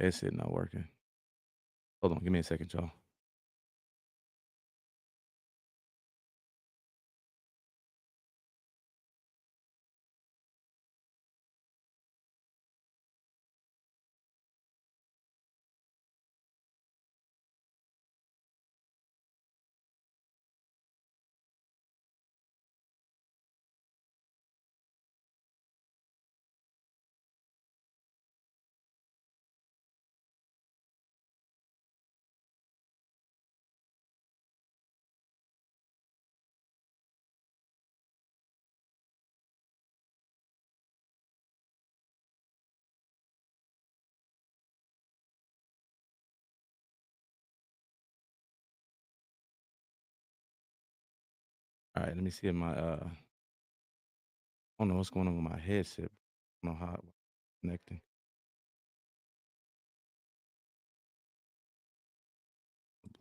It's it not working. Hold on, give me a second, y'all. All right, let me see if my I don't know what's going on with my headset. I don't know how it's connecting.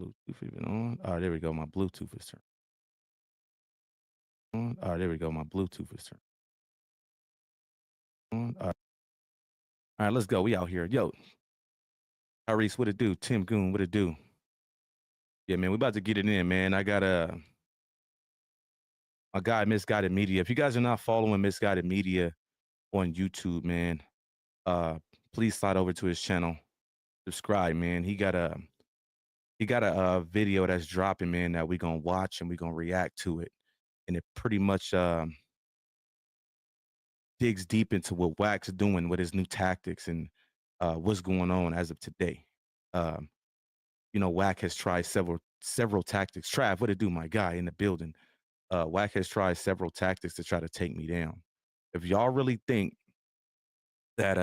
Bluetooth even on. All right, there we go. My Bluetooth is turned on. All right, there we go. My Bluetooth is turned on. All right, let's go. We out here. Yo, Tyrese, what it do? Tim Goon, what it do? Yeah, man, we about to get it in, man. I got my guy, Misguided Media. If you guys are not following Misguided Media on YouTube, man, please slide over to his channel. Subscribe, man. He got a video that's dropping, man, that we gonna watch and we gonna react to it. And it pretty much digs deep into what Wack's doing with his new tactics and what's going on as of today. You know, Wack has tried several tactics. Trav, what it do, my guy in the building? Wack has tried several tactics to try to take me down. If y'all really think that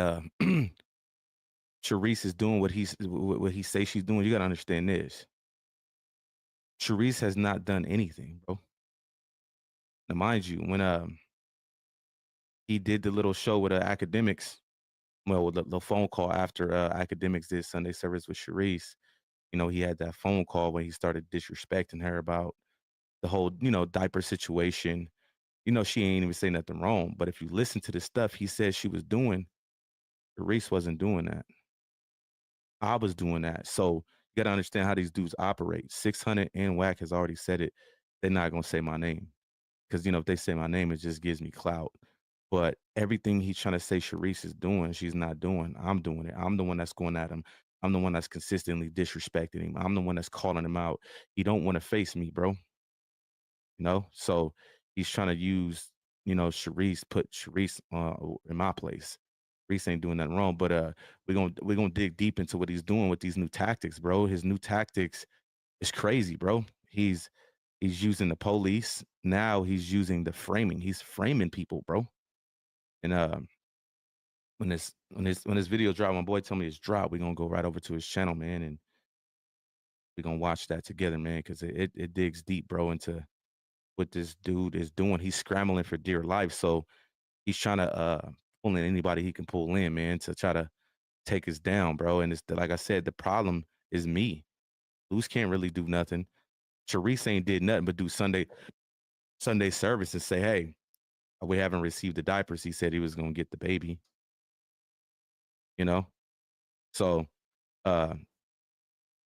Sharice is doing what he says she's doing, you gotta understand this. Sharice has not done anything, bro. Now, mind you, when he did the little show with academics, well, the phone call after academics did Sunday service with Sharice, you know, he had that phone call when he started disrespecting her about the whole, you know, diaper situation. You know, she ain't even say nothing wrong. But if you listen to the stuff he said she was doing, Sharice wasn't doing that. I was doing that. So you gotta understand how these dudes operate. 600 and Wack has already said it. They're not gonna say my name. Because you know, if they say my name, it just gives me clout. But everything he's trying to say Sharice is doing, she's not doing. I'm doing it. I'm the one that's going at him. I'm the one that's consistently disrespecting him. I'm the one that's calling him out. He don't want to face me, bro. You know? So he's trying to use, you know, Sharice, put Sharice in my place. Sharice ain't doing nothing wrong. But we're gonna dig deep into what he's doing with these new tactics, bro. His new tactics is crazy, bro. He's using the police. Now he's using the framing. He's framing people, bro. And when this video drop, my boy told me it's dropped. We're gonna go right over to his channel, man, and we're gonna watch that together, man, because it digs deep, bro, into what this dude is doing. He's scrambling for dear life. So he's trying to pull in anybody he can pull in, man, to try to take us down, bro. And it's like I said, the problem is me. Luce can't really do nothing. Sharice ain't did nothing but do Sunday service and say, hey, we haven't received the diapers. He said he was gonna get the baby, you know? So uh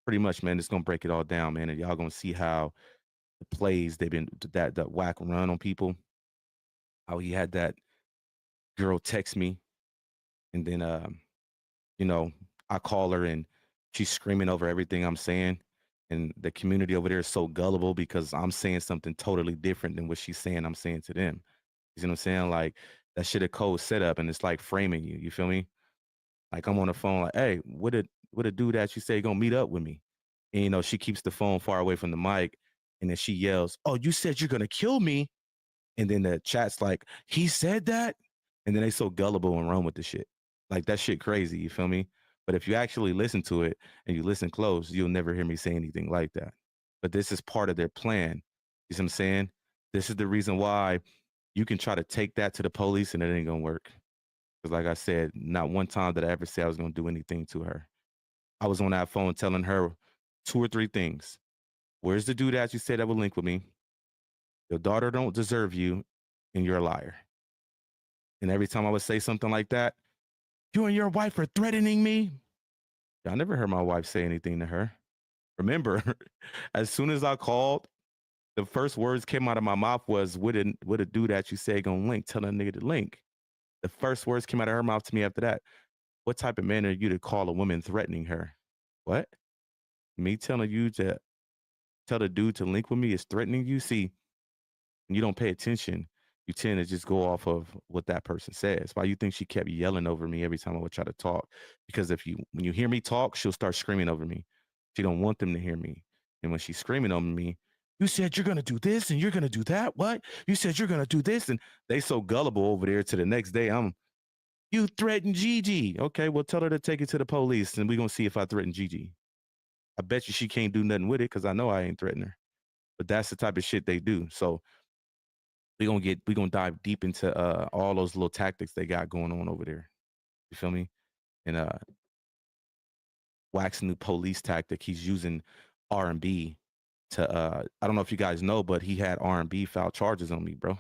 pretty much, man, it's gonna break it all down, man. And y'all gonna see how the plays they've been that Wack run on people, how he had that girl text me, and then you know, I call her and she's screaming over everything I'm saying. And the community over there is so gullible because I'm saying something totally different than what she's saying I'm saying to them. You know what I'm saying? Like that shit a cold setup and it's like framing you. You feel me? Like I'm on the phone, like, hey, what a dude that you say gonna meet up with me? And you know, she keeps the phone far away from the mic and then she yells, oh, you said you're gonna kill me. And then the chat's like, he said that? And then they so gullible and run with the shit. Like that shit crazy, you feel me? But if you actually listen to it and you listen close, you'll never hear me say anything like that. But this is part of their plan. You see what I'm saying? This is the reason why you can try to take that to the police and it ain't gonna work. Because like I said, not one time did I ever say I was gonna do anything to her. I was on that phone telling her two or three things. Where's the dude that you said that would link with me? Your daughter don't deserve you, and you're a liar. And every time I would say something like that, you and your wife are threatening me. I never heard my wife say anything to her. Remember, as soon as I called, the first words came out of my mouth was, "What a dude that you say gonna link? Tell that nigga to link." The first words came out of her mouth to me after that. What type of man are you to call a woman threatening her? What? Me telling you to tell the dude to link with me is threatening you? See, and you don't pay attention, you tend to just go off of what that person says. Why you think she kept yelling over me every time I would try to talk? Because when you hear me talk, she'll start screaming over me. She don't want them to hear me. And when she's screaming over me, you said you're gonna do this and you're gonna do that. What? You said you're gonna do this, and they so gullible over there. To the next day, you threatened Gigi. Okay, well tell her to take it to the police, and we're gonna see if I threaten Gigi. I bet you she can't do nothing with it because I know I ain't threatening her. But that's the type of shit they do. So we gonna dive deep into all those little tactics they got going on over there. You feel me? And Wack's new police tactic, he's using R&B to I don't know if you guys know, but he had R&B file charges on me, bro.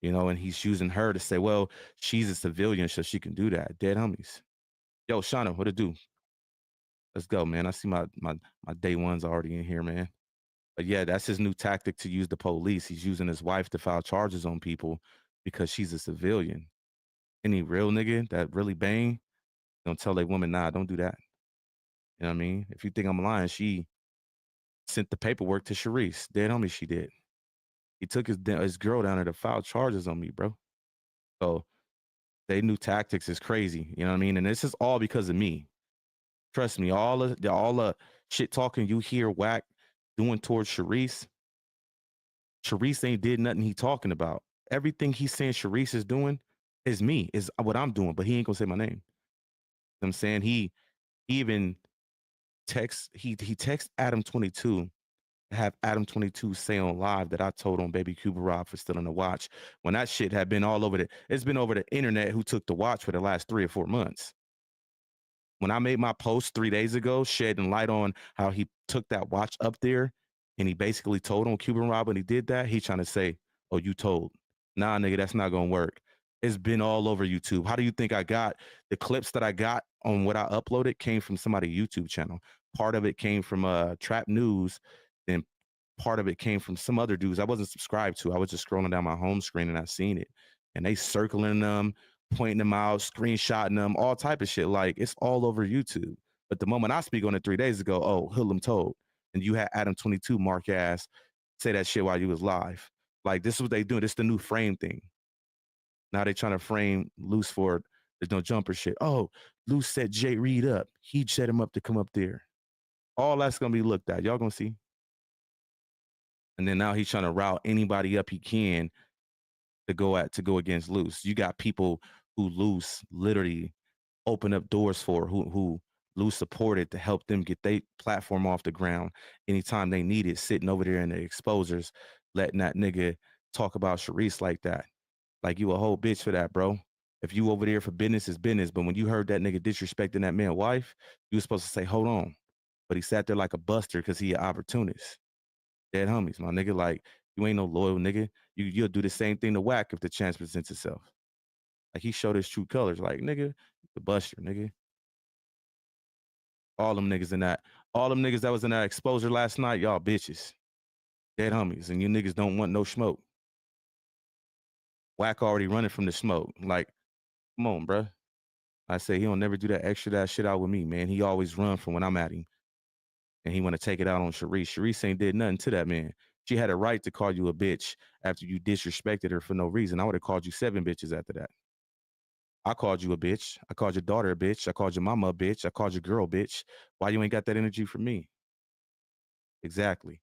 You know, and he's using her to say, well, she's a civilian, so she can do that. Dead homies. Yo, Shauna, what it do? Let's go, man. I see my day ones already in here, man. But yeah, that's his new tactic to use the police. He's using his wife to file charges on people because she's a civilian. Any real nigga that really bang, don't tell a woman, nah, don't do that. You know what I mean? If you think I'm lying, she sent the paperwork to Sharice. Dead homie, she did. He took his girl down there to file charges on me, bro. So they new tactics is crazy. You know what I mean? And this is all because of me. Trust me, all the shit talking you hear Wack doing towards Sharice. Sharice ain't did nothing he talking about. Everything he's saying Sharice is doing is me, is what I'm doing, but he ain't gonna say my name. You know what I'm saying? He even he texts Adam 22, have Adam 22 say on live that I told on Baby Cuba Rob for stealing the watch, when that shit had been all over it's been over the internet who took the watch for the last 3 or 4 months. When I made my post 3 days ago, shedding light on how he took that watch up there and he basically told on Cuban Rob when he did that, he trying to say, "Oh, you told." Nah, nigga, that's not gonna work. It's been all over YouTube. How do you think I got the clips that I got on what I uploaded came from somebody's YouTube channel? Part of it came from Trap News, then part of it came from some other dudes I wasn't subscribed to. I was just scrolling down my home screen and I seen it. And they circling them, pointing them out, screenshotting them, all type of shit. Like it's all over YouTube. But the moment I speak on it 3 days ago, oh, Hoodlum told. And you had Adam 22 mark ass say that shit while you was live. Like this is what they doing. This is the new frame thing. Now they trying to frame Luce for there's no jumper shit. Oh, Luce set Jay Reed up. He set him up to come up there. All that's gonna be looked at. Y'all gonna see. And then now he's trying to route anybody up he can to go against Luce. You got people who Luce literally open up doors for, who Luce supported to help them get their platform off the ground anytime they need it, sitting over there in the exposers, letting that nigga talk about Sharice like that. Like you a whole bitch for that, bro. If you over there for business is business, but when you heard that nigga disrespecting that man's wife, you was supposed to say, hold on. But he sat there like a buster because he an opportunist. Dead homies, my nigga. Like, you ain't no loyal nigga. You'll do the same thing to Wack if the chance presents itself. Like he showed his true colors. Like, nigga, the buster, nigga. All them niggas in that, all them niggas that was in that exposure last night, y'all bitches. Dead homies. And you niggas don't want no smoke. Wack already running from the smoke. Like, come on, bruh. I say he don't never do that shit out with me, man. He always run from when I'm at him. And he want to take it out on Sharice. Sharice ain't did nothing to that man. She had a right to call you a bitch after you disrespected her for no reason. I would have called you 7 bitches after that. I called you a bitch. I called your daughter a bitch. I called your mama a bitch. I called your girl a bitch. Why you ain't got that energy from me? Exactly.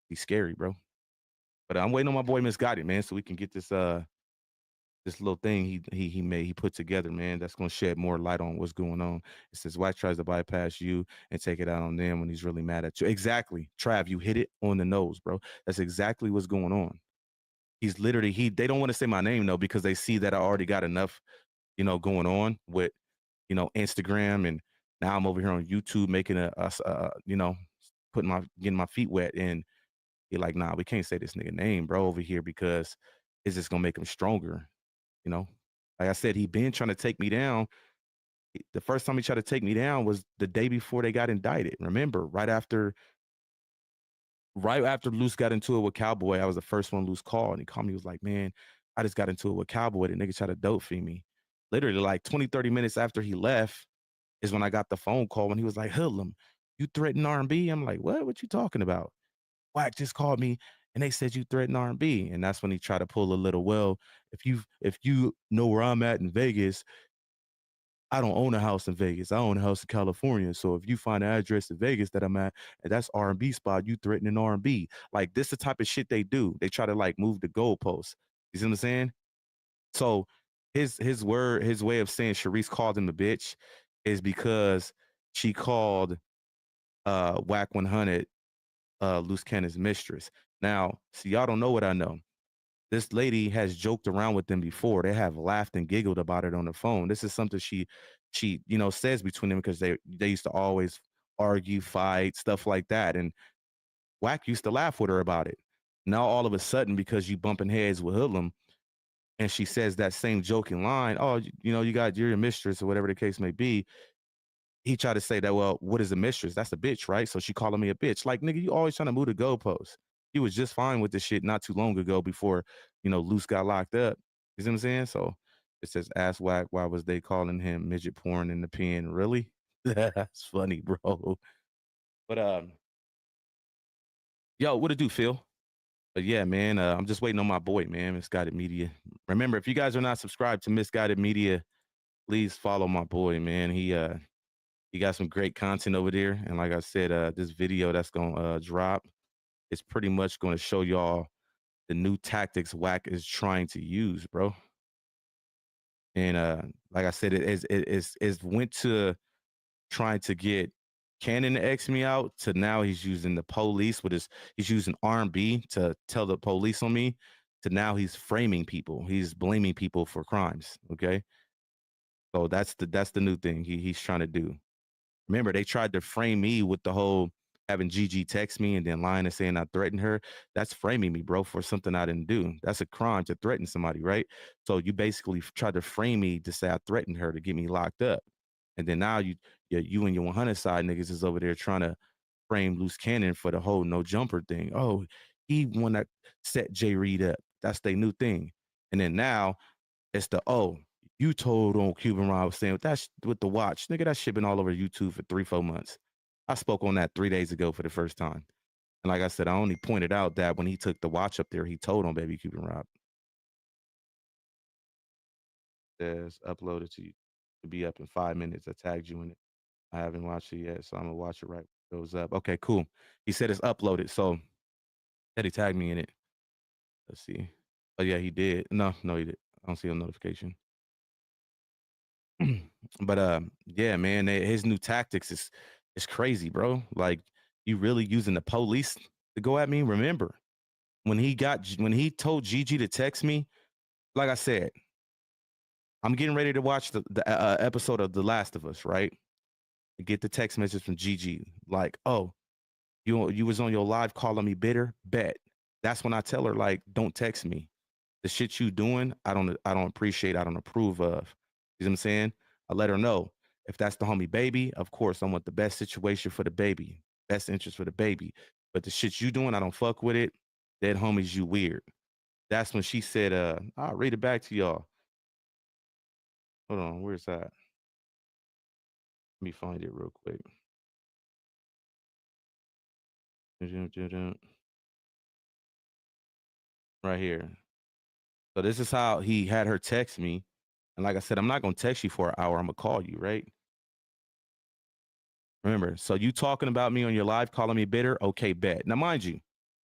He's scary, bro. But I'm waiting on my boy Misguided, man, so we can get this this little thing he put together, man, that's gonna shed more light on what's going on. It says Wack tries to bypass you and take it out on them when he's really mad at you. Exactly, Trav, you hit it on the nose, bro. That's exactly what's going on. He's literally they don't want to say my name though because they see that I already got enough, going on with, Instagram, and now I'm over here on YouTube making putting getting my feet wet, and you're like, nah, we can't say this nigga name, bro, over here because it's just gonna make him stronger, you know. Like I said, he been trying to take me down. The first time he tried to take me down was the day before they got indicted. Remember, right after Luce got into it with Cowboy, I was the first one Luce called, and he called me. He was like, "Man, I just got into it with Cowboy. The nigga tried to dope feed me." Literally, like 20, 30 minutes after he left is when I got the phone call when he was like, "Hoodlum, you threatened R&B?" I'm like, "What? What you talking about?" Wack just called me and they said you threatened R&B, and that's when he tried to pull a little. Well, if you know where I'm at in Vegas, I don't own a house in Vegas. I own a house in California. So if you find an address in Vegas that I'm at, and that's R&B spot, you threatening R&B. Like this, the type of shit they do. They try to like move the goalposts. You see what I'm saying? So his way of saying Sharice called him a bitch is because she called Wack 100 Loose Cannon's mistress. Now, see, y'all don't know what I know. This lady has joked around with them before. They have laughed and giggled about it on the phone. This is something she says between them because they used to always argue, fight, stuff like that. And Wack used to laugh with her about it. Now all of a sudden, because you bumping heads with Hoodlum, and she says that same joking line, "Oh, you're your mistress," or whatever the case may be. He tried to say that, well, what is a mistress? That's a bitch, right? So she calling me a bitch. Like, nigga, you always trying to move the goalposts. He was just fine with this shit not too long ago before, Luce got locked up. You see what I'm saying? So it says, ask Wack, why was they calling him midget porn in the pen? Really? That's funny, bro. But yo, what it do, Phil? But yeah, man, I'm just waiting on my boy, man, Misguided Media. Remember, if you guys are not subscribed to Misguided Media, please follow my boy, man. He got some great content over there. And like I said, this video that's going to drop is pretty much going to show y'all the new tactics Wack is trying to use, bro. And like I said, it went to trying to get Cannon to X me out to now he's using the police he's using R&B to tell the police on me to now he's framing people. He's blaming people for crimes. Okay. So that's the new thing he's trying to do. Remember, they tried to frame me with the whole having Gigi text me and then lying and saying I threatened her. That's framing me, bro, for something I didn't do. That's a crime to threaten somebody, right? So you basically tried to frame me to say I threatened her to get me locked up. And then now you and your 100 side niggas is over there trying to frame Loose Cannon for the whole no jumper thing. Oh, he want to set Jay Reed up. That's their new thing. And then now it's you told on Cuban Rob saying that's with the watch. Nigga, that shit been all over YouTube for 3-4 months. I spoke on that 3 days ago for the first time. And like I said, I only pointed out that when he took the watch up there, he told on baby Cuban Rob. Says uploaded to you to be up in 5 minutes. I tagged you in it. I haven't watched it yet, so I'm gonna watch it right when it goes up. Okay, cool. He said it's uploaded, so that he tagged me in it. Let's see. Oh yeah, he did. No, he did. I don't see a notification. But yeah, man, his new tactics is crazy, bro. Like you really using the police to go at me. Remember when he told Gigi to text me, like I said, I'm getting ready to watch the episode of The Last of Us, right? Get the text message from Gigi, like, oh, you was on your live calling me bitter. Bet. That's when I tell her like, don't text me. The shit you doing, I don't appreciate, I don't approve of. You know what I'm saying? I let her know if that's the homie baby, of course I want the best situation for the baby, best interest for the baby. But the shit you doing, I don't fuck with it. Dead homies, you weird. That's when she said, I'll read it back to y'all. Hold on, where's that? Let me find it real quick. Right here. So this is how he had her text me. And like I said, I'm not gonna text you for an hour. I'm gonna call you, right? Remember, so you talking about me on your live, calling me bitter? Okay, bet. Now, mind you,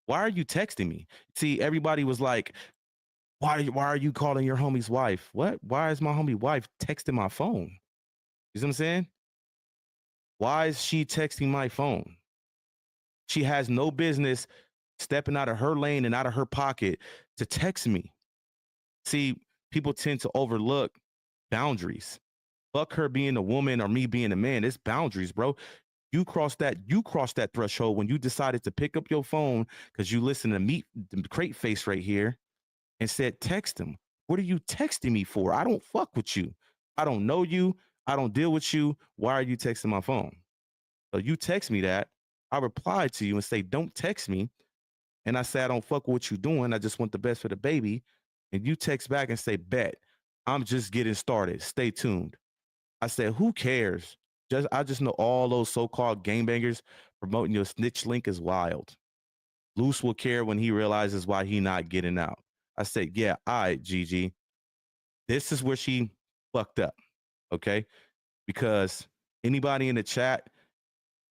why are you texting me? See, everybody was like, Why are you calling your homie's wife? What? Why is my homie wife texting my phone? You see what I'm saying? Why is she texting my phone? She has no business stepping out of her lane and out of her pocket to text me. See, people tend to overlook boundaries. Fuck her being a woman or me being a man. It's boundaries, bro. You crossed that threshold when you decided to pick up your phone because you listen to meet the crate face right here and said, text him. What are you texting me for? I don't fuck with you. I don't know you. I don't deal with you. Why are you texting my phone? So you text me that. I replied to you and say, don't text me. And I say, I don't fuck with what you doing. I just want the best for the baby. And you text back and say, bet. I'm just getting started. Stay tuned. I said, who cares? I just know all those so-called gangbangers promoting your snitch link is wild. Luce will care when he realizes why he not getting out. I said, yeah, all right, Gigi. This is where she fucked up, okay? Because anybody in the chat,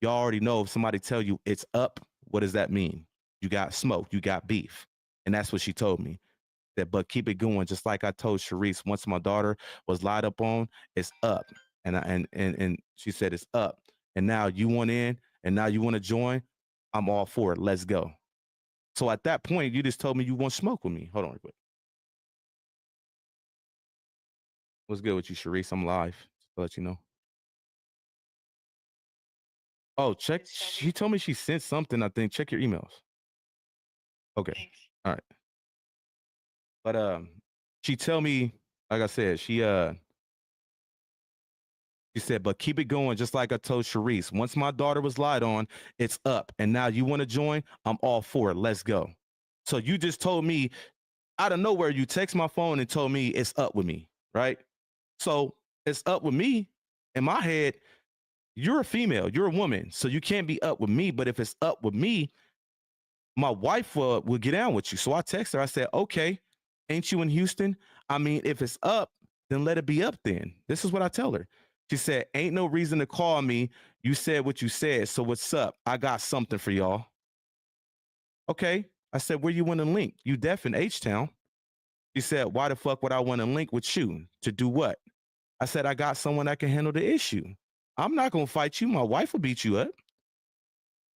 y'all already know if somebody tell you it's up, what does that mean? You got smoke, you got beef. And that's what she told me. That, but keep it going, just like I told Sharice, once my daughter was lied up on, it's up. And she said it's up. And now you want in, and now you want to join. I'm all for it. Let's go. So at that point, you just told me you want smoke with me. Hold on real quick. What's good with you, Sharice? I'm live. Just to let you know. Oh, check. She told me she sent something, I think. Check your emails. Okay. Thanks. All right. But she tell me, like I said, she said, but keep it going, just like I told Sharice. Once my daughter was lied on, it's up. And now you want to join? I'm all for it. Let's go. So you just told me out of nowhere, you text my phone and told me it's up with me, right? So it's up with me. In my head, you're a female, you're a woman, so you can't be up with me. But if it's up with me, my wife will get down with you. So I text her. I said, okay, ain't you in Houston? I mean, if it's up, then let it be up then. This is what I tell her. She said, ain't no reason to call me. You said what you said. So what's up? I got something for y'all. Okay. I said, where you want to link? You deaf in H-Town. She said, why the fuck would I want to link with you? To do what? I said, I got someone that can handle the issue. I'm not going to fight you. My wife will beat you up.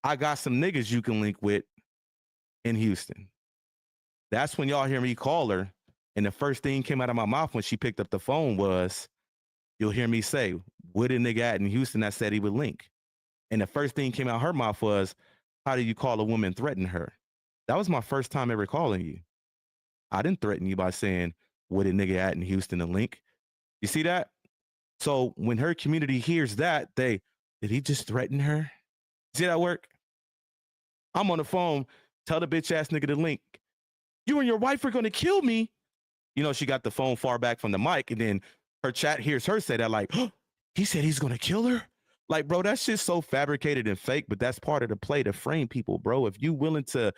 I got some niggas you can link with in Houston. That's when y'all hear me call her. And the first thing came out of my mouth when she picked up the phone was, you'll hear me say, what a nigga at in Houston that said he would link? And the first thing came out her mouth was, how do you call a woman threaten her? That was my first time ever calling you. I didn't threaten you by saying, what a nigga at in Houston to link? You see that? So when her community hears that, did he just threaten her? See that work? I'm on the phone, tell the bitch ass nigga to link. You and your wife are gonna kill me. You know, she got the phone far back from the mic, and then her chat hears her say that, like, oh, he said he's gonna kill her. Like, bro, that shit's so fabricated and fake, but that's part of the play to frame people, bro. If you willing to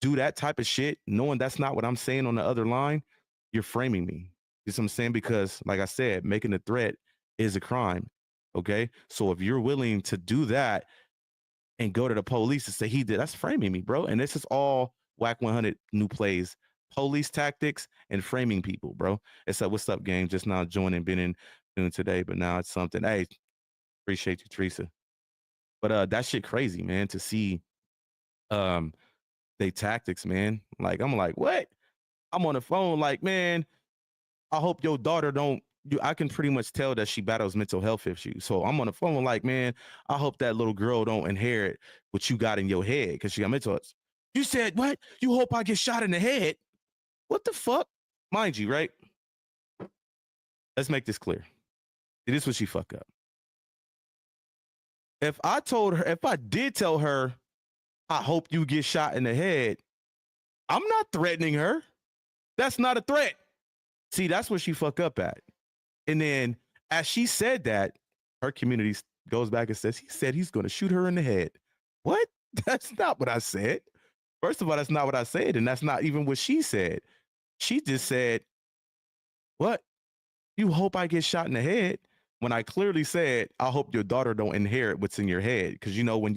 do that type of shit, knowing that's not what I'm saying on the other line, you're framing me. You see what I'm saying? Because, like I said, making a threat is a crime. Okay. So if you're willing to do that and go to the police and say he did, that's framing me, bro. And this is all Wack 100 new plays, police tactics and framing people, bro. It's like, what's up, gang? Just now joining, been in tune today, but now it's something. Hey, appreciate you, Teresa. But that shit crazy, man, to see they tactics, man. Like, I'm like, what? I'm on the phone, like, man, I hope your daughter don't. I can pretty much tell that she battles mental health issues. So I'm on the phone, like, man, I hope that little girl don't inherit what you got in your head because she got mental health. You said what? You hope I get shot in the head? What the fuck? Mind you, right? Let's make this clear. It is what she fuck up. If I told her, if I did tell her, I hope you get shot in the head, I'm not threatening her. That's not a threat. See, that's what she fuck up at. And then as she said that, her community goes back and says, he said he's going to shoot her in the head. What? That's not what I said. First of all, that's not what I said. And that's not even what she said. She just said, what? You hope I get shot in the head? When I clearly said, I hope your daughter don't inherit what's in your head. Because, you know, when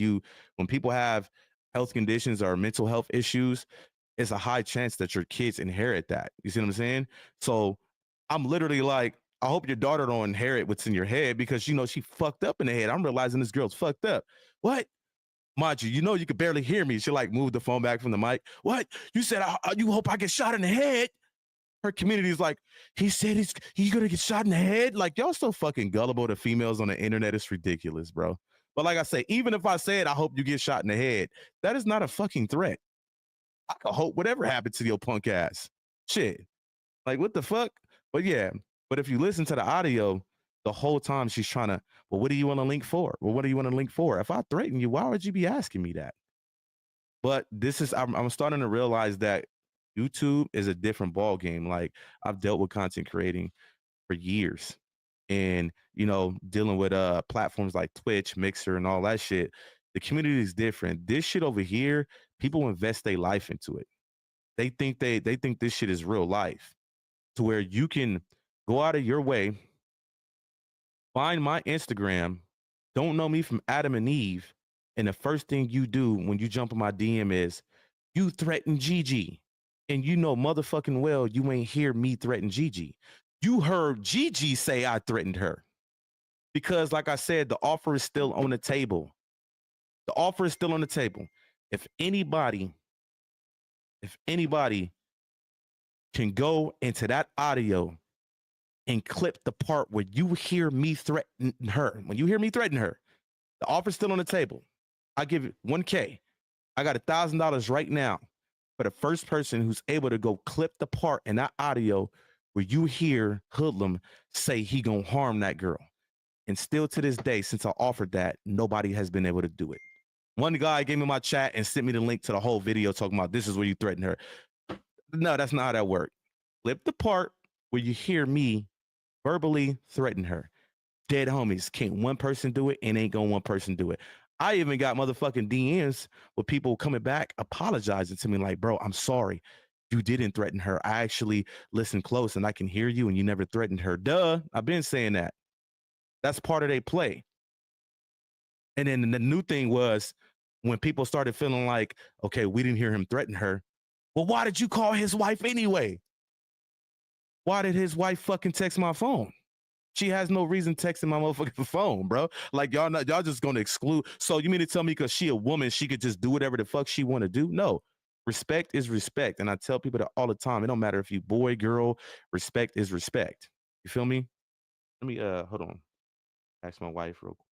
people have health conditions or mental health issues, it's a high chance that your kids inherit that. You see what I'm saying? So I'm literally like, I hope your daughter don't inherit what's in your head because you know she fucked up in the head. I'm realizing this girl's fucked up. What? Mind you, you know you could barely hear me. She like moved the phone back from the mic. What? You said you hope I get shot in the head? Her community is like, he said he's gonna get shot in the head. Like y'all so fucking gullible to females on the internet. It's ridiculous, bro. But like I say, even if I said I hope you get shot in the head, that is not a fucking threat. I could hope whatever happened to your punk ass. Shit. Like what the fuck? But yeah, but if you listen to the audio, the whole time she's trying to, well, what do you want to link for? Well, what do you want to link for? If I threaten you, why would you be asking me that? But this is I'm starting to realize that YouTube is a different ball game. Like I've dealt with content creating for years, and you know, dealing with platforms like Twitch, Mixer, and all that shit. The community is different. This shit over here, people invest their life into it. They think this shit is real life, to where you can go out of your way, find my Instagram, don't know me from Adam and Eve, and the first thing you do when you jump in my DM is you threaten Gigi. And you know motherfucking well you ain't hear me threaten Gigi. You heard Gigi say I threatened her. Because like I said, the offer is still on the table. The offer is still on the table. If anybody can go into that audio and clip the part where you hear me threaten her, when you hear me threaten her, the offer's still on the table. I give it 1K. I got $1,000 right now for the first person who's able to go clip the part in that audio where you hear Hoodlum say he gonna harm that girl. And still to this day, since I offered that, nobody has been able to do it. One guy gave me my chat and sent me the link to the whole video talking about this is where you threaten her. No, that's not how that worked. Clip the part where you hear me verbally threaten her. Dead homies. Can't one person do it and ain't gonna one person do it. I even got motherfucking DMs with people coming back apologizing to me like, bro, I'm sorry. You didn't threaten her. I actually listened close and I can hear you and you never threatened her. Duh. I've been saying that. That's part of their play. And then the new thing was when people started feeling like, okay, we didn't hear him threaten her. Well, why did you call his wife anyway? Why did his wife fucking text my phone? She has no reason texting my motherfucking phone, bro. Like y'all just gonna exclude. So you mean to tell me because she a woman, she could just do whatever the fuck she want to do? No. Respect is respect. And I tell people that all the time. It don't matter if you boy, girl, respect is respect. You feel me? Let me hold on. Ask my wife real quick.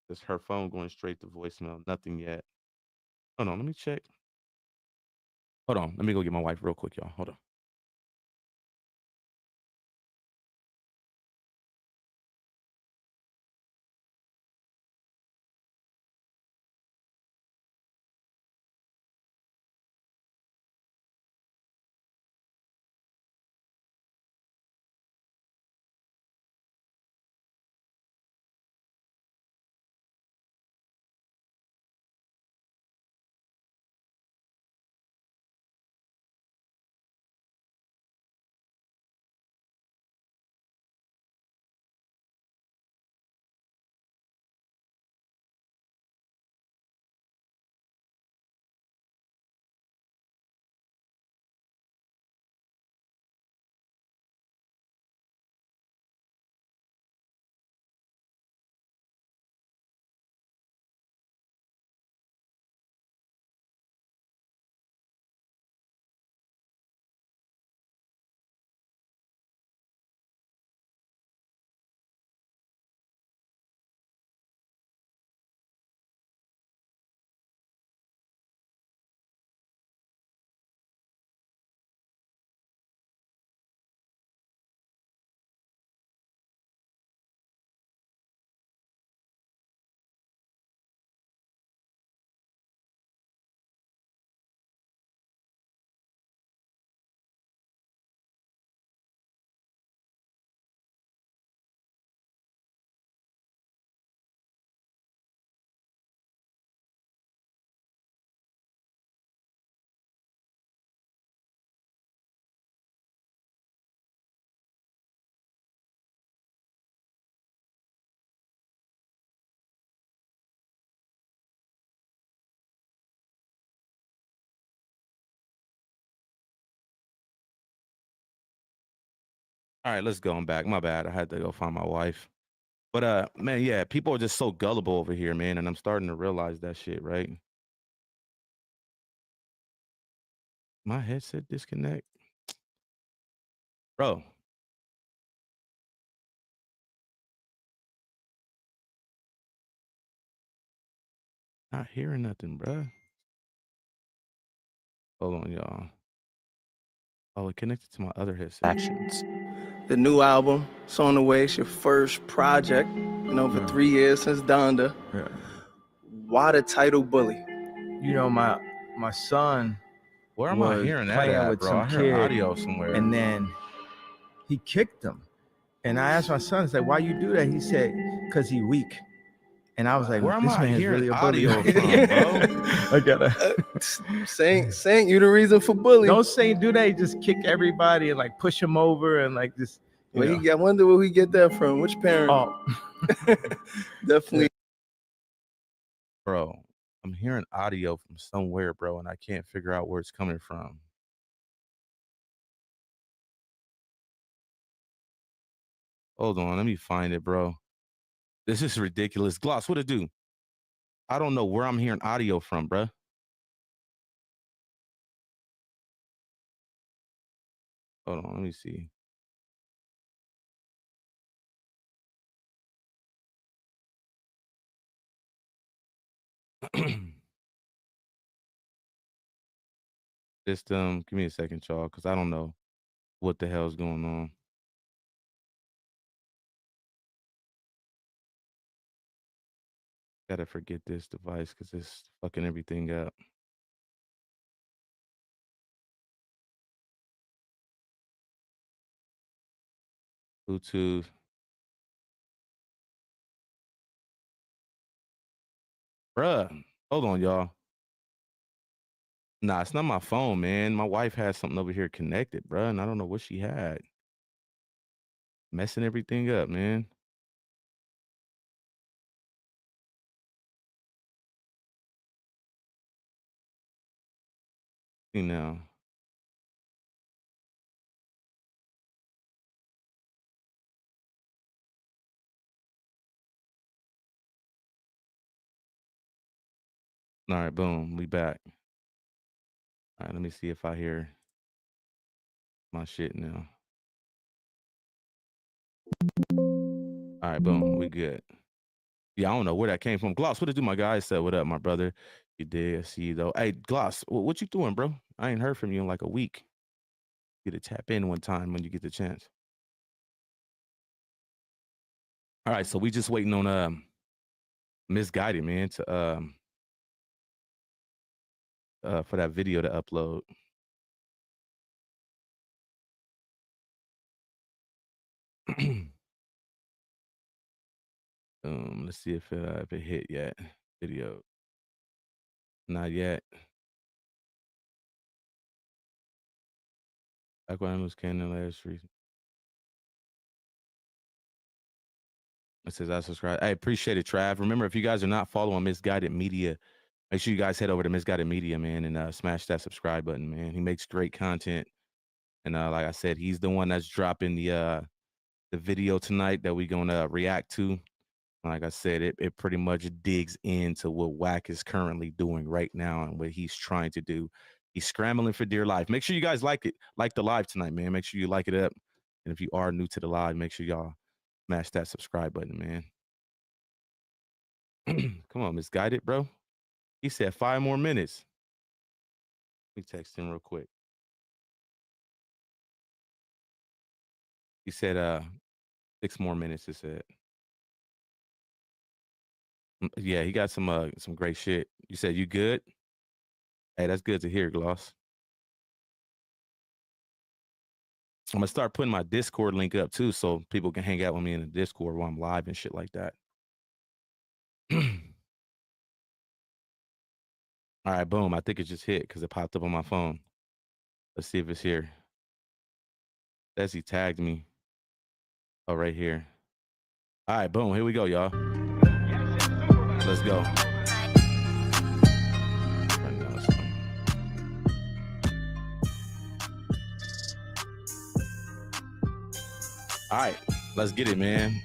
Is her phone going straight to voicemail? Nothing yet. Hold on, let me check. Hold on. Let me go get my wife real quick, y'all. Hold on. All right, let's go. I'm back. My bad. I had to go find my wife. But man, yeah, people are just so gullible over here, man, and I'm starting to realize that shit, right? My headset disconnect. Bro. Not hearing nothing, bro. Hold on, y'all. Oh, it connected to my other headset. Actions. The new album, it's on the way. It's your first project in over 3 years since Donda. Yeah. Why the title Bully? You know, my son Where am I was hearing that playing at, with bro? some I heard kid, audio somewhere. and then he kicked him. And I asked my son, I said, "Why you do that?" He said, "Cause he weak." And I was like, Where am "This I man is hearing really a bully." audio from, bro? I gotta saying you the reason for Bully. don't say do that. He just kick everybody and like push him over and like just. I wonder where he get that from. Which parent? Oh, Definitely. Bro, I'm hearing audio from somewhere, bro, and I can't figure out where it's coming from. Hold on, let me find it, bro. This is ridiculous. Gloss, what it do? I don't know where I'm hearing audio from, bro. Hold on, let me see. Just give me a second, y'all, because I don't know what the hell's going on. Gotta forget this device because it's fucking everything up. Bluetooth. Bruh, hold on, y'all. Nah, it's not my phone, man. My wife has something over here connected, bruh, and I don't know what she had. Messing everything up, man. You know. All right, boom. We back. All right, let me see if I hear my shit now. All right, boom. We good. Yeah, I don't know where that came from. Gloss, what it do, my guy? I said, what up, my brother? You did. I see you, though. Hey, Gloss, what you doing, bro? I ain't heard from you in like a week. Get to tap in one time when you get the chance. All right, so we just waiting on Misguided, man, to for that video to upload. Let's see if it hit yet. Video. Not yet. Back when I was Cannon last week. It says I subscribe. I appreciate it, Trav. Remember, if you guys are not following Misguided Media, make sure you guys head over to Misguided Media, man, and smash that subscribe button, man. He makes great content. And like I said, he's the one that's dropping the video tonight that we're gonna react to. Like I said, it pretty much digs into what Wack is currently doing right now and what he's trying to do. He's scrambling for dear life. Make sure you guys like the live tonight, man. Make sure you like it up. And if you are new to the live, make sure y'all smash that subscribe button, man. Come on, Misguided, bro. He said 5 more minutes. Let me text him real quick. He said 6 more minutes, he said. Yeah, he got some great shit. You said you good? Hey, that's good to hear, Gloss. I'm gonna start putting my Discord link up too, so people can hang out with me in the Discord while I'm live and shit like that. All right, boom. I think it just hit because it popped up on my phone. Let's see if it's here. Says he tagged me. Oh, right here. All right, boom. Here we go, y'all. Let's go. All right, let's get it, man.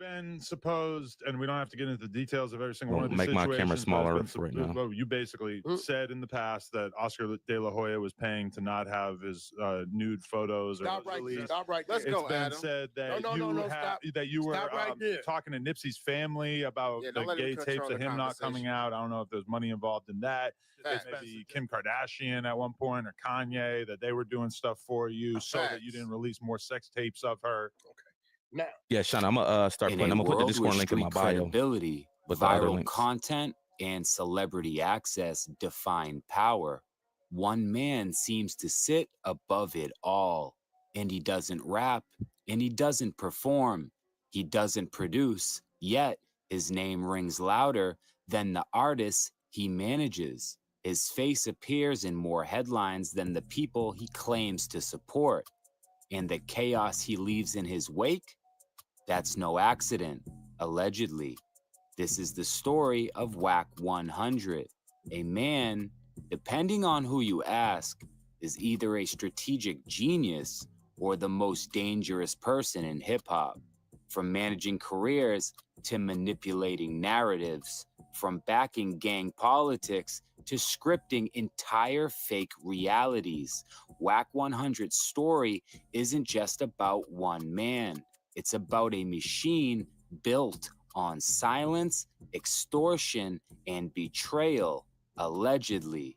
Been supposed, and we don't have to get into the details of every single one of these Make my camera situations, smaller right now. well, you basically said in the past that Oscar De La Hoya was paying to not have his nude photos. Stop or right there. released. Stop right there. It's been said that that you were talking to Nipsey's family about the gay tapes of him not coming out. I don't know if there's money involved in that. Maybe Kim Kardashian at one point or Kanye, that they were doing stuff for you so that you didn't release more sex tapes of her. Okay. Now, yeah, Sean, I'm gonna start putting. I'm gonna put the Discord link in my bio. With viral content and celebrity access define power. One man seems to sit above it all, and he doesn't rap, and he doesn't perform, he doesn't produce, yet his name rings louder than the artists he manages. His face appears in more headlines than the people he claims to support, and the chaos he leaves in his wake, that's no accident, allegedly. This is the story of Wack 100, a man, depending on who you ask, is either a strategic genius or the most dangerous person in hip-hop. From managing careers to manipulating narratives, from backing gang politics to scripting entire fake realities, Wack 100's story isn't just about one man. It's about a machine built on silence, extortion, and betrayal, allegedly.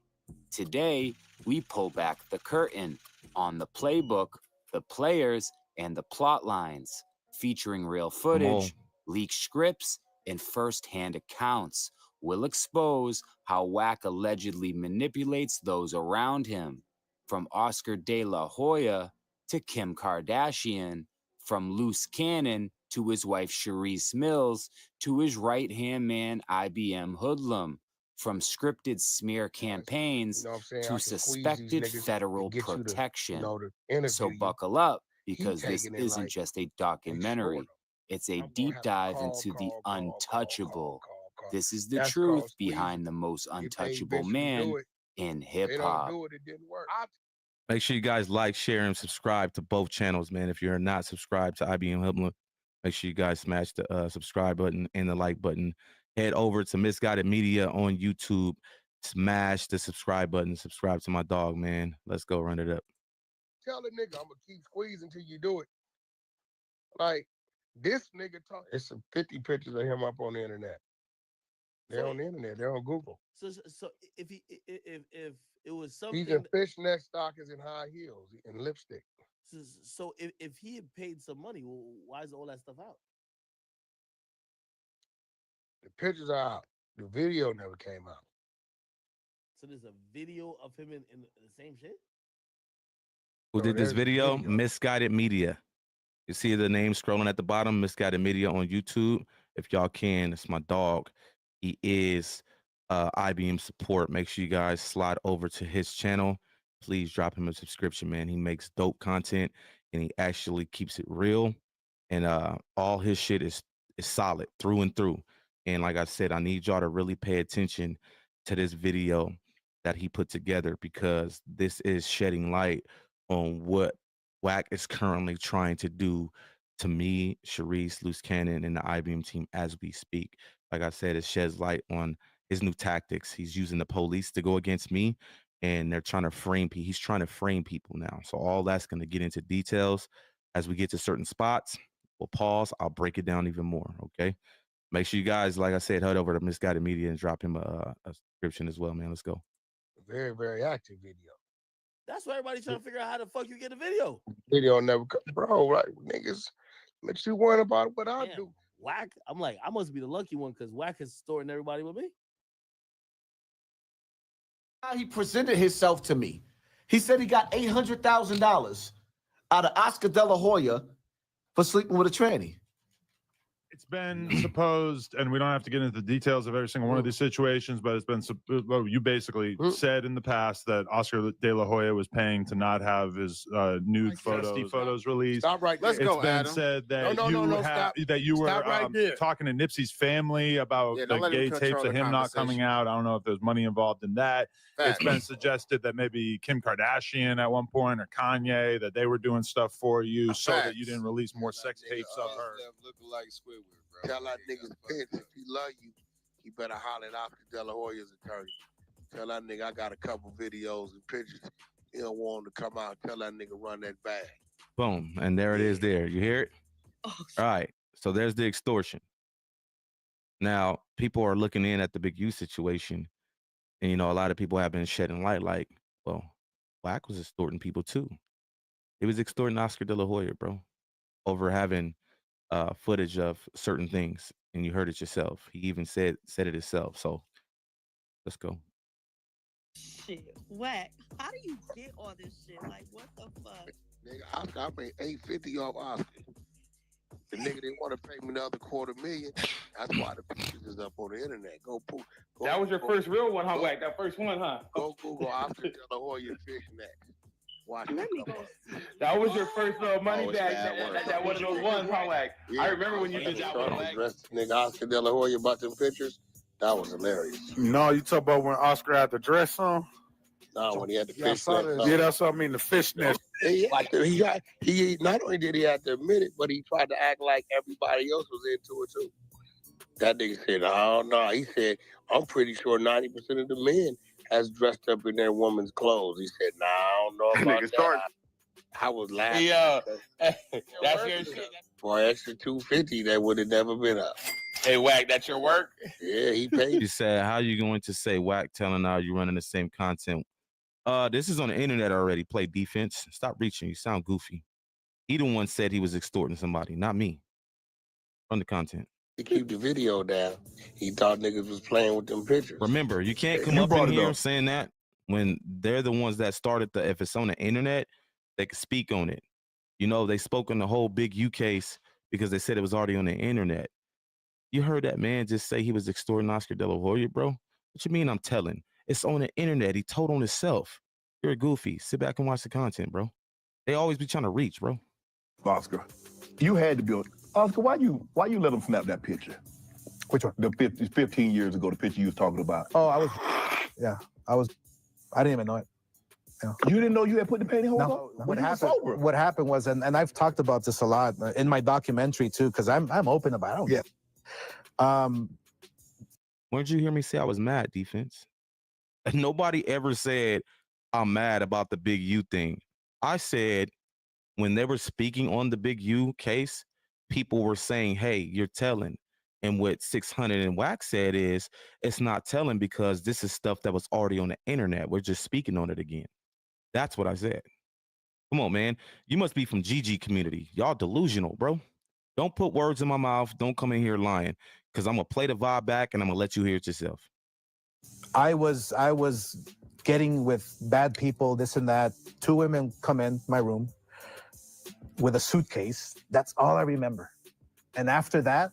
Today, we pull back the curtain on the playbook, the players, and the plot lines, featuring real footage, leaked scripts, and first-hand accounts. We'll expose how Wack allegedly manipulates those around him, from Oscar De La Hoya to Kim Kardashian, from Luce Cannon to his wife Sharice Mills, to his right-hand man IBM Hoodlum, from scripted smear campaigns to suspected federal protection. So buckle up, because this isn't just a documentary. It's a deep dive into the untouchable. This is the truth behind the most untouchable man in hip-hop. Make sure you guys like, share, and subscribe to both channels, man. If you're not subscribed to IBM Hoodlum, make sure you guys smash the subscribe button and the like button. Head over to Misguided Media on YouTube. Smash the subscribe button. Subscribe to my dog, man. Let's go run it up. Tell the nigga I'm gonna keep squeezing till you do it. Like, this nigga talk. It's some 50 pictures of him up on the internet. They're on the internet. They're on Google. So if it was something, he's in fishnet stockings and high heels and lipstick. So if he had paid some money, well, why is all that stuff out? The pictures are out. The video never came out. So there's a video of him in the same shit? Who did this video? Misguided Media. You see the name scrolling at the bottom, Misguided Media on YouTube. If y'all can, it's my dog. He is IBM support. Make sure you guys slide over to his channel. Please drop him a subscription, man. He makes dope content and he actually keeps it real. And all his shit is solid through and through. And like I said, I need y'all to really pay attention to this video that he put together, because this is shedding light on what Wack is currently trying to do to me, Sharice, Luce Cannon, and the IBM team as we speak. Like I said, it sheds light on his new tactics. He's using the police to go against me, and they're trying to frame people. He's trying to frame people now. So all that's going to get into details as we get to certain spots. We'll pause. I'll break it down even more, okay? Make sure you guys, like I said, head over to Misguided Media and drop him a subscription as well, man. Let's go. Very, very active video. That's why everybody's trying to figure out how the fuck you get a video. Video never come. Bro, like, niggas, makes you worry about what I do. Wack, I'm like, I must be the lucky one, because Wack is storing everybody with me. How he presented himself to me. He said he got $800,000 out of Oscar De La Hoya for sleeping with a tranny. It's been supposed, and we don't have to get into the details of every single one of these situations, but it's been, well, you basically said in the past that Oscar De La Hoya was paying to not have his nude photos released. Stop right there. It's been said that you were talking to Nipsey's family about the gay tapes of him not coming out. I don't know if there's money involved in that. It's been suggested that maybe Kim Kardashian at one point or Kanye, that they were doing stuff for you so that you didn't release more sex tapes of her. Looking like Squidward, bro. Tell that nigga Pence, if he love you, he better holler at Oscar De La Hoya's attorney. Tell that nigga I got a couple videos and pictures. He don't want him to come out. Tell that nigga run that bag. Boom. And there it is there. You hear it? Oh, all right. So there's the extortion. Now, people are looking in at the Big U situation. And, you know, a lot of people have been shedding light like, well, Wack was extorting people too. He was extorting Oscar De La Hoya, bro, over having footage of certain things. And you heard it yourself. He even said it himself. So let's go. Shit, Wack, how do you get all this shit? Like, what the fuck? Nigga, Oscar, I made $850 off Oscar. The nigga didn't want to pay me another $250,000. That's why the pictures is up on the internet. That was your first real one, huh, Wack? That first one, huh? Go Google Oscar De La Hoya fishnet. Watch it. That was your first little money bag. That one of those ones, huh, Wack? Yeah, I remember when you did that one, Wack. Nigga, Oscar De La Hoya about them pictures. That was hilarious. No, you talk about when Oscar had the dress on? No, when he had the fishnet. Yeah, that's what I mean, the fishnet. He not only did he have to admit it, but he tried to act like everybody else was into it too. That nigga said, "Oh no," he said, "I'm pretty sure 90% of the men has dressed up in their woman's clothes." He said, "No, I don't know about that." I was laughing. Yeah, that's your shit. For an extra $250, that would have never been up. Hey, Wack, that's your work? Yeah, he paid. You said, how you going to say Wack telling now you running the same content? This is on the internet already. Play defense. Stop reaching. You sound goofy. He the one said he was extorting somebody, not me. Run the content. To keep the video down, he thought niggas was playing with them pictures. Remember, you can't come up in here saying that when they're the ones that started if it's on the internet, they can speak on it. You know, they spoke on the whole Big U case because they said it was already on the internet. You heard that man just say he was extorting Oscar De La Hoya, bro? What you mean I'm telling? It's on the internet. He told on himself. You're a goofy. Sit back and watch the content, bro. They always be trying to reach, bro. Oscar, you had to build. Oscar, why you let him snap that picture? Which one? The 15 years ago, the picture you was talking about. Oh, I didn't even know it. Yeah. You didn't know you had put the pantyhose on? What happened was, and I've talked about this a lot in my documentary too, because I'm open about it. When did you hear me say I was mad, defense? Nobody ever said I'm mad about the Big U thing. I said when they were speaking on the Big U case, people were saying, hey, you're telling. And what 600 and Wack said is, it's not telling because this is stuff that was already on the internet. We're just speaking on it again. That's what I said. Come on, man. You must be from GG community. Y'all delusional, bro. Don't put words in my mouth. Don't come in here lying because I'm going to play the vibe back and I'm going to let you hear it yourself. I was getting with bad people, this and that. 2 women come in my room with a suitcase. That's all I remember. And after that,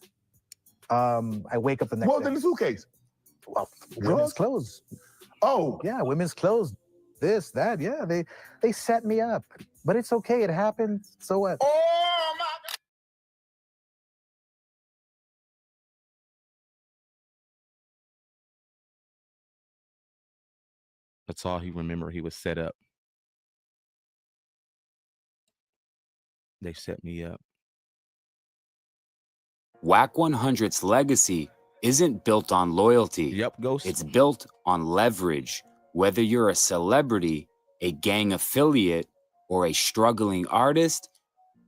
I wake up the next day. What was in the suitcase? Well, women's clothes. Oh. Yeah, women's clothes. This, that, yeah. They set me up. But it's okay, it happened. So what? Oh, my God. That's all he remembered. He was set up. They set me up. Wack 100's legacy isn't built on loyalty. Yep, Ghost. It's built on leverage. Whether you're a celebrity, a gang affiliate, or a struggling artist,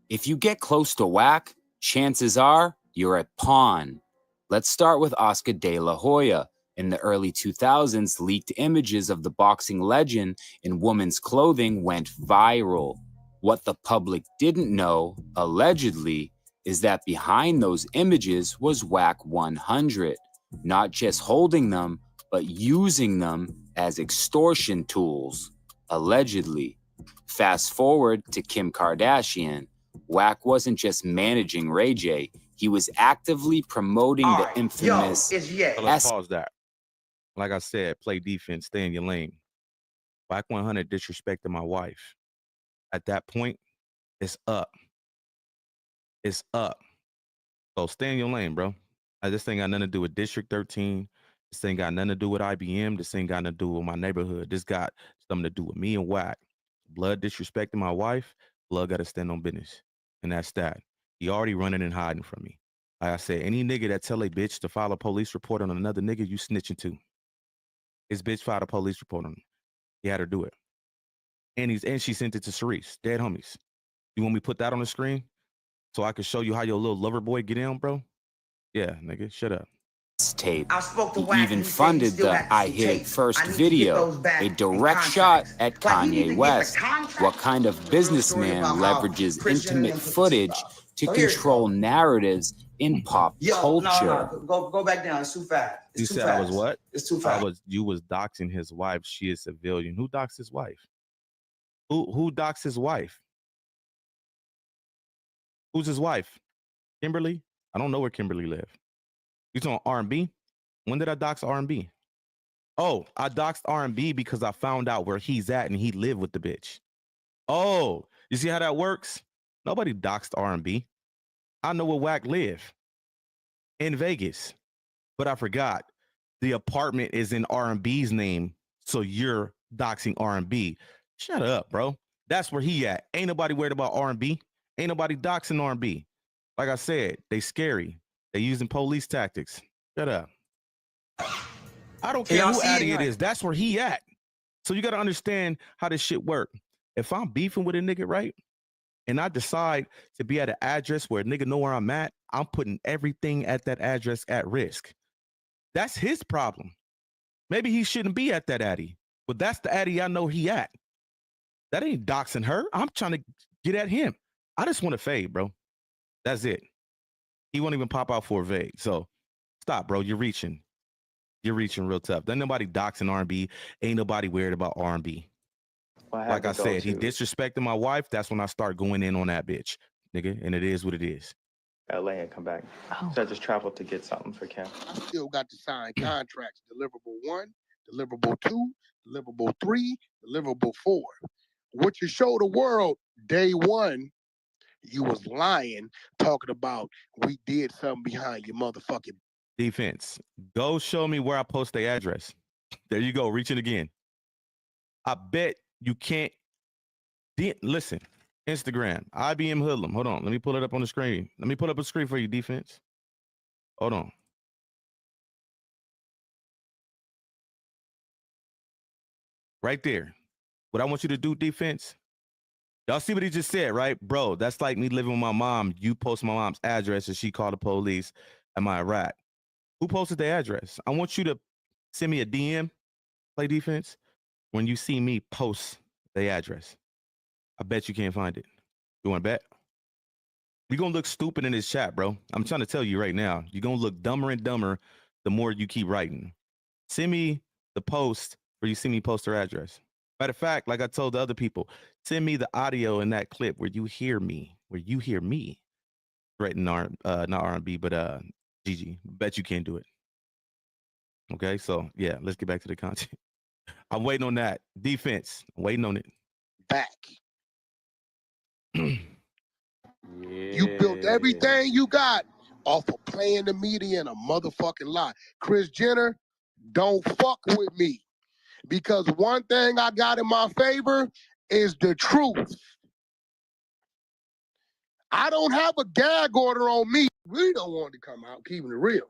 if you get close to Wack, chances are you're a pawn. Let's start with Oscar De La Hoya. In the early 2000s, leaked images of the boxing legend in women's clothing went viral. What the public didn't know, allegedly, is that behind those images was Wack 100, not just holding them, but using them as extortion tools, allegedly. Fast forward to Kim Kardashian. Wack wasn't just managing Ray J, He was actively promoting the infamous So let's pause that. Like I said, play defense, stay in your lane. Wack 100 disrespected my wife. At that point, it's up. It's up. So stay in your lane, bro. This thing got nothing to do with District 13. This ain't got nothing to do with IBM. This ain't got nothing to do with my neighborhood. This got something to do with me and Wack. Blood disrespecting my wife. Blood got to stand on business. And that's that. He already running and hiding from me. Like I said, any nigga that tell a bitch to file a police report on another nigga, you snitching too. His bitch filed a police report on him. He had her do it. And she sent it to Cerise, dead homies. You want me to put that on the screen so I can show you how your little lover boy get down, bro? Yeah, nigga, shut up. Tape. He even funded the I Hit First video, a direct shot at Kanye West. What kind of businessman leverages intimate footage to control narratives in pop culture? Go back down. It's too fast. You said I was what? It's too fast. You was doxing his wife. She is civilian. Who doxed his wife? Who doxed his wife? Who's his wife? Kimberly? I don't know where Kimberly live. You talking R&B? When did I dox R&B? Oh, I doxed R&B because I found out where he's at and he lived with the bitch. Oh, you see how that works? Nobody doxed R&B. I know where Wack live. In Vegas. But I forgot. The apartment is in R&B's name, so you're doxing R&B. Shut up, bro. That's where he at. Ain't nobody worried about R&B. Ain't nobody doxing R&B. Like I said, they scary. They using police tactics. Shut up. I don't care who Addy it is. That's where he at. So you got to understand how this shit work. If I'm beefing with a nigga, right, and I decide to be at an address where a nigga know where I'm at, I'm putting everything at that address at risk. That's his problem. Maybe he shouldn't be at that Addy, but that's the Addy I know he at. That ain't doxing her. I'm trying to get at him. I just want to fade, bro. That's it. He won't even pop out for a fade. So stop, bro. You're reaching. You're reaching real tough. Ain't nobody doxing R&B. Ain't nobody worried about R&B. Well, like I said, he disrespected my wife. That's when I start going in on that bitch, nigga. And it is what it is. LA and come back. So I just traveled to get something for Kim. I still got to sign contracts. Deliverable 1, deliverable 2, deliverable 3, deliverable 4. What you show the world day one, you was lying, talking about we did something behind your motherfucking defense. Go show me where I post the address. There you go, reaching again. I bet you can't. Listen, Instagram, IBM Hoodlum. Hold on, let me pull it up on the screen. Let me pull up a screen for you, defense. Hold on. Right there. What I want you to do, defense. Y'all see what he just said, right? Bro, that's like me living with my mom. You post my mom's address and she called the police. Am I a rat? Who posted the address? I want you to send me a DM, play defense, when you see me post the address. I bet you can't find it. You want to bet? You're going to look stupid in this chat, bro. I'm trying to tell you right now. You're going to look dumber and dumber the more you keep writing. Send me the post where you see me post her address. Matter of fact, like I told the other people, send me the audio in that clip where you hear me, threaten not R&B, but Gizzy. Bet you can't do it. Okay, so yeah, let's get back to the content. I'm waiting on that. Defense, I'm waiting on it. Back. You built everything you got off of playing the media and a motherfucking lie. Kris Jenner, don't fuck with me. Because one thing I got in my favor is the truth. I don't have a gag order on me. We don't want to come out, keeping it real.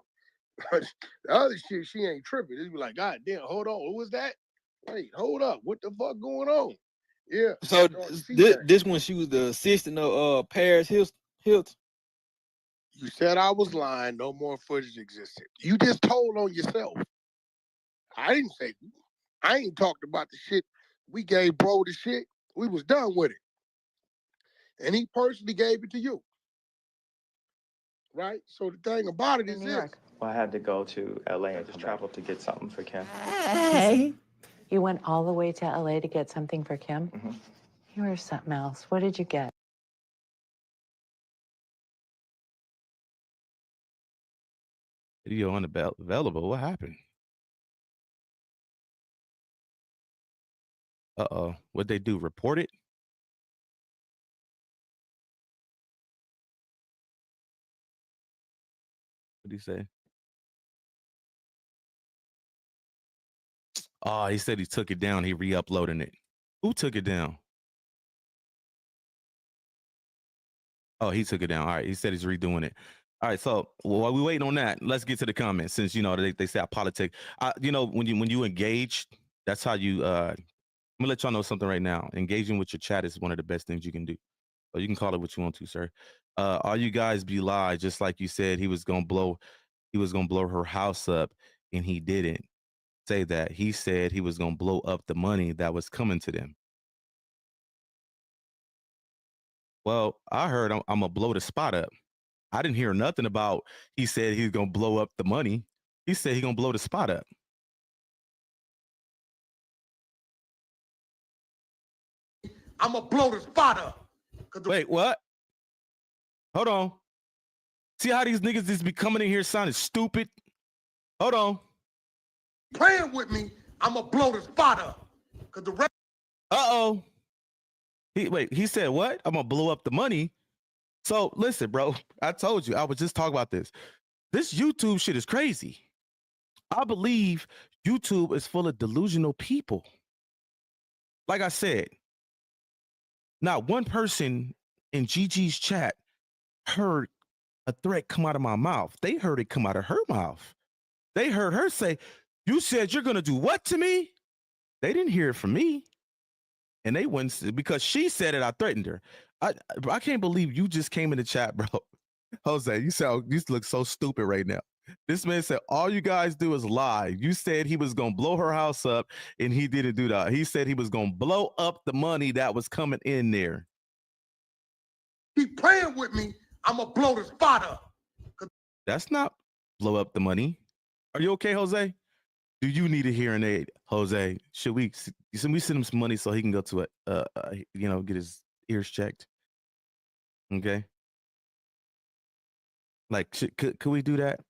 The other shit, she ain't tripping. It's be like, God damn, hold on, who was that? Wait, hold up, what the fuck going on? Yeah. So this one, she was the assistant of Paris Hilton. You said I was lying. No more footage existed. You just told on yourself. I didn't say. I ain't talked about the shit. We gave bro the shit. We was done with it, and he personally gave it to you. Right. So the thing about it is this. Well, I had to go to LA and just traveled to get something for Kim. Hey. You went all the way to LA to get something for Kim? Mm-hmm. You were something else. What did you get? Video unavailable. What happened? Uh-oh. What'd they do? Report it? What'd he say? Oh, he said he took it down. He re-uploading it. Who took it down? Oh, he took it down. All right. He said he's redoing it. All right. So while we waiting on that, let's get to the comments. Since you know they say politic. You know when you engage, that's how you. I'm gonna let y'all know something right now. Engaging with your chat is one of the best things you can do. So you can call it what you want to, sir. All you guys be lied, just like you said he was gonna blow her house up, and he didn't say that. He said he was gonna blow up the money that was coming to them. Well, I heard I'm gonna blow the spot up. I didn't hear nothing about he said he's gonna blow up the money. He said he's gonna blow the spot up. I'm gonna blow the spot up. Wait, what? Hold on. See how these niggas just be coming in here sounding stupid? Hold on. Playing with me, I'm gonna blow the spot up. Uh-oh. He said what? I'm gonna blow up the money. So listen, bro, I told you, I was just talking about this. This YouTube shit is crazy. I believe YouTube is full of delusional people. Like I said, not one person in Gigi's chat heard a threat come out of my mouth. They heard it come out of her mouth. They heard her say, "You said you're gonna do what to me?" They didn't hear it from me. And they wouldn't, because she said it, I threatened her. I can't believe you just came in the chat, bro. Jose, you look so stupid right now. This man said, all you guys do is lie. You said he was going to blow her house up, and he didn't do that. He said he was going to blow up the money that was coming in there. Keep playing with me, I'm going to blow the spot up. That's not blow up the money. Are you okay, Jose? Do you need a hearing aid, Jose? Should we send him some money so he can go to get his ears checked? Okay. Like, could we do that?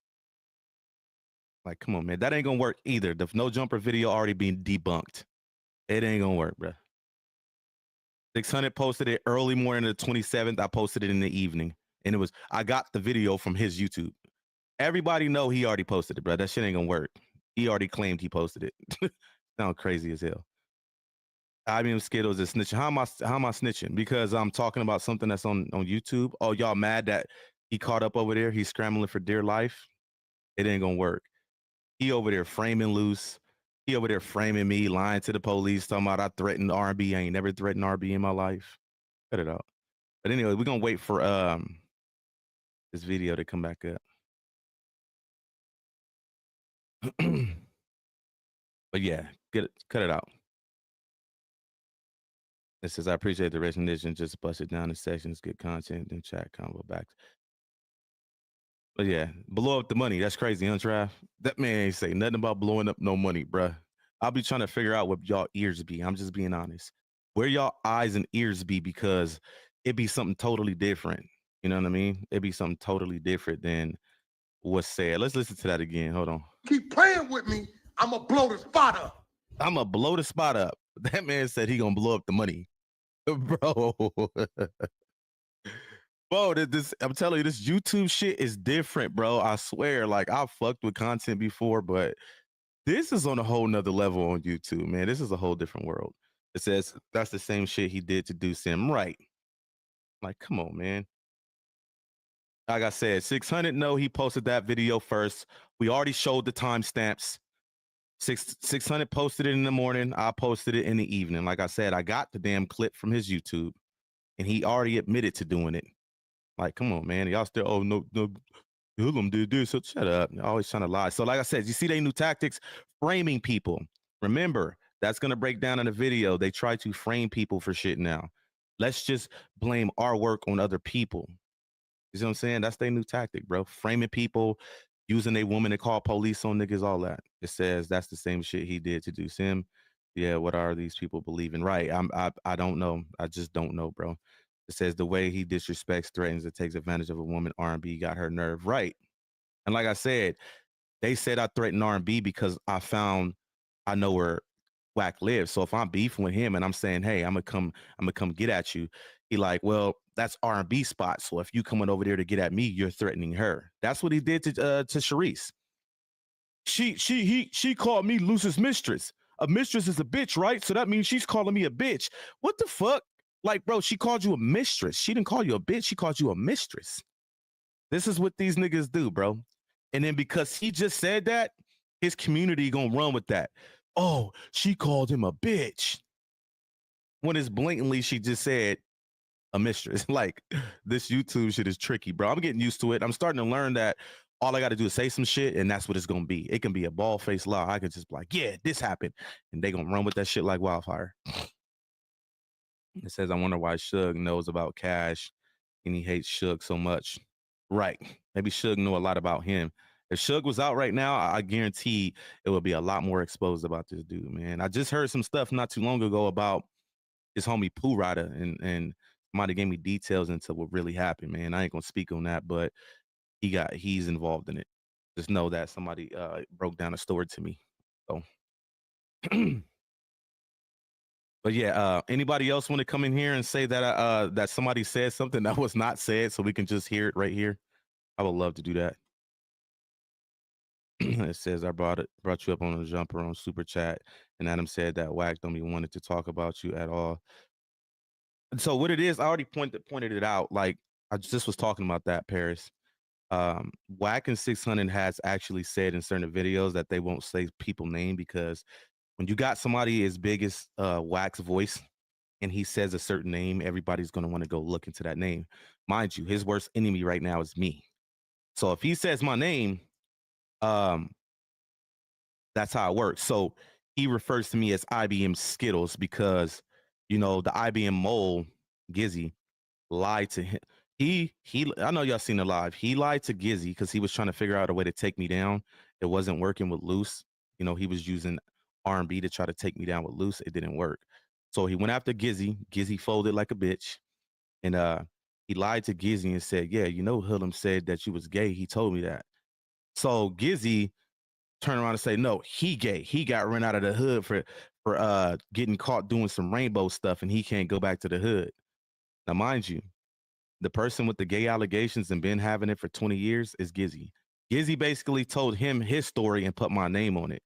Like, come on, man. That ain't gonna work either. The no jumper video already being debunked. It ain't gonna work, bro. 600 posted it early morning of the 27th. I posted it in the evening. And I got the video from his YouTube. Everybody know he already posted it, bro. That shit ain't gonna work. He already claimed he posted it. Sound crazy as hell. I mean, Skittles is snitching. How am I snitching? Because I'm talking about something that's on YouTube. Oh, y'all mad that he caught up over there? He's scrambling for dear life. It ain't gonna work. He over there framing Luce. He over there framing me, lying to the police, talking about I threatened R&B. I ain't never threatened R&B in my life. Cut it out. But anyway, we're gonna wait for this video to come back up. But yeah, cut it out. It says, I appreciate the recognition. Just bust it down in sections, good content, then chat combo back. But yeah, blow up the money. That's crazy, huh, Trav? That man ain't say nothing about blowing up no money, bruh. I'll be trying to figure out what y'all ears be. I'm just being honest. Where y'all eyes and ears be, because it be something totally different. You know what I mean? It be something totally different than what's said. Let's listen to that again. Hold on. Keep playing with me, I'm going to blow the spot up. I'm going to blow the spot up. That man said he going to blow up the money. Bro. Bro, I'm telling you, this YouTube shit is different, bro. I swear, like, I've fucked with content before, but this is on a whole nother level on YouTube, man. This is a whole different world. It says that's the same shit he did to do Sim. Right. Like, come on, man. Like I said, 600, no, he posted that video first. We already showed the timestamps. 600 posted it in the morning. I posted it in the evening. Like I said, I got the damn clip from his YouTube, and he already admitted to doing it. Like, come on, man. Y'all still, oh, no, Hillum did this. So shut up. You're always trying to lie. So like I said, you see they new tactics, framing people. Remember, that's going to break down in the video. They try to frame people for shit now. Let's just blame our work on other people. You see what I'm saying? That's their new tactic, bro. Framing people, using a woman to call police on niggas, all that. It says that's the same shit he did to do Sim. Yeah, what are these people believing? Right. I don't know. I just don't know, bro. It says the way he disrespects, threatens, and takes advantage of a woman, R&B got her nerve. Right. And like I said, They said I threatened R&B because I know where Wack lives. So if I'm beefing with him and I'm saying, hey, I'm gonna come get at you, he like, well, that's R&B spot. So if you coming over there to get at me, you're threatening her. That's what he did to Sharice. She called me Luce's mistress. A mistress is a bitch, right? So that means she's calling me a bitch. What the fuck? Like, bro, she called you a mistress. She didn't call you a bitch. She called you a mistress. This is what these niggas do, bro. And then because he just said that, his community gonna run with that. Oh, she called him a bitch. When it's blatantly, she just said a mistress. Like, this YouTube shit is tricky, bro. I'm getting used to it. I'm starting to learn that all I got to do is say some shit, and that's what it's gonna be. It can be a bald-faced lie. I could just be like, yeah, this happened. And they gonna run with that shit like wildfire. It says, I wonder why Suge knows about Cash and he hates Suge so much. Right. Maybe Suge knew a lot about him. If Suge was out right now, I guarantee it would be a lot more exposed about this dude, man. I just heard some stuff not too long ago about his homie Pooh Rider, and somebody gave me details into what really happened, man. I ain't gonna speak on that, but he's involved in it. Just know that somebody broke down a story to me. So but yeah, anybody else want to come in here and say that that somebody said something that was not said so we can just hear it right here? I would love to do that. It says I brought you up on a jumper on Super Chat, and Adam said that Wack don't even wanted to talk about you at all. And so what it is, I already pointed it out. Like, I just was talking about that, Paris. Wack and 600 has actually said in certain videos that they won't say people name, because when you got somebody as big as Wack's voice and he says a certain name, everybody's going to want to go look into that name. Mind you, his worst enemy right now is me. So if he says my name, that's how it works. So he refers to me as IBM Skittles because, you know, the IBM mole, Gizzy, lied to him. I know y'all seen it live. He lied to Gizzy because he was trying to figure out a way to take me down. It wasn't working with Luce. You know, he was using R&B to try to take me down with Luce. It didn't work. So he went after Gizzy. Gizzy folded like a bitch. And he lied to Gizzy and said, yeah, you know, Hillum said that you was gay. He told me that. So Gizzy turned around and say, no, he gay. He got run out of the hood for getting caught doing some rainbow stuff, and he can't go back to the hood. Now, mind you, the person with the gay allegations and been having it for 20 years is Gizzy. Gizzy basically told him his story and put my name on it.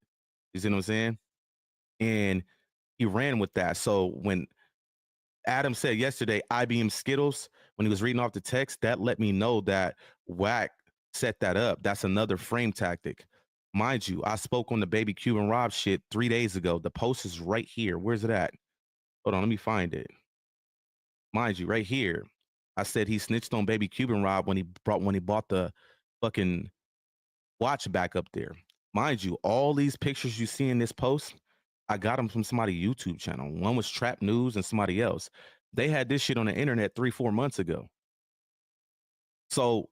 You see what I'm saying? And he ran with that. So when Adam said yesterday, IBM Skittles, when he was reading off the text, that let me know that Wack set that up. That's another frame tactic. Mind you, I spoke on the Baby Cuban Rob shit 3 days ago. The post is right here. Where's it at? Hold on, let me find it. Mind you, right here. I said he snitched on Baby Cuban Rob when he bought the fucking watch back up there. Mind you, all these pictures you see in this post, I got them from somebody's YouTube channel. One was Trap News and somebody else. They had this shit on the internet 3-4 months ago. So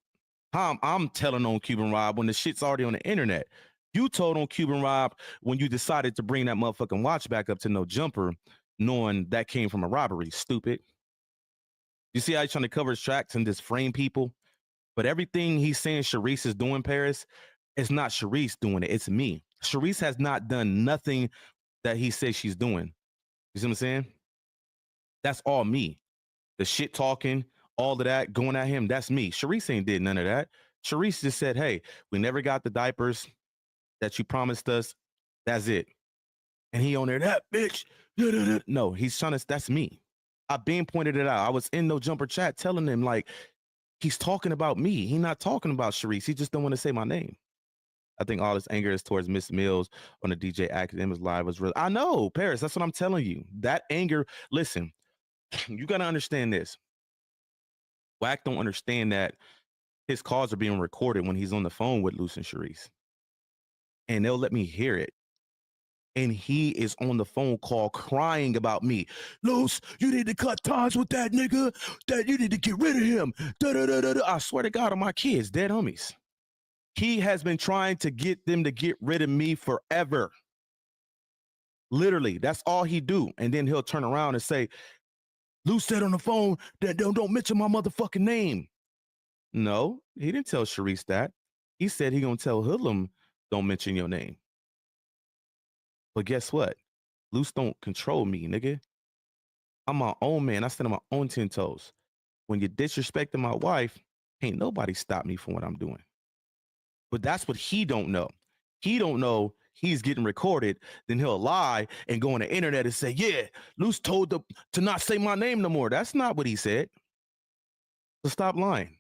I'm telling on Cuban Rob when the shit's already on the internet. You told on Cuban Rob when you decided to bring that motherfucking watch back up to No Jumper, knowing that came from a robbery. Stupid. You see how he's trying to cover his tracks and just frame people? But everything he's saying Sharice is doing, Paris, it's not Sharice doing it. It's me. Sharice has not done nothing that he says she's doing. You see what I'm saying? That's all me. The shit talking, all of that, going at him, that's me. Sharice ain't did none of that. Sharice just said, hey, we never got the diapers that you promised us. That's it. And he on there, that bitch. No, he's trying to, that's me. I've been pointed it out. I was in No Jumper chat telling him, like, he's talking about me. He's not talking about Sharice. He just don't want to say my name. I think all this anger is towards Miss Mills on the DJ Academics live was real. I know, Paris. That's what I'm telling you. That anger, listen, you got to understand this. Wack don't understand that his calls are being recorded when he's on the phone with Luce and Sharice. And they'll let me hear it. And he is on the phone call crying about me. Luce, you need to cut ties with that nigga. That you need to get rid of him. I swear to God on my kids, dead homies. He has been trying to get them to get rid of me forever. Literally, that's all he do. And then he'll turn around and say, Luce said on the phone that don't mention my motherfucking name. No, he didn't tell Sharice that. He said he gonna tell Hoodlum don't mention your name. But guess what? Luce don't control me, nigga. I'm my own man. I stand on my own 10 toes. When you're disrespecting my wife, ain't nobody stop me from what I'm doing. But that's what he don't know. He don't know he's getting recorded. Then he'll lie and go on the internet and say, yeah, Luce told to not say my name no more. That's not what he said. So stop lying.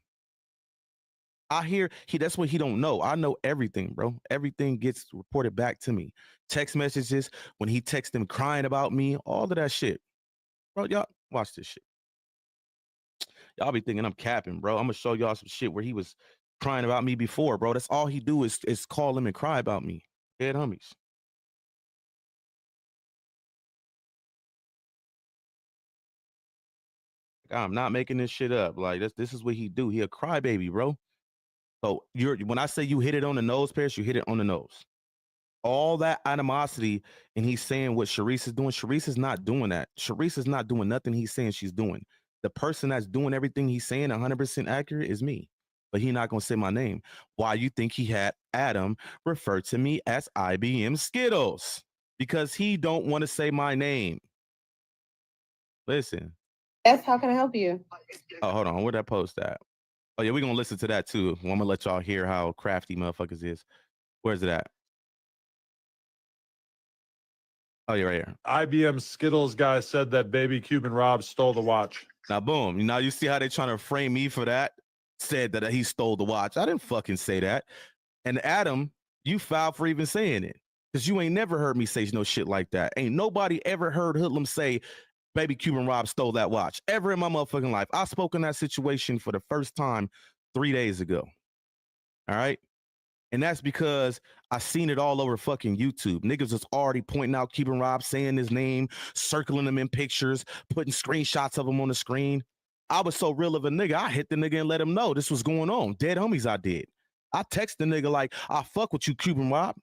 I hear that's what he don't know. I know everything, bro. Everything gets reported back to me. Text messages, when he texts him crying about me, all of that shit. Bro, y'all watch this shit. Y'all be thinking I'm capping, bro. I'm gonna show y'all some shit where he was crying about me before, bro. That's all he do is call him and cry about me. Dead homies. I'm not making this shit up. Like this is what he do. He a crybaby, bro. So when I say you hit it on the nose, Paris, you hit it on the nose. All that animosity, and he's saying what Sharice is doing. Sharice is not doing that. Sharice is not doing nothing he's saying she's doing. The person that's doing everything he's saying 100% accurate is me. But he's not gonna say my name. Why you think he had Adam refer to me as IBM Skittles? Because he don't want to say my name. Listen. Yes, how can I help you? Oh, hold on. Where'd that post at? Oh, yeah, we're going to listen to that, too. I'm going to let y'all hear how crafty motherfuckers is. Where's it at? Oh, yeah, right here. IBM Skittles guy said that baby Cuban Rob stole the watch. Now, boom. Now, you see how they trying to frame me for that? Said that he stole the watch. I didn't fucking say that. And Adam, you foul for even saying it. Because you ain't never heard me say no shit like that. Ain't nobody ever heard Hoodlum say, baby Cuban Rob stole that watch ever in my motherfucking life. I spoke in that situation for the first time 3 days ago. All right. And that's because I seen it all over fucking YouTube. Niggas was already pointing out Cuban Rob, saying his name, circling him in pictures, putting screenshots of him on the screen. I was so real of a nigga, I hit the nigga and let him know this was going on. Dead homies I did. I text the nigga like, I fuck with you, Cuban Rob.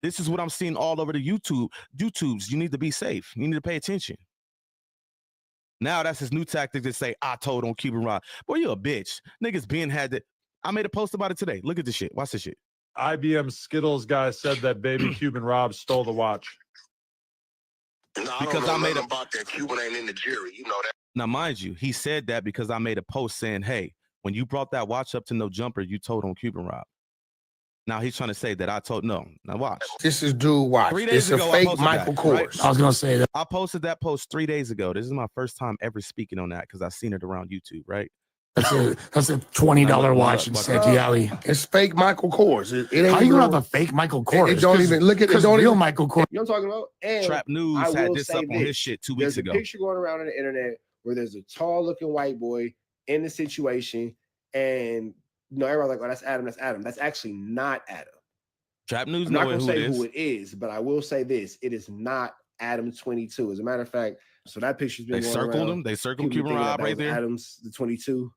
This is what I'm seeing all over the YouTubes. You need to be safe. You need to pay attention. Now that's his new tactic to say, I told on Cuban Rob. Boy, you a bitch. Niggas been had that. I made a post about it today. Look at this shit. Watch this shit. IBM Skittles guy said that baby Cuban Rob stole the watch. No, because I made about that. Cuban ain't in the jury. You know that. Now, mind you, he said that because I made a post saying, hey, when you brought that watch up to No Jumper, you told on Cuban Rob. Now he's trying to say that I told no. Now watch. This is dude watch. 3 days ago, fake I posted Michael that, Kors. right? I was gonna say that. I posted that post 3 days ago. This is my first time ever speaking on that because I seen it around YouTube, right? That's a $20 watch in Seki Alley. It's fake Michael Kors. It ain't. How you have a fake Michael Kors? It don't even look at it. Don't real even Michael Kors. You know what I'm talking about? And Trap News I had will this say up on his shit 2 weeks ago. There's a picture going around on the internet where there's a tall looking white boy in the situation, and everybody's like, oh, that's Adam, that's Adam. That's actually not Adam. Trap News I'm not know gonna who say it is. who it is, but I will say this: it is not Adam 22. As a matter of fact, so that picture's been They going circled around. him. They circled People Cuban thinking Rob that right was there. Adam's the 22.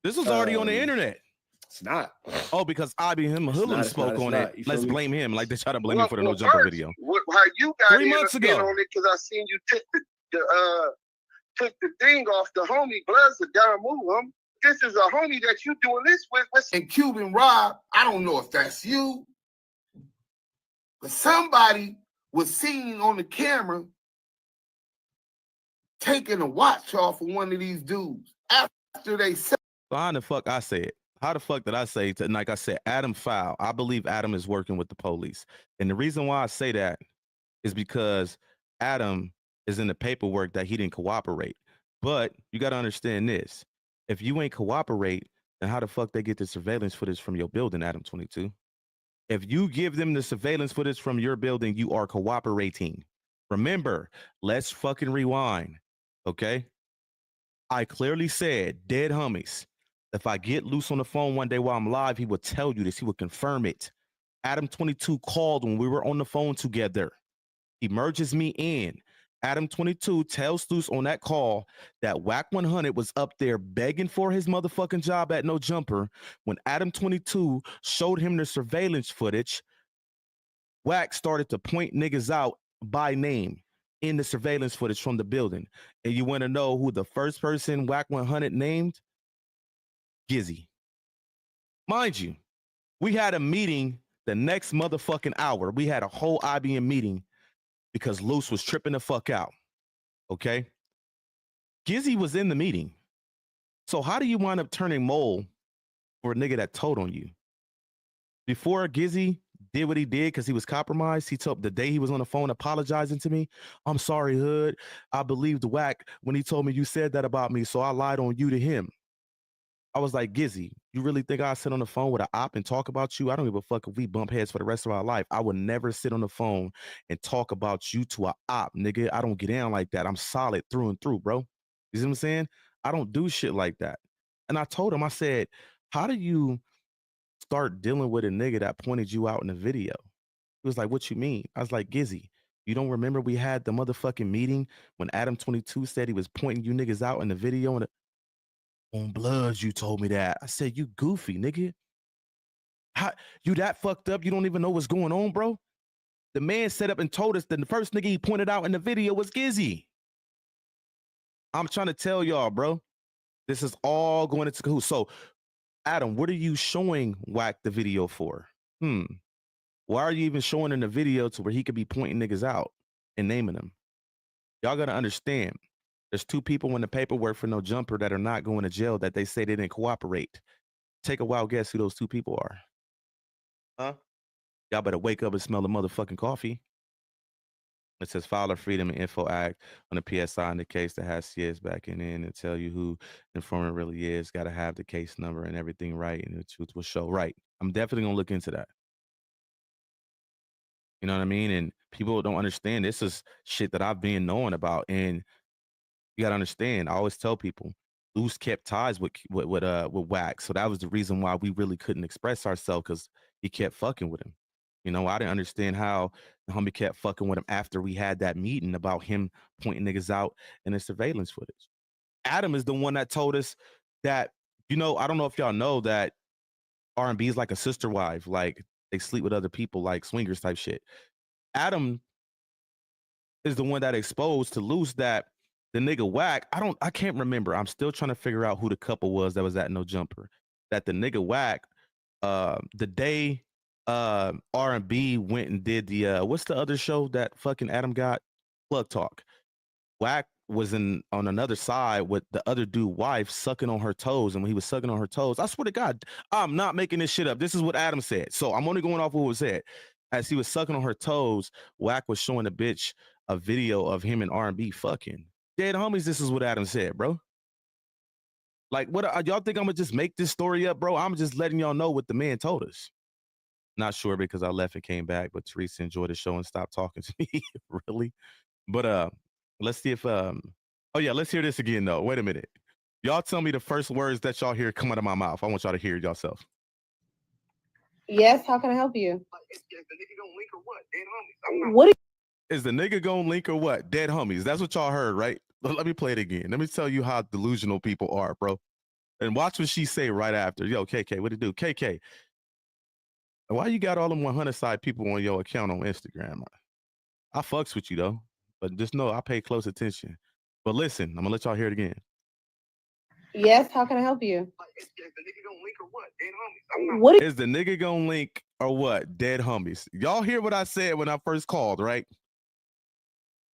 This was already on the internet. It's not. Oh, because IBM Hoodlum spoke on it. Let's blame him. Like they try to blame me for the No Jumper video. How you got 3 months in ago. on it because I seen you took the thing off the homie Bloods, the Don Moon. This is a homie that you doing this with. And Cuban Rob, I don't know if that's you, but somebody was seen on the camera taking a watch off of one of these dudes after they said. So how the fuck I say it? How the fuck did I say it? Like I said, Adam foul. I believe Adam is working with the police. And the reason why I say that is because Adam is in the paperwork that he didn't cooperate. But you got to understand this. If you ain't cooperate, then how the fuck they get the surveillance footage from your building, Adam 22? If you give them the surveillance footage from your building, you are cooperating. Remember, let's fucking rewind, okay? I clearly said, dead homies, if I get Luce on the phone one day while I'm live, he would tell you this. He would confirm it. Adam 22 called when we were on the phone together. He merges me in. Adam 22 tells Luce on that call that Wack 100 was up there begging for his motherfucking job at No Jumper. When Adam 22 showed him the surveillance footage, Wack started to point niggas out by name in the surveillance footage from the building. And you want to know who the first person Wack 100 named? Gizzy. Mind you, we had a meeting The next motherfucking hour, we had a whole IBM meeting because Luce was tripping the fuck out. Okay? Gizzy was in the meeting. So how do you wind up turning mole for a nigga that told on you? Before Gizzy did what he did because he was compromised, he told the day he was on the phone apologizing to me, I'm sorry, Hood. I believed Wack when he told me you said that about me, so I lied on you to him. I was like, Gizzy, you really think I sit on the phone with an op and talk about you? I don't give a fuck if we bump heads for the rest of our life. I would never sit on the phone and talk about you to an op, nigga. I don't get down like that. I'm solid through and through, bro. You see what I'm saying? I don't do shit like that. And I told him, I said, how do you start dealing with a nigga that pointed you out in the video? He was like, what you mean? I was like, Gizzy, you don't remember we had the motherfucking meeting when Adam 22 said he was pointing you niggas out in the video? And on Bloods, you told me that. I said, you goofy, nigga. How, you that fucked up? You don't even know what's going on, bro? The man set up and told us that the first nigga he pointed out in the video was Gizzy. I'm trying to tell y'all, bro. This is all going into cahoots. So, Adam, what are you showing Wack the video for? Why are you even showing in the video to where he could be pointing niggas out and naming them? Y'all got to understand. There's 2 people in the paperwork for no jumper that are not going to jail that they say they didn't cooperate. Take a wild guess who those 2 people are. Huh? Y'all better wake up and smell the motherfucking coffee. It says File a Freedom and Info Act on the PSI in the case that has CS backing in and tell you who the informant really is. Got to have the case number and everything right, and the truth will show. Right. I'm definitely going to look into that. You know what I mean? And people don't understand. This is shit that I've been knowing about. And you got to understand, I always tell people, Luce kept ties with Wack. So that was the reason why we really couldn't express ourselves, because he kept fucking with him. You know, I didn't understand how the homie kept fucking with him after we had that meeting about him pointing niggas out in the surveillance footage. Adam is the one that told us that, you know, I don't know if y'all know that R&B is like a sister wife, like they sleep with other people, like swingers type shit. Adam is the one that exposed to Luce that the nigga Wack, I can't remember. I'm still trying to figure out who the couple was that was at No Jumper. That the nigga Wack, the day R&B went and did the what's the other show that fucking Adam got? Plug Talk. Wack was on another side with the other dude wife sucking on her toes, and when he was sucking on her toes, I swear to God, I'm not making this shit up. This is what Adam said. So I'm only going off what was said. As he was sucking on her toes, Wack was showing the bitch a video of him and R&B fucking. Dead homies, this is what Adam said, bro. Like, what y'all think I'm gonna just make this story up, bro? I'm just letting y'all know what the man told us. Not sure because I left and came back, but Teresa enjoyed the show and stopped talking to me. Really? But let's see if oh yeah, let's hear this again though. Wait a minute. Y'all tell me the first words that y'all hear come out of my mouth. I want y'all to hear it yourself. Yes, how can I help you? What is the nigga gonna link or what? Dead homies. That's what y'all heard, right? Let me play it again. Let me tell you how delusional people are, bro. And watch what she say right after. Yo, KK, what it do? KK, why you got all them 100 side people on your account on Instagram? I fucks with you though, but just know I pay close attention. But listen, I'm gonna let y'all hear it again. Yes, how can I help you? Is the nigga gonna link or what? Dead homies. Y'all hear what I said when I first called, right?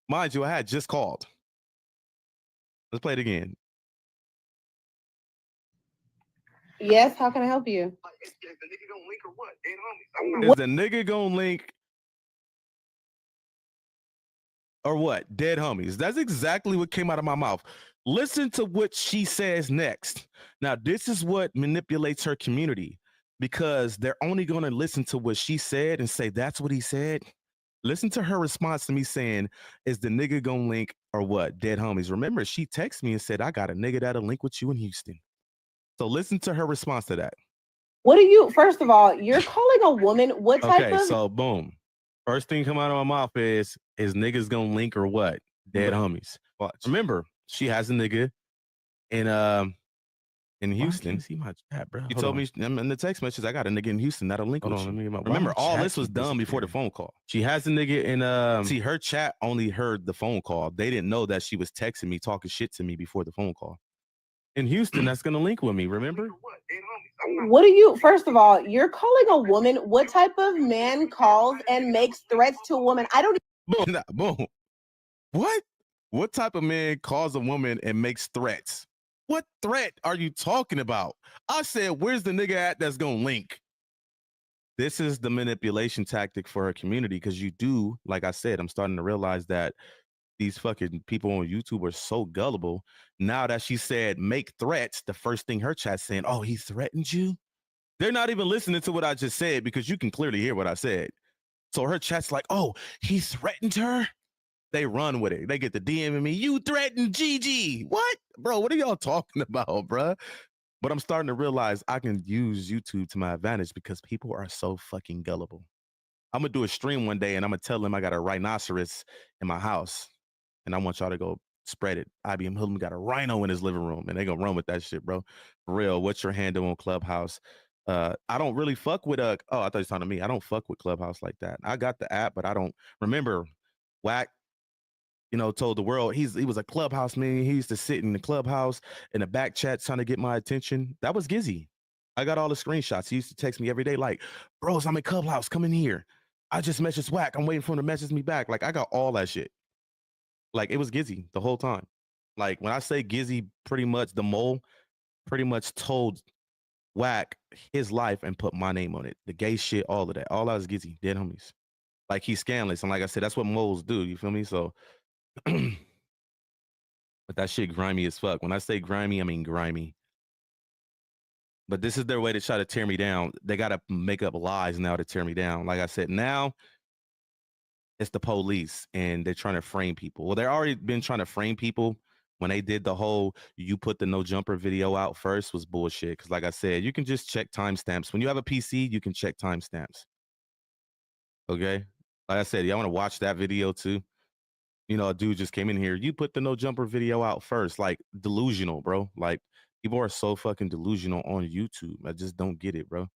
Mind you, I had just called. Let's play it again. Yes, how can I help you? Is the nigga gonna link or what? Dead homies. That's exactly what came out of my mouth. Listen to what she says next. Now, this is what manipulates her community, because they're only going to listen to what she said and say, that's what he said. Listen to her response to me saying, is the nigga gonna link or what? Dead homies. Remember, she texted me and said, I got a nigga that'll link with you in Houston. So listen to her response to that. What are you, first of all, you're calling a woman what type of? Okay, so boom. First thing come out of my mouth is niggas gonna link or what? Dead homies. Watch. Remember, she has a nigga in Houston. See my chat, bro. You told me in the text message, I got a nigga in Houston that'll link with you. Remember, all this was done before the phone call. She has a nigga in see, her chat only heard the phone call. They didn't know that she was texting me, talking shit to me before the phone call. in Houston that's gonna link with me. Remember? What do you? First of all, you're calling a woman. What type of man calls and makes threats to a woman? I don't. Boom. Boom. What? What type of man calls a woman and makes threats? What threat are you talking about? I said, where's the nigga at that's gonna link? This is the manipulation tactic for her community because you do, like I said, I'm starting to realize that these fucking people on YouTube are so gullible. Now that she said make threats, the first thing her chat's saying, oh, he threatened you? They're not even listening to what I just said because you can clearly hear what I said. So her chat's like, oh, he threatened her? They run with it. They get the DMing me, you threatened Gigi. What? Bro, what are y'all talking about, bro? But I'm starting to realize I can use YouTube to my advantage because people are so fucking gullible. I'm going to do a stream one day and I'm going to tell them I got a rhinoceros in my house. And I want y'all to go spread it. IBM Hoodlum got a rhino in his living room and they going to run with that shit, bro. For real. What's your handle on Clubhouse? I don't really fuck with oh, I thought you were talking to me. I don't fuck with Clubhouse like that. I got the app, but I don't remember Wack, you know, told the world he was a Clubhouse man. He used to sit in the Clubhouse in the back chat trying to get my attention. That was Gizzy. I got all the screenshots. He used to text me every day like, bros, I'm in Clubhouse. Come in here. I just messaged Wack. I'm waiting for him to message me back. Like, I got all that shit. Like, it was Gizzy the whole time. Like, when I say Gizzy, pretty much the mole pretty much told Wack his life and put my name on it. The gay shit, all of that. All that was Gizzy. Dead homies. Like, he's scandalous. And like I said, that's what moles do. You feel me? So, but that shit grimy as fuck. When I say grimy, I mean grimy. But this is their way to try to tear me down. They got to make up lies now to tear me down. Like I said, now it's the police and they're trying to frame people. Well, they're already been trying to frame people when they did the whole you put the no jumper video out first was bullshit. Because like I said, you can just check timestamps. When you have a PC, you can check timestamps. Okay? Like I said, y'all want to watch that video too? You know, a dude just came in here. You put the no jumper video out first. Like, delusional, bro. Like, people are so fucking delusional on YouTube. I just don't get it, bro.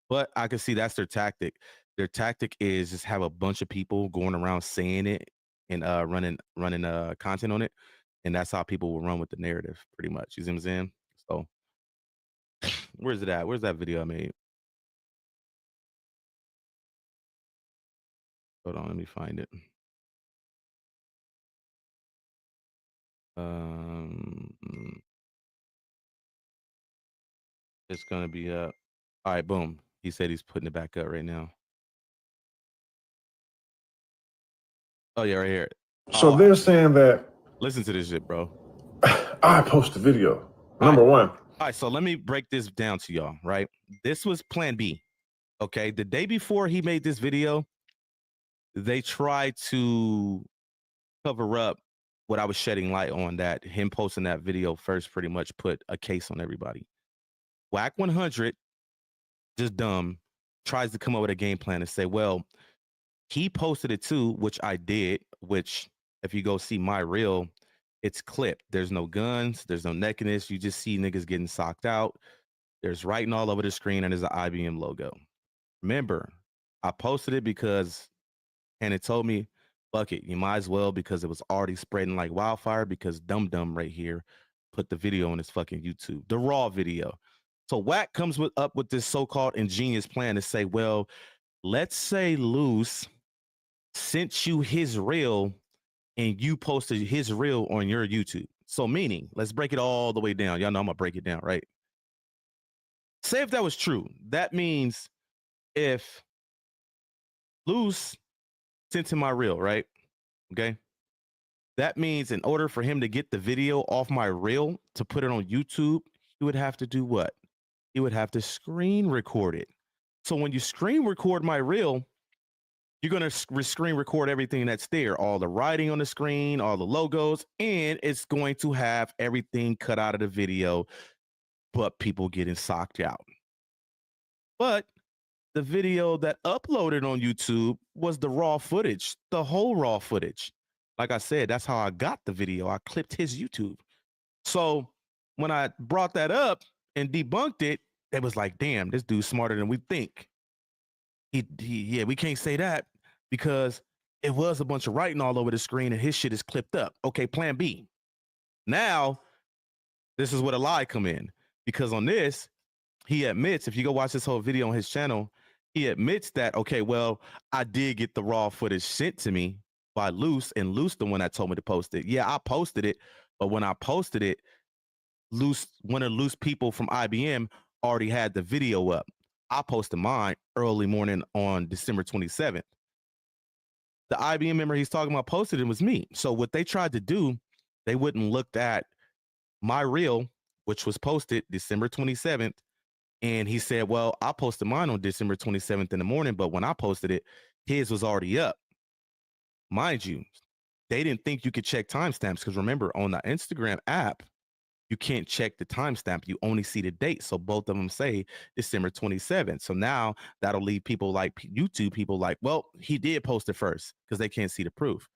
But I can see that's their tactic. Their tactic is just have a bunch of people going around saying it and running content on it. And that's how people will run with the narrative, pretty much. You see what I'm saying? So, where's it at? Where's that video I made? Hold on, let me find it. It's gonna be up. All right, boom. He said he's putting it back up right now. Oh yeah, right here. So they're saying that. Listen to this shit, bro. I post a video. Number one. All right, so let me break this down to y'all, right? This was plan B. Okay. The day before he made this video, they tried to cover up what I was shedding light on, that him posting that video first pretty much put a case on everybody. Wack 100, just dumb, tries to come up with a game plan and say, well, he posted it too, which I did, which if you go see my reel, it's clipped. There's no guns, there's no nakedness. You just see niggas getting socked out. There's writing all over the screen and there's an IBM logo. Remember, I posted it because, and it told me, fuck it, you might as well, because it was already spreading like wildfire because Dum Dum right here put the video on his fucking YouTube, the raw video. So Wack comes up with this so-called ingenious plan to say, well, let's say Luce sent you his reel and you posted his reel on your YouTube. So meaning, let's break it all the way down. Y'all know I'm gonna break it down, right? Say if that was true, that means if Luce sent him my reel, right? Okay. That means in order for him to get the video off my reel to put it on YouTube, he would have to do what? He would have to screen record it. So when you screen record my reel, you're going to screen record everything that's there, all the writing on the screen, all the logos, and it's going to have everything cut out of the video, but people getting socked out. But the video that uploaded on YouTube was the raw footage, the whole raw footage. Like I said, that's how I got the video. I clipped his YouTube. So when I brought that up and debunked it, it was like, damn, this dude's smarter than we think. Yeah, we can't say that because it was a bunch of writing all over the screen and his shit is clipped up. Okay, plan B. Now, This is where the lie come in. Because on this, he admits, if you go watch this whole video on his channel, he admits that, okay, well, I did get the raw footage sent to me by Luce, and Luce the one that told me to post it. Yeah, I posted it, but when I posted it, one of Luce people from IBM already had the video up. I posted mine early morning on December 27th. The IBM member he's talking about posted it was me. So what they tried to do, they wouldn't look at my reel, which was posted December 27th. And he said, well, I posted mine on December 27th in the morning, but when I posted it, his was already up. Mind you, they didn't think you could check timestamps because remember, on the Instagram app, you can't check the timestamp. You only see the date. So both of them say December 27th. So now that'll leave people like YouTube people like, well, he did post it first because they can't see the proof.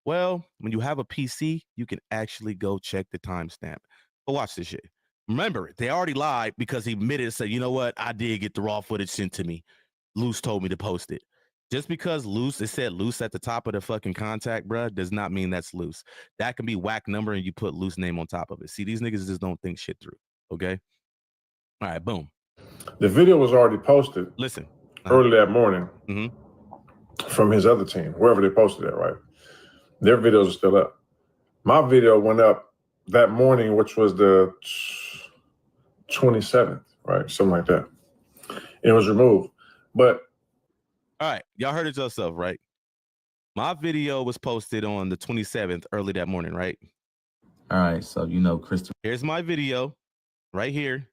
Well, when you have a PC, you can actually go check the timestamp. But watch this shit. Remember, they already lied because he admitted and said, you know what? I did get the raw footage sent to me. Luce told me to post it. Just because Luce, it said Luce at the top of the fucking contact, bruh, does not mean that's Luce. That can be Wack number and you put Luce name on top of it. See, these niggas just don't think shit through. Okay. All right, boom. The video was already posted. Listen. Early that morning from his other team, wherever they posted it, right? Their videos are still up. My video went up that morning, which was the 27th, right? Something like that. It was removed. But all right, y'all heard it yourself, right? My video was posted on the 27th early that morning, right? All right, so you know, Christopher. Here's my video right here,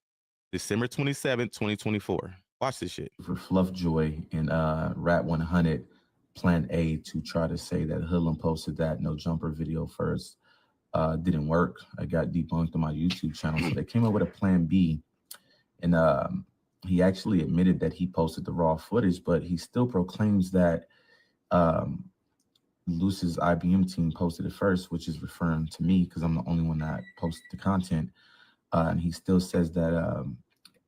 December 27th, 2024. Watch this shit. For Fluffjoy and Rat 100 Plan A to try to say that Hoodlum posted that no jumper video first didn't work. I got debunked on my YouTube channel. So they came up with a Plan B, and he actually admitted that he posted the raw footage, but he still proclaims that Luce's IBM team posted it first, which is referring to me because I'm the only one that posted the content. And he still says that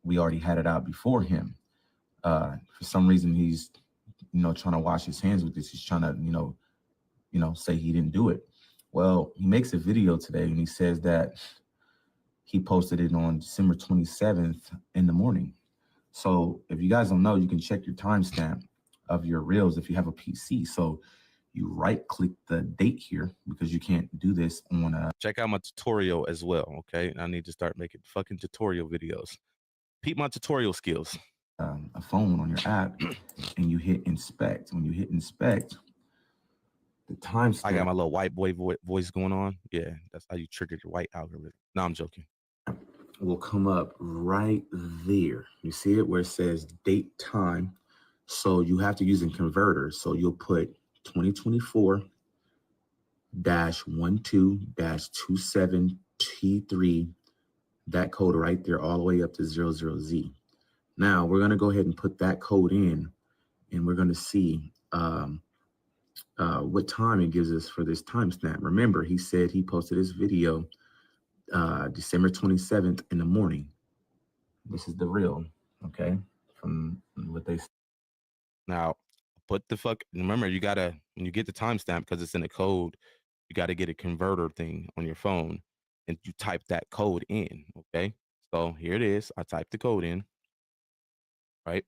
we already had it out before him. For some reason, he's trying to wash his hands with this. He's trying to say he didn't do it. Well, he makes a video today and he says that he posted it on December 27th in the morning. So if you guys don't know, you can check your timestamp of your reels if you have a PC. So you right click the date here because you can't do this on check out my tutorial as well. Okay. I need to start making fucking tutorial videos. Peep my tutorial skills. A phone on your app and you hit inspect. When you hit inspect, the timestamp. I got my little white boy voice going on. Yeah, that's how you trigger the white algorithm. No, I'm joking. Will come up right there. You see it where it says date time. So you have to use a converter. So you'll put 2024-12-27T3, that code right there all the way up to 00Z. Now we're going to go ahead and put that code in and we're going to see what time it gives us for this timestamp. Remember, he said he posted this video December 27th in the morning. This is the real, okay, from what they. Now, put the fuck. Remember, you gotta when you get the timestamp because it's in the code, you gotta get a converter thing on your phone, and you type that code in. Okay, so here it is. I typed the code in. Right.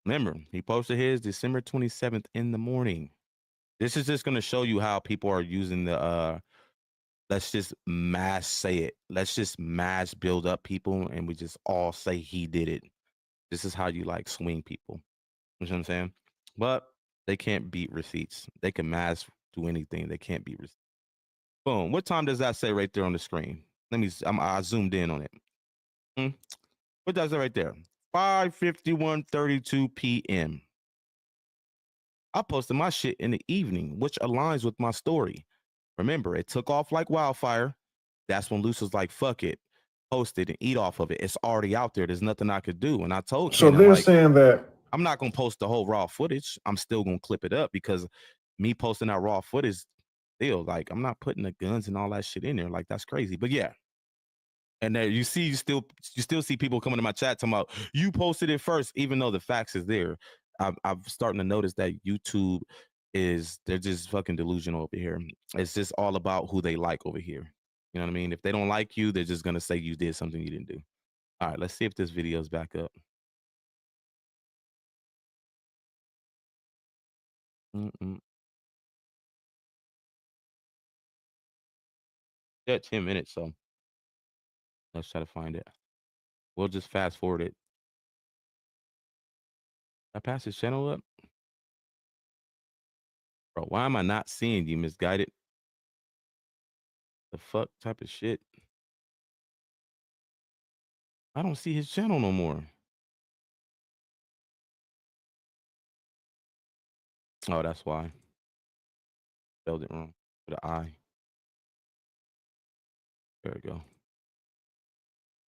Remember, he posted his December 27th in the morning. This is just gonna show you how people are using the let's just mass say it. Let's just mass build up people and we just all say he did it. This is how you like swing people. You know what I'm saying? But they can't beat receipts. They can mass do anything. They can't beat receipts. Boom. What time does that say right there on the screen? I zoomed in on it. What does it right there? 5:51:32 p.m. I posted my shit in the evening, which aligns with my story. Remember, it took off like wildfire. That's when Luce was like, fuck it, post it and eat off of it. It's already out there. There's nothing I could do. And I told so Ken, they're like, saying that I'm not going to post the whole raw footage. I'm still going to clip it up because me posting that raw footage, still, like, I'm not putting the guns and all that shit in there. Like, that's crazy. But yeah. And then you still see people coming to my chat talking about you posted it first, even though the facts is there. I'm starting to notice that YouTube they're just fucking delusional over here. It's just all about who they like over here. You know what I mean? If they don't like you, they're just gonna say you did something you didn't do. All right, let's see if this video's back up. Yeah, 10 minutes, so let's try to find it. We'll just fast forward it. I pass his channel up? Bro, why am I not seeing you, Misguided? The fuck type of shit? I don't see his channel no more. Oh, that's why. Spelled it wrong. With an I. There we go.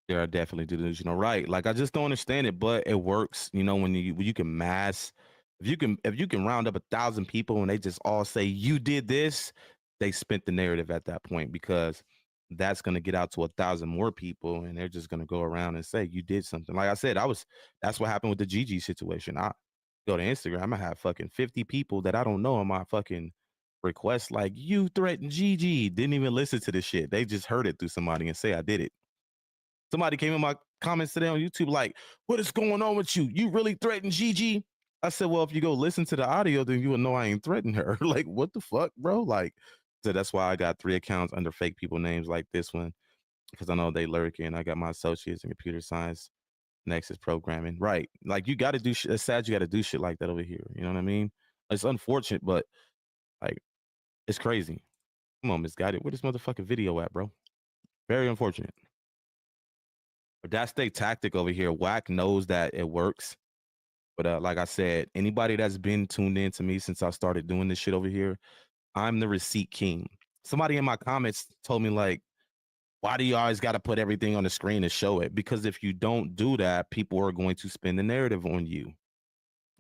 Yeah, I definitely do delusional. Right. Like I just don't understand it, but it works. You know, when you can mass, if you can round up 1,000 people and they just all say you did this, they spent the narrative at that point, because that's gonna get out to 1,000 more people and they're just gonna go around and say you did something. Like I said, that's what happened with the Gigi situation. I go to Instagram, I'm gonna have fucking 50 people that I don't know on my fucking request, like you threatened Gigi. Didn't even listen to the shit. They just heard it through somebody and say I did it. Somebody came in my comments today on YouTube like, what is going on with you? You really threatened Gigi? I said, well, if you go listen to the audio, then you will know I ain't threatened her. Like, what the fuck, bro? Like, so that's why I got 3 accounts under fake people names like this one, because I know they lurking. I got my associates in computer science, Nexus programming. Right. Like, you got to do shit. It's sad you got to do shit like that over here. You know what I mean? It's unfortunate, but like, it's crazy. Come on, Misguided. Where this motherfucking video at, bro? Very unfortunate. But that's their tactic over here. Wack knows that it works. But like I said, anybody that's been tuned in to me since I started doing this shit over here, I'm the receipt king. Somebody in my comments told me, like, why do you always got to put everything on the screen to show it? Because if you don't do that, people are going to spin the narrative on you.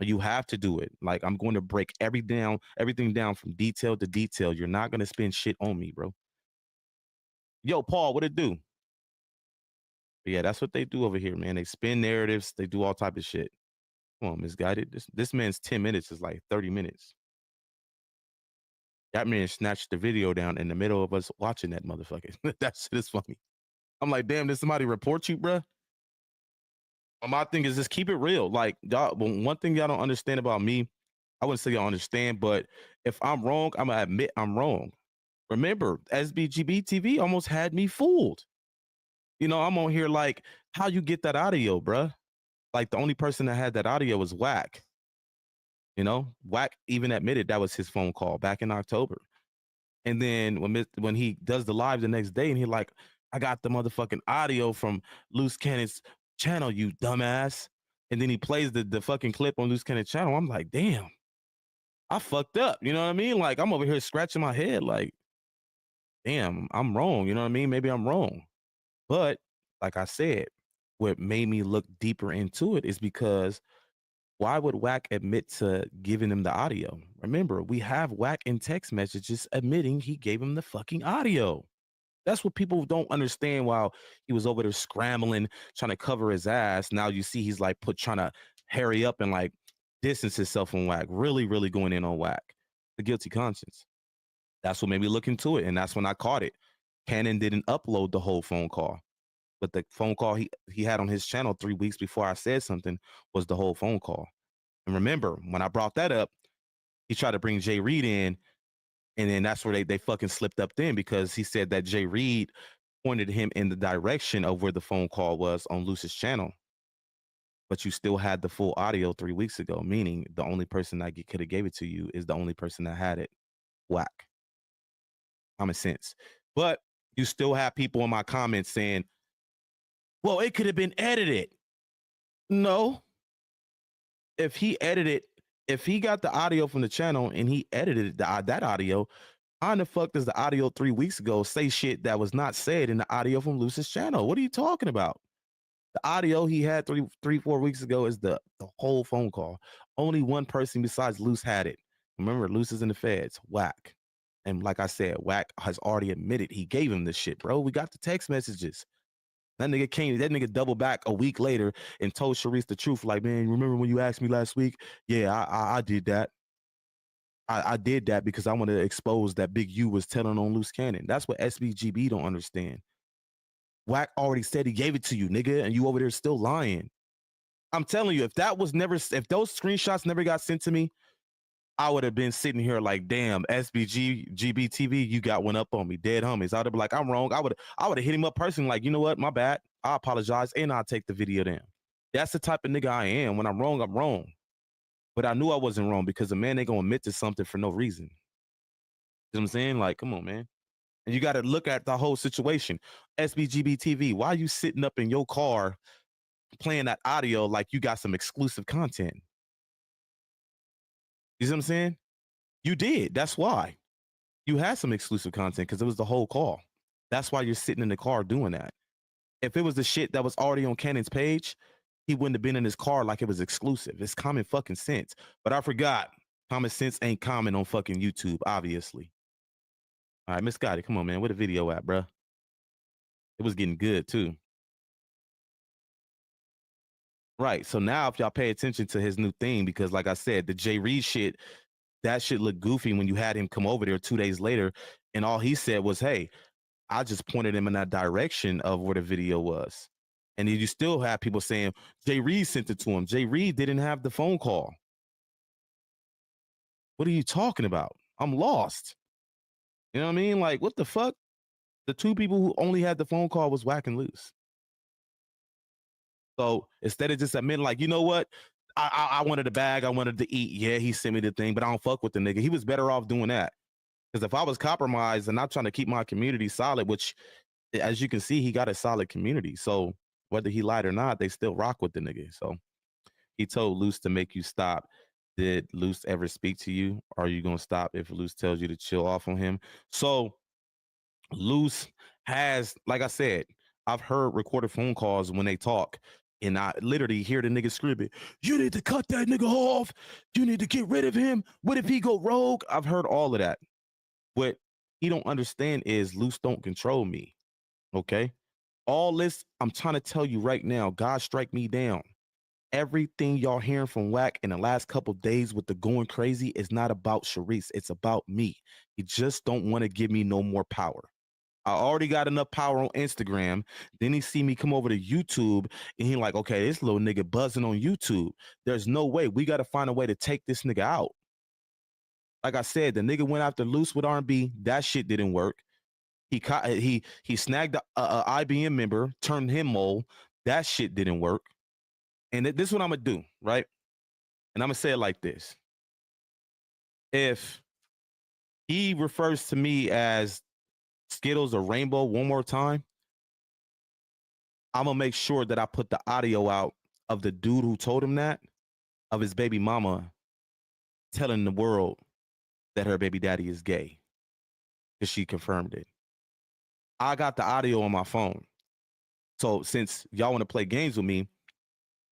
You have to do it. Like, I'm going to break everything down from detail to detail. You're not going to spin shit on me, bro. Yo, Paul, what it do? But yeah, that's what they do over here, man. They spin narratives. They do all type of shit. Come on, Misguided. This man's 10 minutes is like 30 minutes. That man snatched the video down in the middle of us watching that motherfucker. That shit is funny. I'm like, damn, did somebody report you, bruh? My thing is just keep it real. Like, y'all, one thing y'all don't understand about me, I wouldn't say y'all understand, but if I'm wrong, I'm gonna admit I'm wrong. Remember, SBGB TV almost had me fooled. You know, I'm on here like, how you get that audio, bruh? Like, the only person that had that audio was Wack. You know, Wack even admitted that was his phone call back in October. And then when he does the live the next day and he like, I got the motherfucking audio from Luce Cannon's channel, you dumbass. And then he plays the fucking clip on Luce Cannon's channel. I'm like, damn, I fucked up. You know what I mean? Like, I'm over here scratching my head like, damn, I'm wrong. You know what I mean? Maybe I'm wrong. But like I said, what made me look deeper into it is because why would Wack admit to giving him the audio? Remember, we have Wack in text messages admitting he gave him the fucking audio. That's what people don't understand. While he was over there scrambling, trying to cover his ass, now you see he's like trying to hurry up and like distance himself from Wack. Really, really going in on Wack. The guilty conscience. That's what made me look into it. And that's when I caught it. Cannon didn't upload the whole phone call. But the phone call he had on his channel 3 weeks before I said something was the whole phone call. And remember, when I brought that up, he tried to bring Jay Reed in, and then that's where they fucking slipped up then, because he said that Jay Reed pointed him in the direction of where the phone call was on Luce's channel. But you still had the full audio 3 weeks ago, meaning the only person that could have gave it to you is the only person that had it. Wack. Common sense. But you still have people in my comments saying, well, it could have been edited. No. If he got the audio from the channel and he edited that audio, how in the fuck does the audio 3 weeks ago say shit that was not said in the audio from Luce's channel? What are you talking about? The audio he had 4 weeks ago is the whole phone call. Only one person besides Luce had it. Remember, Luce is in the feds. Wack. And like I said, Wack has already admitted he gave him this shit, bro. We got the text messages. That nigga doubled back a week later and told Sharice the truth. Like, man, remember when you asked me last week? Yeah, I did that. I did that because I want to expose that Big U was telling on Loose Cannon. That's what SBGB don't understand. Wack already said he gave it to you, nigga, and you over there still lying. I'm telling you, if those screenshots never got sent to me, I would have been sitting here like, damn, SBGBTV, you got one up on me, dead homies. I'd have been like, I'm wrong. I would have hit him up personally, like, you know what, my bad. I apologize, and I'll take the video down. That's the type of nigga I am. When I'm wrong, I'm wrong. But I knew I wasn't wrong because a man ain't gonna admit to something for no reason. You know what I'm saying? Like, come on, man. And you got to look at the whole situation. SBGBTV, why are you sitting up in your car playing that audio like you got some exclusive content? You see what I'm saying? You did. That's why. You had some exclusive content because it was the whole call. That's why you're sitting in the car doing that. If it was the shit that was already on Cannon's page, he wouldn't have been in his car like it was exclusive. It's common fucking sense. But I forgot. Common sense ain't common on fucking YouTube, obviously. All right, Misguided, come on, man. Where the video at, bruh? It was getting good, too. Right. So now if y'all pay attention to his new thing, because like I said, the Jay Reed shit, that shit looked goofy when you had him come over there 2 days later, and all he said was, hey, I just pointed him in that direction of where the video was. And then you still have people saying, Jay Reed sent it to him. Jay Reed didn't have the phone call. What are you talking about? I'm lost. You know what I mean? Like, what the fuck? The two people who only had the phone call was Wack and Luce. So instead of just admitting, like, you know what? I wanted a bag. I wanted to eat. Yeah, he sent me the thing, but I don't fuck with the nigga. He was better off doing that. Because if I was compromised and I'm trying to keep my community solid, which, as you can see, he got a solid community. So whether he lied or not, they still rock with the nigga. So he told Luce to make you stop. Did Luce ever speak to you? Are you going to stop if Luce tells you to chill off on him? So Luce has, like I said, I've heard recorded phone calls when they talk, and I literally hear the nigga screaming, you need to cut that nigga off. You need to get rid of him. What if he go rogue? I've heard all of that. What he don't understand is Luce don't control me, okay? All this, I'm trying to tell you right now, God strike me down. Everything y'all hearing from Wack in the last couple days with the going crazy is not about Sharice. It's about me. He just don't want to give me no more power. I already got enough power on Instagram. Then he see me come over to YouTube and he like, okay, this little nigga buzzing on YouTube. There's no way. We got to find a way to take this nigga out. Like I said, the nigga went after Luce with R&B. That shit didn't work. He snagged a IBM member, turned him mole. That shit didn't work. And this is what I'm going to do, right? And I'm going to say it like this. If he refers to me as Skittles or Rainbow one more time, I'm going to make sure that I put the audio out of the dude who told him that, of his baby mama telling the world that her baby daddy is gay because she confirmed it. I got the audio on my phone. So since y'all want to play games with me,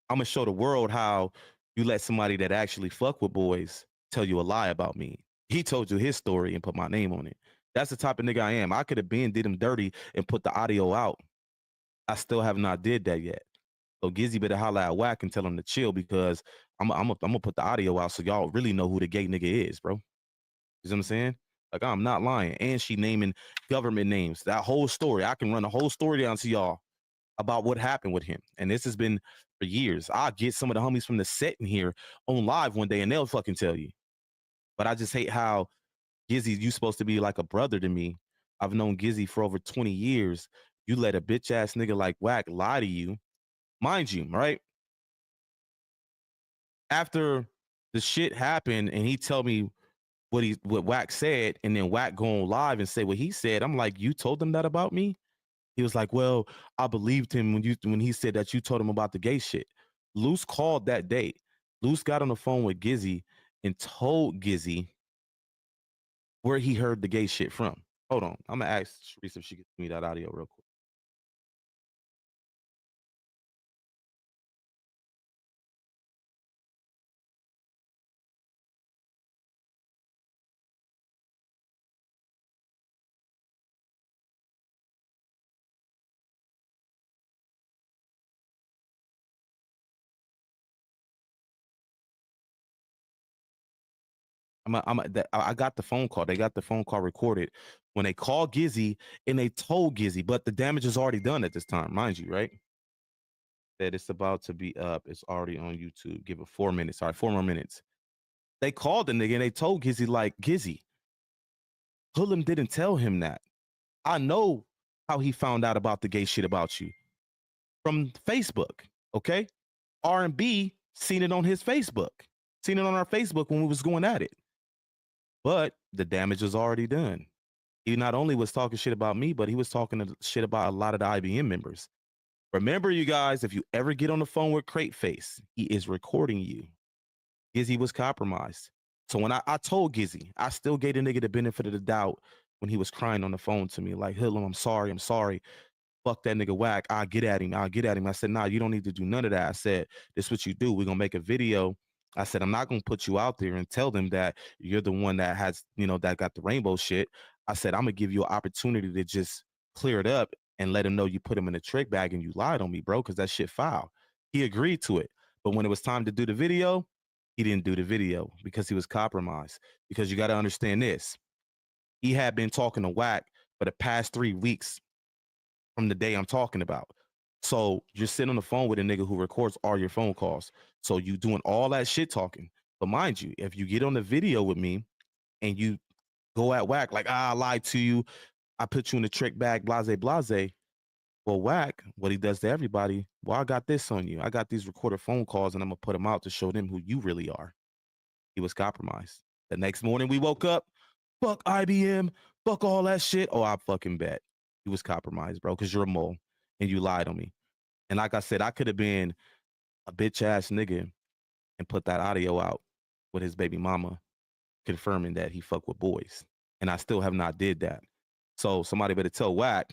I'm going to show the world how you let somebody that actually fuck with boys tell you a lie about me. He told you his story and put my name on it. That's the type of nigga I am. I could have did him dirty and put the audio out. I still have not did that yet. So Gizzy better holler at Wack and tell him to chill because I'm gonna put the audio out so y'all really know who the gay nigga is, bro. You know what I'm saying? Like, I'm not lying. And she naming government names. That whole story. I can run a whole story down to y'all about what happened with him. And this has been for years. I'll get some of the homies from the set in here on live one day and they'll fucking tell you. But I just hate how Gizzy, you supposed to be like a brother to me. I've known Gizzy for over 20 years. You let a bitch ass nigga like Wack lie to you. Mind you, right? After the shit happened and he told me what Wack said, and then Wack go on live and say what he said, I'm like, you told them that about me? He was like, well, I believed him when he said that you told him about the gay shit. Luce called that day. Luce got on the phone with Gizzy and told Gizzy where he heard the gay shit from. Hold on. I'm going to ask Sharice if she can give me that audio real quick. I got the phone call. They got the phone call recorded when they called Gizzy and they told Gizzy, but the damage is already done at this time, mind you, right? That it's about to be up. It's already on YouTube. Give it 4 minutes. Sorry, 4 more minutes. They called the nigga and they told Gizzy, like, Gizzy, Hoodlum didn't tell him that. I know how he found out about the gay shit about you from Facebook, okay? R&B seen it on his Facebook. Seen it on our Facebook when we was going at it. But the damage was already done. He not only was talking shit about me, but he was talking shit about a lot of the IBM members. Remember, you guys, if you ever get on the phone with Crate Face, he is recording you. Gizzy was compromised. So when I told Gizzy, I still gave the nigga the benefit of the doubt when he was crying on the phone to me, like, Hoodlum, I'm sorry. Fuck that nigga Wack. I'll get at him. I said, nah, you don't need to do none of that. I said, this is what you do. We're going to make a video. I said, I'm not going to put you out there and tell them that you're the one that has, that got the rainbow shit. I said, I'm going to give you an opportunity to just clear it up and let him know you put him in a trick bag and you lied on me, bro, because that shit foul. He agreed to it. But when it was time to do the video, he didn't do the video because he was compromised. Because you got to understand this. He had been talking to Wack for the past 3 weeks from the day I'm talking about. So you're sitting on the phone with a nigga who records all your phone calls. So you doing all that shit talking. But mind you, if you get on the video with me and you go at Wack like, I lied to you, I put you in the trick bag, blase, blase. Well, Wack, what he does to everybody, well, I got this on you. I got these recorded phone calls and I'm going to put them out to show them who you really are. He was compromised. The next morning we woke up, fuck IBM, fuck all that shit. Oh, I fucking bet. He was compromised, bro, because you're a mole and you lied on me. And like I said, I could have been a bitch ass nigga and put that audio out with his baby mama confirming that he fucked with boys. And I still have not did that. So somebody better tell Wack,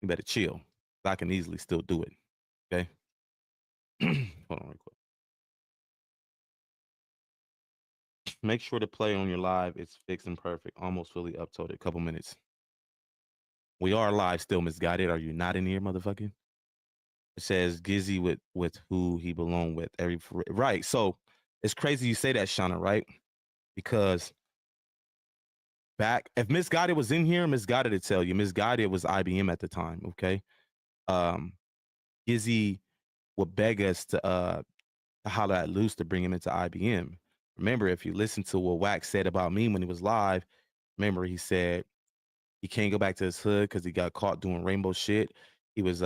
you better chill. I can easily still do it. Okay? Hold on real quick. Make sure to play on your live. It's fixed and perfect. Almost fully uploaded. A couple minutes. We are live still, Misguided. Are you not in here, motherfucker? It says Gizzy with who he belonged with. Right. So it's crazy you say that, Shauna, right? Because back, if Misguided was in here, Misguided to tell you, Misguided was IBM at the time, okay? Gizzy would beg us to holler at Luce to bring him into IBM. Remember, if you listen to what Wack said about me when he was live, remember he said he can't go back to his hood because he got caught doing rainbow shit. He was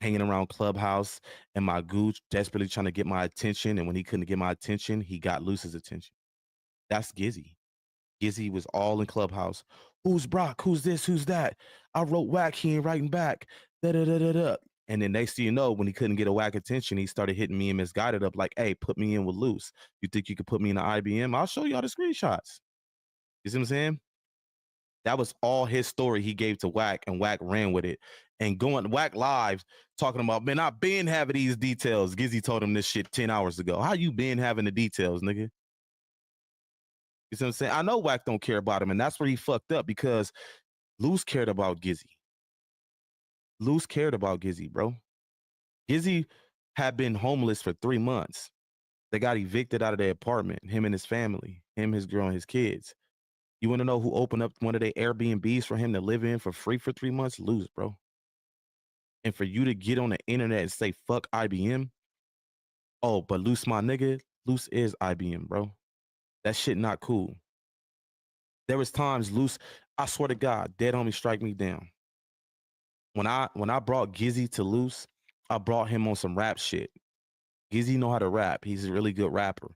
hanging around Clubhouse and my gooch desperately trying to get my attention. And when he couldn't get my attention, he got Luce's attention. That's Gizzy. Gizzy was all in Clubhouse. Who's Brock? Who's this? Who's that? I wrote Wack. He ain't writing back. Da-da-da-da-da. And then next thing you know, when he couldn't get a Wack attention, he started hitting me and Misguided up like, hey, put me in with Luce. You think you could put me in the IBM? I'll show you all the screenshots. You see what I'm saying? That was all his story he gave to Wack, and Wack ran with it. And going Wack live talking about, man, I've been having these details. Gizzy told him this shit 10 hours ago. How you been having the details, nigga? You see what I'm saying? I know Wack don't care about him, and that's where he fucked up because Luce cared about Gizzy. Luce cared about Gizzy, bro. Gizzy had been homeless for 3 months. They got evicted out of their apartment, him and his family, him, his girl, and his kids. You want to know who opened up one of their Airbnbs for him to live in for free for 3 months? Luce, bro. And for you to get on the internet and say, fuck IBM. Oh, but Luce, my nigga, Luce is IBM, bro. That shit not cool. There was times Luce, I swear to God, dead homie strike me down. When I brought Gizzy to Luce, I brought him on some rap shit. Gizzy know how to rap. He's a really good rapper.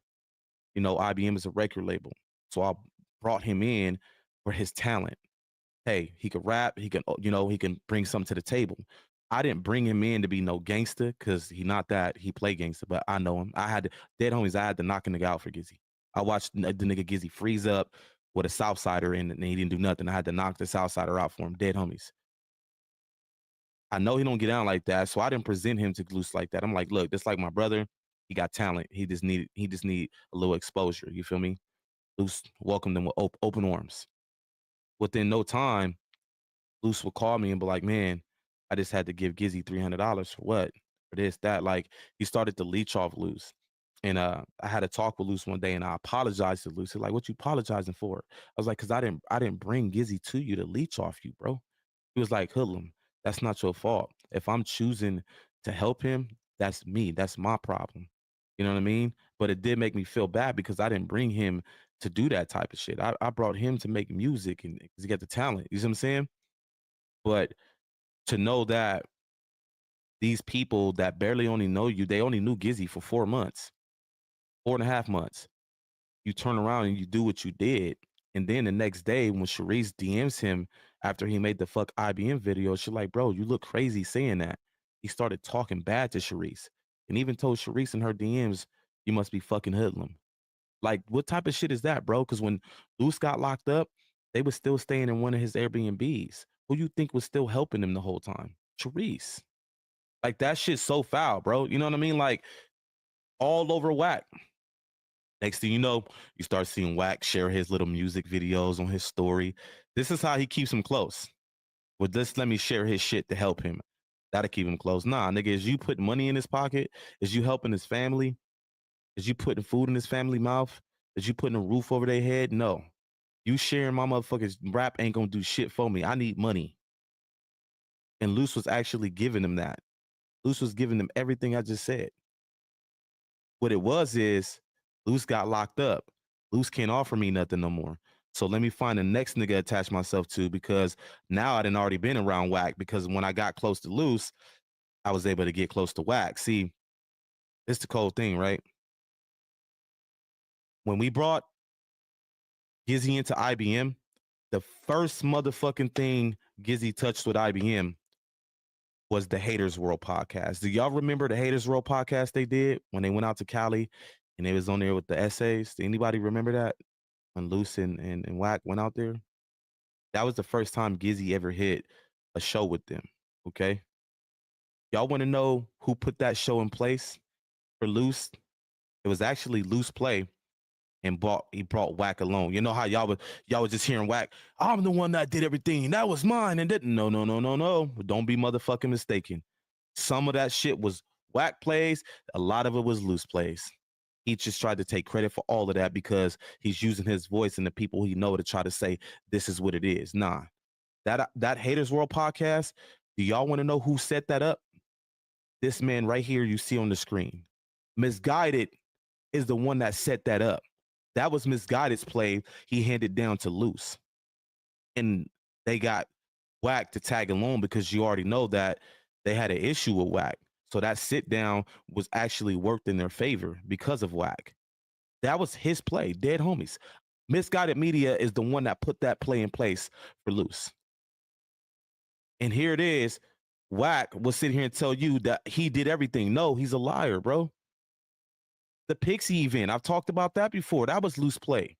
You know, IBM is a record label. So I brought him in for his talent. Hey, he could rap. He can, he can bring something to the table. I didn't bring him in to be no gangster because he not that. He play gangster, but I know him. I had to, dead homies, I had to knock a nigga out for Gizzy. I watched the nigga Gizzy freeze up with a Southsider in and he didn't do nothing. I had to knock the Southsider out for him. Dead homies. I know he don't get down like that, so I didn't present him to Luce like that. I'm like, look, this like my brother. He got talent. He just need a little exposure. You feel me? Luce welcomed him with open arms. Within no time, Luce would call me and be like, man, I just had to give Gizzy $300 for what? For this, that. Like, he started to leech off Luce. And I had a talk with Luce one day, and I apologized to Luce. He's like, "What you apologizing for?" I was like, "Cause I didn't bring Gizzy to you to leech off you, bro." He was like, "Hoodlum, that's not your fault. If I'm choosing to help him, that's me. That's my problem." You know what I mean? But it did make me feel bad because I didn't bring him to do that type of shit. I brought him to make music and to get the talent. You see what I'm saying? But to know that these people that barely only know you, they only knew Gizzy for 4 months, 4.5 months. You turn around and you do what you did. And then the next day when Sharice DMs him after he made the fuck IBM video, she's like, "Bro, you look crazy saying that." He started talking bad to Sharice and even told Sharice in her DMs, "You must be fucking hoodlum." Like, what type of shit is that, bro? Because when Luce got locked up, they was still staying in one of his Airbnbs. Who you think was still helping him the whole time? Sharice. Like, that shit's so foul, bro. You know what I mean? Like, all over Wack. Next thing you know, you start seeing Wack share his little music videos on his story. This is how he keeps him close. Well, just let me share his shit to help him. That'll keep him close. Nah, nigga, is you putting money in his pocket? Is you helping his family? Is you putting food in his family mouth? Is you putting a roof over their head? No. You sharing my motherfucker's rap ain't gonna do shit for me. I need money. And Luce was actually giving him that. Luce was giving him everything I just said. What it was is Luce got locked up. Luce can't offer me nothing no more. So let me find the next nigga to attach myself to, because now I done already been around Wack, because when I got close to Luce, I was able to get close to Wack. See, it's the cold thing, right? When we brought Gizzy into IBM, the first motherfucking thing Gizzy touched with IBM was the Haters World podcast. Do y'all remember the Haters World podcast they did when they went out to Cali and they was on there with the essays? Do anybody remember that? When Luce and Wack went out there? That was the first time Gizzy ever hit a show with them, okay? Y'all want to know who put that show in place for Luce? It was actually Luce Play, and he brought Wack along. You know how y'all was just hearing Wack, "I'm the one that did everything. That was mine." And didn't. No. Don't be motherfucking mistaken. Some of that shit was Wack plays. A lot of it was Luce plays. He just tried to take credit for all of that because he's using his voice and the people he know to try to say this is what it is. Nah, that Haters World podcast. Do y'all want to know who set that up? This man right here you see on the screen. Misguided is the one that set that up. That was Misguided's play. He handed down to Luce. And they got Wack to tag along because you already know that they had an issue with Wack. So that sit down was actually worked in their favor because of Wack. That was his play, Dead Homies. Misguided Media is the one that put that play in place for Luce. And here it is. Wack will sit here and tell you that he did everything. No, he's a liar, bro. The Pixie event, I've talked about that before. That was Luce play.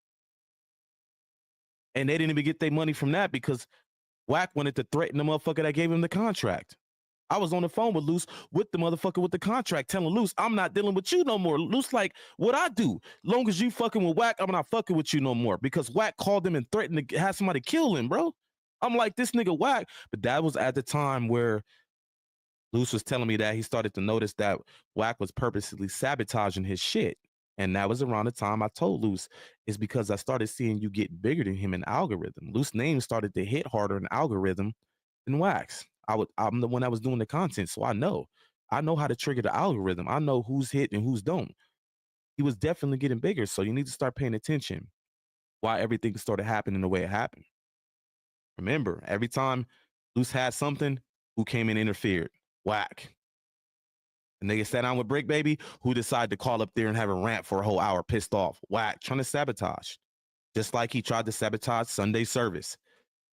And they didn't even get their money from that because Wack wanted to threaten the motherfucker that gave him the contract. I was on the phone with Luce with the motherfucker with the contract telling Luce, "I'm not dealing with you no more." Luce like, "What I do? Long as you fucking with Wack, I'm not fucking with you no more." Because Wack called him and threatened to have somebody kill him, bro. I'm like, this nigga Wack. But that was at the time where Luce was telling me that he started to notice that Wack was purposely sabotaging his shit. And that was around the time I told Luce, it's because I started seeing you get bigger than him in algorithm. Luce's name started to hit harder in algorithm than Wack's. I'm the one that was doing the content, so I know how to trigger the algorithm. I know who's hit and who's don't. He was definitely getting bigger, so you need to start paying attention why everything started happening the way it happened. Remember, every time Luce had something, who came and interfered? Wack. The nigga sat down with Brick Baby, who decided to call up there and have a rant for a whole hour, pissed off. Wack, trying to sabotage. Just like he tried to sabotage Sunday service,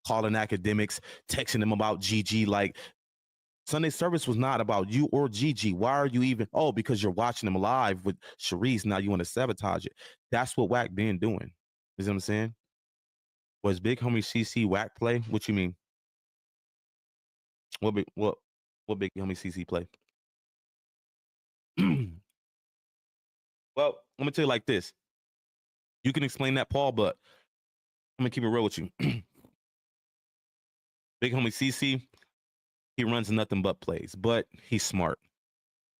calling academics, texting them about GG. Like, Sunday service was not about you or GG. Why are you even? Oh, because you're watching them live with Sharice. Now you want to sabotage it. That's what Wack been doing. You see what I'm saying? Was Big Homie CC Wack play? What you mean? What Big Homie CC play? Well, let me tell you like this. You can explain that, Paul, but I'm gonna keep it real with you. Big Homie CC, he runs nothing but plays, but he's smart.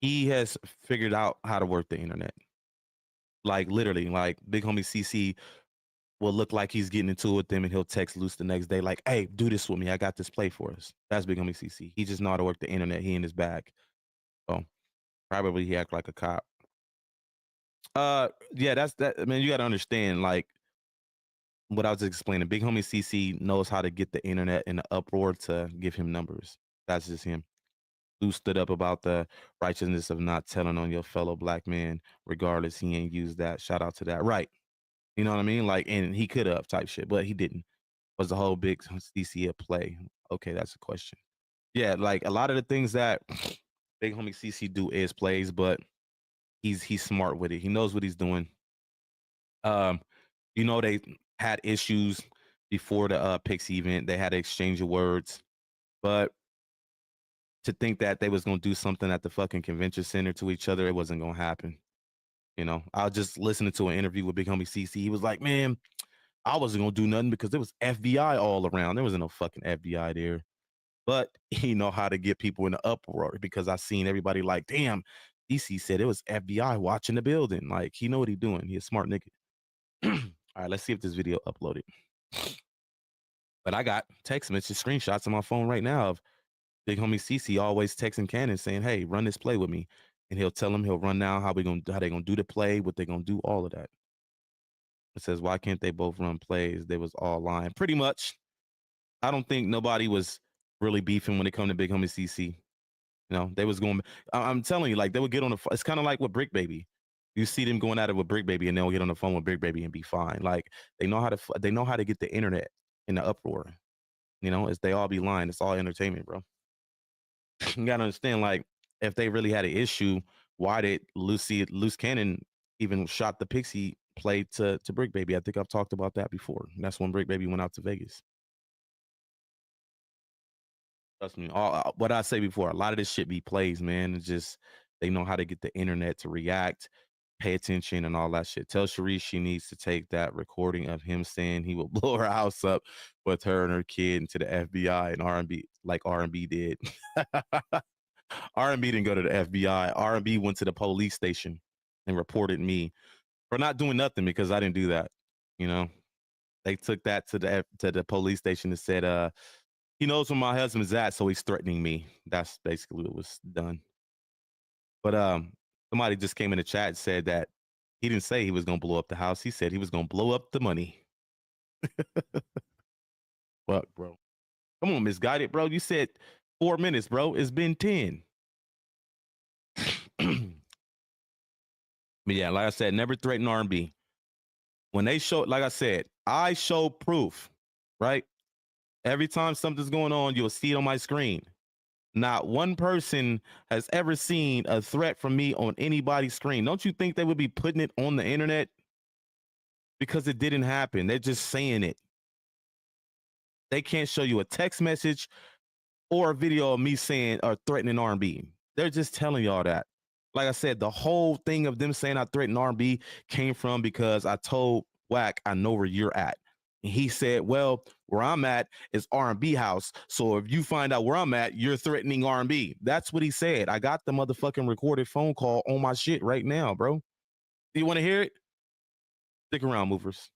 He has figured out how to work the internet. Like literally, like big homie CC will look like he's getting into it with them, and he'll text Luce the next day like, "Hey, do this with me. I got this play for us." That's big homie CC. He just know how to work the internet. He in his bag. So probably he act like a cop. Yeah, that's that. I mean, you got to understand, like what I was explaining. Big homie CC knows how to get the internet in the uproar to give him numbers. That's just him. Who stood up about the righteousness of not telling on your fellow black man, regardless. He ain't used that. Shout out to that. Right. You know what I mean? Like, and he could have type shit, but he didn't. Was the whole big CC a play? Okay, that's a question. Yeah, like a lot of the things that big homie CC do is plays, but he's smart with it. He knows what he's doing. You know, they had issues before the Pixie event. They had an exchange of words, but to think that they was gonna do something at the fucking convention center to each other, it wasn't gonna happen. You know, I was just listening to an interview with big homie CC. He was like, "Man, I wasn't gonna do nothing because there was FBI all around. There wasn't no fucking FBI there." But he know how to get people in the uproar because I seen everybody like, "Damn, DC said it was FBI watching the building." Like, he know what he doing. He a smart nigga. All right, let's see if this video uploaded. But I got text message screenshots on my phone right now of big homie CC always texting Cannon saying, "Hey, run this play with me," and he'll tell him he'll run now how they gonna do the play, what they gonna do, all of that. It says, "Why can't they both run plays?" They was all lying. Pretty much. I don't think nobody was really beefing when it come to big homie CC. You know, they was going. I'm telling you, like they would get on the. It's kind of like with Brick Baby. You see them going at it with Brick Baby, and they'll get on the phone with Brick Baby and be fine. Like they know how to. They know how to get the internet in the uproar. You know, as they all be lying. It's all entertainment, bro. You gotta understand, like, if they really had an issue, why did Luce Cannon even shot the Pixie play to Brick Baby? I think I've talked about that before. And that's when Brick Baby went out to Vegas. Trust me, all what I say before, a lot of this shit be plays, man. It's just they know how to get the internet to react, pay attention, and all that shit. Tell Sharice she needs to take that recording of him saying he will blow her house up with her and her kid into the FBI and R&B, like R&B did. R&B didn't go to the FBI. R&B went to the police station and reported me for not doing nothing because I didn't do that. You know, they took that to the police station and said, he knows where my husband's at, so he's threatening me. That's basically what was done. But somebody just came in the chat and said that he didn't say he was gonna blow up the house. He said he was gonna blow up the money. Fuck, bro. Come on, Misguided, bro. You said 4 minutes, bro. It's been 10. But yeah, like I said, never threaten R&B. When they show, like I said, I show proof, right? Every time something's going on, you'll see it on my screen. Not one person has ever seen a threat from me on anybody's screen. Don't you think they would be putting it on the internet? Because it didn't happen. They're just saying it. They can't show you a text message or a video of me saying or threatening R&B. They're just telling y'all that. Like I said, the whole thing of them saying I threatened R&B came from because I told Wack, I know where you're at. And he said, well, where I'm at is R&B house. So if you find out where I'm at, you're threatening R&B. That's what he said. I got the motherfucking recorded phone call on my shit right now, bro. Do you want to hear it? Stick around, movers.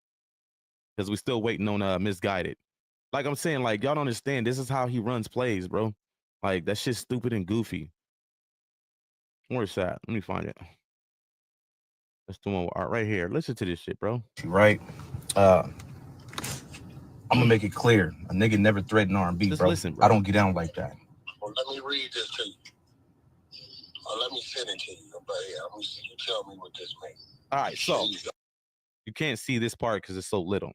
Because we're still waiting on Misguided. Like I'm saying, like, y'all don't understand. This is how he runs plays, bro. Like, that shit's stupid and goofy. Where's that? Let me find it. That's the one right here. Listen to this shit, bro. Right? I'm gonna make it clear. A nigga never threatened R&B, bro. Listen, bro. I don't get down like that. Well, let me read this to you. Or let me send it to you. But yeah, you tell me what this means. All right, so you can't see this part because it's so little.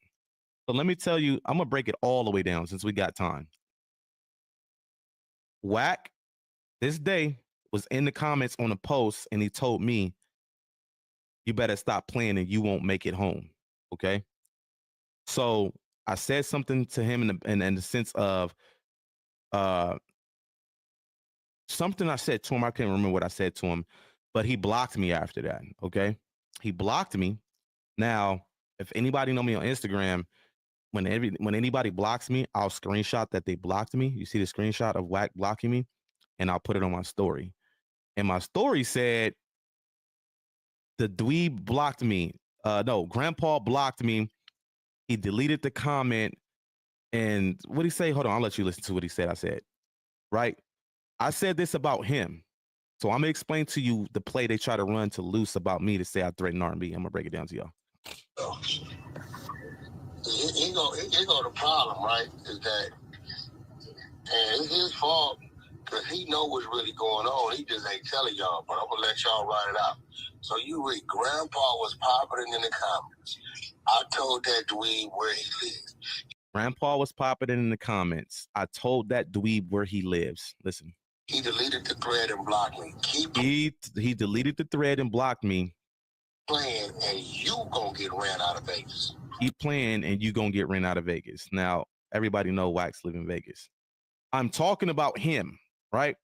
So let me tell you, I'm gonna break it all the way down since we got time. Wack this day was in the comments on a post and he told me, you better stop playing and you won't make it home. Okay. So I said something to him in the sense of something I said to him. I can't remember what I said to him, but he blocked me after that. Okay. He blocked me. Now, if anybody know me on Instagram, when anybody blocks me, I'll screenshot that they blocked me. You see the screenshot of Wack blocking me, and I'll put it on my story. And my story said, the dweeb blocked me. No, Grandpa blocked me. He deleted the comment. And what did he say? Hold on, I'll let you listen to what he said. I said, right? I said this about him. So I'm gonna explain to you the play they try to run to Luce about me to say I threatened R&B. I'm gonna break it down to y'all. Here go the problem, right? Is that, and it's his fault because he know what's really going on. He just ain't telling y'all, but I'm gonna let y'all write it out. So you read, Grandpa was popping in the comments. I told that dweeb where he lives. Grandpa was popping in the comments. I told that dweeb where he lives. Listen. He deleted the thread and blocked me. He deleted the thread and blocked me. Playing and you gonna get ran out of Vegas. Keep playing and you gonna get ran out of Vegas. Now, everybody know Wack's live in Vegas. I'm talking about him, right?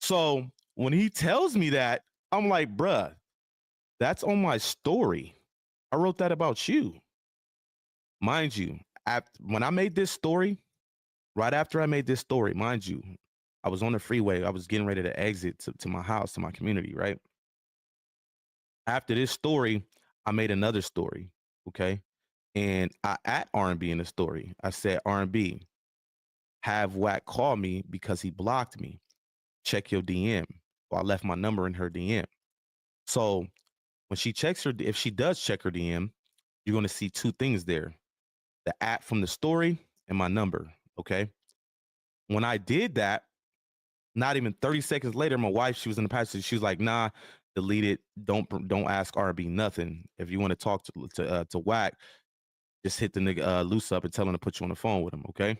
So when he tells me that, I'm like, bruh, that's on my story. I wrote that about you. Mind you, when I made this story, right after I made this story, mind you, I was on the freeway. I was getting ready to exit to my house, to my community, right? After this story, I made another story, okay? And I at R&B in the story. I said, R&B, have Wack call me because he blocked me. Check your DM. Well, I left my number in her DM. So when she checks her, if she does check her DM, you're going to see two things there. The at from the story and my number, okay? When I did that, not even 30 seconds later, my wife, she was in the passage. She was like, nah, delete it. Don't ask R&B nothing. If you want to talk to Wack, just hit the nigga Luce up and tell him to put you on the phone with him, okay?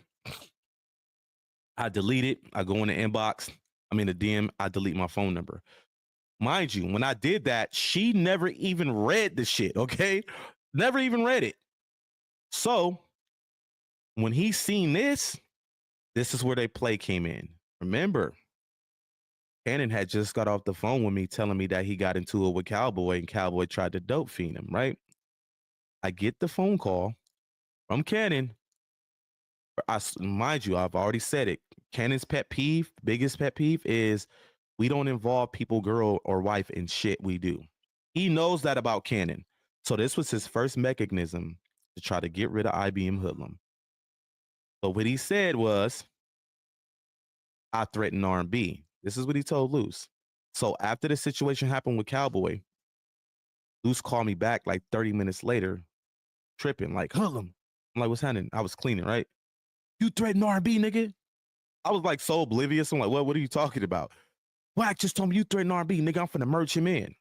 I delete it. I go in the inbox. I'm in the DM. I delete my phone number. Mind you, when I did that, she never even read the shit, okay? Never even read it. So when he seen this is where they play came in. Remember, Cannon had just got off the phone with me telling me that he got into it with Cowboy and Cowboy tried to dope fiend him, right? I get the phone call from Cannon. Mind you, I've already said it. Cannon's pet peeve, biggest pet peeve is we don't involve people, girl or wife in shit we do. He knows that about Cannon. So this was his first mechanism to try to get rid of IBM Hoodlum. So what he said was, I threatened R&B. This is what he told Luce. So after the situation happened with Cowboy, Luce called me back like 30 minutes later, tripping, like, Hoodlum. I'm like, what's happening? I was cleaning, right? You threatened R&B, nigga? I was like so oblivious. I'm like, what are you talking about? Wack just told me you threatened R&B, nigga. I'm finna merge him in.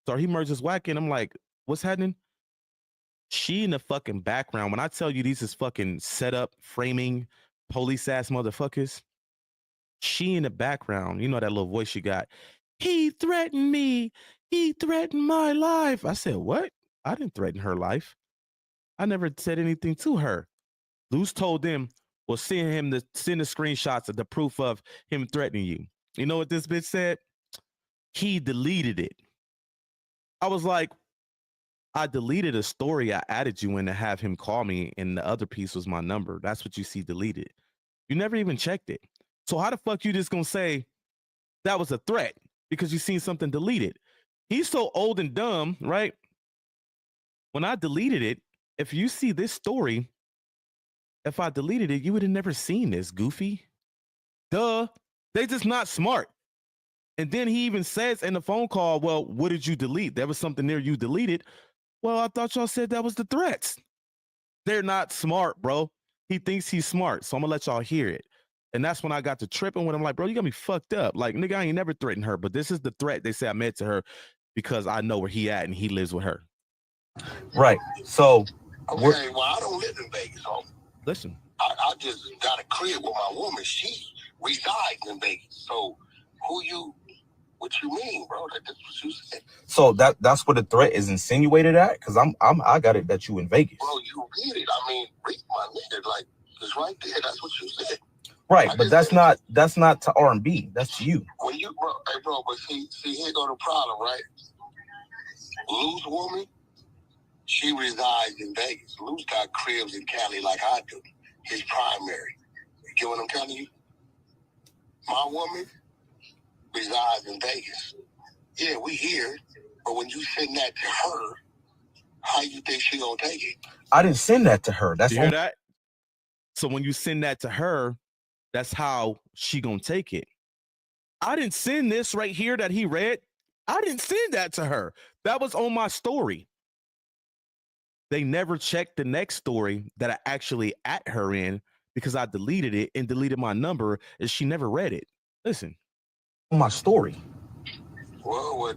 So he merges Wack in. I'm like, what's happening? She in the fucking background. When I tell you these is fucking setup, framing, police ass motherfuckers, she in the background, you know that little voice she got. He threatened me. He threatened my life. I said, what? I didn't threaten her life. I never said anything to her. Luce told them, well, send the screenshots of the proof of him threatening you. You know what this bitch said? He deleted it. I was like, I deleted a story I added you in to have him call me, and the other piece was my number. That's what you see deleted. You never even checked it. So how the fuck you just gonna say that was a threat because you seen something deleted? He's so old and dumb, right? When I deleted it, if you see this story, if I deleted it, you would have never seen this, goofy. Duh. They just not smart. And then he even says in the phone call, well, what did you delete? There was something there you deleted. Well, I thought y'all said that was the threats. They're not smart, bro. He thinks he's smart. So I'm gonna let y'all hear it. And that's when I got to tripping with him. Like, bro, you got me fucked up. Like, nigga, I ain't never threatened her, but this is the threat they say I made to her because I know where he at and he lives with her. Right. So, okay, well, I don't live in Vegas, homie. Listen. I just got a crib with my woman. She resides in Vegas. So what you mean, bro? That's what you said. So that's what the threat is insinuated at? Because I got it that you in Vegas. Bro, you read it. I mean, read my nigga. Like, it's right there. That's what you said. Right, but that's not to R&B. That's to you. When you, bro, hey, bro, but see, here go the problem, right? Luce woman, she resides in Vegas. Luce got cribs in Cali like I do. His primary. You get what I'm telling you? My woman resides in Vegas. Yeah, we hear, but when you send that to her, how you think she gonna take it? I didn't send that to her. That's You all. hear that? So when you send that to her, that's how she gonna take it. I didn't send this right here that he read. I didn't send that to her. That was on my story. They never checked the next story that I actually at her in because I deleted it and deleted my number, and she never read it. Listen. My story. Well, what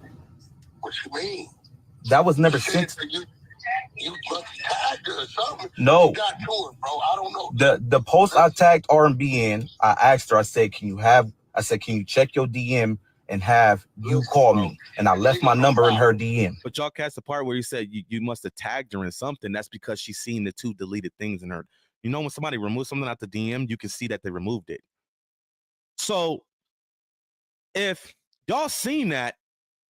you mean? That was never sent. You must tag her or something. No. You got to her, bro. I don't know. The post I tagged R&B in, I asked her, I said, can you check your DM and have you call me? And I left my number in her DM. But y'all catch the part where he said you must have tagged her in something. That's because she's seen the 2 deleted things in her. You know, when somebody removes something out the DM, you can see that they removed it. So if y'all seen that,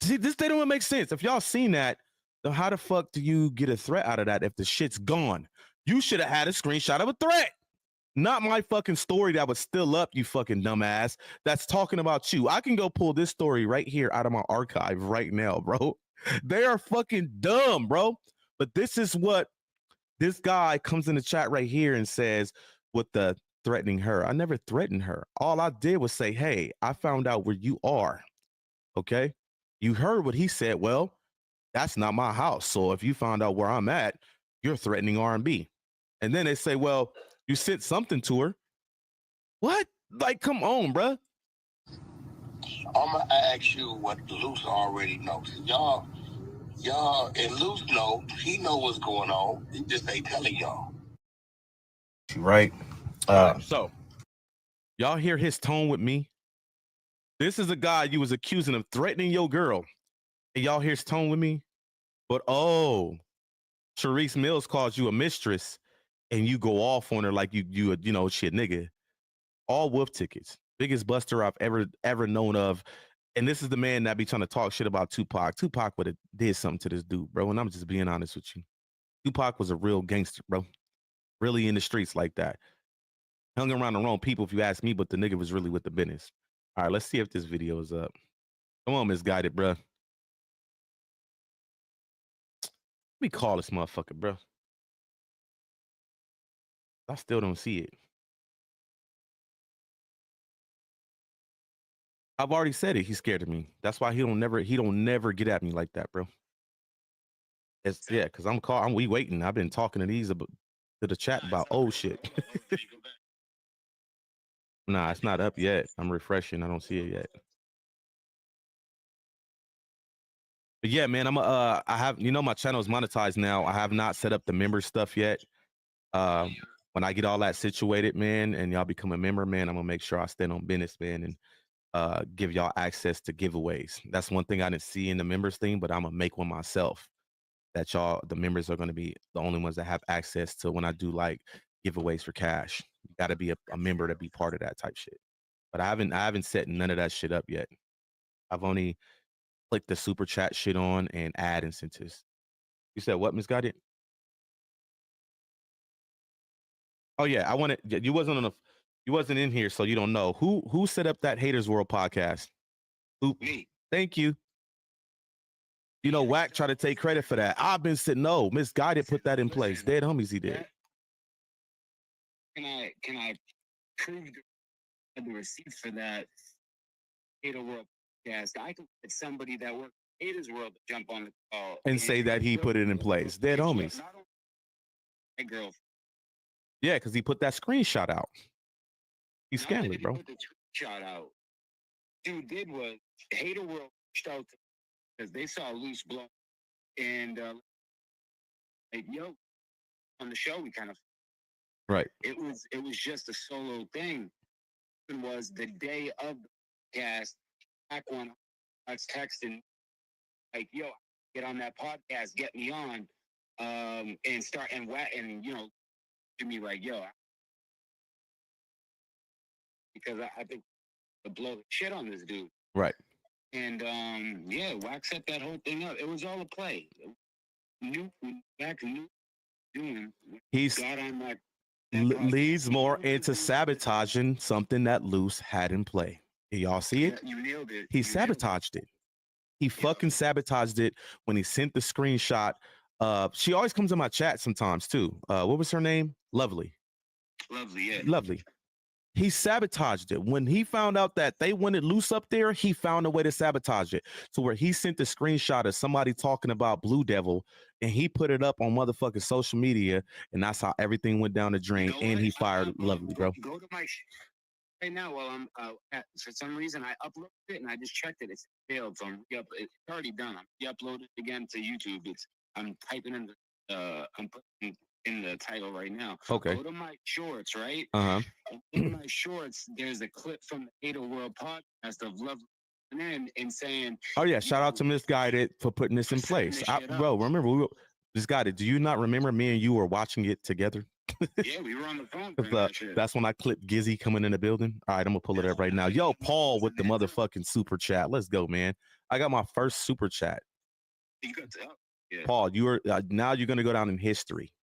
see, this they don't make sense. If y'all seen that, then how the fuck do you get a threat out of that if the shit's gone? You should have had a screenshot of a threat. Not my fucking story that was still up, you fucking dumbass. That's talking about you. I can go pull this story right here out of my archive right now, bro. They are fucking dumb, bro. But this is what this guy comes in the chat right here and says with the threatening her. I never threatened her. All I did was say, hey, I found out where you are. Okay? You heard what he said. Well, that's not my house. So if you found out where I'm at, you're threatening R&B. And then they say, well, you sent something to her. What? Like, come on, bruh. I'm gonna ask you what Luce already knows. Y'all, and Luce know. He know what's going on. He just ain't telling y'all. Right. So, y'all hear his tone with me? This is a guy you was accusing of threatening your girl. And y'all hear his tone with me? But, oh, Sharice Mills calls you a mistress and you go off on her like you know, shit, nigga. All wolf tickets. Biggest buster I've ever known of. And this is the man that be trying to talk shit about Tupac. Tupac would have did something to this dude, bro. And I'm just being honest with you. Tupac was a real gangster, bro. Really in the streets like that. Hung around the wrong people, if you ask me, but the nigga was really with the business. All right, let's see if this video is up. Come on, Misguided, bro. Let me call this motherfucker, bro. I still don't see it. I've already said it. He's scared of me. That's why he don't never get at me like that, bro. It's yeah, because we waiting. I've been talking to these to the chat about shit. Nah, it's not up yet. I'm refreshing. I don't see it yet. But yeah, man, I have, you know, my channel is monetized now. I have not set up the member stuff yet. When I get all that situated, man, and y'all become a member, man, I'm gonna make sure I stand on business, man, and give y'all access to giveaways. That's one thing I didn't see in the members thing, but I'm gonna make one myself. That the members are gonna be the only ones that have access to when I do like giveaways for cash. You gotta be a member to be part of that type shit. But I haven't set none of that shit up yet. I've only clicked the super chat shit on and add incentives. You said what, Misguided? Oh yeah, I wanted you wasn't in here, so you don't know. Who set up that Haters World podcast? Who? Me. Thank you. You know, Wack tried to take credit for that. I've been sitting. No, Misguided put that in place. Dead homies, he did. Can I prove the receipts for that Hater World podcast? I can get somebody that works in Haters World to jump on the call And say that he put it in place. Dead homies. My girl. Yeah, because he put that screenshot out. He's scandalous, bro. Put the shot out. Dude did was Hater World reached out because they saw Luce blow, and like, yo, on the show we kind of right. It was just a solo thing. It was the day of the podcast. Back when I was texting, like, yo, get on that podcast, get me on, and start and you know, to me like, yo, because I think to blow the shit on this dude. Right. And yeah, Wack set that whole thing up. It was all a play. Wack knew doing. He's got on that leads more into sabotaging something that Luce had in play. Y'all see it? You nailed it. He sabotaged it. He fucking sabotaged it when he sent the screenshot. She always comes in my chat sometimes too. What was her name? Lovely. Lovely, yeah. Lovely. He sabotaged it. When he found out that they wanted Luce up there, he found a way to sabotage it. So where he sent the screenshot of somebody talking about Blue Devil, and he put it up on motherfucking social media, and that's how everything went down the drain. And he fired Lovely, bro. Go to my right now while I'm for some reason I uploaded it and I just checked it. It's failed, so it's already done. I'm re-uploaded again to YouTube. I'm typing in I'm putting in the title right now. Okay. Go to my shorts, right? In my shorts, there's a clip from the Hater World podcast of Lovely and saying, oh yeah, shout out to Misguided for putting this in place. Bro, remember Misguided, do you not remember me and you were watching it together? Yeah, we were on the phone. That's when I clipped Gizzy coming in the building. All right, I'm gonna pull it up right now. Yo, Paul with the motherfucking super chat. Let's go, man. I got my first super chat. Paul, you are now you're gonna go down in history.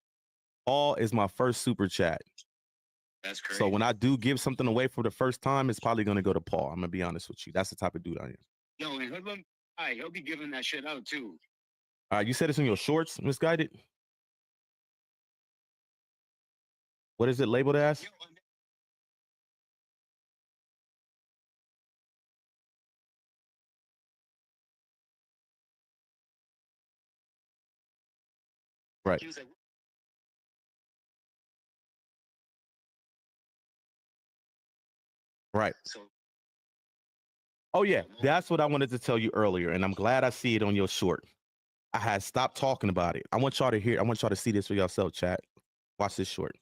Paul is my first super chat. That's crazy. So when I do give something away for the first time, it's probably gonna go to Paul. I'm gonna be honest with you. That's the type of dude I am. Yo, and Hoodlum, he'll be giving that shit out too. All right, you said it's in your shorts, Misguided. What is it labeled as? Right. Right. Oh yeah, that's what I wanted to tell you earlier, and I'm glad I see it on your short. I had stopped talking about it. I want y'all to hear. I want y'all to see this for yourself, chat. Watch this short.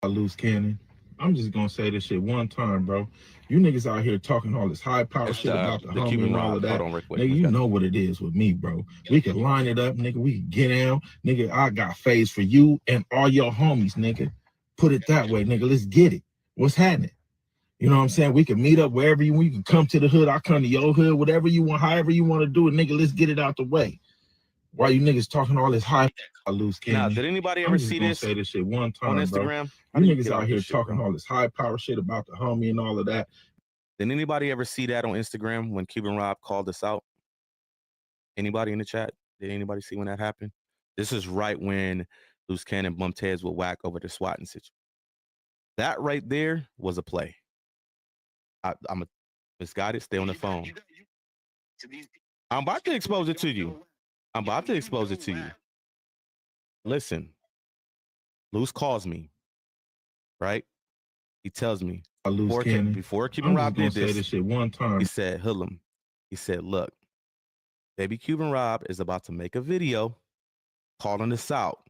A loose cannon. I'm just gonna say this shit one time, bro. You niggas out here talking all this high power shit about the homie Cuban and all Rob. of that. Hold on, real quick. Nigga, you know what it is with me, bro. We can line it up, nigga. We can get down, nigga. I got phase for you and all your homies, nigga. Put it that way, nigga. Let's get it. What's happening? You know what I'm saying? We can meet up wherever you want. You can come to the hood. I come to your hood. Whatever you want, however you want to do it, nigga. Let's get it out the way. Why you niggas talking all this high loose cannon? Now, did anybody ever see this? Say this shit one time on Instagram? Bro. You niggas out here talking all this high power shit about the homie and all of that. Did anybody ever see that on Instagram when Cuban Rob called us out? Anybody in the chat? Did anybody see when that happened? This is right when Loose Cannon bumped heads with Wack over the swatting situation. That right there was a play. I'm a Misguided. Stay on the phone. I'm about to expose it to you. I'm about to expose it to you. Listen, Luce calls me, right? He tells me before Cuban Rob did this shit one time. He said, Hoodlum, he said, look, baby Cuban Rob is about to make a video calling us out.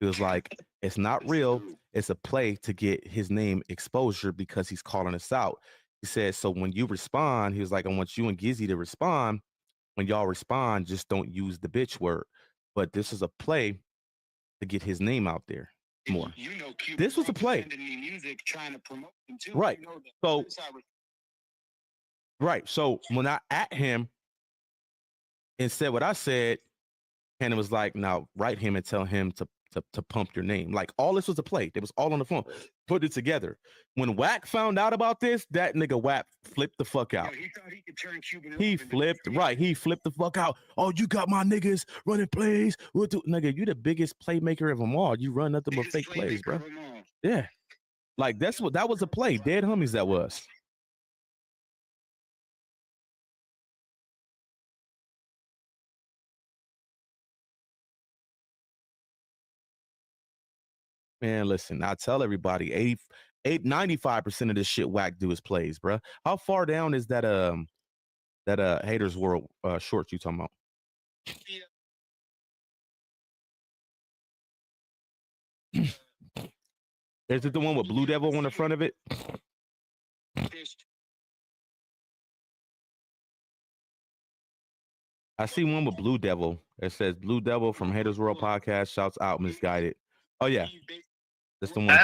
He was like, it's not real. It's a play to get his name exposure because he's calling us out. He said, so when you respond, he was like, I want you and Gizzy to respond. When y'all respond, just don't use the bitch word. But this is a play to get his name out there more. You know, this was a play. Music, trying to promote him too. Right. You know So when I at him and said what I said, and it was like, now write him and tell him to pump your name. Like all this was a play. It was all on the phone. Put it together. When Wack found out about this, that nigga Wack flipped the fuck out. Yo, he thought he could turn Cuban. He flipped, right. He flipped the fuck out. Oh, you got my niggas running plays. Nigga, you the biggest playmaker of them all. You run nothing but fake plays, bro. Yeah. Like that was a play. Dead homies that was. Man, listen, I tell everybody 95% of this shit Wack do is plays, bro. How far down is that Haters World short you talking about? Is it the one with Blue Devil on the front of it? I see one with Blue Devil. It says Blue Devil from Haters World Podcast. Shouts out Misguided. Oh yeah. That's the one.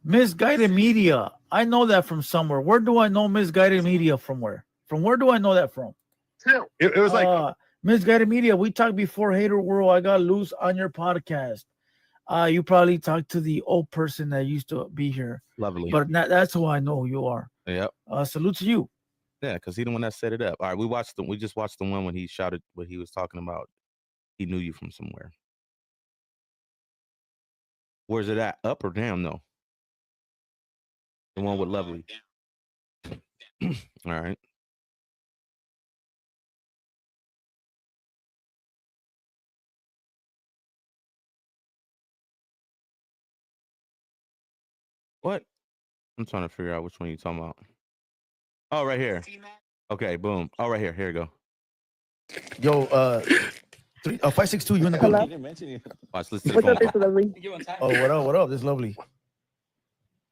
Misguided Media. I know that from somewhere. Where do I know Misguided Media from where? From where do I know that from? It was like Misguided Media. We talked before Hater World. I got Luce on your podcast. You probably talked to the old person that used to be here. Lovely. But that's who I know who you are. Yep. Salute to you. Yeah, because he the one that set it up. All right, we just watched the one when he shouted what he was talking about. He knew you from somewhere. Where's it at? Up or down though? The one with Lovely. All right. What? I'm trying to figure out which one you're talking about. Oh, right here. Okay, boom. Oh, right here. Here you go. Yo, 562, you in the Hello? building? Watch, listen to the What's phone up, this call. is Lovely. Oh, what up? What up? This is Lovely.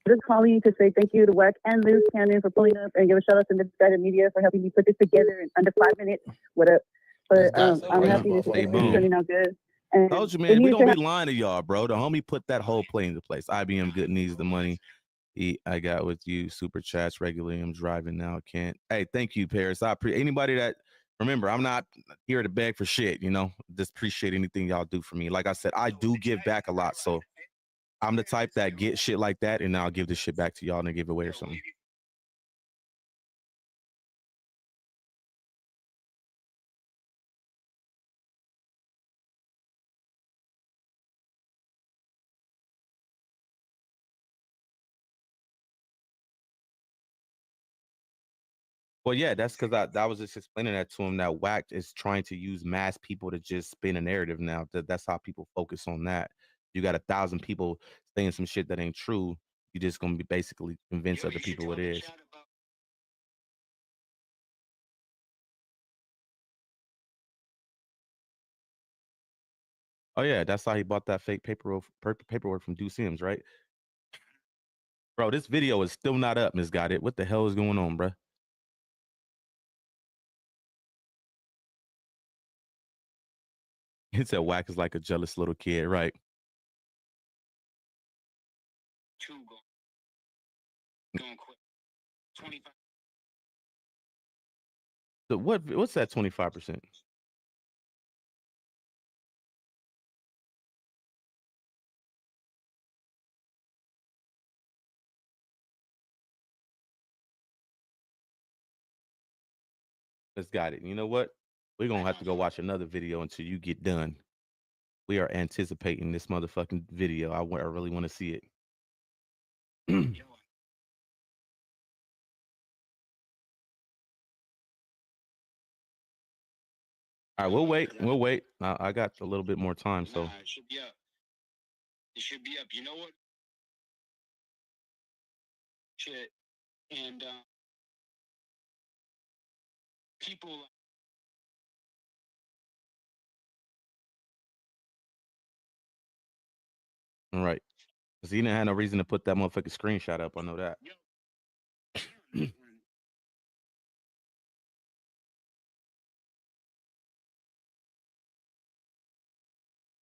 Just calling to say thank you to Wack and Luce Cannon for pulling up, and give a shout out to Misguided Media for helping me put this together in under 5 minutes. What up? But I'm happy this is turning out good. And Told you, it man. We needed to don't be lying to y'all, bro. The homie put that whole play into place. IBM good needs the money. I got with you. Super chats regularly. I'm driving now. Can't. Hey, thank you, Paris. I appreciate anybody that. Remember, I'm not here to beg for shit. You know, just appreciate anything y'all do for me. Like I said, I do give back a lot. So I'm the type that get shit like that, and I'll give this shit back to y'all and give away or something. Well, yeah, that's because I was just explaining that to him that Wack is trying to use mass people to just spin a narrative now. That's how people focus on that. You got 1,000 people saying some shit that ain't true. You're just gonna be basically convince other people it is. Oh yeah, that's how he bought that fake paperwork from Deuce Sims, right? Bro, this video is still not up, Misguided. What the hell is going on, bro? He said Wack is like a jealous little kid, right? So what's that 25%? Misguided. You know what? We're gonna have to go watch another video until you get done. We are anticipating this motherfucking video. I really want to see it. All right, we'll wait. We'll wait. I got a little bit more time, so. It should be up. It should be up. You know what? Shit. And people. All right. Because he didn't have no reason to put that motherfucking screenshot up. I know that.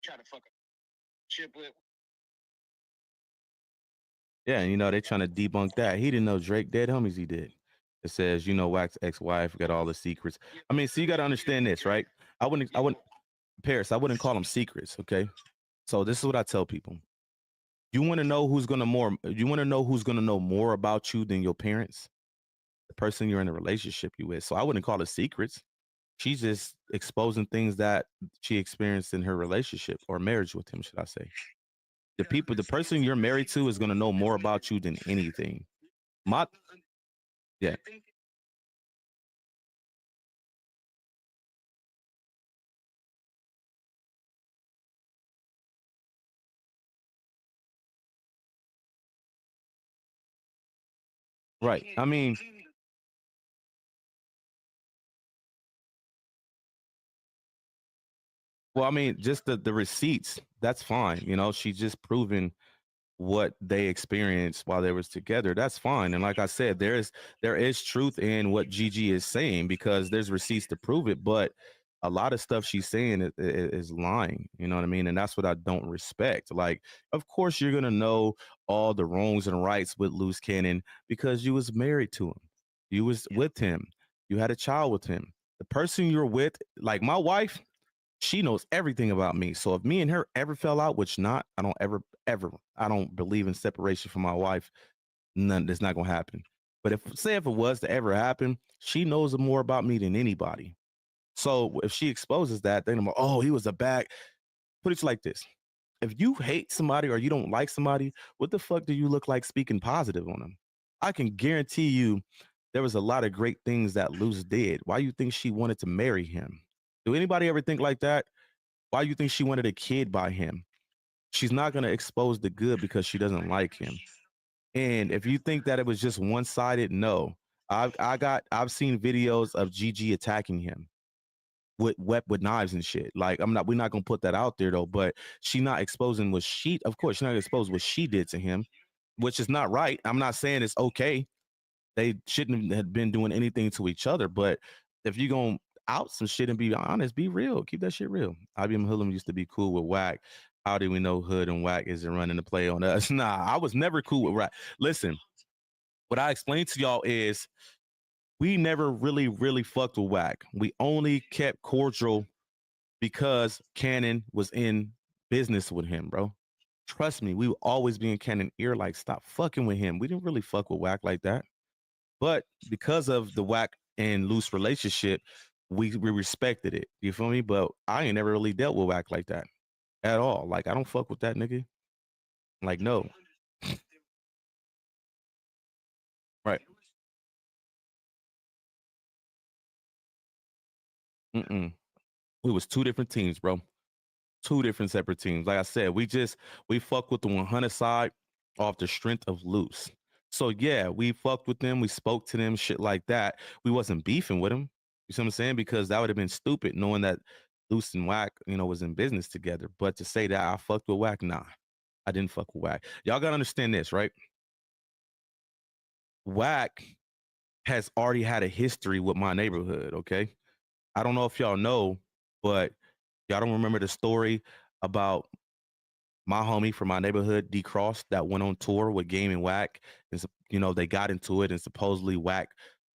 Try to fuck up shit with. Yeah, and you know, they trying to debunk that. He didn't know Drake dead homies he did. It says, you know, Wack's ex-wife got all the secrets. I mean, so you got to understand this, right? I wouldn't, Paris, I wouldn't call them secrets, okay? So this is what I tell people. You want to know who's going to know more about you than your parents? The person you're in a relationship you with. So I wouldn't call it secrets. She's just exposing things that she experienced in her relationship or marriage with him, should I say. The person you're married to is going to know more about you than anything. Yeah. Right. I mean, well, I mean, just the receipts, that's fine. You know, she's just proving what they experienced while they was together. That's fine. And like I said, there is truth in what Gigi is saying because there's receipts to prove it, but a lot of stuff she's saying is lying. You know what I mean? And that's what I don't respect. Like, of course, you're gonna know all the wrongs and rights with Luce Cannon because you was married to him, you was with him, you had a child with him. The person you're with, like my wife, she knows everything about me. So if me and her ever fell out, which not, I don't ever, I don't believe in separation from my wife. None, that's not gonna happen. But if it was to ever happen, she knows more about me than anybody. So if she exposes that, then I'm like, oh, he was a bad. Put it like this. If you hate somebody or you don't like somebody, what the fuck do you look like speaking positive on them? I can guarantee you there was a lot of great things that Luce did. Why you think she wanted to marry him? Do anybody ever think like that? Why you think she wanted a kid by him? She's not going to expose the good because she doesn't like him. And if you think that it was just one-sided, no. I've seen videos of Gigi attacking him with knives and shit. Like we're not gonna put that out there though, but she not exposing what she, of course, she's not exposed what she did to him, which is not right. I'm not saying it's okay. They shouldn't have been doing anything to each other, but if you're gonna out some shit and be honest, be real, keep that shit real. IBM Hoodlum used to be cool with Wack. How do we know Hood and Wack isn't running the play on us? Nah, I was never cool with Wack. Listen, what I explained to y'all is we never really fucked with Wack. We only kept cordial because Cannon was in business with him, bro. Trust me, we would always be in Cannon ear like, stop fucking with him. We didn't really fuck with Wack like that. But because of the Wack and Luce relationship, we respected it. You feel me? But I ain't never really dealt with Wack like that at all. Like, I don't fuck with that nigga. Like, no. Right. We was two different teams, bro. Two different separate teams. Like I said, we fuck with the 100 side off the strength of Luce. So yeah, we fucked with them. We spoke to them, shit like that. We wasn't beefing with them. You see what I'm saying? Because that would have been stupid knowing that Luce and Wack, was in business together. But to say that I fucked with Wack, nah, I didn't fuck with Wack. Y'all gotta understand this, right? Wack has already had a history with my neighborhood, okay? I don't know if y'all know, but y'all don't remember the story about my homie from my neighborhood, D Cross, that went on tour with Game and Wack. And, they got into it and supposedly Wack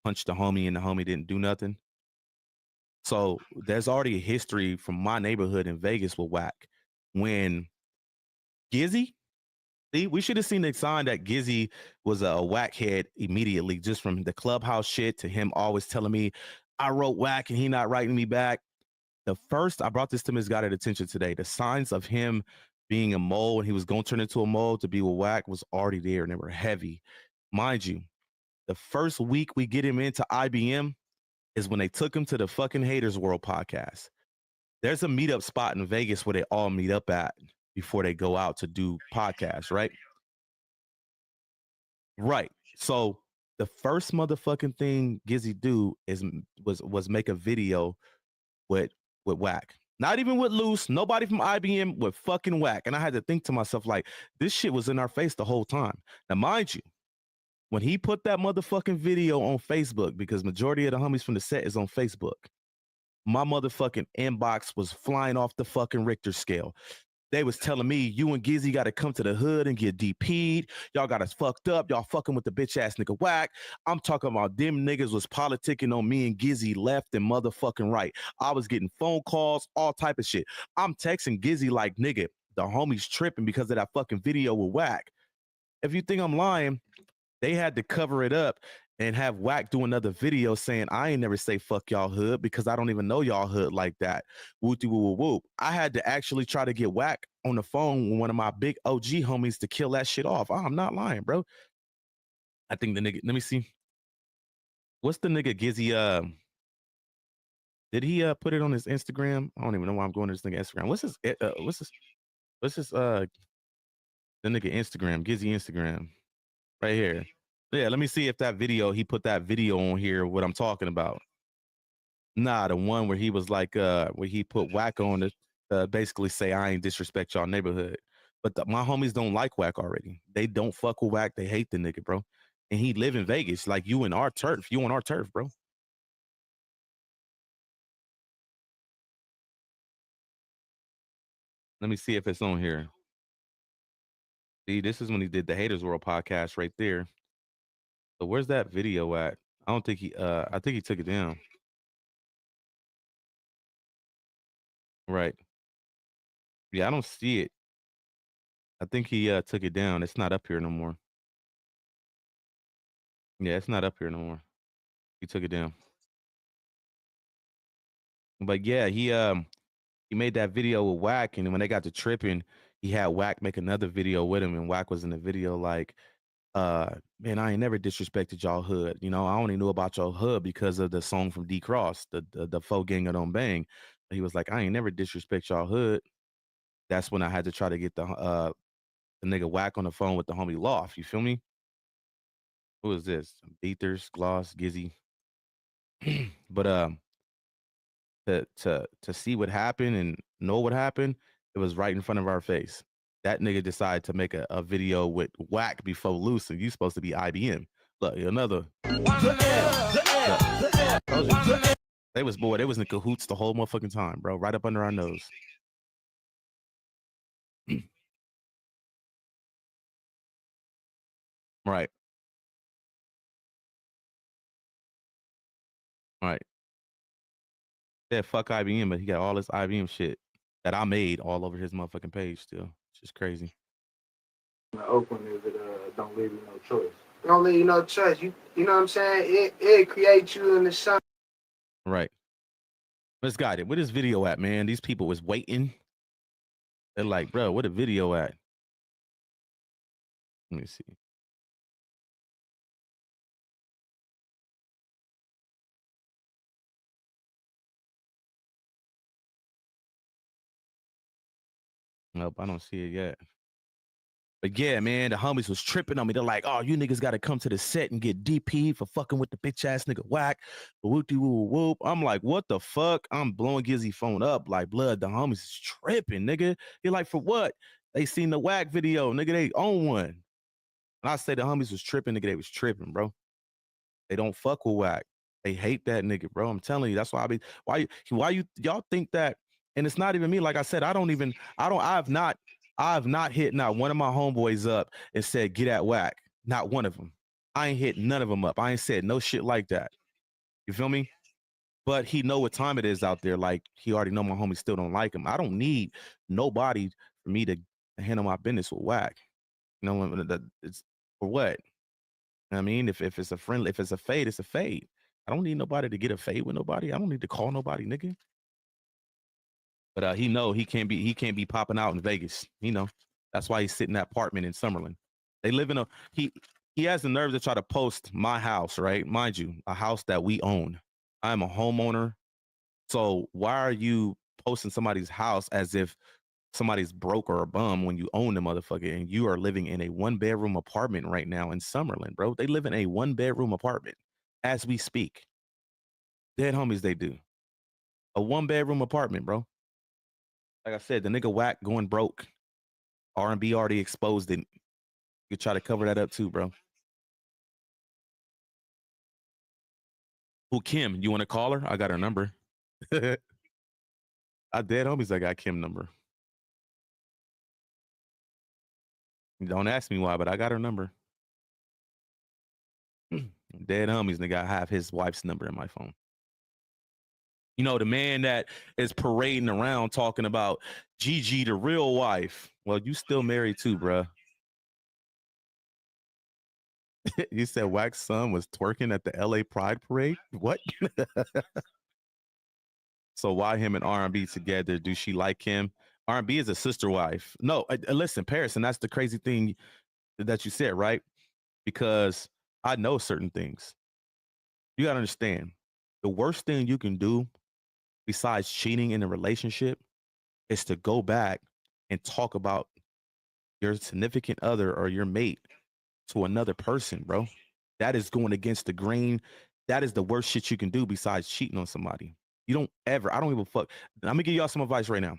punched the homie and the homie didn't do nothing. So there's already a history from my neighborhood in Vegas with Wack. When Gizzy, see, we should have seen the sign that Gizzy was a Wack head immediately, just from the clubhouse shit to him always telling me, I wrote Wack and he not writing me back. I brought this to Misguided attention today. The signs of him being a mole and he was going to turn into a mole to be with Wack was already there and they were heavy. Mind you, the first week we get him into IBM is when they took him to the fucking Haters World podcast. There's a meetup spot in Vegas where they all meet up at before they go out to do podcasts, right? Right. So the first motherfucking thing Gizzy do was make a video with Wack. Not even with Luce, nobody from IBM, with fucking Wack. And I had to think to myself, like, this shit was in our face the whole time. Now, mind you, when he put that motherfucking video on Facebook, because majority of the homies from the set is on Facebook, my motherfucking inbox was flying off the fucking Richter scale. They was telling me, you and Gizzy got to come to the hood and get DP'd. Y'all got us fucked up. Y'all fucking with the bitch ass nigga Wack. I'm talking about them niggas was politicking on me and Gizzy left and motherfucking right. I was getting phone calls, all type of shit. I'm texting Gizzy like, nigga, the homie's tripping because of that fucking video with Wack. If you think I'm lying, they had to cover it up and have Wack do another video saying, I ain't never say fuck y'all hood because I don't even know y'all hood like that. Wooty woo woo whoop. I had to actually try to get Wack on the phone with one of my big OG homies to kill that shit off. I'm not lying, bro. I think the nigga, let me see. What's the nigga Gizzy? Did he put it on his Instagram? I don't even know why I'm going to this nigga Instagram. What's his the nigga Instagram, Gizzy Instagram. Right here. Yeah, let me see if that video, he put that video on here, what I'm talking about. Nah, the one where he was like, where he put Wack on to basically say, I ain't disrespect y'all neighborhood. But my homies don't like Wack already. They don't fuck with Wack. They hate the nigga, bro. And he live in Vegas, like you in our turf. You on our turf, bro. Let me see if it's on here. See, this is when he did the Haters World podcast right there. So where's that video at? I don't think I think he took it down. Right. Yeah, I don't see it. I think he took it down. It's not up here no more. Yeah, it's not up here no more. He took it down. But yeah, he made that video with Wack, and when they got to tripping, he had Wack make another video with him, and Wack was in the video like, man, I ain't never disrespected y'all hood. You know, I only knew about your hood because of the song from D Cross, the Faux Gang Don't Bang. He was like, I ain't never disrespect y'all hood. That's when I had to try to get the nigga Wack on the phone with the homie Loft. You feel me? Who is this? Beathers, Gloss, Gizzy. But to see what happened and know what happened, it was right in front of our face. That nigga decided to make a video with Wack before Luce, and you supposed to be IBM. Look, another. They was boy, they was in cahoots the whole motherfucking time, bro. Right up under our nose. Right. Right. Yeah, fuck IBM, but he got all this IBM shit that I made all over his motherfucking page still. It's just crazy. Oakland is don't leave you no choice. Don't leave you no choice. You know what I'm saying? It creates you in the sun. Right. Misguided. Where this video at, man? These people was waiting. They're like, bro, where the video at? Let me see. Nope, I don't see it yet. But yeah, man, the homies was tripping on me. They're like, oh, you niggas got to come to the set and get DP for fucking with the bitch ass nigga Wack. Whoop-de-whoop-whoop. I'm like, what the fuck? I'm blowing Gizzy phone up like, blood, the homies is tripping, nigga. He like, for what? They seen the Wack video, nigga. They own one. And I say the homies was tripping, nigga. They was tripping, bro. They don't fuck with Wack. They hate that nigga, bro. I'm telling you. That's why y'all think that? And it's not even me. Like I said, I've not hit not one of my homeboys up and said, get at Wack. Not one of them. I ain't hit none of them up. I ain't said no shit like that. You feel me? But he know what time it is out there. Like, he already know my homies still don't like him. I don't need nobody for me to handle my business with Wack. You know, it's for what? I mean, if it's a friendly, if it's a fade, it's a fade. I don't need nobody to get a fade with nobody. I don't need to call nobody, nigga. But he know he can't be popping out in Vegas. You know, that's why he's sitting in that apartment in Summerlin. They live in he has the nerve to try to post my house, right? Mind you, a house that we own. I'm a homeowner. So why are you posting somebody's house as if somebody's broke or a bum when you own the motherfucker and you are living in a 1-bedroom apartment right now in Summerlin, bro? They live in a 1-bedroom apartment as we speak. Dead homies, they do. A 1-bedroom apartment, bro. Like I said, the nigga Wack going broke. R&B already exposed it. You try to cover that up too, bro. Who, Kim? You want to call her? I got her number. I dead homies, I got Kim number. Don't ask me why, but I got her number. Dead homies, nigga, I have his wife's number in my phone. You know, the man that is parading around talking about Gigi, the real wife. Well, you still married too, bruh. You said Wack's son was twerking at the LA Pride Parade? What? So why him and R&B together? Do she like him? R&B is a sister wife. No, listen, Paris, and that's the crazy thing that you said, right? Because I know certain things. You got to understand, the worst thing you can do besides cheating in a relationship is to go back and talk about your significant other or your mate to another person, bro. That is going against the grain. That is the worst shit you can do besides cheating on somebody. You don't ever, I don't give a fuck. I'm gonna give y'all some advice right now.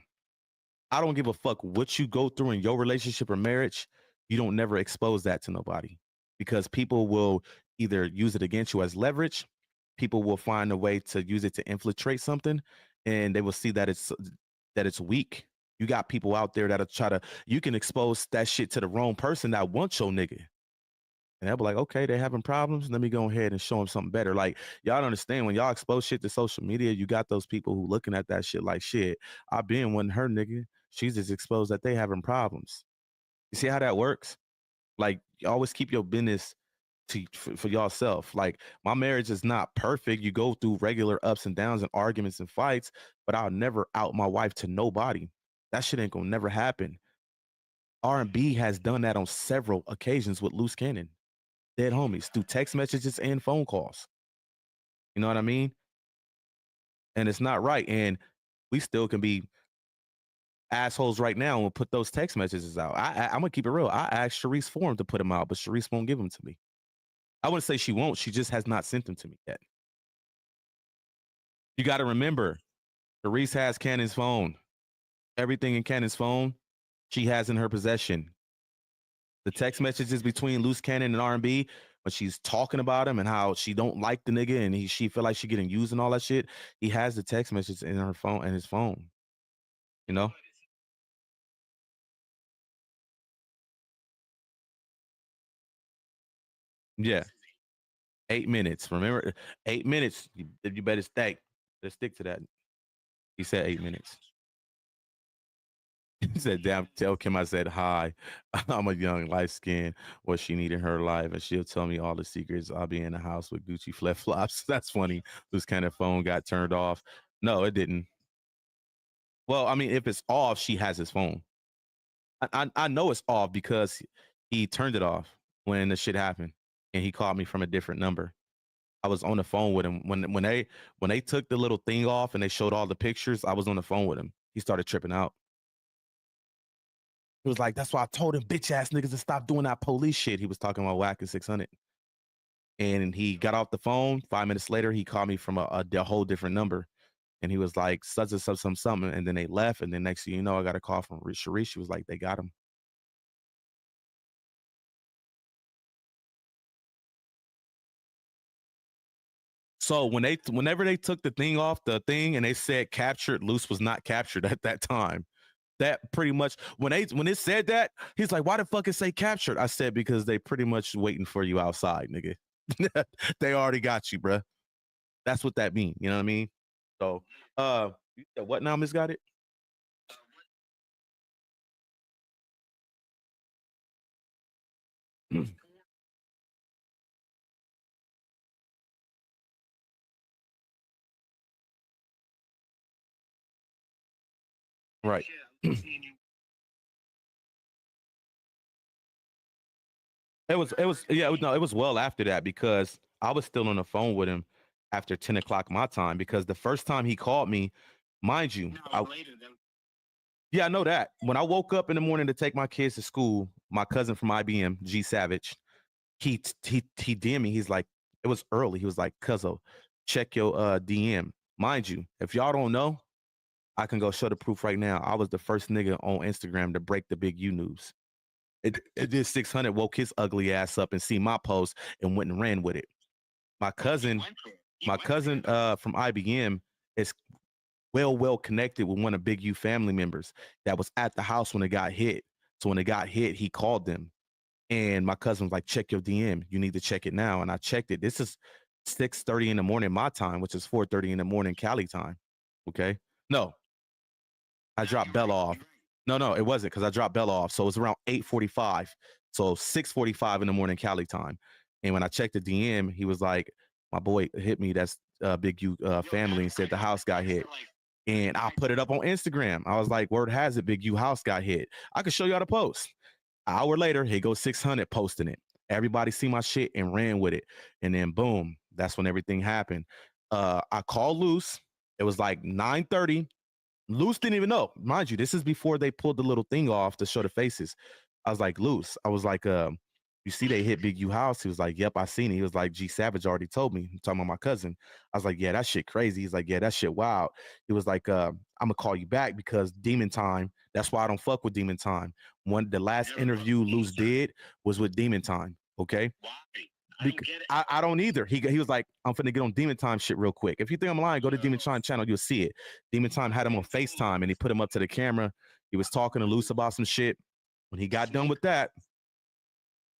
I don't give a fuck what you go through in your relationship or marriage. You don't never expose that to nobody, because people will either use it against you as leverage. People will find a way to use it to infiltrate something, and they will see that it's weak. You got people out there that'll try to, you can expose that shit to the wrong person that wants your nigga. And they'll be like, okay, they're having problems. Let me go ahead and show them something better. Like, y'all don't understand, when y'all expose shit to social media, you got those people who looking at that shit like, shit, I been one her nigga. She's just exposed that they having problems. You see how that works? Like, you always keep your business for yourself. Like, my marriage is not perfect. You go through regular ups and downs and arguments and fights, but I'll never out my wife to nobody. That shit ain't gonna never happen. R&B has done that on several occasions with Luce Cannon, dead homies, through text messages and phone calls. You know what I mean? And it's not right. And we still can be assholes right now and we'll put those text messages out. I'm gonna keep it real. I asked Sharice for him to put them out, but Sharice won't give them to me. I wouldn't say she won't. She just has not sent them to me yet. You got to remember, Sharice has Cannon's phone. Everything in Cannon's phone, she has in her possession. The text messages between Luce Cannon and R&B, when she's talking about him and how she don't like the nigga and she feel like she getting used and all that shit, he has the text messages in her phone and his phone. You know? Yeah. 8 minutes. Remember, 8 minutes. You better stick to that. He said 8 minutes. He said, damn, tell Kim I said hi. I'm a young, light skin, what she need in her life, and she'll tell me all the secrets. I'll be in the house with Gucci flip-flops. That's funny. This kind of phone got turned off. No, it didn't. Well, I mean, if it's off, she has his phone. I know it's off because he turned it off when the shit happened, and he called me from a different number. I was on the phone with him when they took the little thing off and they showed all the pictures. I was on the phone with him. He started tripping out. He was like, that's why I told him bitch ass niggas to stop doing that police shit. He was talking about Wack and 600. And he got off the phone. 5 minutes later, he called me from a whole different number. And he was like, such and such, something. And then they left. And then next thing you know, I got a call from Sharice. She was like, they got him. So whenever they took the thing off the thing and they said captured, Luce was not captured at that time. That pretty much when it said that, he's like, why the fuck it say captured? I said, because they pretty much waiting for you outside, nigga. They already got you, bruh. That's what that mean. You know what I mean? So what now, Misguided? Right. It was well after that because I was still on the phone with him after 10 o'clock my time because the first time he called me, mind you, I know that. When I woke up in the morning to take my kids to school, my cousin from IBM, G Savage, he DM'd me. He's like, it was early. He was like, Cuzzo, check your DM. Mind you, if y'all don't know, I can go show the proof right now. I was the first nigga on Instagram to break the big U news. It did 600, woke his ugly ass up and see my post and went and ran with it. My cousin from IBM is well connected with one of Big U family members that was at the house when it got hit. So when it got hit, he called them. And my cousin was like, check your DM. You need to check it now. And I checked it. This is 6:30 in the morning my time, which is 4:30 in the morning Cali time. Okay? No. I dropped Bella off. No, it wasn't because I dropped Bella off. So it was around 8:45. So 6:45 in the morning Cali time. And when I checked the DM, he was like, my boy hit me. That's Big U family and said the house got hit. And I put it up on Instagram. I was like, word has it, Big U house got hit. I could show y'all the post. An hour later, here goes 600 posting it. Everybody see my shit and ran with it. And then boom, that's when everything happened. I called Luce. It was like 9:30. Luce didn't even know. Mind you, this is before they pulled the little thing off to show the faces. I was like, Luce, I was like, you see they hit Big U house? He was like, yep, I seen it. He was like, G Savage already told me. I'm talking about my cousin. I was like, yeah, that shit crazy. He's like, yeah, that shit wild. He was like, I'm gonna call you back because Demon Time. That's why I don't fuck with Demon Time. The last interview Luce did was with Demon Time. Okay. I don't either. He was like, I'm finna get on Demon Time shit real quick. If you think I'm lying, go to Demon Time channel. You'll see it. Demon Time had him on FaceTime and he put him up to the camera. He was talking to Luce about some shit. When he got done with that,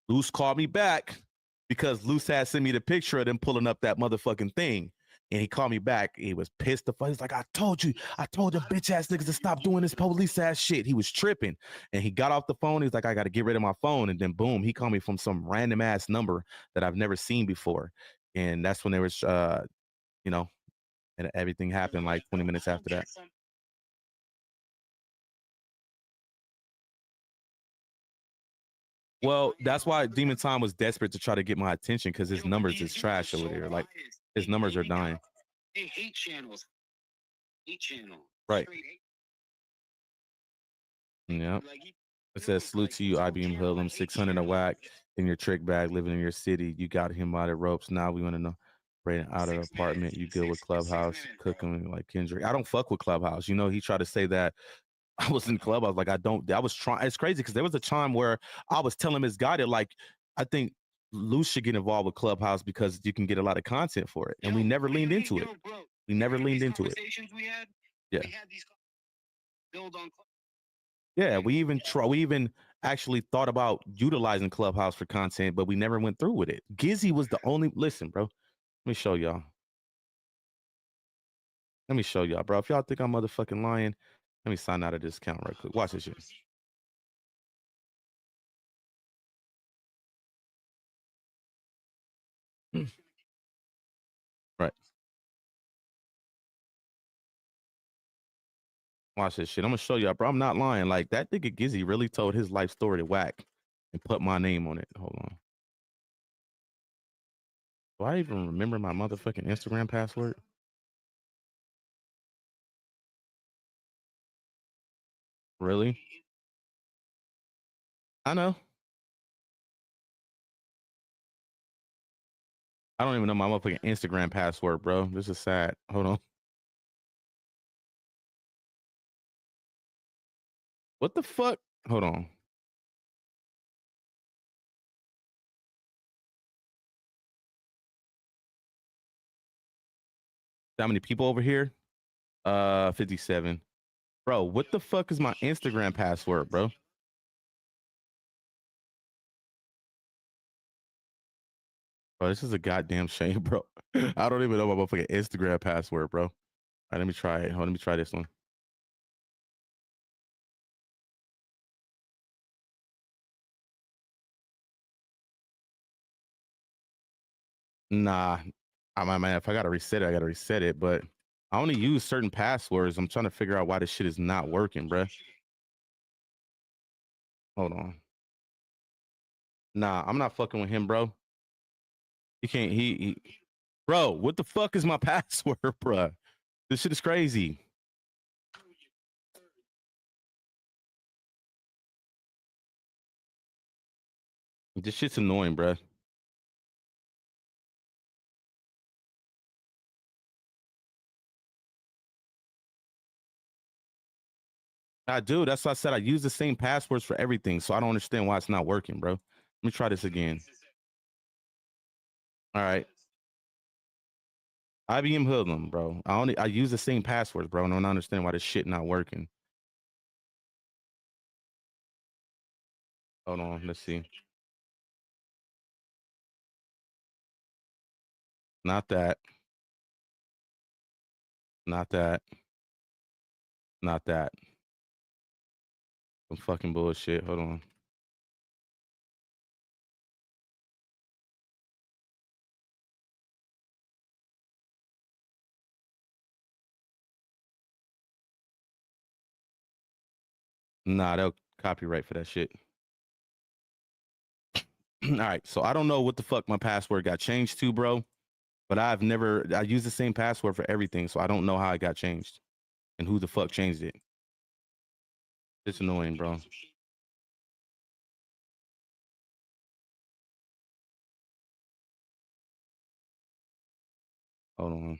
Luce called me back because Luce had sent me the picture of them pulling up that motherfucking thing. And he called me back. He was pissed the fuck. He's like, I told you bitch ass niggas to stop doing this police ass shit. He was tripping. And he got off the phone. He's like, I got to get rid of my phone. And then boom, he called me from some random ass number that I've never seen before. And that's when there was, you know, and everything happened like 20 minutes after that. Well, that's why Demon Time was desperate to try to get my attention because his numbers is trash over there. Like his numbers are dying. They hate channels. Hate channel. Right. Yeah. It says salute to you, IBM Hoodlum, 600 a whack in your trick bag, living in your city. You got him by the ropes. Now we want to know. Right out of the apartment, you deal with Clubhouse, cooking like Kendrick. I don't fuck with Clubhouse. You know, he tried to say that I was in Clubhouse. Like, I was trying. It's crazy because there was a time where I was telling Misguided, like, I think Luce should get involved with Clubhouse because you can get a lot of content for it. And we never leaned into it. We never leaned into it. Yeah. Yeah, we even actually thought about utilizing Clubhouse for content, but we never went through with it. Gizzy was the only, listen, bro. Let me show y'all. Let me show y'all, bro. If y'all think I'm motherfucking lying, let me sign out of this account right quick. Watch this shit. Right. Watch this shit. I'm gonna show y'all, bro. I'm not lying. Like that nigga Gizzy really told his life story to Wack and put my name on it. Hold on. Do I even remember my motherfucking Instagram password? Really? I know. I don't even know my motherfucking Instagram password, bro. This is sad. Hold on. What the fuck? Hold on. How many people over here? 57. Bro, what the fuck is my Instagram password, bro? Bro, this is a goddamn shame, bro. I don't even know my motherfucking Instagram password, bro. All right, let me try it. Hold on, let me try this one. Nah, man, if I gotta reset it, I gotta reset it. But I only use certain passwords. I'm trying to figure out why this shit is not working, bro. Hold on. Nah, I'm not fucking with him, bro. He can't. Bro, what the fuck is my password, bro? This shit is crazy. This shit's annoying, bro. I do. That's why I said I use the same passwords for everything. So I don't understand why it's not working, bro. Let me try this again. All right. IBM Hoodlum, bro. I use the same passwords, bro. And I don't understand why this shit not working. Hold on. Let's see. Not that. Not that. Not that. Some fucking bullshit. Hold on. Nah, they'll copyright for that shit. All right. So I don't know what the fuck my password got changed to, bro. But I use the same password for everything. So I don't know how it got changed and who the fuck changed it. It's annoying, bro. Hold on.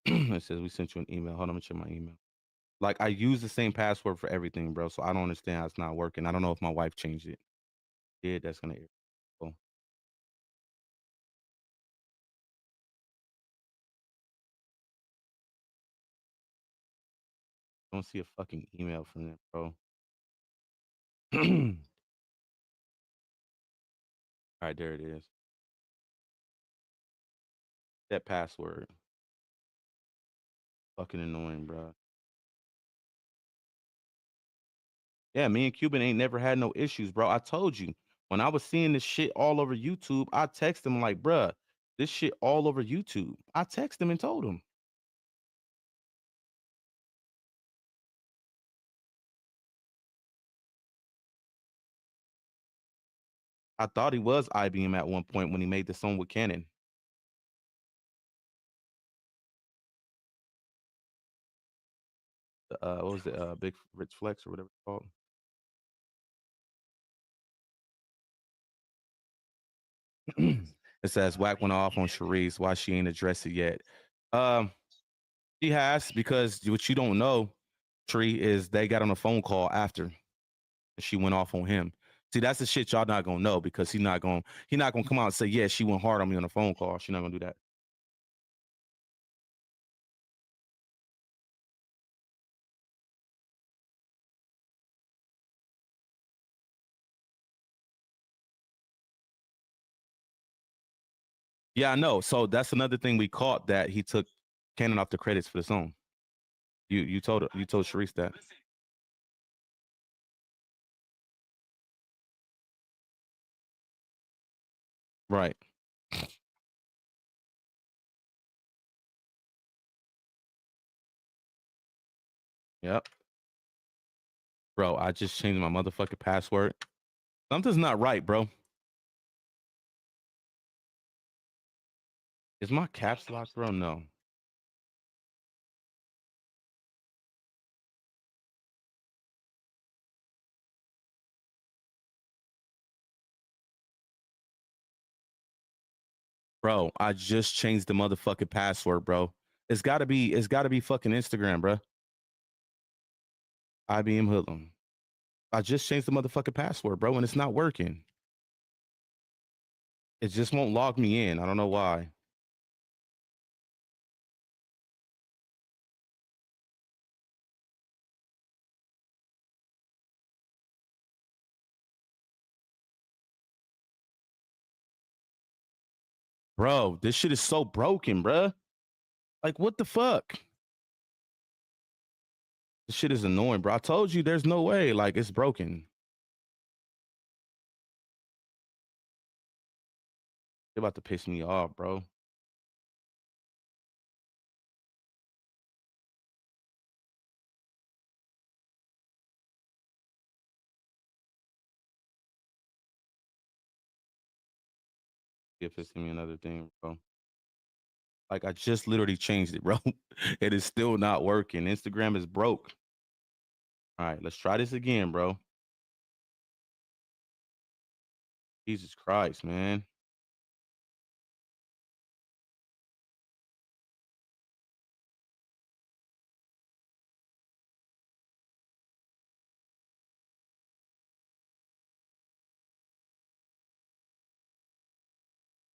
It says we sent you an email. Hold on, let me check my email. Like I use the same password for everything, bro. So I don't understand how it's not working. I don't know if my wife changed it. Yeah, that's gonna air. Cool. I don't see a fucking email from them, bro. All right, there it is. That password. Fucking annoying, bro. Yeah, me and Cuban ain't never had no issues, bro. I told you. When I was seeing this shit all over YouTube, I texted him like, bruh, this shit all over YouTube. I texted him and told him. I thought he was IBM at one point when he made the song with Cannon. What was it? Big Rich Flex or whatever it's called. It says Wack went off on Sharice. Why she ain't addressed it yet? She has, because what you don't know, Tree, is they got on a phone call after and she went off on him. See, that's the shit y'all not gonna know, because he not gonna come out and say, yeah, she went hard on me on a phone call. She not gonna do that. Yeah, I know. So that's another thing we caught, that he took Cannon off the credits for the song. You told Sharice that. Right. Yep. Bro, I just changed my motherfucking password. Something's not right, bro. Is my caps locked, bro? No. Bro, I just changed the motherfucking password, bro. It's gotta be fucking Instagram, bro. IBM Hoodlum. I just changed the motherfucking password, bro, and it's not working. It just won't log me in. I don't know why. Bro, this shit is so broken, bro. Like, what the fuck? This shit is annoying, bro. I told you there's no way. Like, it's broken. You're about to piss me off, bro. If it's me another thing, bro. Like, I just literally changed it, bro. It is still not working. Instagram is broke. All right, let's try this again, bro. Jesus Christ, man.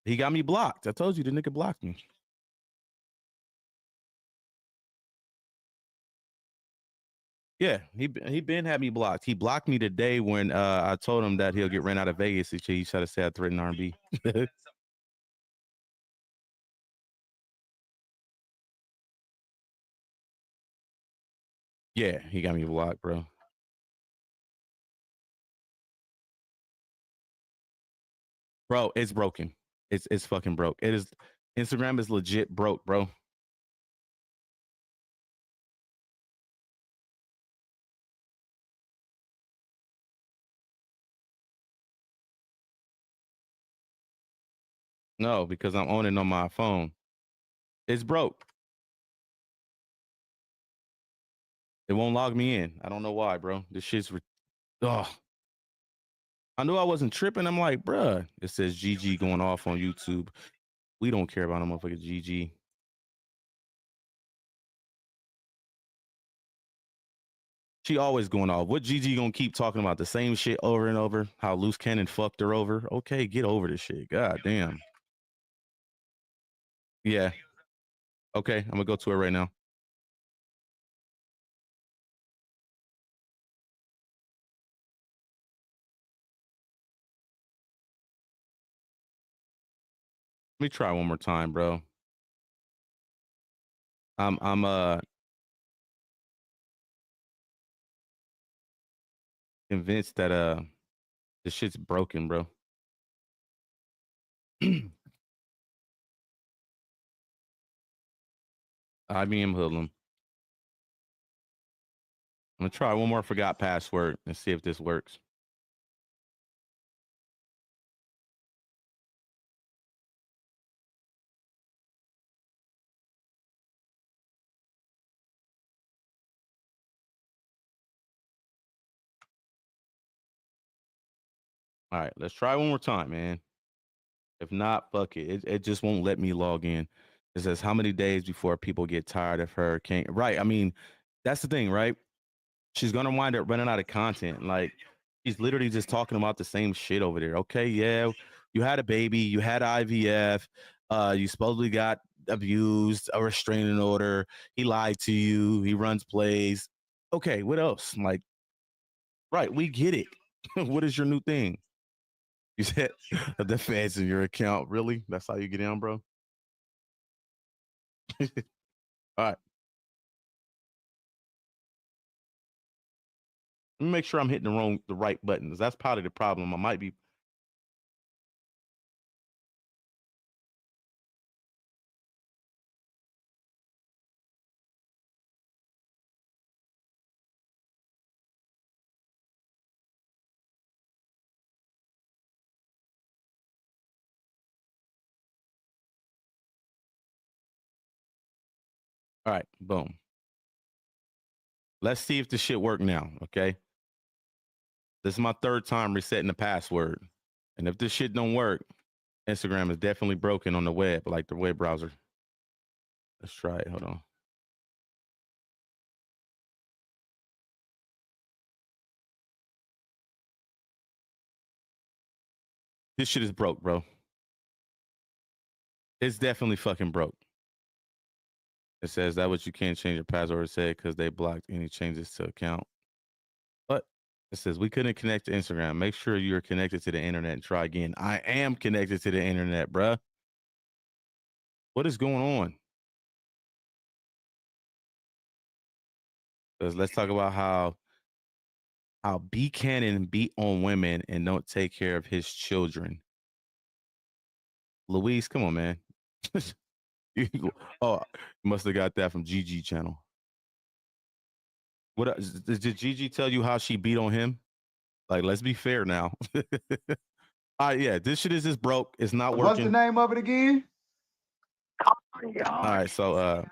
He got me blocked. I told you the nigga blocked me. Yeah, he been had me blocked. He blocked me today when I told him that he'll get ran out of Vegas. He tried to say I threatened R&B. Yeah, he got me blocked, bro. Bro, it's broken. It's fucking broke. It is. Instagram is legit broke, bro. No, because I'm on it on my phone. It's broke. It won't log me in. I don't know why, bro. This shit's oh. I knew I wasn't tripping. I'm like, bruh. It says GG going off on YouTube. We don't care about a motherfucker GG. She always going off. What GG gonna keep talking about the same shit over and over? How Luce Cannon fucked her over? Okay, get over this shit. God damn. Yeah. Okay, I'm gonna go to her right now. Let me try one more time, bro. I'm convinced that the shit's broken, bro. IBM hoodlum. I'm gonna try one more forgot password and see if this works. All right, let's try one more time, man. If not, fuck it. It just won't let me log in. It says how many days before people get tired of her can't right. I mean, that's the thing, right? She's gonna wind up running out of content. Like she's literally just talking about the same shit over there. Okay, yeah, you had a baby, you had IVF, you supposedly got abused, a restraining order, he lied to you, he runs plays. Okay, what else? Like, right, we get it. What is your new thing? You said the fans in your account. Really? That's how you get in, bro? All right. Let me make sure I'm hitting the right buttons. That's part of the problem. I might be. All right, boom. Let's see if this shit work now, okay? This is my third time resetting the password. And if this shit don't work, Instagram is definitely broken on the web, like the web browser. Let's try it. Hold on. This shit is broke, bro. It's definitely fucking broke. It says that what you can't change your password said because they blocked any changes to account. But it says we couldn't connect to Instagram. Make sure you're connected to the internet and try again. I am connected to the internet, bruh. What is going on? Because let's talk about how B Cannon beat on women and don't take care of his children. Luis, come on, man. Oh, you must have got that from GG channel. What did GG tell you how she beat on him? Like, let's be fair now. All right, yeah, this shit is just broke. It's not working. What's the name of it again? Oh my God. All right, so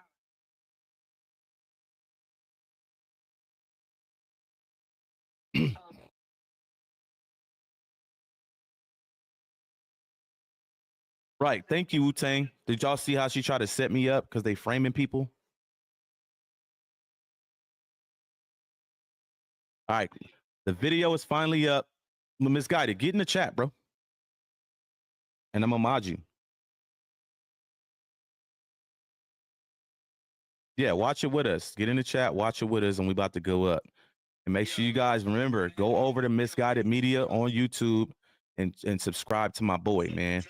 right. Thank you, Wu-Tang. Did y'all see how she tried to set me up because they framing people? All right. The video is finally up. Misguided, get in the chat, bro. And I'm gonna mod you. Yeah, watch it with us. Get in the chat, watch it with us, and we about to go up. And make sure you guys remember, go over to Misguided Media on YouTube and subscribe to my boy, man.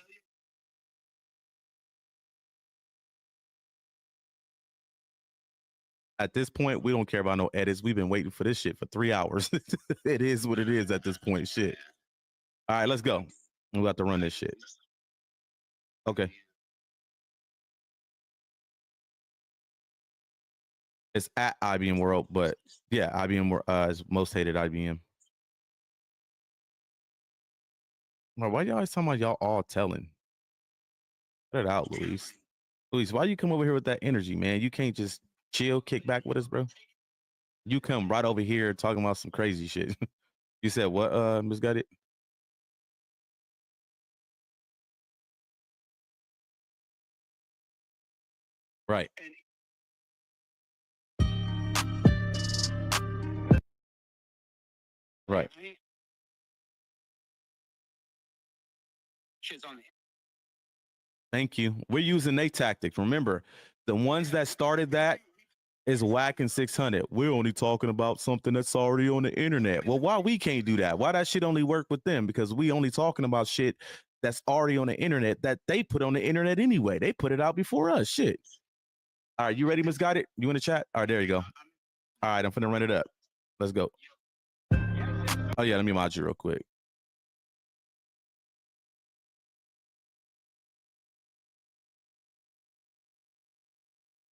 At this point, we don't care about no edits. We've been waiting for this shit for 3 hours. It is what it is at this point, shit. All right, let's go. We about to run this shit. Okay. It's at IBM World, but yeah, IBM is most hated IBM. Bro, why y'all always talking about y'all all telling? Cut it out, Luis. Luis, why you come over here with that energy, man? You can't just chill, kick back with us, bro. You come right over here talking about some crazy shit. You said what, Misguided? Right. Right. Thank you. We're using a tactic. Remember, the ones that started that is Wack and 600. We're only talking about something that's already on the internet. Well, why we can't do that? Why that shit only work with them? Because we only talking about shit that's already on the internet that they put on the internet anyway. They put it out before us. Shit. All right, you ready, Misguided? You in the chat? All right, there you go. All right, I'm finna run it up. Let's go. Oh yeah, let me mod you real quick.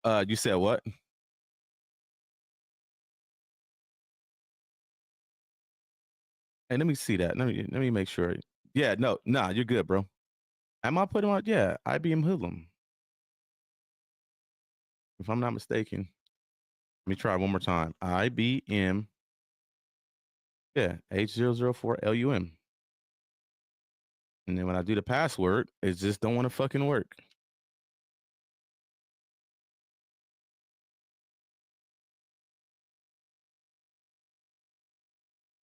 You said what? Hey, let me see that. Let me make sure. Yeah, no, nah, you're good, bro. Am I putting on? Yeah, IBM Hoodlum. If I'm not mistaken. Let me try one more time. IBM. Yeah, H004LUM. And then when I do the password, it just don't want to fucking work.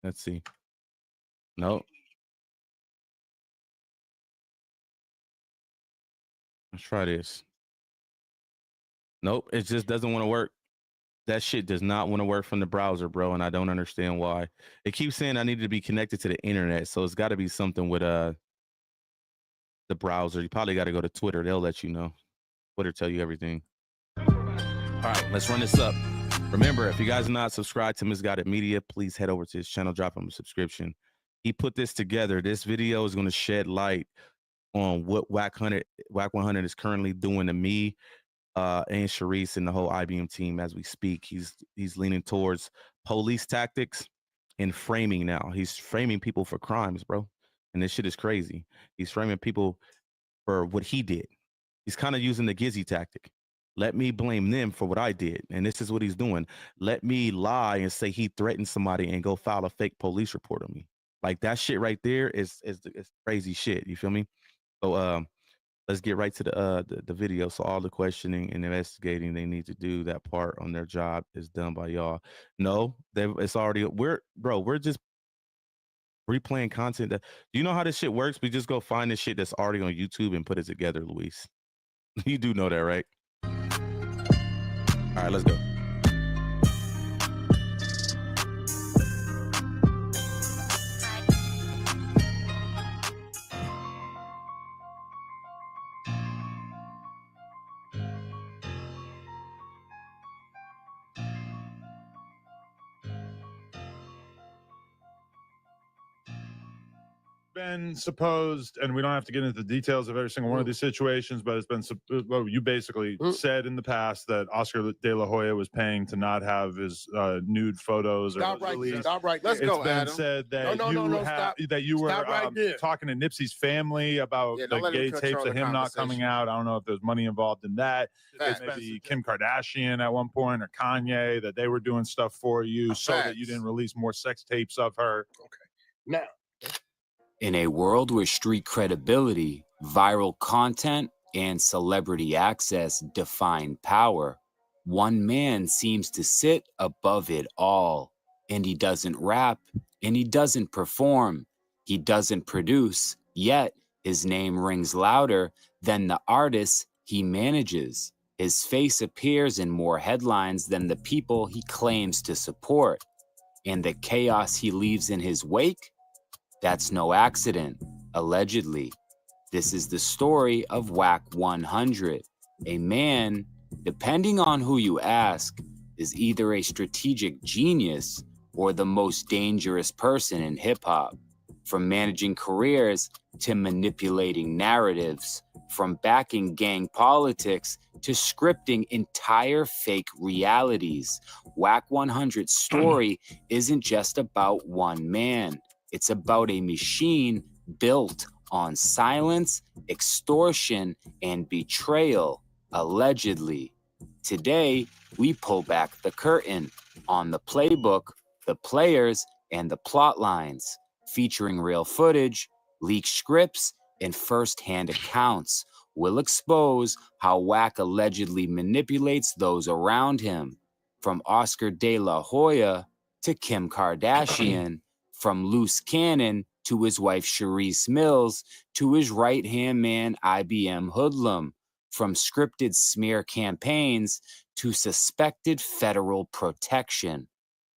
Let's see. No. Let's try this. Nope, it just doesn't want to work. That shit does not want to work from the browser, bro, and I don't understand why. It keeps saying I need to be connected to the internet, so it's got to be something with the browser. You probably got to go to Twitter. They'll let you know. Twitter tell you everything. All right, let's run this up. Remember, if you guys are not subscribed to Misguided Media, please head over to his channel, drop him a subscription. He put this together. This video is going to shed light on what Wack 100 is currently doing to me and Sharice and the whole IBM team as we speak. He's leaning towards police tactics and framing now. He's framing people for crimes, bro. And this shit is crazy. He's framing people for what he did. He's kind of using the Gizzy tactic. Let me blame them for what I did. And this is what he's doing. Let me lie and say he threatened somebody and go file a fake police report on me. Like that shit right there is crazy shit. You feel me? So let's get right to the video. So all the questioning and investigating they need to do, that part on their job is done by y'all. No, it's already we're just replaying content. Do you know how this shit works? We just go find this shit that's already on YouTube and put it together, Luis. You do know that, right? All right, let's go. Been supposed, and we don't have to get into the details of every single one of these situations, but it's been well, you basically said in the past that Oscar De La Hoya was paying to not have his nude photos. Stop right there. Stop right there. It's been said that you were talking to Nipsey's family about the gay tapes of him not coming out. I don't know if there's money involved in that. It's maybe Kim Kardashian at one point or Kanye, that they were doing stuff for you so that you didn't release more sex tapes of her. Okay. Now, in a world where street credibility, viral content, and celebrity access define power, one man seems to sit above it all. And he doesn't rap, and he doesn't perform, he doesn't produce, yet his name rings louder than the artists he manages. His face appears in more headlines than the people he claims to support. And the chaos he leaves in his wake? That's no accident, allegedly. This is the story of Wack 100, a man, depending on who you ask, is either a strategic genius or the most dangerous person in hip-hop. From managing careers to manipulating narratives, from backing gang politics to scripting entire fake realities, Wack 100's story isn't just about one man. It's about a machine built on silence, extortion, and betrayal, allegedly. Today, we pull back the curtain on the playbook, the players, and the plot lines, featuring real footage, leaked scripts, and first-hand accounts. We'll expose how Wack allegedly manipulates those around him, from Oscar De La Hoya to Kim Kardashian, from Luce to his wife Sharice Mills to his right-hand man IBM Hoodlum, from scripted smear campaigns to suspected federal protection.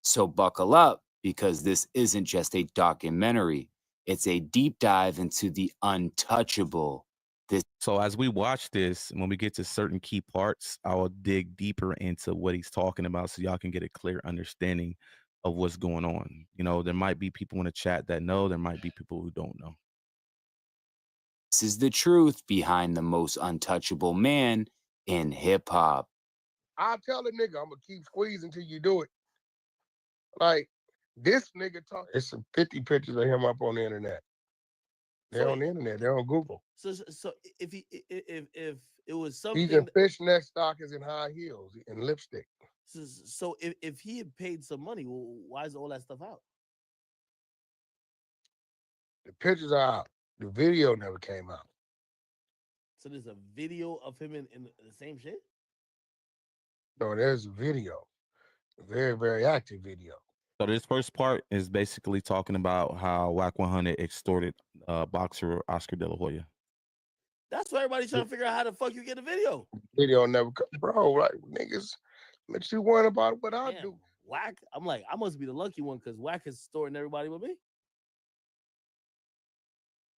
So buckle up, because this isn't just a documentary. It's a deep dive into the untouchable, So as we watch this, when we get to certain key parts, I will dig deeper into what he's talking about so y'all can get a clear understanding of what's going on. You know, there might be people in the chat that know, there might be people who don't know. This is the truth behind the most untouchable man in hip hop. I'll tell a nigga I'm gonna keep squeezing till you do it. Like this nigga talk. It's some 50 pictures of him up on the internet. They're on the internet. They're on Google. So if it was something, He's in fishnet stockings and high heels and lipstick. So if he had paid some money, well, why is all that stuff out? The pictures are out. The video never came out. So there's a video of him in the same shit? No, there's a video. A very, very active video. So this first part is basically talking about how Wack 100 extorted boxer Oscar De La Hoya. That's why everybody's trying to figure out how the fuck you get a video. Video never come. Bro, like niggas, makes you worry about what I do. Wack, I'm like, I must be the lucky one because Wack is extorting everybody with me.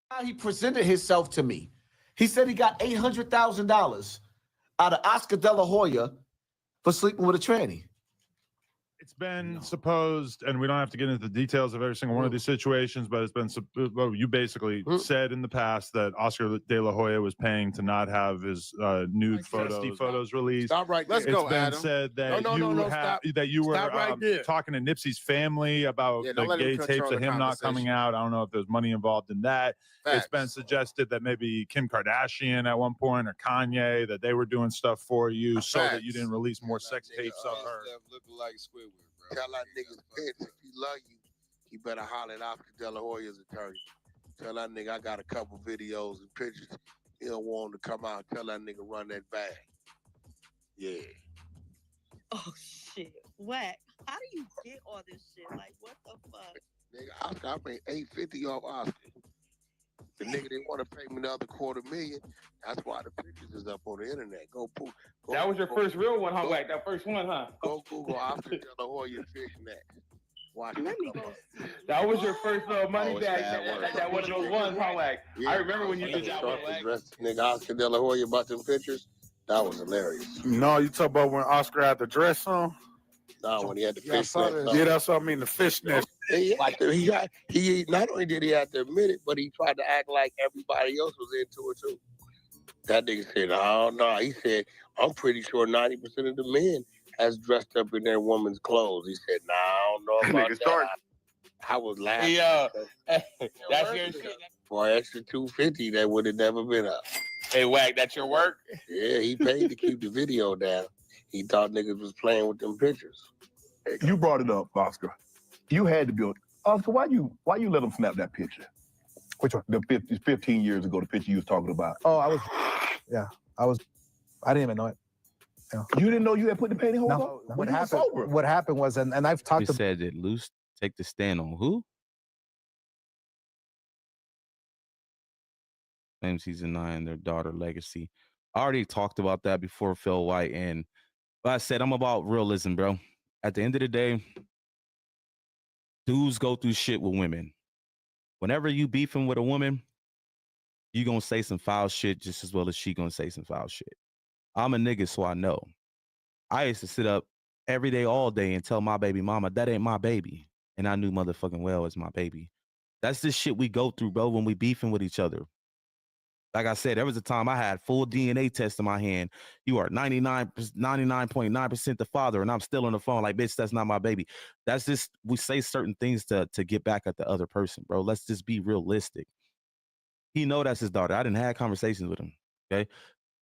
How he presented himself to me. He said he got $800,000 out of Oscar De La Hoya for sleeping with a tranny. It's been supposed, and we don't have to get into the details of every single one of these situations, but it's been, well, you basically said in the past that Oscar De La Hoya was paying to not have his nude photos released. Stop right there. It's been said that you were talking to Nipsey's family about the gay tapes of him not coming out. I don't know if there's money involved in that. It's been suggested that maybe Kim Kardashian at one point or Kanye, that they were doing stuff for you so that you didn't release more sex tapes of her. Looking like Squidward, bro. Tell that nigga if he love you, he better holler at Oscar De La Hoya's attorney. Tell that nigga I got a couple videos and pictures. He don't want him to come out. Tell that nigga run that bag. Yeah. Oh shit, Wack. How do you get all this shit? Like what the fuck? Nigga, Oscar, I made $850 off Oscar. The nigga didn't want to pay me another $250,000. That's why the pictures is up on the internet. Go that was your first real one, huh? Wack? That first one, huh? Go Google Oscar De La Hoya fishnet. Watch it. That was your first money bag. That one of those ones, huh, Wack? Yeah, I remember when you did that one, Wack. Nigga Oscar De La Hoya about them pictures. That was hilarious. No, you talk about when Oscar had the dress on? No, when he had the fishnet. Yeah, that's what I mean, the fishnet. He not only did he have to admit it, but he tried to act like everybody else was into it too. That nigga said, no. He said, I'm pretty sure 90% of the men has dressed up in their woman's clothes. He said, no, I don't know about that. I was laughing. That's your shit. For an extra $250, that would have never been up. Hey, Wack, that's your work? Yeah, he paid to keep the video down. He thought niggas was playing with them pictures. You brought it up, Oscar. You had to build. Oscar, why you let him snap that picture? Which one? The 15 years ago, the picture you was talking about. Oh, I didn't even know it. Yeah. You didn't know you had put the pantyhose on? No. What happened was, and I've talked to... said that Luce take the stand on who? Same season 9, their daughter legacy. I already talked about that before, Phil White, and like I said, I'm about realism, bro. At the end of the day, dudes go through shit with women. Whenever you beefing with a woman, you gonna say some foul shit just as well as she gonna say some foul shit. I'm a nigga, so I know. I used to sit up every day, all day, and tell my baby mama, that ain't my baby. And I knew motherfucking well it's my baby. That's the shit we go through, bro, when we beefing with each other. Like I said, there was a time I had full DNA test in my hand. You are 99.9% the father, and I'm still on the phone like, bitch, that's not my baby. That's just, we say certain things to get back at the other person, bro. Let's just be realistic. He know that's his daughter. I didn't have conversations with him, okay?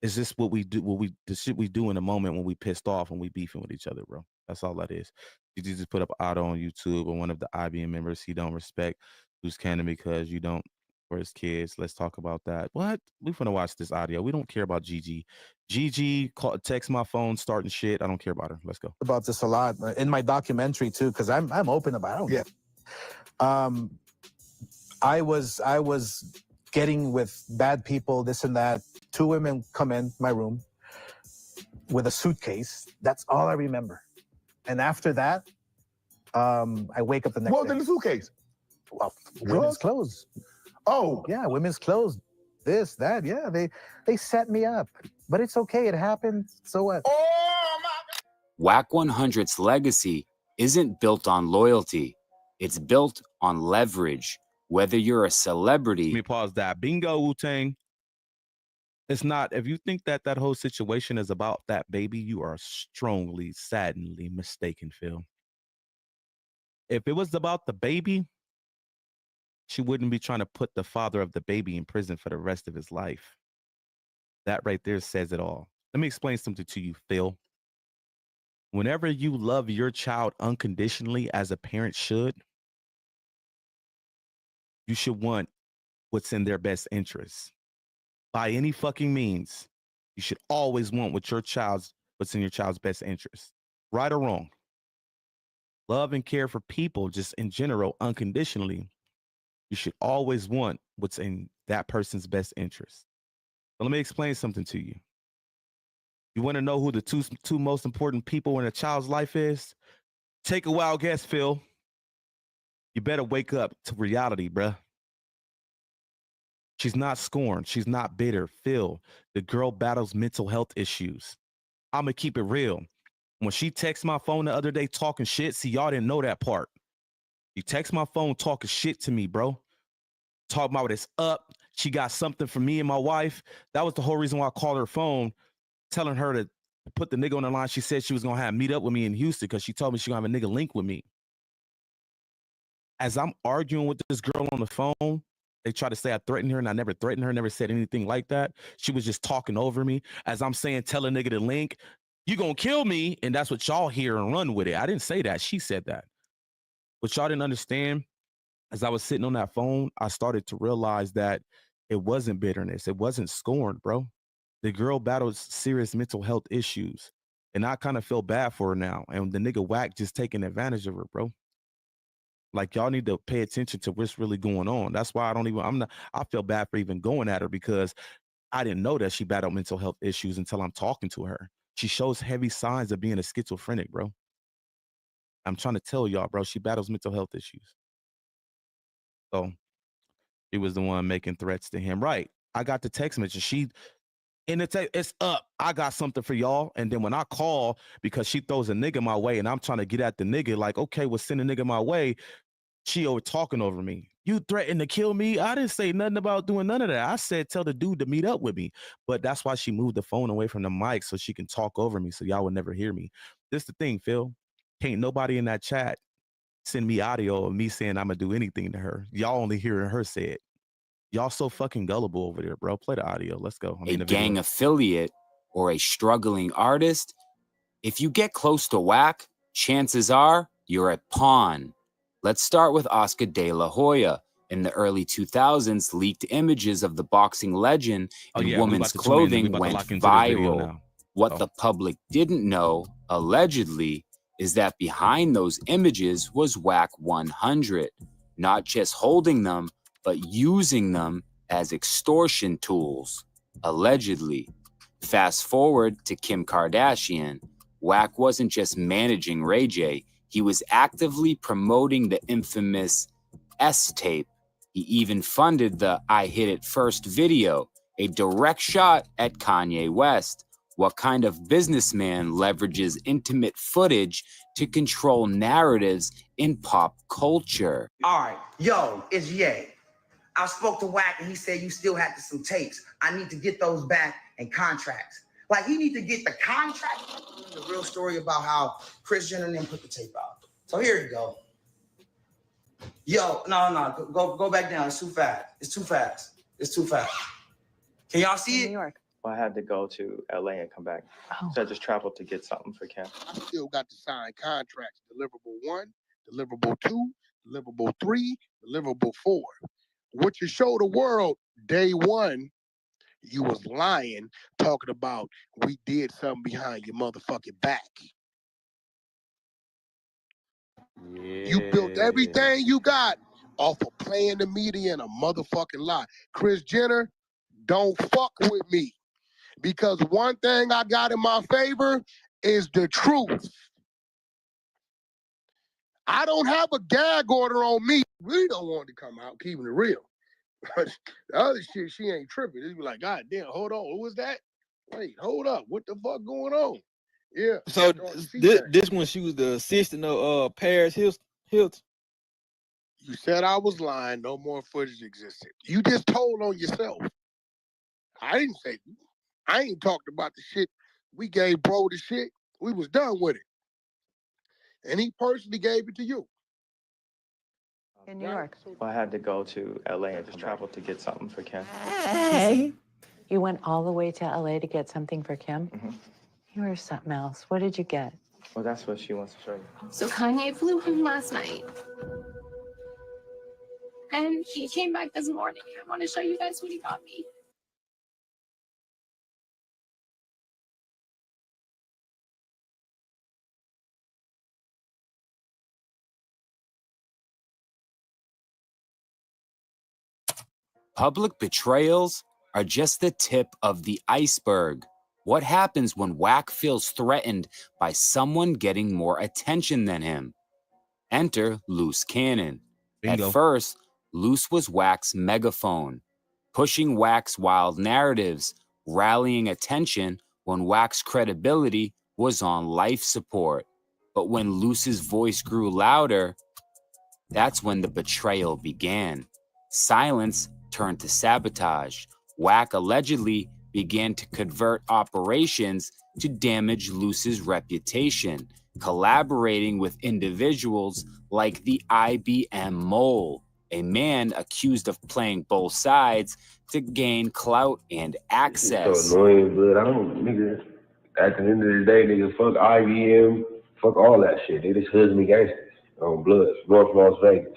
It's just what we do, the shit we do in the moment when we pissed off and we beefing with each other, bro. That's all that is. You just put up auto on YouTube, or one of the IBM members, he don't respect Luce Cannon because you don't, for his kids. Let's talk about that. What? We finna watch this audio. We don't care about Gigi. Gigi text my phone, starting shit. I don't care about her. Let's go. About this a lot in my documentary too, because I'm open about it. I was getting with bad people, this and that. 2 women come in my room with a suitcase. That's all I remember. And after that, I wake up the next day. What was in the suitcase? Well, women's clothes. Oh. Yeah, women's clothes. this, that. Yeah, they set me up. But it's okay. It happened. So what? Wack 100's legacy isn't built on loyalty. It's built on leverage. Whether you're a celebrity. Let me pause that. Bingo, Wu-Tang. It's not. If you think that that whole situation is about that baby, you are strongly, saddeningly mistaken, Phil. If it was about the baby, she wouldn't be trying to put the father of the baby in prison for the rest of his life. That right there says it all. Let me explain something to you, Phil. Whenever you love your child unconditionally, as a parent should, you should want what's in their best interest. By any fucking means, you should always want what's in your child's best interest. Right or wrong. Love and care for people just in general, unconditionally, you should always want what's in that person's best interest. So let me explain something to you. You want to know who the two most important people in a child's life is? Take a wild guess, Phil. You better wake up to reality, bruh. She's not scorned. She's not bitter. Phil, the girl battles mental health issues. I'm going to keep it real. When she texted my phone the other day talking shit, see, y'all didn't know that part. She texted my phone talking shit to me, bro. Talking about it's up. She got something for me and my wife. That was the whole reason why I called her phone, telling her to put the nigga on the line. She said she was going to meet up with me in Houston because she told me she going to have a nigga link with me. As I'm arguing with this girl on the phone, they try to say I threatened her, and I never threatened her, never said anything like that. She was just talking over me. As I'm saying, tell a nigga to link, you gonna kill me, and that's what y'all hear and run with it. I didn't say that. She said that. What y'all didn't understand, as I was sitting on that phone, I started to realize that it wasn't bitterness. It wasn't scorn, bro. The girl battles serious mental health issues, and I kind of feel bad for her now. And the nigga Wack just taking advantage of her, bro. Like, y'all need to pay attention to what's really going on. That's why I feel bad for even going at her, because I didn't know that she battled mental health issues until I'm talking to her. She shows heavy signs of being a schizophrenic, bro. I'm trying to tell y'all, bro, she battles mental health issues. So she was the one making threats to him. Right. I got the text message. It's up. I got something for y'all. And then when I call, because she throws a nigga my way and I'm trying to get at the nigga, like, okay, well, send a nigga my way. She over talking over me. You threatened to kill me? I didn't say nothing about doing none of that. I said tell the dude to meet up with me. But that's why she moved the phone away from the mic so she can talk over me so y'all would never hear me. This the thing, Phil. Can't nobody in that chat send me audio of me saying I'm going to do anything to her. Y'all only hearing her say it. Y'all so fucking gullible over there, bro. Play the audio. Let's go. A gang affiliate or a struggling artist, if you get close to Wack, chances are you're a pawn. Let's start with Oscar De La Hoya. In the early 2000s, leaked images of the boxing legend in women's clothing went viral. What the public didn't know, allegedly, is that behind those images was Wack 100, not just holding them, but using them as extortion tools, allegedly. Fast forward to Kim Kardashian. Wack wasn't just managing Ray J, he was actively promoting the infamous S-tape. He even funded the I Hit It First video, a direct shot at Kanye West. What kind of businessman leverages intimate footage to control narratives in pop culture? All right, yo, it's Ye. I spoke to Wack and he said you still had some tapes. I need to get those back and contracts. Like, he need to get the contract. The real story about how Kris Jenner and them put the tape out. So here you go. Yo, no, go back down. It's too fast. It's too fast. It's too fast. Can y'all see it? New York. Well, I had to go to LA and come back. So I just traveled to get something for Kim. I still got to sign contracts. Deliverable 1, deliverable 2, deliverable 3, deliverable 4. What you show the world day one, you was lying, talking about we did something behind your motherfucking back. Yeah. You built everything you got off of playing the media and a motherfucking lie. Kris Jenner, don't fuck with me. Because one thing I got in my favor is the truth. I don't have a gag order on me. We don't want to come out, keeping it real. The other shit, she ain't tripping. It's be like, God damn, hold on, who was that? Wait, hold up, what the fuck going on? Yeah. So this one, she was the assistant of Paris Hilton. You said I was lying. No more footage existed. You just told on yourself. I didn't say. I ain't talked about the shit. We gave bro the shit. We was done with it, and he personally gave it to you. In New York. Well, I had to go to LA and just travel to get something for Kim. Hey. You went all the way to LA to get something for Kim? Mm-hmm. You were something else. What did you get? Well, that's what she wants to show you. So Kanye flew home last night. And he came back this morning. I want to show you guys what he got me. Public betrayals are just the tip of the iceberg. What happens when Wack feels threatened by someone getting more attention than him? Enter Luce Cannon. Bingo. At first, Luce was Wack's megaphone, pushing Wack's wild narratives, rallying attention when Wack's credibility was on life support. But when Luce's voice grew louder, that's when the betrayal began. Silence turned to sabotage. Wack allegedly began to convert operations to damage Luce's reputation, collaborating with individuals like the IBM Mole, a man accused of playing both sides to gain clout and access. It's so annoying, but I don't, nigga, at the end of the day, nigga, fuck IBM, fuck all that shit. They just hoods me gangsters on Bloods, North Las Vegas.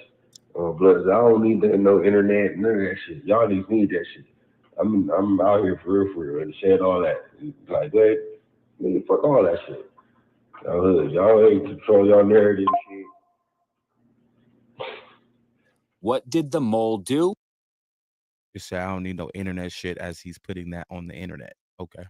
Bloods, I don't need that, no internet, none of that shit. Y'all need that shit. I'm out here for real, and said all that. Like, what? Nigga, fuck all that shit. Y'all ain't control y'all narrative shit. What did the Mole do? He said, I don't need no internet shit as he's putting that on the internet. Okay.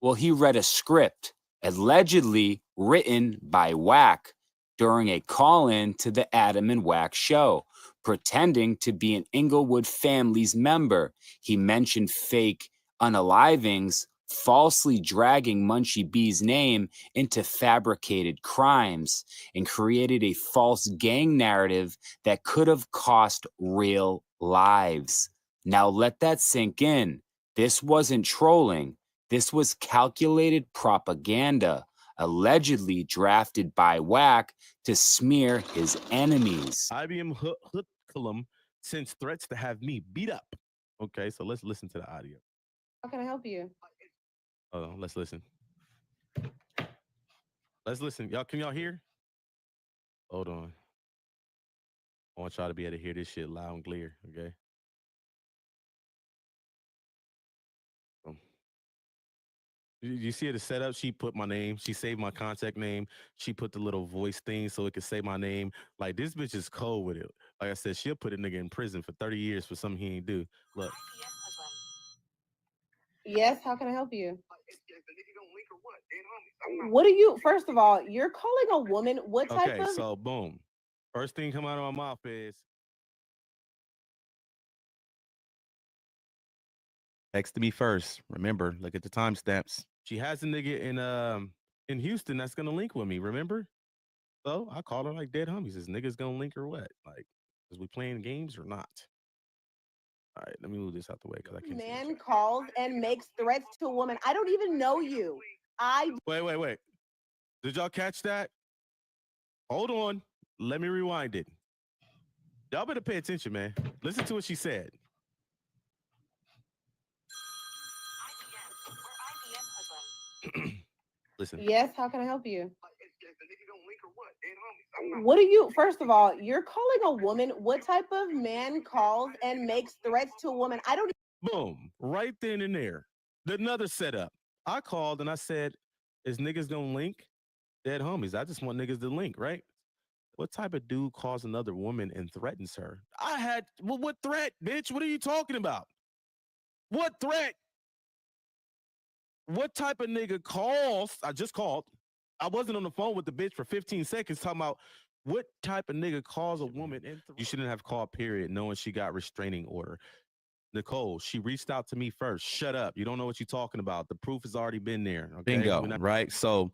Well, he read a script allegedly written by Wack during a call-in to the Adam and Wack show, pretending to be an Inglewood family's member. He mentioned fake unalivings, falsely dragging Munchie B's name into fabricated crimes, and created a false gang narrative that could have cost real lives. Now let that sink in. This wasn't trolling. This was calculated propaganda, allegedly drafted by Wack to smear his enemies. IBM Hoodlum sends threats to have me beat up. Okay, so let's listen to the audio. How can I help you? Hold on, let's listen. Let's listen. Y'all, can y'all hear? Hold on. I want y'all to be able to hear this shit loud and clear, okay? You see the setup? She put my name. She saved my contact name. She put the little voice thing so it could say my name. Like, this bitch is cold with it. Like I said, she'll put a nigga in prison for 30 years for something he ain't do. Look. Yes, how can I help you? What are you, first of all, you're calling a woman, what type okay, of? So boom. First thing come out of my mouth is, text me first. Remember, look at the timestamps. She has a nigga in Houston that's gonna link with me, remember? So I call her like dead homies. This nigga's gonna link or what? Like, is we playing games or not? All right, let me move this out the way because I can't. Man calls and makes threats to a woman. I don't even know you. Wait. Did y'all catch that? Hold on. Let me rewind it. Y'all better pay attention, man. Listen to what she said. Listen. Yes, how can I help you? What are you, first of all, you're calling a woman, what type of man calls and makes threats to a woman? I don't. Boom, right then and there. Another setup. I called and I said, is niggas gonna link? Dead homies. I just want niggas to link, right? What type of dude calls another woman and threatens her? Well, what threat, bitch? What are you talking about? What threat? What type of nigga calls? I just called. I wasn't on the phone with the bitch for 15 seconds talking about What type of nigga calls a woman? You shouldn't have called, period, knowing she got restraining order. Nicole, she reached out to me first. Shut up. You don't know what you're talking about. The proof has already been there. Okay? Bingo, right? So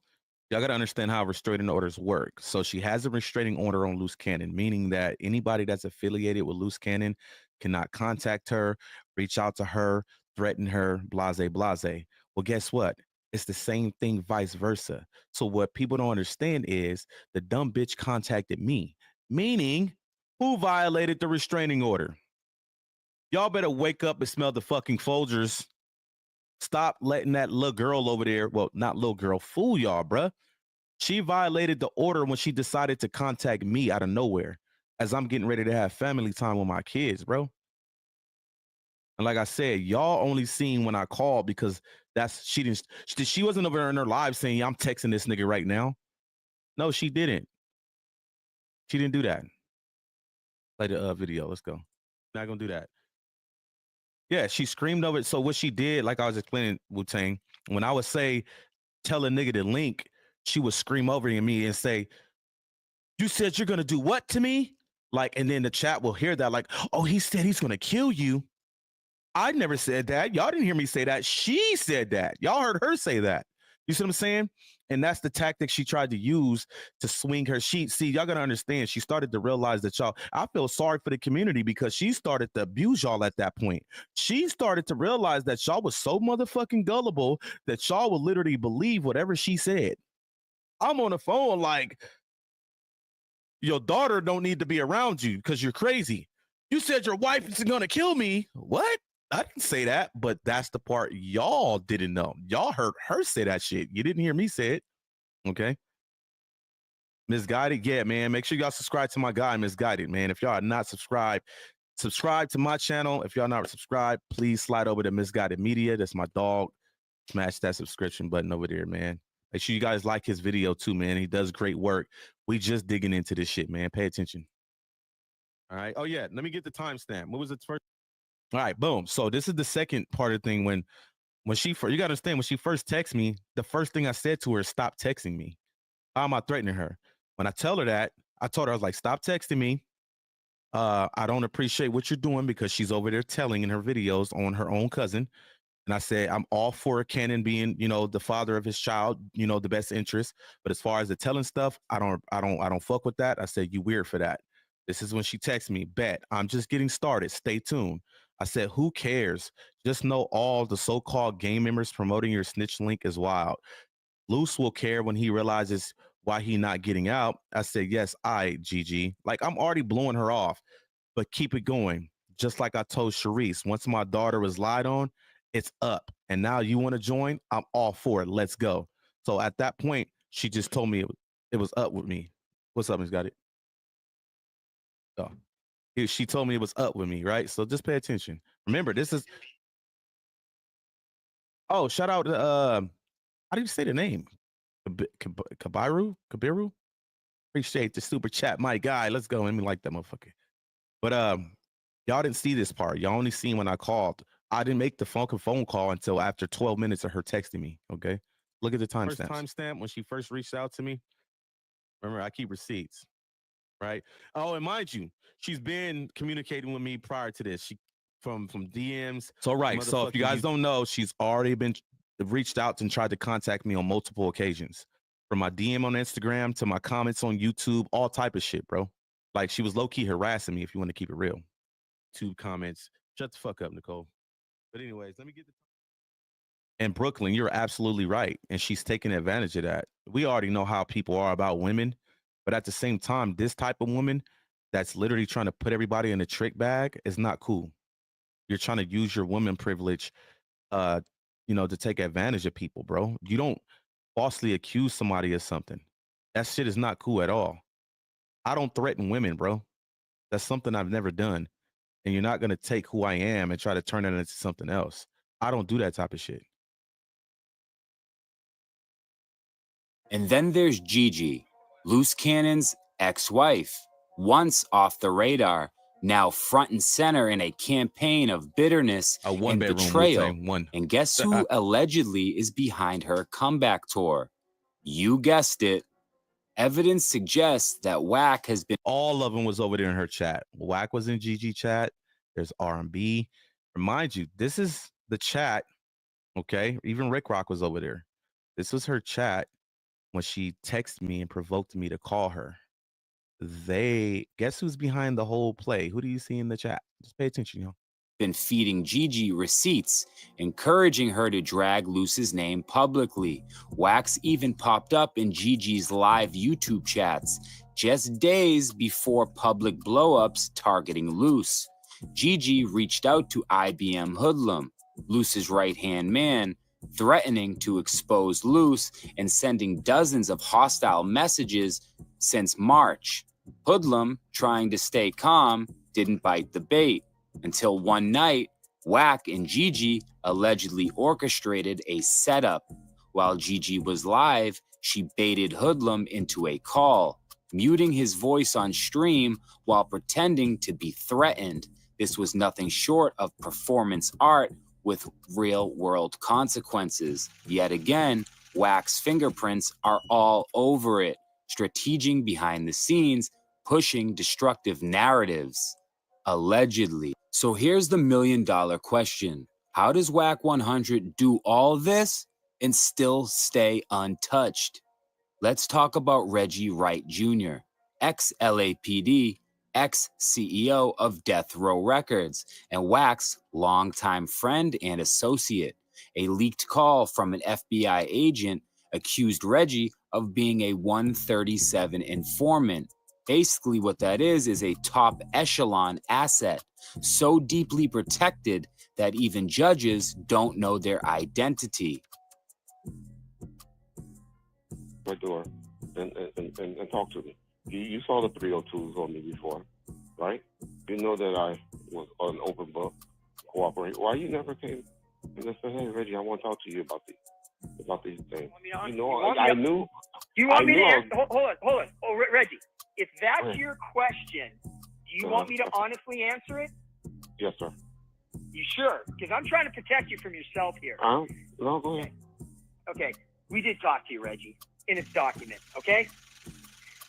y'all got to understand how restraining orders work. So she has a restraining order on Luce Cannon, meaning that anybody that's affiliated with Luce Cannon cannot contact her, reach out to her, threaten her, blase, blase. Well, guess what? It's the same thing vice versa. So what people don't understand is the dumb bitch contacted me, meaning who violated the restraining order? Y'all better wake up and smell the fucking Folgers. Stop letting that little girl over there, well, not little girl, fool y'all, bruh. She violated the order when she decided to contact me out of nowhere as I'm getting ready to have family time with my kids, bro. And like I said, y'all only seen when I called because she wasn't over in her live saying, yeah, I'm texting this nigga right now. No, she didn't. She didn't do that. Play the video. Let's go. Not gonna do that. Yeah, she screamed over it. So what she did, like I was explaining, Wu-Tang, when I would say, tell a nigga to link, she would scream over me and say, you said you're going to do what to me? Like, and then the chat will hear that like, oh, he said he's going to kill you. I never said that. Y'all didn't hear me say that. She said that. Y'all heard her say that. You see what I'm saying? And that's the tactic she tried to use to swing her sheet. See, y'all got to understand, she started to realize that I feel sorry for the community because she started to abuse y'all at that point. She started to realize that y'all was so motherfucking gullible that y'all would literally believe whatever she said. I'm on the phone like, your daughter don't need to be around you because you're crazy. You said your wife is going to kill me. What? I didn't say that, but that's the part y'all didn't know. Y'all heard her say that shit. You didn't hear me say it. Okay. Misguided. Yeah, man. Make sure y'all subscribe to my guy, Misguided, man. If y'all are not subscribed, subscribe to my channel. If y'all not subscribed, please slide over to Misguided Media. That's my dog. Smash that subscription button over there, man. Make sure you guys like his video too, man. He does great work. We just digging into this shit, man. Pay attention. All right. Oh, yeah. Let me get the timestamp. What was it first? All right, boom. So this is the second part of the thing when she first, you got to understand, when she first texted me, the first thing I said to her is stop texting me. How am I threatening her? When I tell her that, I told her, I was like, stop texting me. I don't appreciate what you're doing because she's over there telling in her videos on her own cousin. And I said, I'm all for Cannon being, the father of his child, the best interest. But as far as the telling stuff, I don't fuck with that. I said, you weird for that. This is when she texted me, bet I'm just getting started. Stay tuned. I said, who cares? Just know all the so-called gang members promoting your snitch link is wild. Luce will care when he realizes why he not getting out. I said, yes, GG. Like, I'm already blowing her off, but keep it going. Just like I told Sharice, once my daughter was lied on, it's up. And now you want to join? I'm all for it. Let's go. So at that point, she just told me it was up with me. What's up, Miss Got it? Oh. She told me it was up with me, right? So just pay attention. Remember, this is. Oh, shout out to how do you say the name? Kabiru? Appreciate the super chat, my guy. Let's go. Let me like that motherfucker. But y'all didn't see this part. Y'all only seen when I called. I didn't make the phone call until after 12 minutes of her texting me. Okay. Look at the timestamp. First timestamp when she first reached out to me. Remember, I keep receipts. Right. Oh, and mind you, she's been communicating with me prior to this. She from DMs. So right. So if you guys don't know, she's already been reached out and tried to contact me on multiple occasions. From my DM on Instagram to my comments on YouTube, all type of shit, bro. Like, she was low-key harassing me, if you want to keep it real. YouTube comments. Shut the fuck up, Nicole. But anyways, let me get the. And Brooklyn, you're absolutely right. And she's taking advantage of that. We already know how people are about women. But at the same time, this type of woman that's literally trying to put everybody in a trick bag is not cool. You're trying to use your woman privilege, to take advantage of people, bro. You don't falsely accuse somebody of something. That shit is not cool at all. I don't threaten women, bro. That's something I've never done. And you're not going to take who I am and try to turn it into something else. I don't do that type of shit. And then there's Gigi, Luce Cannon's ex-wife, once off the radar, now front and center in a campaign of bitterness and betrayal. And guess who allegedly is behind her comeback tour? You guessed it, Evidence suggests that Wack has been... All of them was over there in her chat. Wack was in GG chat. There's R&B. Remind you, this is the chat, okay? Even Rick Rock was over there. This was her chat when she texted me and provoked me to call her. Guess who's behind the whole play? Who do you see in the chat? Just pay attention, y'all. Been feeding Gigi receipts, encouraging her to drag Luce's name publicly. Wax even popped up in Gigi's live YouTube chats just days before public blowups targeting Luce. Gigi reached out to IBM Hoodlum, Luce's right-hand man, threatening to expose Luce and sending dozens of hostile messages since March. Hoodlum, trying to stay calm, didn't bite the bait. Until one night, Wack and Gigi allegedly orchestrated a setup. While Gigi was live, she baited Hoodlum into a call, muting his voice on stream while pretending to be threatened. This was nothing short of performance art with real-world consequences. Yet again, Wack's fingerprints are all over it, strategizing behind the scenes, pushing destructive narratives. Allegedly. So here's the million-dollar question. How does Wack 100 do all this and still stay untouched? Let's talk about Reggie Wright Jr., ex-LAPD, ex-CEO of Death Row Records, and Wack's longtime friend and associate. A leaked call from an FBI agent accused Reggie of being a 137 informant. Basically what that is a top echelon asset, so deeply protected that even judges don't know their identity. My door and talk to me. You saw the 302s on me before, right? You know that I was an open book, cooperate. Why you never came and just said, hey, Reggie, I want to talk to you about these things. I knew. You want me to answer? Hold on. Oh, Reggie, if that's your question, do you want me to honestly answer it? Yes, sir. You sure? Because I'm trying to protect you from yourself here. No, go ahead. Okay. We did talk to you, Reggie, in its document, okay?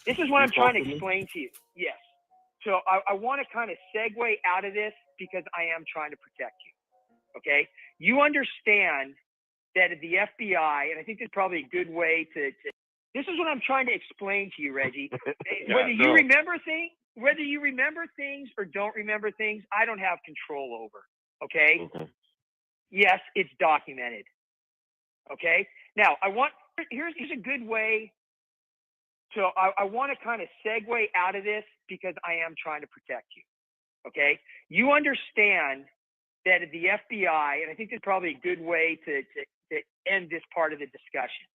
This is what I'm trying to explain to you. Yes. So I want to kind of segue out of this because I am trying to protect you, okay? You understand that at the FBI, and I think this is probably a good way to this is what I'm trying to explain to you, Reggie. Whether you remember things or don't remember things, I don't have control over, okay? Yes, it's documented, okay? Now, here's a good way to, I want to kind of segue out of this because I am trying to protect you, okay? You understand that at the FBI, and I think this is probably a good way to end this part of the discussion.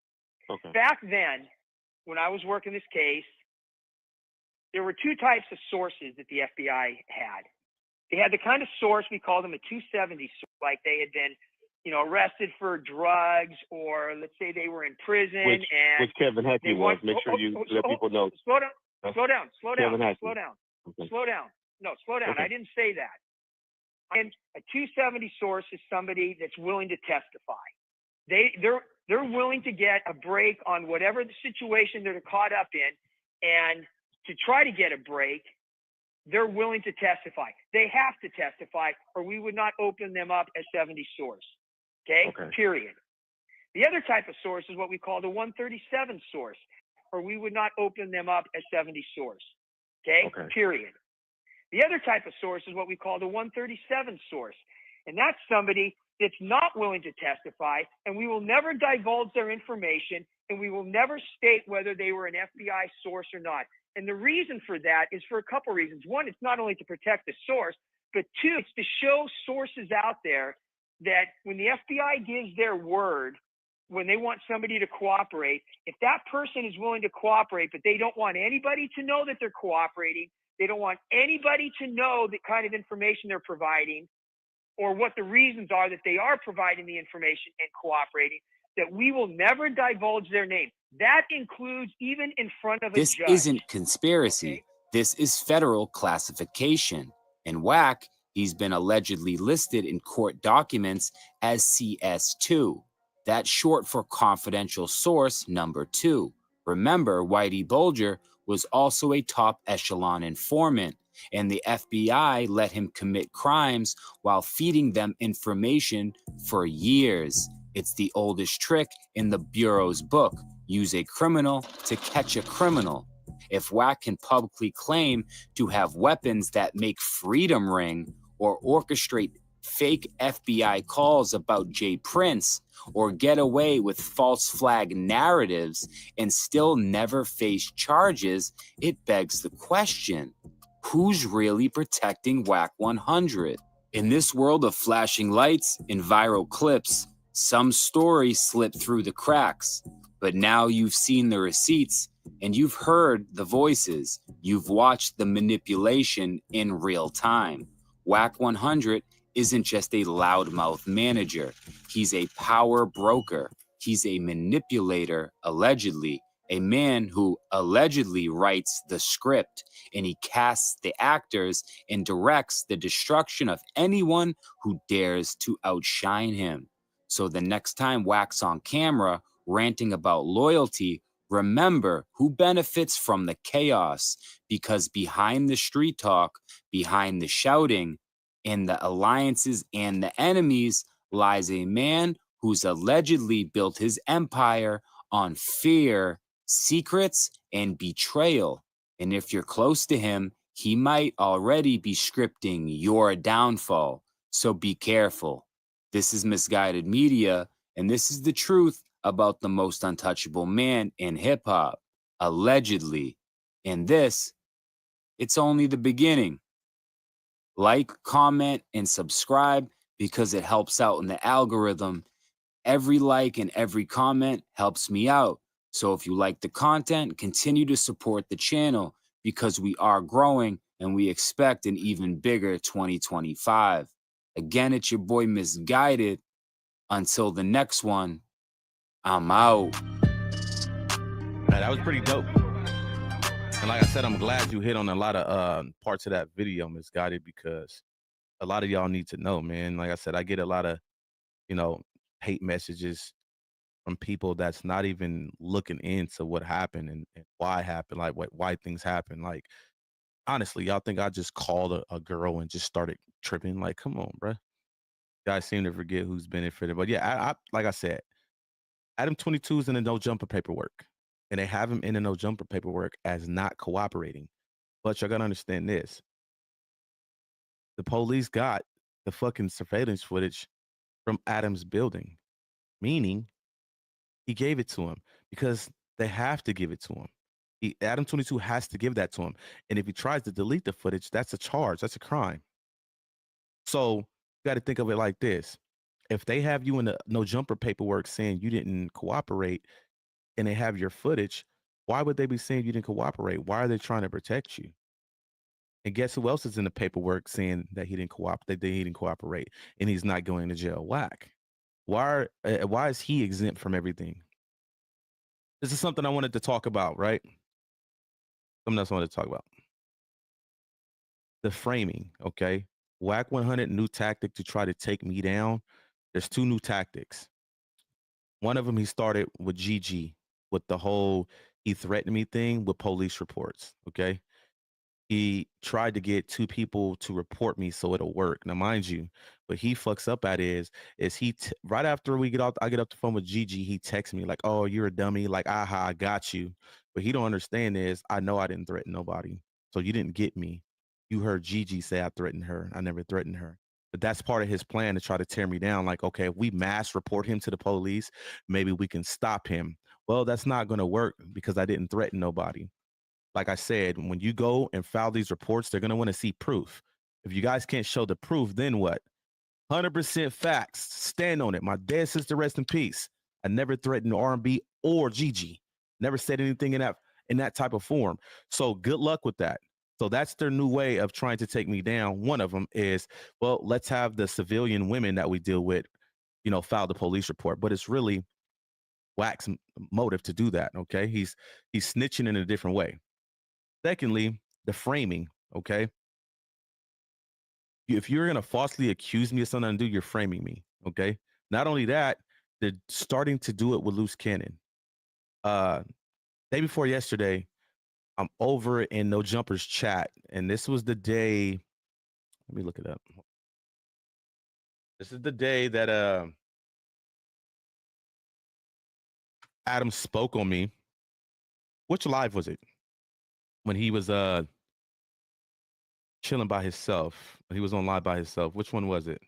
Okay. Back then, when I was working this case, there were two types of sources that the FBI had. They had the kind of source, we call them a 270 source, like they had been, arrested for drugs, or let's say they were in prison. Which Kevin Hackey was. Make sure you let people know. Slow down. Okay. Slow down. Okay. No, slow down. Okay. I didn't say that. And a 270 source is somebody that's willing to testify. They're willing to get a break on whatever the situation they're caught up in, and to try to get a break, they're willing to testify. They have to testify, or we would not open them up as 70 source. Okay? Period. The other type of source is what we call the 137 source, or we would not open them up as 70 source. Okay? Period. The other type of source is what we call the 137 source, and that's somebody that's not willing to testify, and we will never divulge their information, and we will never state whether they were an FBI source or not. And the reason for that is for a couple reasons. One, it's not only to protect the source, but two, it's to show sources out there that when the FBI gives their word, when they want somebody to cooperate, if that person is willing to cooperate, but they don't want anybody to know that they're cooperating, they don't want anybody to know the kind of information they're providing, or what the reasons are that they are providing the information and cooperating, that we will never divulge their name. That includes even in front of a judge. This isn't conspiracy. This is federal classification. In Wack, he's been allegedly listed in court documents as CS2. That's short for confidential source number 2. Remember, Whitey Bulger was also a top echelon informant, and the FBI let him commit crimes while feeding them information for years. It's the oldest trick in the Bureau's book, use a criminal to catch a criminal. If Wack can publicly claim to have weapons that make freedom ring or orchestrate fake FBI calls about Jay Prince or get away with false flag narratives and still never face charges, it begs the question, who's really protecting Wack 100? In this world of flashing lights and viral clips, some stories slip through the cracks, but now you've seen the receipts and you've heard the voices. You've watched the manipulation in real time. Wack 100 isn't just a loudmouth manager. He's a power broker. He's a manipulator, allegedly, a man who allegedly writes the script, and he casts the actors and directs the destruction of anyone who dares to outshine him. So the next time Wack's on camera ranting about loyalty, remember who benefits from the chaos, because behind the street talk, behind the shouting, in the alliances and the enemies lies a man who's allegedly built his empire on fear, secrets, and betrayal. And if you're close to him, he might already be scripting your downfall. So be careful. This is Misguided Media, and this is the truth about the most untouchable man in hip-hop, allegedly. And this, it's only the beginning. Like, comment, and subscribe because it helps out in the algorithm. Every like and every comment helps me out. So if you like the content, continue to support the channel because we are growing and we expect an even bigger 2025. Again, it's your boy Misguided. Until the next one, I'm out. That was pretty dope. And like I said, I'm glad you hit on a lot of parts of that video, Misguided, because a lot of y'all need to know, man. Like I said, I get a lot of, hate messages from people that's not even looking into what happened and why it happened, like why things happen. Like, honestly, y'all think I just called a girl and just started tripping? Like, come on, bruh. Guys seem to forget who's benefited. But yeah, I like I said, Adam 22 is in the no jumper paperwork. And they have him in the no jumper paperwork as not cooperating. But y'all gotta understand this. The police got the fucking surveillance footage from Adam's building, meaning he gave it to him because they have to give it to him. Adam 22 has to give that to him. And if he tries to delete the footage, that's a charge. That's a crime. So you got to think of it like this. If they have you in the no jumper paperwork saying you didn't cooperate and they have your footage, why would they be saying you didn't cooperate? Why are they trying to protect you? And guess who else is in the paperwork saying that he didn't cooperate, that he didn't cooperate, and he's not going to jail? Wack. Why is he exempt from everything? This is something I wanted to talk about, right? Something else I wanted to talk about. The framing, okay? Wack 100 new tactic to try to take me down. There's two new tactics. One of them he started with Gizzy with the whole he threatened me thing with police reports, okay? He tried to get two people to report me so it'll work. Now, mind you, what he fucks up at is he right after I get off the phone with Gizzy, he texts me like, "Oh, you're a dummy," like, "Aha, I got you." But he don't understand is I know I didn't threaten nobody, so you didn't get me. You heard Gizzy say I threatened her. I never threatened her. But that's part of his plan to try to tear me down. Like, okay, if we mass report him to the police, maybe we can stop him. Well, that's not going to work because I didn't threaten nobody. Like I said, when you go and file these reports, they're going to want to see proof. If you guys can't show the proof, then what? 100% facts. Stand on it. My dead sister, rest in peace. I never threatened R&B or Gizzy. Never said anything in that type of form. So good luck with that. So that's their new way of trying to take me down. One of them is, well, let's have the civilian women that we deal with, file the police report. But it's really Wack's motive to do that. Okay, he's snitching in a different way. Secondly, the framing, okay? If you're going to falsely accuse me of something to do, you're framing me, okay? Not only that, they're starting to do it with loose cannon. Day before yesterday, I'm over in No Jumpers chat, and this was the day. Let me look it up. This is the day that Adam spoke on me. Which live was it? When he was chilling by himself. He was on live by himself. Which one was it?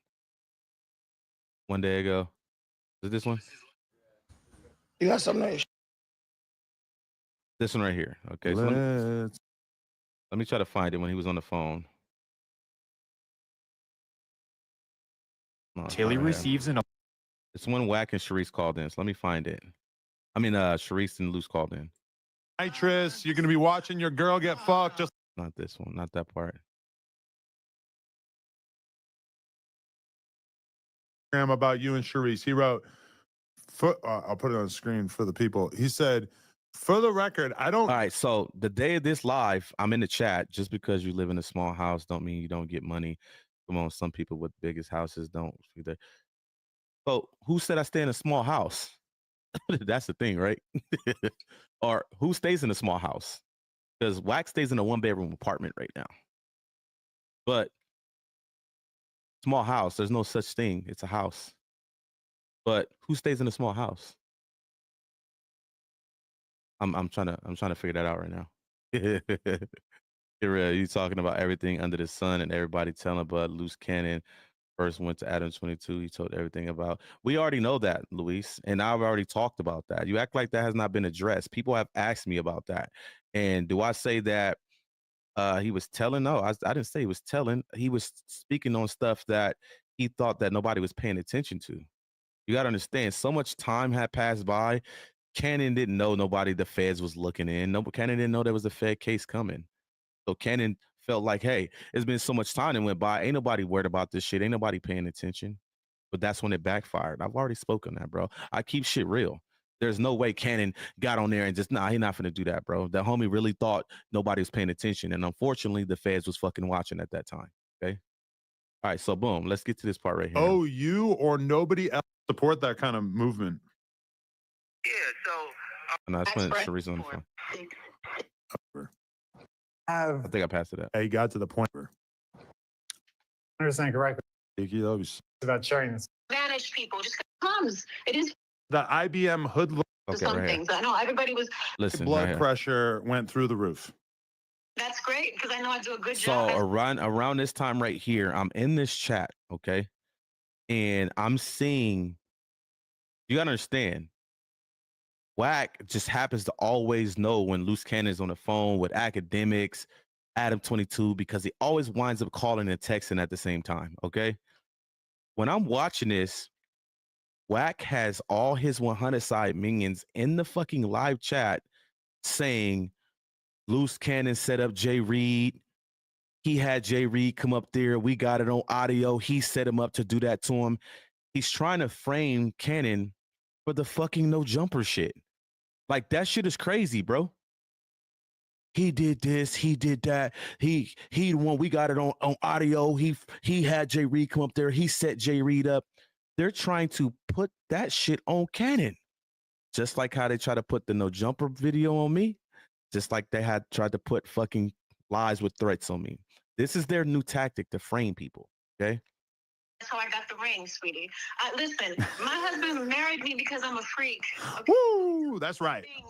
One day ago. Is it this one? You got something there? This one right here. Okay. So let me try to find it when he was on the phone. No, Tilly receives an. It's when Wack and Sharice called in. So let me find it. I mean, Sharice and Luce called in. Nitrous, you're gonna be watching your girl get fucked. Just not this one, not that part. About you and Sharice. He wrote, I'll put it on the screen for the people. He said, for the record, I don't. All right, so the day of this live, I'm in the chat. Just because you live in a small house don't mean you don't get money. Come on, some people with biggest houses don't either. So who said I stay in a small house? That's the thing, right? Or who stays in a small house? Because Wack stays in a 1-bedroom apartment right now. But small house, there's no such thing. It's a house. But who stays in a small house? I'm trying to figure that out right now. You talking about everything under the sun and everybody telling Bud Loose Cannon first went to Adam 22. He told everything about. We already know that, Luis, and I've already talked about that. You act like that has not been addressed. People have asked me about that. And do I say that he was telling? No, I didn't say he was telling. He was speaking on stuff that he thought that nobody was paying attention to. You got to understand, so much time had passed by. Cannon didn't know the feds was looking in. Cannon didn't know there was a Fed case coming. So Cannon felt like, hey, it's been so much time that went by. Ain't nobody worried about this shit. Ain't nobody paying attention. But that's when it backfired. I've already spoken that, bro. I keep shit real. There's no way Cannon got on there and just, he not finna do that, bro. That homie really thought nobody was paying attention. And unfortunately, the feds was fucking watching at that time. Okay. All right. So boom, let's get to this part right here. Oh, you or nobody else support that kind of movement? Yeah, so and that's when Sharice on the phone. I think I passed it up. He got to the point. Understand correctly. It's about sharing this. Manage people just comes. It is the IBM hoodlum. Okay, some things. I know everybody was. Listen, blood pressure went through the roof. That's great because I know I do a good job. job. So around this time right here, I'm in this chat, okay, and I'm seeing. You gotta understand. Wack just happens to always know when Loose Cannon's on the phone with academics, Adam 22, because he always winds up calling and texting at the same time, okay? When I'm watching this, Wack has all his 100 side minions in the fucking live chat saying Loose Cannon set up Jay Reed. He had Jay Reed come up there. We got it on audio. He set him up to do that to him. He's trying to frame Cannon for the fucking no jumper shit. Like, that shit is crazy, bro. He did this, he did that. He the one, we got it on audio. He had Jay Reed come up there. He set Jay Reed up. They're trying to put that shit on Cannon. Just like how they try to put the no jumper video on me. Just like they had tried to put fucking lies with threats on me. This is their new tactic to frame people, okay? That's how I got the ring, sweetie. Listen, my husband married me because I'm a freak. Okay? Woo, that's right. I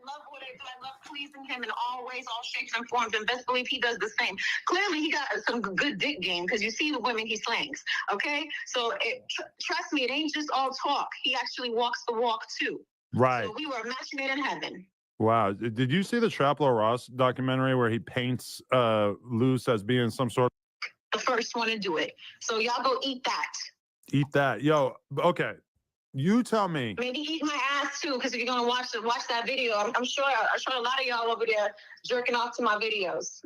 love what I do. I love pleasing him in all ways, all shapes and forms, and best believe he does the same. Clearly, he got some good dick game because you see the women he slangs, okay? So trust me, it ain't just all talk. He actually walks the walk, too. Right. So we were a match made in heaven. Wow. Did you see the Traplo Ross documentary where he paints Luce as being some sort of the first one to do it. So y'all go eat that. Eat that. Yo, okay. You tell me. Maybe eat my ass too, because if you're gonna watch that video, I'm sure a lot of y'all over there jerking off to my videos.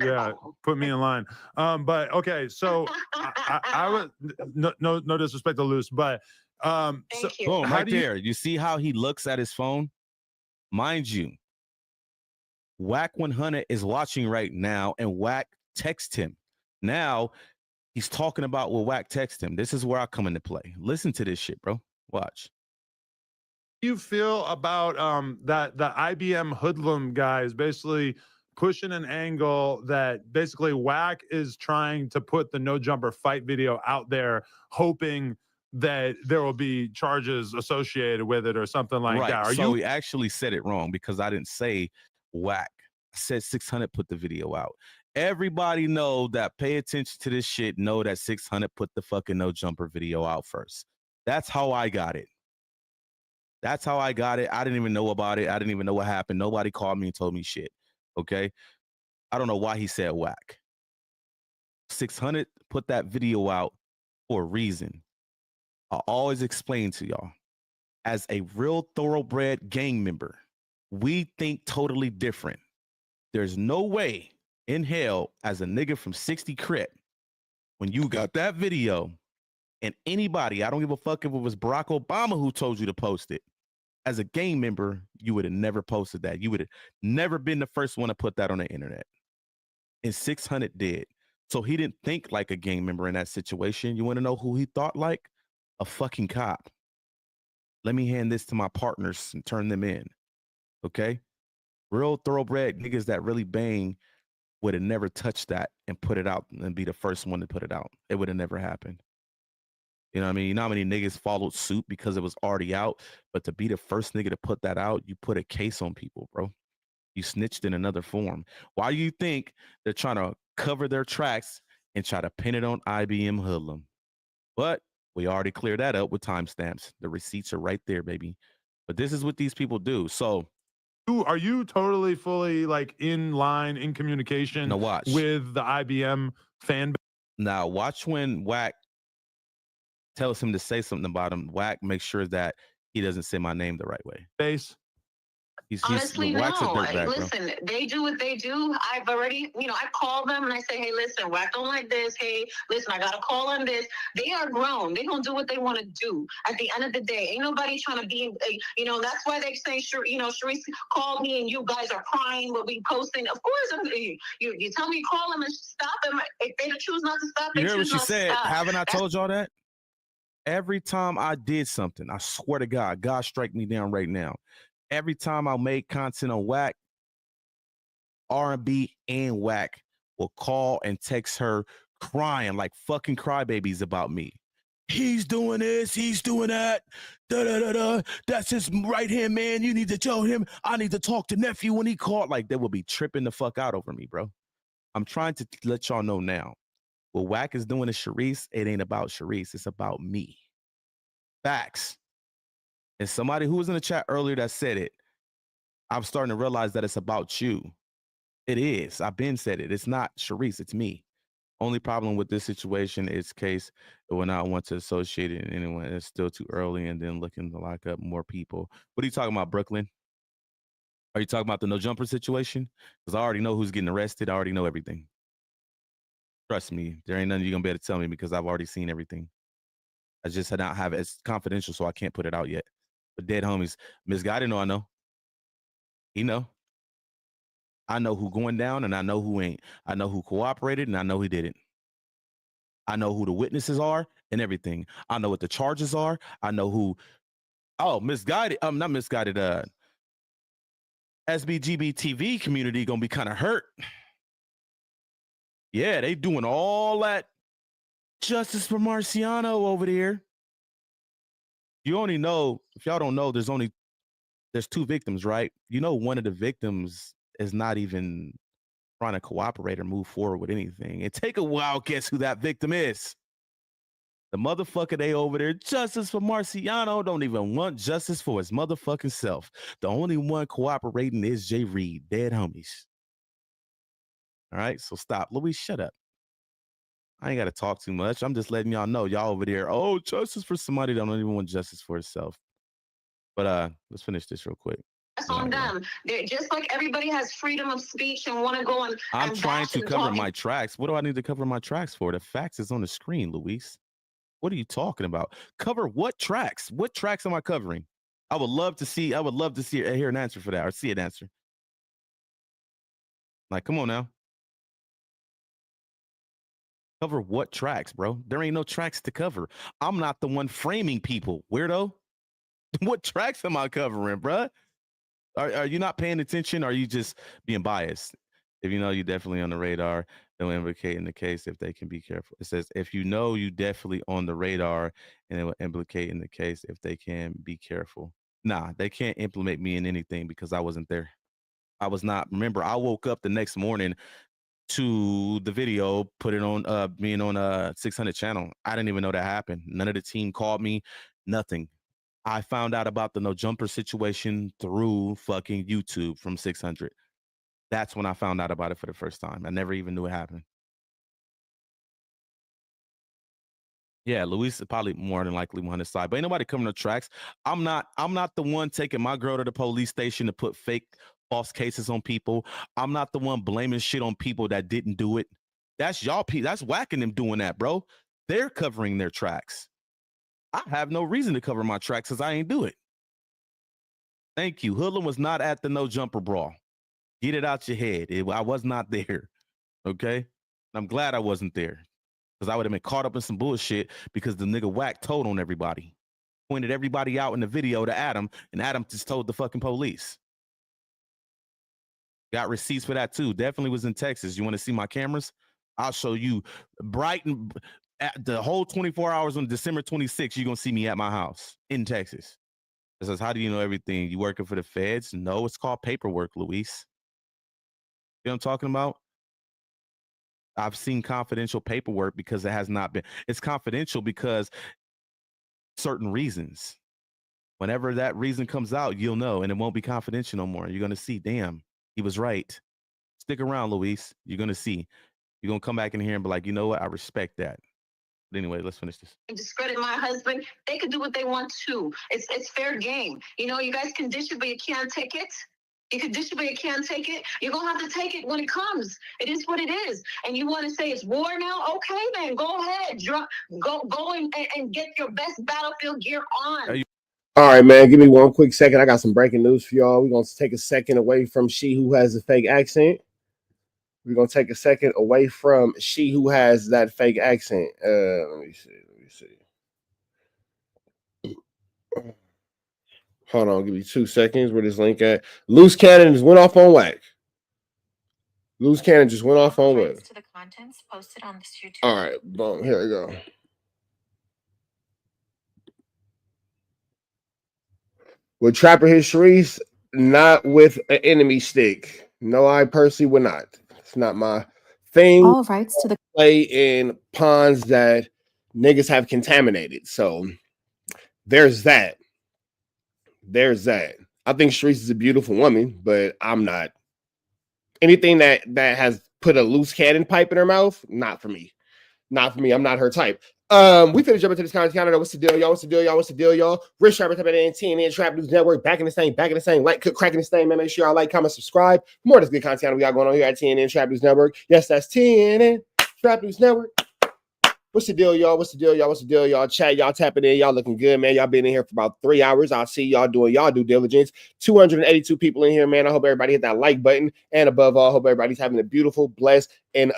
Yeah, put me in line. But okay, so I would no disrespect to Luce, but Thank you. Boom, right there. You see how he looks at his phone? Mind you, Wack 100 is watching right now, and Wack texts him. Now, he's talking about what Wack texted him. This is where I come into play. Listen to this shit, bro. Watch. You feel about that the IBM hoodlum guys basically pushing an angle that basically Wack is trying to put the no jumper fight video out there, hoping that there will be charges associated with it or something like that. Are So you he actually said it wrong because I didn't say Wack. I said 600 put the video out. Everybody know that pay attention to this shit, know that 600 put the fucking no jumper video out first. That's how I got it. That's how I got it. I didn't even know about it. I didn't even know what happened. Nobody called me and told me shit. Okay. I don't know why he said Wack. 600 put that video out for a reason. I always explain to y'all, as a real thoroughbred gang member, we think totally different. There's no way in hell, as a nigga from 60 Crip, when you got that video and anybody, I don't give a fuck if it was Barack Obama who told you to post it, as a gang member, you would have never posted that. You would have never been the first one to put that on the internet. And 600 did. So he didn't think like a gang member in that situation. You want to know who he thought like? A fucking cop. Let me hand this to my partners and turn them in. Okay? Real thoroughbred niggas that really bang would have never touched that and put it out and be the first one to put it out. It would have never happened. You know what I mean? You know how many niggas followed suit because it was already out? But to be the first nigga to put that out, you put a case on people, bro. You snitched in another form. Why do you think they're trying to cover their tracks and try to pin it on IBM Hoodlum? But we already cleared that up with timestamps. The receipts are right there, baby. But this is what these people do. So are you totally fully like in line, in communication with the IBM fan? Now watch when Wack tells him to say something about him. Wack makes sure that he doesn't say my name the right way. Base. Honestly, no. Wack's a dirtbag, bro. Listen, they do what they do. I've already, I call them and I say, hey, listen, Wack don't like this. Hey, listen, I got a call on this. They are grown. They gonna do what they want to do. At the end of the day, ain't nobody trying to be, that's why they say, Sharice called me and you guys are crying, but we posting. Of course, you tell me call them and stop them. If they choose not to stop, they You hear what choose she not to said? stop. Haven't I told y'all that? Every time I did something, I swear to God, God strike me down right now. Every time I made content on Wack, R&B and Wack will call and text her crying like fucking crybabies about me. He's doing this, he's doing that, da-da-da-da. That's his right-hand man. You need to tell him I need to talk to nephew when he called. Like, they will be tripping the fuck out over me, bro. I'm trying to let y'all know now. What Wack is doing to Sharice, it ain't about Sharice. It's about me. Facts. And somebody who was in the chat earlier that said it, I'm starting to realize that it's about you. It is. I've been said it. It's not Sharice. It's me. Only problem with this situation is case it will not want to associate it in anyone. It's still too early and then looking to lock up more people. What are you talking about, Brooklyn? Are you talking about the no jumper situation? Because I already know who's getting arrested. I already know everything. Trust me. There ain't nothing you're going to be able to tell me because I've already seen everything. I just had not have it. It's confidential, so I can't put it out yet. But dead homies, Misguided, I know. He know. I know who going down and I know who ain't. I know who cooperated and I know who didn't. I know who the witnesses are and everything. I know what the charges are. I know who. Oh, Misguided. Not Misguided. SBGB TV community gonna be kind of hurt. Yeah, they doing all that justice for Marciano over there. You only know, if y'all don't know, there's two victims, right? You know, one of the victims is not even trying to cooperate or move forward with anything. And take a wild guess who that victim is. The motherfucker they over there, justice for Marciano, don't even want justice for his motherfucking self. The only one cooperating is Jay Reed, dead homies. All right, so stop. Louis, shut up. I ain't got to talk too much. I'm just letting y'all know, y'all over there, oh, justice for somebody that don't even want justice for itself. But let's finish this real quick. That's on them. They're just like everybody has freedom of speech and want to go on. I'm trying to cover my tracks. What do I need to cover my tracks for? The facts is on the screen, Luis. What are you talking about? Cover what tracks? What tracks am I covering? I would love to hear an answer for that or see an answer. Like, come on now. Cover what tracks, bro? There ain't no tracks to cover. I'm not the one framing people, weirdo. What tracks am I covering, bruh? Are you not paying attention? Or are you just being biased? If you know you definitely on the radar, they'll implicate in the case if they can be careful. It says if you know you definitely on the radar, and it will implicate in the case if they can be careful. Nah, they can't implement me in anything because I wasn't there. I was not. Remember, I woke up the next morning to the video, put it on being on 600 channel. I didn't even know that happened. None of the team called me, nothing. I found out about the no jumper situation through fucking YouTube from 600. That's when I found out about it for the first time. I never even knew it happened. Yeah, Luis is probably more than likely on his side, but ain't nobody coming to tracks. I'm not the one taking my girl to the police station to put fake false cases on people. I'm not the one blaming shit on people that didn't do it. That's y'all people. That's whacking them doing that, bro. They're covering their tracks. I have no reason to cover my tracks because I ain't do it. Thank you. Hoodlum was not at the no jumper brawl. Get it out your head. I was not there. Okay? I'm glad I wasn't there. Because I would have been caught up in some bullshit because the nigga Wack told on everybody. Pointed everybody out in the video to Adam, and Adam just told the fucking police. Got receipts for that too. Definitely was in Texas. You want to see my cameras? I'll show you bright and the whole 24 hours on December 26th, you're going to see me at my house in Texas. It says, how do you know everything? You working for the feds? No, it's called paperwork, Luis. You know what I'm talking about? I've seen confidential paperwork because it has not been. It's confidential because certain reasons. Whenever that reason comes out, you'll know, and it won't be confidential no more. You're going to see, damn, he was right. Stick around, Luis. You're going to see. You're going to come back in here and be like, you know what? I respect that. But anyway, let's finish this. Discredit my husband. They can do what they want too. It's fair game. You know, you guys can dish it, but you can't take it. You can dish it, but you can't take it. You're going to have to take it when it comes. It is what it is. And you want to say it's war now? Okay, then go ahead. Go and get your best battlefield gear on. All right, man. Give me one quick second. I got some breaking news for y'all. We're going to take a second away from she who has a fake accent. We're going to take a second away from she who has that fake accent. Let me see. Hold on. Give me 2 seconds. Where this link at? Luce Cannon just went off on Wack. Luce Cannon just went off on Wack. To the contents posted on this YouTube. All right. Boom. Here we go. Would Trapper hit Sharice? Not with an enemy stick. No, I personally would not. It's not my thing. All rights to the play in ponds that niggas have contaminated. So there's that. I think Sharice is a beautiful woman, but I'm not. Anything that has put a loose cannon pipe in her mouth, not for me. I'm not her type. We finna jump into this content. What's the deal, y'all? Rich Trapper type at TNN Trap News Network. Back in the same. Like, cracking this thing, man. Make sure y'all like, comment, subscribe. More of this good content we got going on here at TNN Trap News Network. Yes, that's TNN Trap News Network. What's the deal, y'all? Chat, y'all tapping in. Y'all looking good, man. Y'all been in here for about 3 hours. I'll see y'all doing y'all due diligence. 282 people in here, man. I hope everybody hit that like button. And above all, I hope everybody's having a beautiful, blessed, and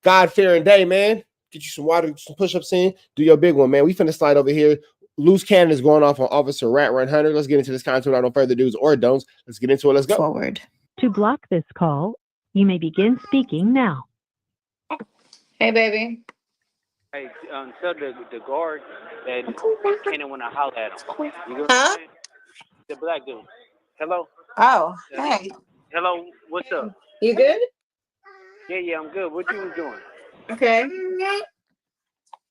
God-fearing day, man. Get you some water, some push-ups in. Do your big one, man. We finna slide over here. Luce Cannon is going off on Officer Rat Run Hunter. Let's get into this content without no further do's or don'ts. Let's get into it. Let's go. Forward. To block this call, you may begin speaking now. Hey, baby. Hey, tell the guard that Cannon want to holler at him. You know what Huh? I'm saying? The black dude. Hello? Oh, hey. Hello? What's up? You good? Yeah, I'm good. What you was doing? Okay.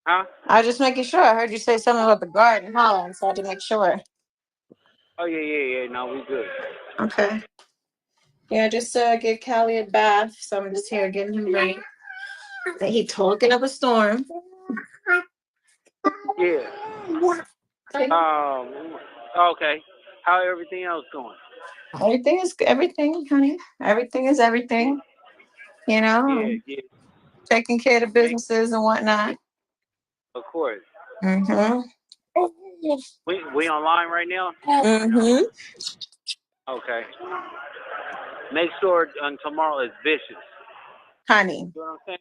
Huh? I was just making sure. I heard you say something about the garden hollering, so I had to make sure. Oh, yeah. No, we good. Okay. Yeah, just get Callie a bath, so I'm just here getting him ready. He talking up a storm. Yeah. Okay. How everything else going? Everything, honey. Everything is everything. You know, Yeah. taking care of the businesses and whatnot. Of course. Mm-hmm. We online right now? Mm-hmm. Okay. Make sure tomorrow is vicious. Honey. You know what I'm saying?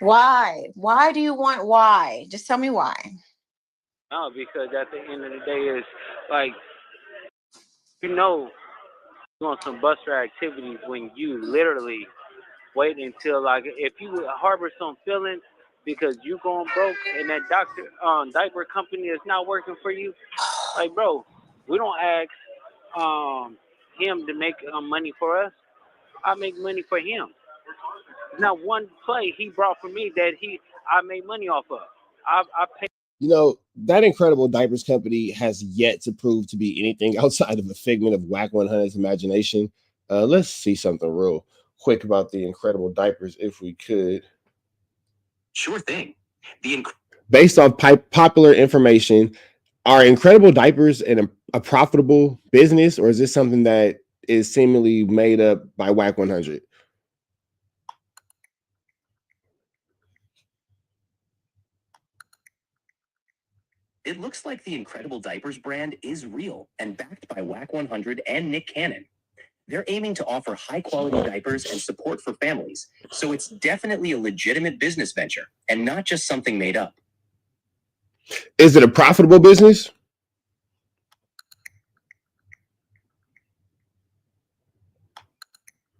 Why? Why do you want why? Just tell me why. No, because at the end of the day, it's like, you know, doing some buster activities when you literally wait until, like, if you harbor some feelings because you going broke and that diaper company is not working for you, like, bro, we don't ask him to make money for us. I make money for him. Not one play he brought for me that I made money off of. I paid. You know, that Incredible Diapers company has yet to prove to be anything outside of a figment of Wack 100's imagination. Let's see something real quick about the Incredible Diapers, if we could. Sure thing. Based on popular information, are Incredible Diapers a profitable business, or is this something that is seemingly made up by Wack 100? It looks like the Incredible Diapers brand is real and backed by Wack 100 and Nick Cannon. They're aiming to offer high-quality diapers and support for families, so it's definitely a legitimate business venture and not just something made up. Is it a profitable business?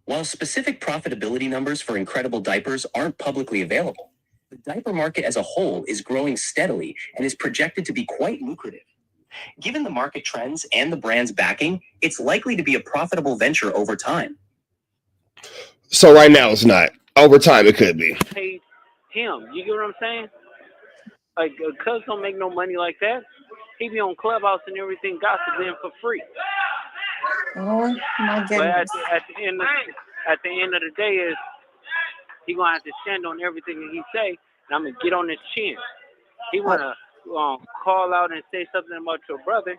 While specific profitability numbers for Incredible Diapers aren't publicly available, the diaper market as a whole is growing steadily and is projected to be quite lucrative. Given the market trends and the brand's backing, it's likely to be a profitable venture over time. So right now it's not. Over time it could be. Paid him. You get what I'm saying? Like, Cuz don't make no money like that. He be on Clubhouse and everything, gossiping for free. Oh my goodness. But at the end of the day, is he gonna have to stand on everything that he say, and I'm gonna get on his chin. He wanna call out and say something about your brother.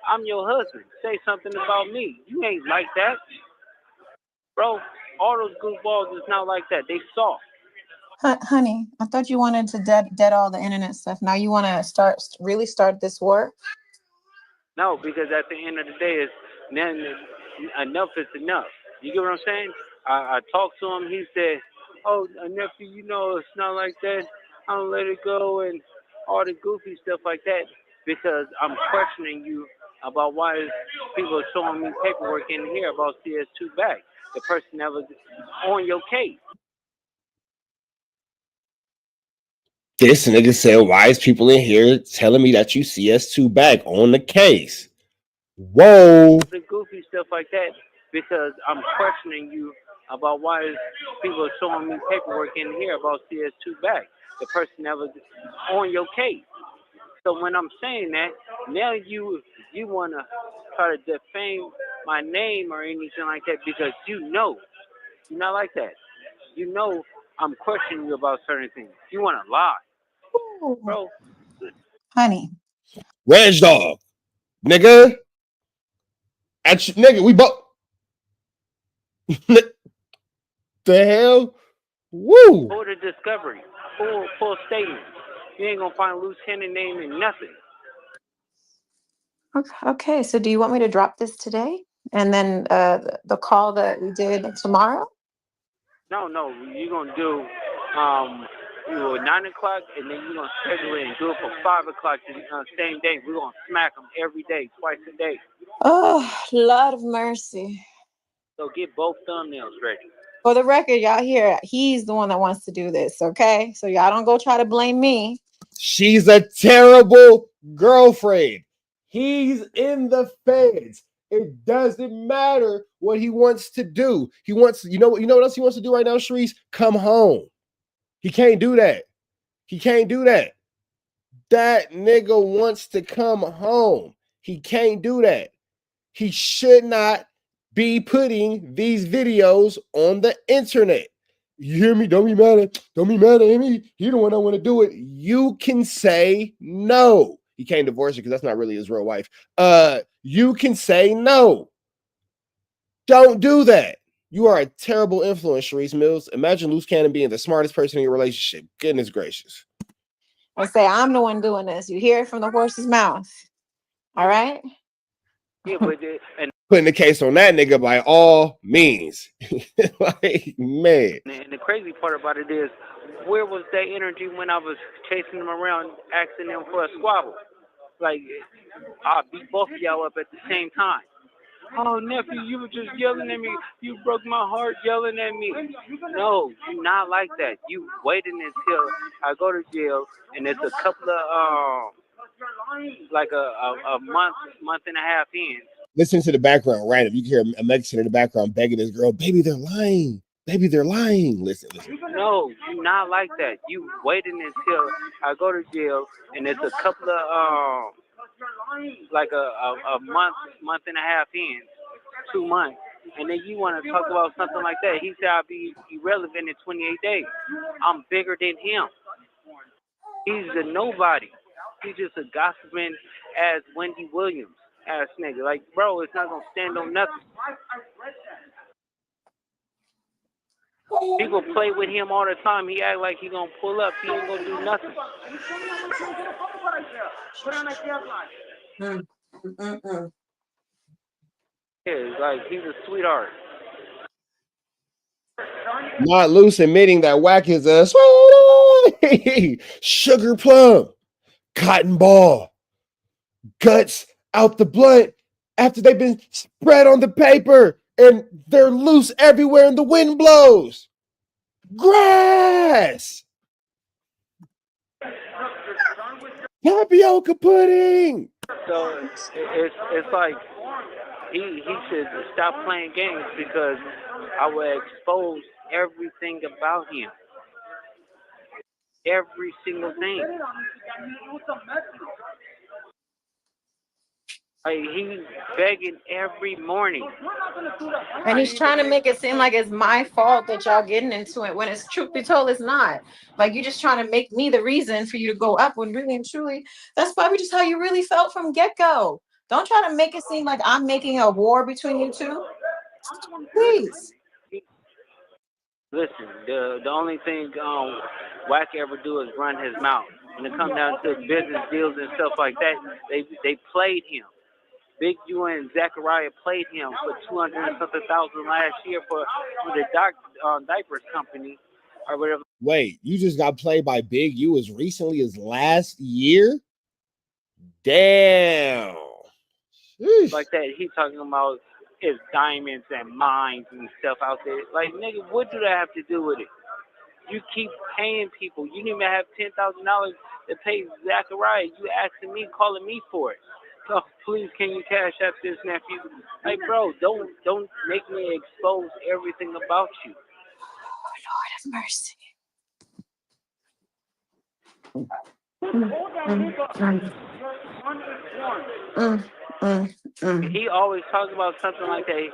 I'm your husband. Say something about me. You ain't like that, bro. All those goofballs is not like that. They soft. Honey, I thought you wanted to dead all the internet stuff. Now you want to really start this war? No, because at the end of the day, enough is enough. You get what I'm saying? I talked to him. He said, "Oh, nephew, you know it's not like that. I don't let it go," and all the goofy stuff like that. Because I'm questioning you about why people are showing me paperwork in here about CS2 back. The person that was on your case. This nigga said, why is people in here telling me that you CS2 back on the case? Whoa. The goofy stuff like that, because I'm questioning you about why people are showing me paperwork in here about CS2 back. The person that was on your case. So when I'm saying that, now you want to try to defame my name or anything like that, because you're not like that. You know I'm questioning you about certain things. You want to lie. Ooh. Bro. Honey. Reg dog. Nigga. Nigga, we both. The hell? Woo. Full the discovery. Full statement. You ain't going to find Luce Cannon name in nothing. Okay, so do you want me to drop this today? And then the call that we did tomorrow? No, you're going to do 9 o'clock, and then you're going to schedule it and do it for 5 o'clock the same day. We're going to smack them every day, twice a day. Oh, Lord of mercy. So get both thumbnails ready. For the record, y'all hear, he's the one that wants to do this, okay? So y'all don't go try to blame me. She's a terrible girlfriend. He's in the feds. It doesn't matter what he wants to do. He wants, you know what else he wants to do right now, Sharice? Come home. He can't do that. He can't do that. That nigga wants to come home. He can't do that. He should not be putting these videos on the internet. You hear me? Don't be mad at me. He the one that want to do it. You can say no. He can't divorce her because that's not really his real wife. You can say no. Don't do that. You are a terrible influence, Sharice Mills. Imagine Luce Cannon being the smartest person in your relationship. Goodness gracious. I say I'm the one doing this. You hear it from the horse's mouth. All right? Yeah, but putting the case on that nigga by all means. Like, man. And the crazy part about it is, where was that energy when I was chasing him around, asking him for a squabble? like I'll beat both of y'all up at the same time. Oh, nephew, you were just yelling at me. You broke my heart yelling at me. No, you're not like that. You waiting until I go to jail, and it's a couple of like a month and a half in. Listen to the background, random. You can hear a Mexican in the background begging this girl, baby, they're lying. Baby, they're lying. Listen. No, you're not like that. You waiting until I go to jail, and it's a couple of like a month and a half in, 2 months, and then you want to talk about something like that. He said I'll be irrelevant in 28 days. I'm bigger than him. He's a nobody. He's just a gossiping ass Wendy Williams ass nigga. Like, bro, it's not gonna stand on nothing. People play with him all the time. He act like he gonna pull up. He ain't gonna do nothing. Yeah, like he's a sweetheart. Not Luce admitting that Wack is a sweetie, sugar plum, cotton ball, guts out the blunt after they've been spread on the paper and they're loose everywhere and the wind blows. Grass. Tapioca pudding. So it's like he should stop playing games because I will expose everything about him. Every single thing. Like, he's begging every morning. And he's trying to make it seem like it's my fault that y'all getting into it when it's truth be told, it's not. Like, you're just trying to make me the reason for you to go up when really and truly, that's probably just how you really felt from get-go. Don't try to make it seem like I'm making a war between you two. Please. Listen, the only thing Wack ever do is run his mouth. When it comes down to business deals and stuff like that, they played him. Big U and Zachariah played him for $200 and something thousand last year for the diapers company or whatever. Wait, you just got played by Big U as recently as last year? Damn. Sheesh. Like that, he talking about his diamonds and mines and stuff out there. Like, nigga, what do that have to do with it? You keep paying people. You didn't even have $10,000 to pay Zachariah. You asking me, calling me for it. So please, can you cash out this, nephew? Like, bro, don't make me expose everything about you. Oh, Lord have mercy. He always talks about something like that.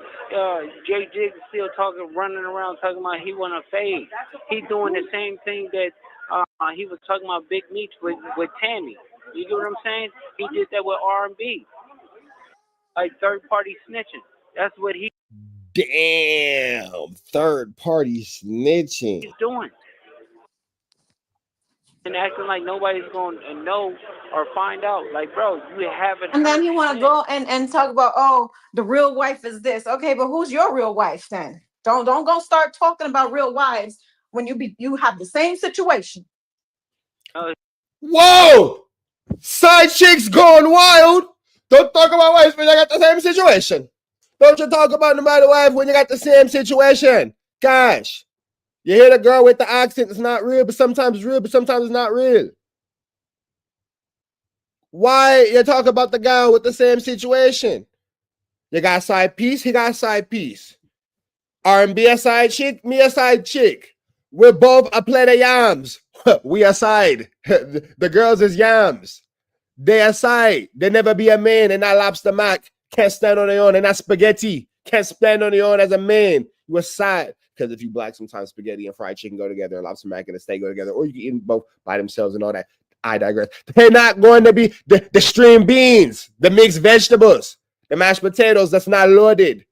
Jay Jig is still talking, running around talking about he want to fade. He doing the same thing that he was talking about Big Meech with Tammy. You get what I'm saying? He did that with R&B. Like third party snitching. That's what he. Damn, third party snitching. He's doing. And acting like nobody's going to know or find out. Like, bro, you haven't. And then you want to go and talk about, oh, the real wife is this. Okay, but who's your real wife then? Don't go start talking about real wives when you have the same situation. Whoa! Side chicks going wild. Don't talk about wives when you got the same situation. Don't you talk about no matter wife when you got the same situation. Gosh. You hear the girl with the accent, it's not real, but sometimes it's real, but sometimes it's not real. Why you talk about the guy with the same situation? You got side piece, he got side piece. R&B a side chick, me a side chick. We're both a plate of yams. We aside. The girls is yams. They aside. They never be a man and not lobster mac. Can't stand on their own and not spaghetti. Can't stand on their own as a man. You aside. Because if you black, sometimes spaghetti and fried chicken go together and lobster mac and a steak go together. Or you can eat them both by themselves and all that. I digress. They're not going to be the string beans, the mixed vegetables, the mashed potatoes that's not loaded.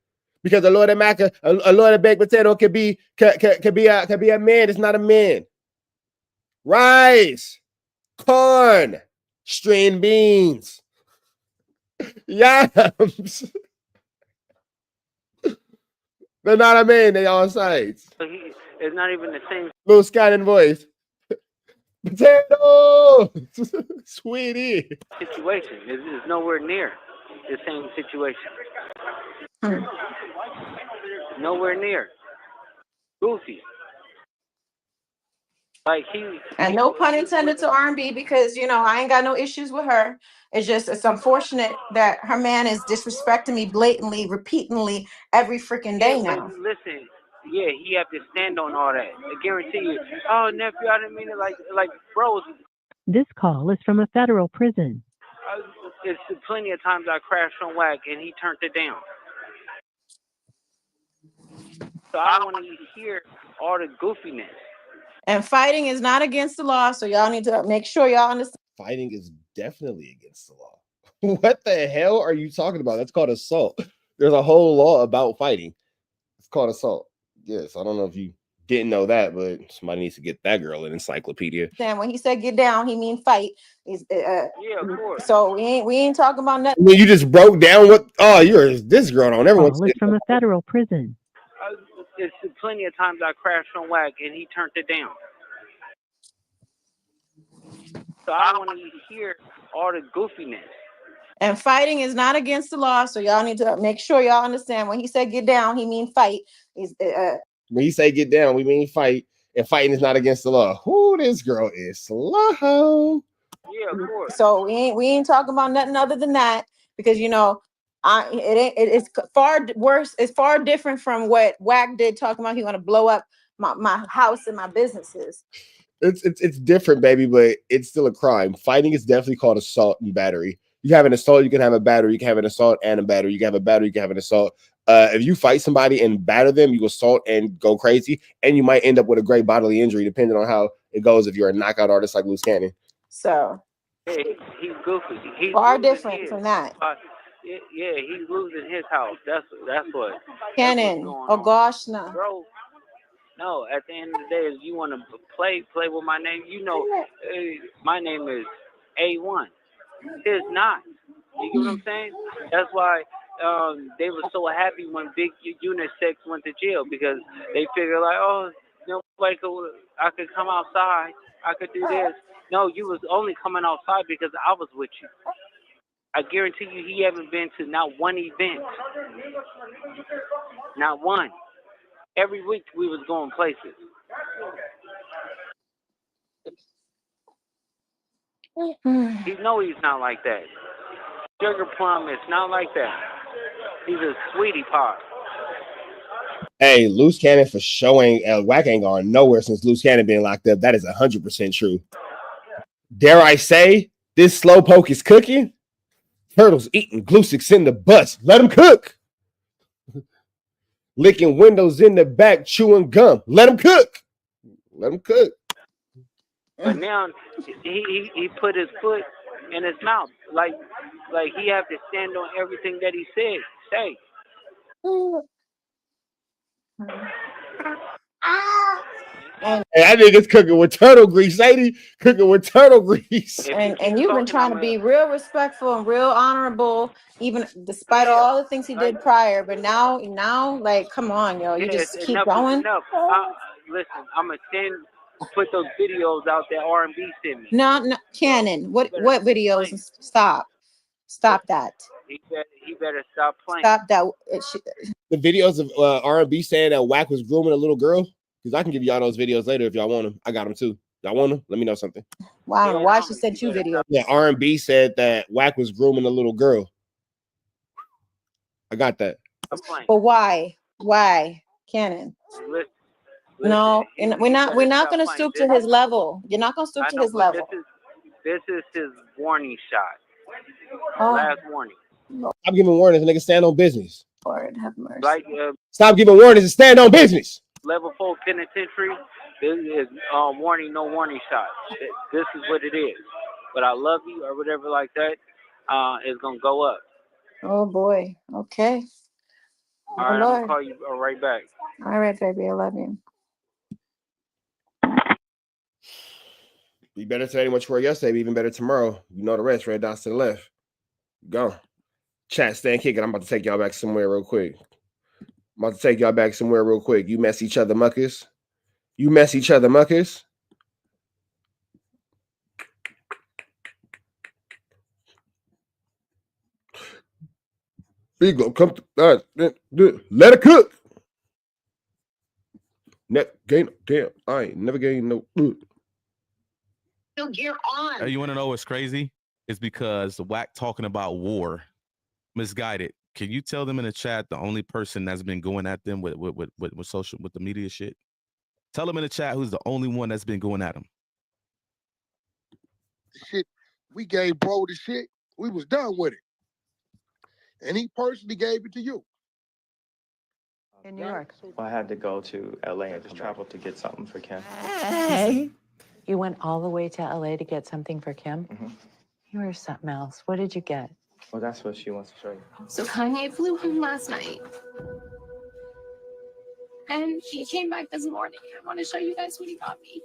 Because a loaded baked potato could be a man. It's not a man. Rice, corn, string beans, yams. They're not a man. They all sides. It's not even the same. Little Scanning voice. Potato, sweetie. Situation is nowhere near the same situation. Nowhere near. Goofy. Like and no pun intended to R&B, because you know I ain't got no issues with her. It's unfortunate that her man is disrespecting me blatantly, repeatedly every freaking day now. Listen, yeah, he have to stand on all that. I guarantee you. Oh, nephew, I didn't mean it like bro. This call is from a federal prison. It's plenty of times I crashed on Wack and he turned it down. So I don't want to hear all the goofiness. And fighting is not against the law, so y'all need to make sure y'all understand. Fighting is definitely against the law. What the hell are you talking about? That's called assault. There's a whole law about fighting. It's called assault. Yes, I don't know if you didn't know that, but somebody needs to get that girl an encyclopedia. And when he said get down, he mean fight. Yeah, of course. So we ain't talking about nothing. When you just broke down what? Oh, you're this girl on everyone's from a federal prison. It's plenty of times I crashed on Wack and he turned it down. So I don't want to hear all the goofiness. And fighting is not against the law, so y'all need to make sure y'all understand. When he said get down, he mean fight. When you say get down, we mean fight, and fighting is not against the law. Who this girl is slow. Yeah, of course. So we ain't talking about nothing other than that, because you know, it's far worse. It's far different from what Wack did, talking about he want to blow up my house and my businesses. It's different, baby, but it's still a crime. Fighting is definitely called assault and battery. You have an assault, you can have a battery, you can have an assault and a battery, you can have a battery, you can have an assault. If you fight somebody and batter them, you assault and go crazy, and you might end up with a great bodily injury, depending on how it goes if you're a knockout artist like Luce Cannon. So yeah, he's goofy. He's far different from that. Yeah, he's losing his house. That's what. Cannon. Oh gosh, no. Bro, no. At the end of the day, if you want to play with my name, you know, my name is A1. It's not. You get what I'm saying? That's why they were so happy when Big Unisex went to jail, because they figured like, oh, you know, like I could come outside, I could do this. No, you was only coming outside because I was with you. I guarantee you, he haven't been to not one event, not one. Every week we was going places. He know he's not like that. Sugar Plum is not like that. He's a sweetie pie. Hey, Luce Cannon for showing Wack ain't gone nowhere since Luce Cannon being locked up. That is 100% true. Dare I say, this slowpoke is cooking? Turtles eating glue sticks in the bus. Let him cook. Licking windows in the back, chewing gum. Let him cook. Let him cook. But now he put his foot in his mouth, like he have to stand on everything that he say. And I think it's cooking with turtle grease, lady. Cooking with turtle grease. And you've been trying to be real respectful and real honorable, even despite all the things he did prior. But now, like, come on, yo, you just keep going. Listen, I'm gonna put those videos out that R&B sent me. No, Cannon. What videos? Stop that. He better stop playing. Stop that. The videos of R&B saying that Wack was grooming a little girl. Because I can give y'all those videos later if y'all want them. I got them too. Y'all want them? Let me know something. Well, I don't know why she sent you videos. Yeah, R&B said that Wack was grooming a little girl. I got that. But why? Why, Cannon? Listen, no, we're not going to stoop to his level. You're not going to stoop to his level. This is his warning shot. Last warning. Stop giving warnings, nigga. Stand on business. Lord have mercy. Like, stop giving warnings and stand on business. Level 4 penitentiary. This is warning, no warning shot. This is what it is. But I love you or whatever like that. Is gonna go up. Oh boy. Okay. All right, I'm gonna call you right back. All right, baby. I love you. Be better today than what you were yesterday. Be even better tomorrow. You know the rest. Red dots to the left. Go. Chat, stand kicking. I'm about to take y'all back somewhere real quick. You mess each other muckers. We gonna come to let it cook. Damn, I ain't never gained no. Gear on. You want to know what's crazy? It's because the Wack talking about war. Misguided. Can you tell them in the chat the only person that's been going at them with social with the media shit? Tell them in the chat who's the only one that's been going at them. The shit, we gave bro the shit. We was done with it, and he personally gave it to you. In New York. Well, I had to go to LA and just travel to get something for Kim. You went all the way to LA to get something for Kim? Mm-hmm. You were something else. What did you get? Well, that's what she wants to show you. So Kanye flew home last night. And he came back this morning. I want to show you guys what he got me.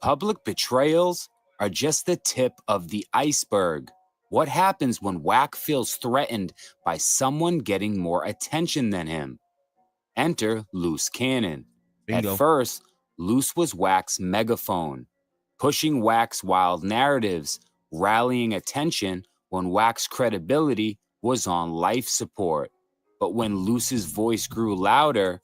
Public betrayals are just the tip of the iceberg. What happens when Wack feels threatened by someone getting more attention than him? Enter Luce Cannon. Bingo. At first, Luce was Wack's megaphone, pushing Wack's wild narratives, rallying attention when Wack's credibility was on life support. But when Luce's voice grew louder,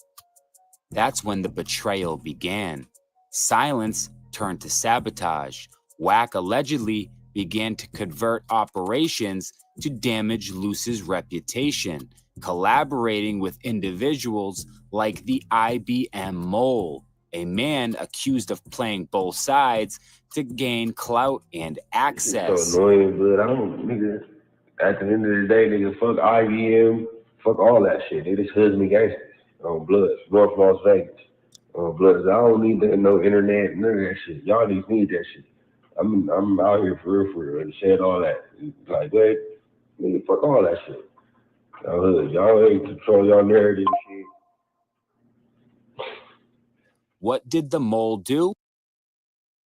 that's when the betrayal began. Silence turned to sabotage. Wack allegedly began to convert operations to damage Luce's reputation, collaborating with individuals like the IBM Mole, a man accused of playing both sides to gain clout and access. It's so annoying, but I don't, nigga, at the end of the day, nigga, fuck IBM, fuck all that shit. They just hoods me gangsters on Bloods, North Las Vegas. Bloods, I don't need no internet, none of that shit. Y'all need that shit. I'm out here for real, and said all that. Like, wait, nigga, fuck all that shit. Y'all ain't control y'all narrative shit. What did the Mole do?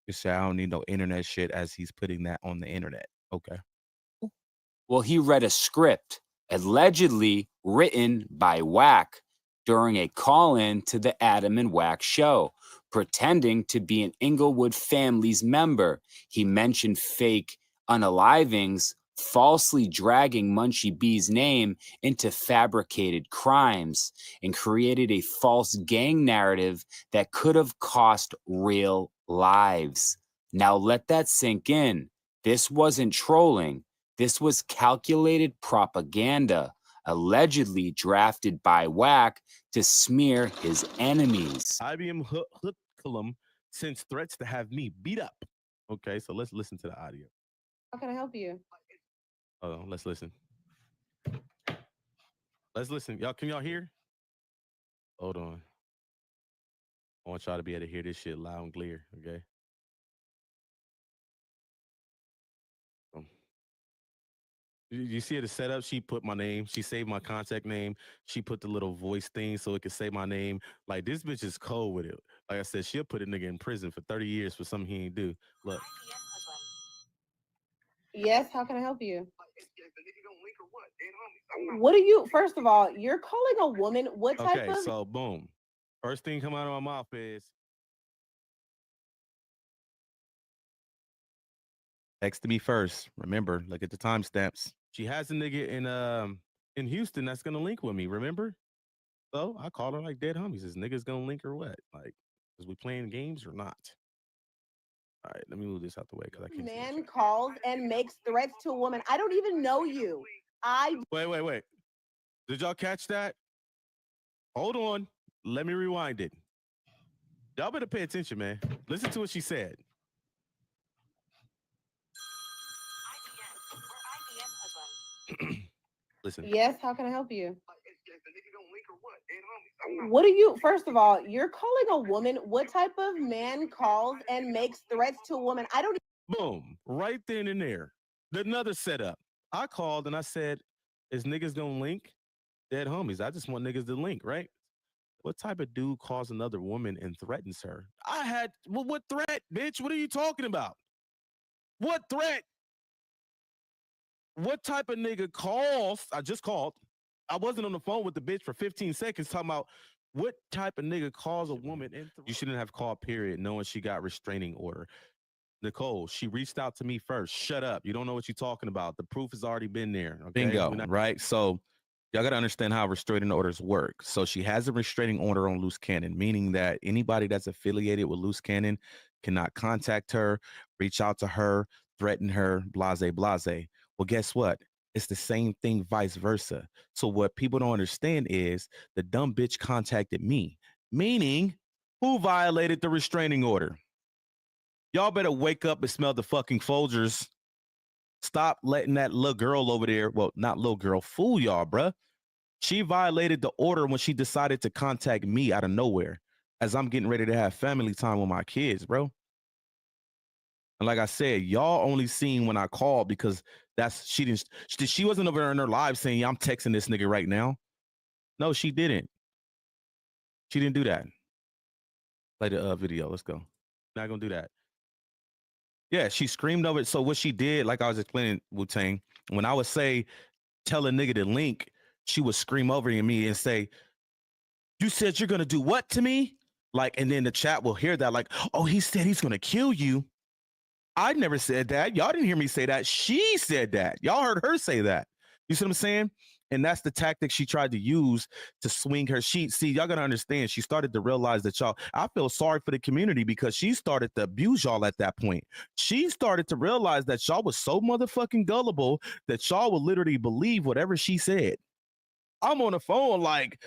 You say I don't need no internet shit as he's putting that on the internet. Okay. Well, he read a script allegedly written by Wack during a call-in to the Adam and Wack show, pretending to be an Inglewood family's member. He mentioned fake unalivings, falsely dragging Munchie B's name into fabricated crimes, and created a false gang narrative that could have cost real lives. Now let that sink in. This wasn't trolling. This was calculated propaganda, allegedly drafted by Wack to smear his enemies. IBM Hoodlum sends threats to have me beat up. Okay, so let's listen to the audio. How can I help you? Hold on, let's listen. Let's listen. Y'all, can y'all hear? Hold on. I want y'all to be able to hear this shit loud and clear, okay? You see the setup? She put my name. She saved my contact name. She put the little voice thing so it could say my name. Like, this bitch is cold with it. Like I said, she'll put a nigga in prison for 30 years for something he ain't do. Look. Yes, how can I help you? What are you, first of all, you're calling a woman, what type of? Okay, so boom. First thing come out of my mouth is, text me first. Remember, look at the timestamps. She has a nigga in Houston that's gonna link with me, remember? So I called her like dead homies. Is niggas gonna link or what? Like, is we playing games or not? All right, let me move this out the way because I can't. Man calls and makes threats to a woman. I don't even know you. Wait. Did y'all catch that? Hold on. Let me rewind it. Y'all better pay attention, man. Listen to what she said. Listen. Yes, how can I help you? What are you, first of all, you're calling a woman, what type of man calls and makes threats to a woman? I don't. Boom, right then and there. Another setup. I called and I said, is niggas gonna link? Dead homies. I just want niggas to link, right? What type of dude calls another woman and threatens her? What threat, bitch? What are you talking about? What threat? What type of nigga calls? I just called I wasn't on the phone with the bitch for 15 seconds talking about what type of nigga calls a woman. You shouldn't have called, period, knowing she got restraining order. Nicole, she reached out to me first. Shut up. You don't know what you're talking about. The proof has already been there. Okay? Bingo, right? So y'all got to understand how restraining orders work. So she has a restraining order on Luce Cannon, meaning that anybody that's affiliated with Luce Cannon cannot contact her, reach out to her, threaten her, blase, blase. Well, guess what? It's the same thing, vice versa. So what people don't understand is the dumb bitch contacted me, meaning who violated the restraining order? Y'all better wake up and smell the fucking Folgers. Stop letting that little girl over there, well, not little girl, fool y'all, bruh. She violated the order when she decided to contact me out of nowhere as I'm getting ready to have family time with my kids, And like I said, y'all only seen when I called because she wasn't over there in her live saying, yeah, I'm texting this nigga right now. No, she didn't. She didn't do that. Play the video. Let's go. Not gonna do that. Yeah, she screamed over it. So what she did, like I was explaining, Wu-Tang, when I would say, tell a nigga to link, she would scream over me and say, you said you're gonna do what to me? Like, and then the chat will hear that, like, oh, he said he's gonna kill you. I never said that. Y'all didn't hear me say that. She said that. Y'all heard her say that. You see what I'm saying? And that's the tactic she tried to use to swing her sheet. See, y'all gotta understand, she started to realize that I feel sorry for the community because she started to abuse y'all at that point. She started to realize that y'all was so motherfucking gullible that y'all would literally believe whatever she said. I'm on the phone like,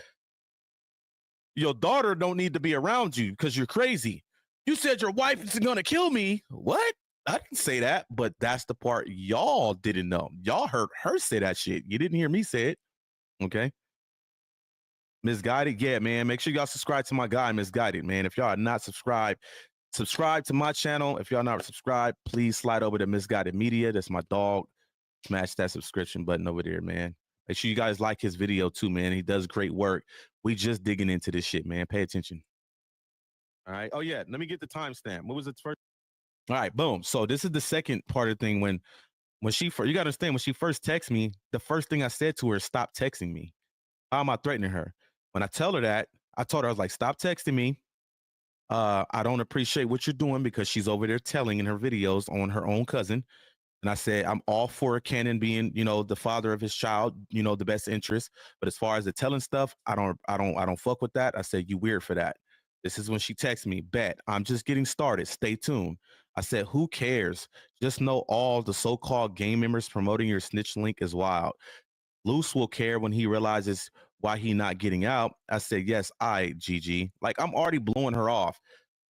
your daughter don't need to be around you because you're crazy. You said your wife is gonna kill me. What? I didn't say that, but that's the part y'all didn't know. Y'all heard her say that shit. You didn't hear me say it. Okay. Misguided. Yeah, man. Make sure y'all subscribe to my guy, Misguided, man. If y'all are not subscribed, subscribe to my channel. If y'all not subscribed, please slide over to Misguided Media. That's my dog. Smash that subscription button over there, man. Make sure you guys like his video too, man. He does great work. We just digging into this shit, man. Pay attention. All right. Oh, yeah. Let me get the timestamp. What was it first? All right, boom. So this is the second part of the thing when she first, you gotta understand, when she first texted me, the first thing I said to her is stop texting me. How am I threatening her? When I tell her that, I told her, I was like, stop texting me. I don't appreciate what you're doing because she's over there telling in her videos on her own cousin. And I said, I'm all for Cannon being, the father of his child, the best interest. But as far as the telling stuff, I don't fuck with that. I said, you weird for that. This is when she texted me, bet, I'm just getting started. Stay tuned. I said, who cares? Just know all the so-called gang members promoting your snitch link is wild. Luce will care when he realizes why he not getting out. I said, yes, GG. Like, I'm already blowing her off,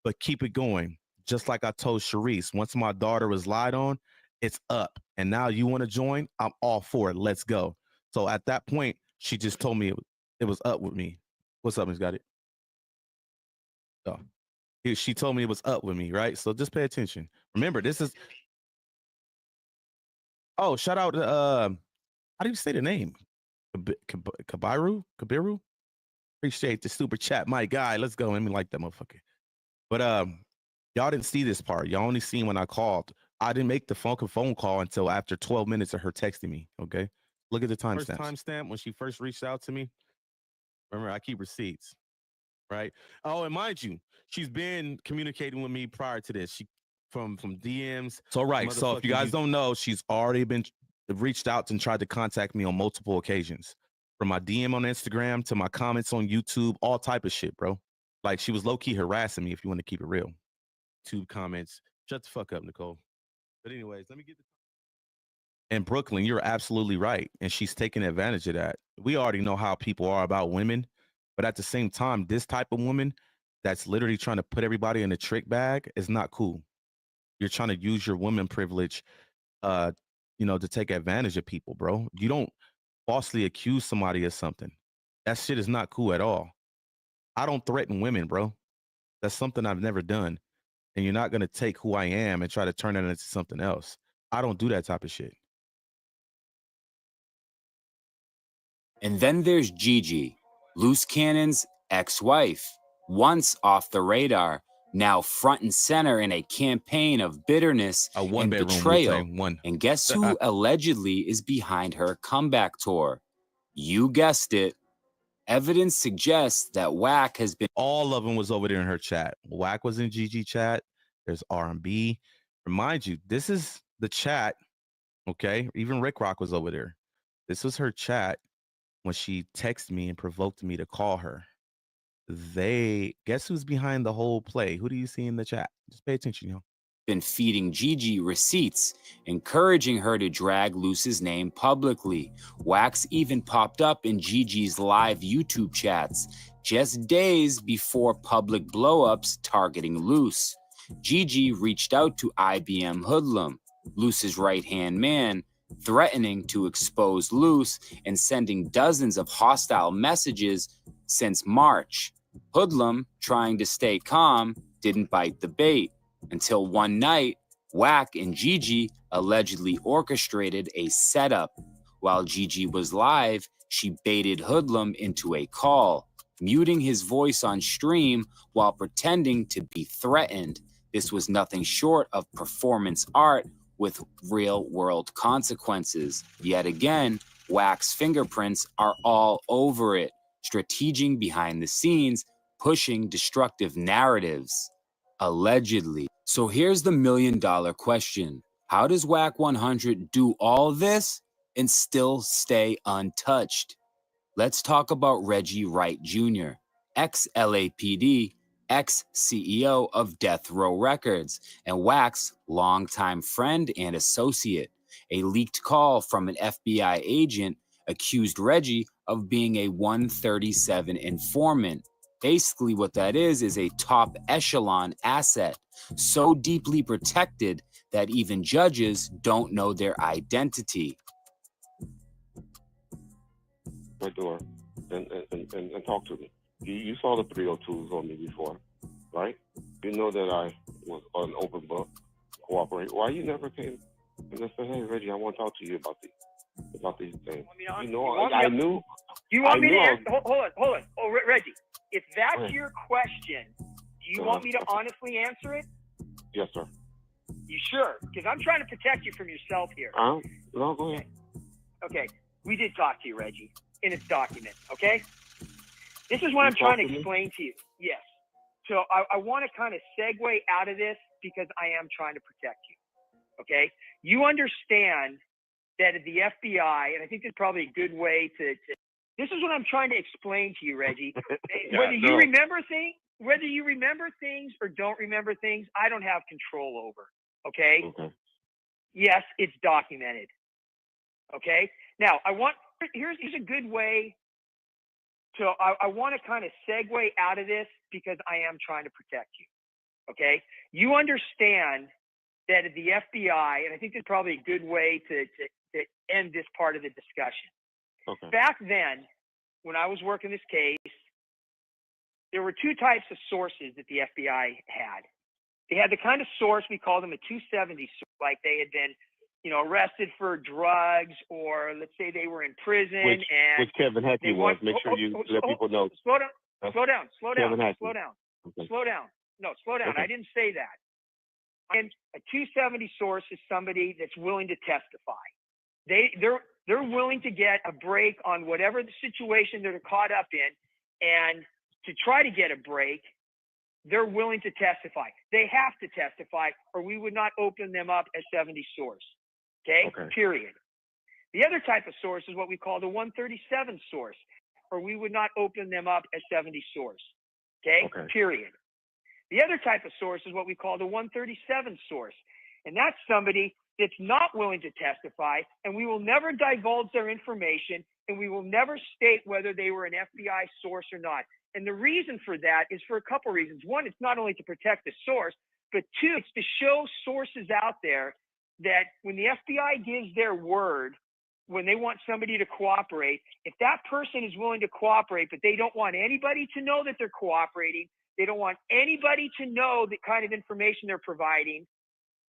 but keep it going. Just like I told Sharice, once my daughter was lied on, it's up. And now you want to join? I'm all for it. Let's go. So at that point, she just told me it was up with me. What's up, Miss Got it? Oh. She told me it was up with me, right? So just pay attention. Remember, this is. Oh, shout out to how do you say the name? Kabiru? Appreciate the super chat, my guy. Let's go. Let me like that motherfucker. But y'all didn't see this part. Y'all only seen when I called. I didn't make the phone call until after 12 minutes of her texting me. Okay, look at the timestamp. Timestamp when she first reached out to me. Remember, I keep receipts. Right. Oh, and mind you, she's been communicating with me prior to this. She from DMs. So right. So if you guys don't know, she's already been reached out and tried to contact me on multiple occasions. From my DM on Instagram to my comments on YouTube, all type of shit, bro. Like she was low-key harassing me, if you want to keep it real. YouTube comments. Shut the fuck up, Nicole. But anyways, let me get in Brooklyn, you're absolutely right. And she's taking advantage of that. We already know how people are about women. But at the same time, this type of woman that's literally trying to put everybody in a trick bag is not cool. You're trying to use your woman privilege, to take advantage of people, bro. You don't falsely accuse somebody of something. That shit is not cool at all. I don't threaten women, bro. That's something I've never done. And you're not going to take who I am and try to turn it into something else. I don't do that type of shit. And then there's Gigi, Luce Cannon's ex-wife, once off the radar, now front and center in a campaign of bitterness and betrayal. And guess who allegedly is behind her comeback tour? You guessed it. Evidence suggests that Wack has been... All of them was over there in her chat. Wack was in GG chat. There's R&B. Remind you, this is the chat, okay? Even Rick Rock was over there. This was her chat when she texted me and provoked me to call her. Guess who's behind the whole play? Who do you see in the chat? Just pay attention, yo. Been feeding Gigi receipts, encouraging her to drag Luce's name publicly. Wack's even popped up in Gigi's live YouTube chats just days before public blowups targeting Luce. Gigi reached out to IBM Hoodlum, Luce's right-hand man, threatening to expose Luce and sending dozens of hostile messages since March. Hoodlum, trying to stay calm, didn't bite the bait. Until one night, Wack and Gigi allegedly orchestrated a setup. While Gigi was live, she baited Hoodlum into a call, muting his voice on stream while pretending to be threatened. This was nothing short of performance art with real-world consequences. Yet again, Wack's fingerprints are all over it, strategizing behind the scenes, pushing destructive narratives. Allegedly. So here's the million-dollar question. How does Wack 100 do all this and still stay untouched? Let's talk about Reggie Wright Jr., ex-LAPD, ex-CEO of Death Row Records, and Wack's longtime friend and associate. A leaked call from an FBI agent accused Reggie of being a 137 informant. Basically what that is a top echelon asset, so deeply protected that even judges don't know their identity. My door and talk to me. You saw the 302s on me before, right? You know that I was an open book, cooperate. Why you never came and just said, hey, Reggie, I want to talk to you about these things. You know, I knew. You want me to answer? Hold on. Oh, Reggie, if that's your question, do you want me to honestly answer it? Yes, sir. You sure? Because I'm trying to protect you from yourself here. No, go ahead. Okay. We did talk to you, Reggie, and it's documented, okay? This is what I'm trying to explain to you. Yes. So I want to kind of segue out of this because I am trying to protect you, okay? You understand that at the FBI, and I think this is probably a good way to this is what I'm trying to explain to you, Reggie. Whether you remember things or don't remember things, I don't have control over, okay? Yes, it's documented, okay? Now, here's a good way. So I want to kind of segue out of this because I am trying to protect you, okay? You understand that at the FBI, and I think this is probably a good way to end this part of the discussion. Okay. Back then, when I was working this case, there were two types of sources that the FBI had. They had the kind of source, we call them a 270 source, like they had been, arrested for drugs, or let's say they were in prison. Which Kevin Hackey was. Make sure you let people know. Slow down. Kevin Hackey. Slow down. Okay. Slow down. No, slow down. Okay. I didn't say that. And a 270 source is somebody that's willing to testify. They're willing to get a break on whatever the situation they're caught up in, and to try to get a break, they're willing to testify. They have to testify, or we would not open them up as 70 source. Okay? Period. The other type of source is what we call the 137 source, or we would not open them up as 70 source. Okay? Period. The other type of source is what we call the 137 source, and that's somebody that's not willing to testify, and we will never divulge their information, and we will never state whether they were an FBI source or not. And the reason for that is for a couple reasons. One, it's not only to protect the source, but two, it's to show sources out there that when the FBI gives their word, when they want somebody to cooperate, if that person is willing to cooperate, but they don't want anybody to know that they're cooperating, they don't want anybody to know the kind of information they're providing,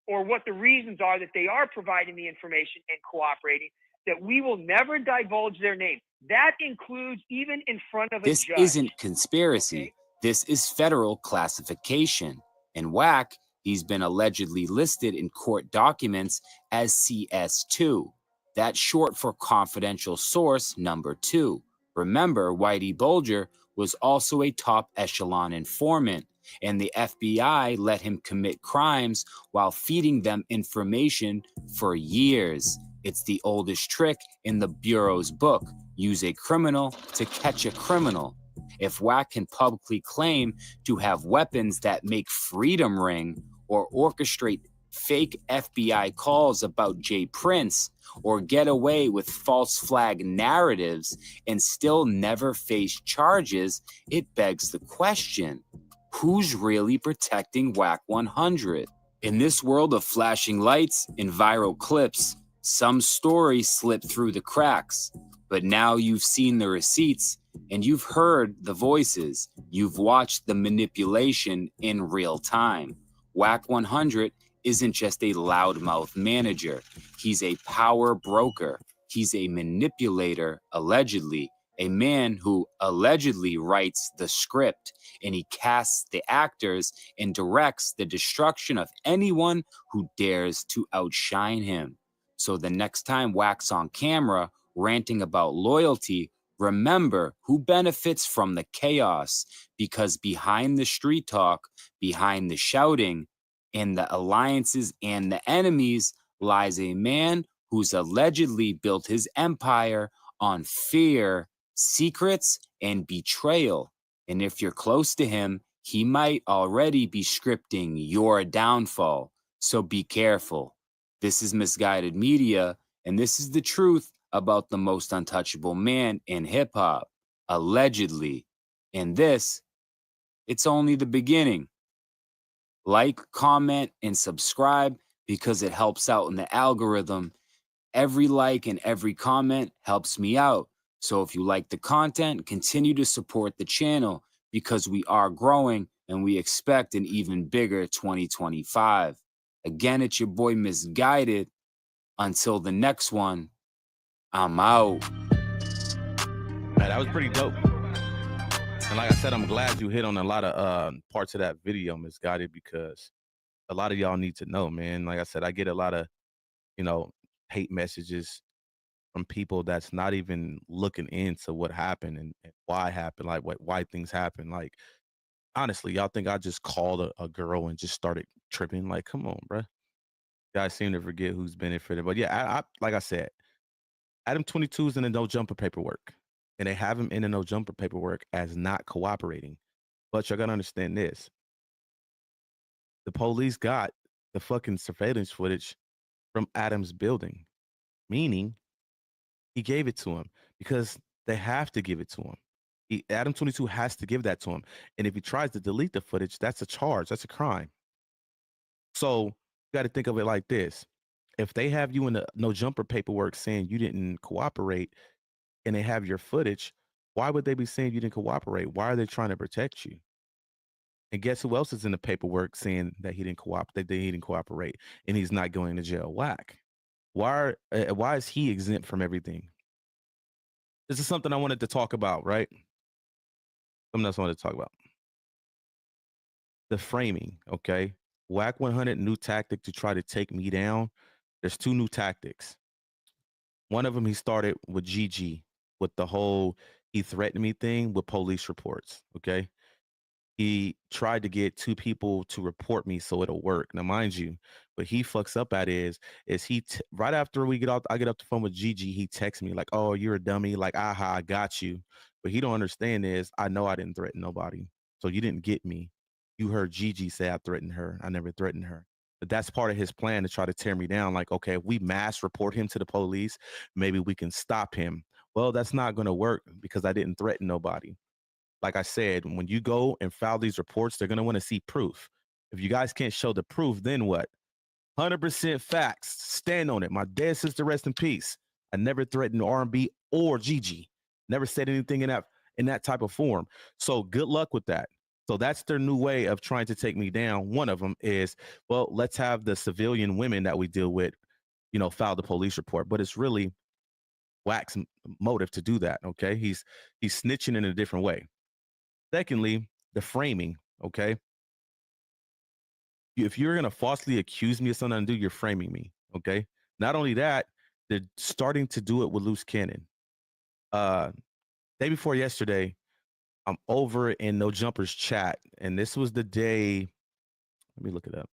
or what the reasons are that they are providing the information and cooperating, that we will never divulge their name. That includes even in front of a judge. This isn't conspiracy. This is federal classification. In Wack, he's been allegedly listed in court documents as CS2. That's short for confidential source number 2. Remember, Whitey Bulger was also a top echelon informant, and the FBI let him commit crimes while feeding them information for years. It's the oldest trick in the Bureau's book, use a criminal to catch a criminal. If Wack can publicly claim to have weapons that make freedom ring, or orchestrate fake FBI calls about Jay Prince, or get away with false flag narratives and still never face charges, it begs the question, who's really protecting Wack 100? In this world of flashing lights and viral clips, some stories slip through the cracks, but now you've seen the receipts and you've heard the voices. You've watched the manipulation in real time. Wack 100 isn't just a loudmouth manager. He's a power broker. He's a manipulator, allegedly, a man who allegedly writes the script, and he casts the actors and directs the destruction of anyone who dares to outshine him. So the next time Wack's on camera ranting about loyalty, remember who benefits from the chaos, because behind the street talk, behind the shouting, and the alliances and the enemies lies a man who's allegedly built his empire on fear, secrets, and betrayal. And if you're close to him, he might already be scripting your downfall. So be careful. This is Misguided Media, and this is the truth about the most untouchable man in hip-hop, allegedly. And this, it's only the beginning. Like, comment, and subscribe because it helps out in the algorithm. Every like and every comment helps me out. So if you like the content, continue to support the channel because we are growing and we expect an even bigger 2025. Again, it's your boy Misguided. Until the next one, I'm out. Man, that was pretty dope. And like I said, I'm glad you hit on a lot of parts of that video, Misguided, because a lot of y'all need to know, man. Like I said, I get a lot of, hate messages from people that's not even looking into what happened and why it happened, like why things happen. Like, honestly, y'all think I just called a girl and just started tripping? Like, come on, bruh. Guys seem to forget who's benefited. But yeah, I like I said, Adam 22 is in the no jumper paperwork. And they have him in the no jumper paperwork as not cooperating. But you're gonna understand this. The police got the fucking surveillance footage from Adam's building, meaning he gave it to him because they have to give it to him. Adam 22 has to give that to him. And if he tries to delete the footage, that's a charge. That's a crime. So you got to think of it like this. If they have you in the no jumper paperwork saying you didn't cooperate and they have your footage, why would they be saying you didn't cooperate? Why are they trying to protect you? And guess who else is in the paperwork saying that he didn't cooperate, that he didn't cooperate, and he's not going to jail? Wack. Why is he exempt from everything? This is something I wanted to talk about, right? Something else I wanted to talk about. The framing, okay? Wack 100 new tactic to try to take me down. There's 2 new tactics. One of them he started with Gizzy with the whole he threatened me thing with police reports, okay? He tried to get 2 people to report me so it'll work. Now, mind you, what he fucks up at is he right after I get off the phone with Gizzy, he texts me like, "Oh, you're a dummy," like, "Aha, I got you." But he don't understand is I know I didn't threaten nobody, so you didn't get me. You heard Gizzy say I threatened her. I never threatened her. But that's part of his plan to try to tear me down. Like, okay, if we mass report him to the police, maybe we can stop him. Well, that's not going to work because I didn't threaten nobody. Like I said, when you go and file these reports, they're going to want to see proof. If you guys can't show the proof, then what? 100% facts. Stand on it. My dead sister, rest in peace. I never threatened R&B or Gizzy. Never said anything in that type of form. So good luck with that. So that's their new way of trying to take me down. One of them is, well, let's have the civilian women that we deal with, file the police report. But it's really Wack's motive to do that. Okay, he's snitching in a different way. Secondly, the framing, okay? If you're going to falsely accuse me of something I do, you're framing me, okay? Not only that, They're starting to do it with Loose Cannon. Day before yesterday, I'm over in No Jumpers chat, and this was the day. Let me look it up.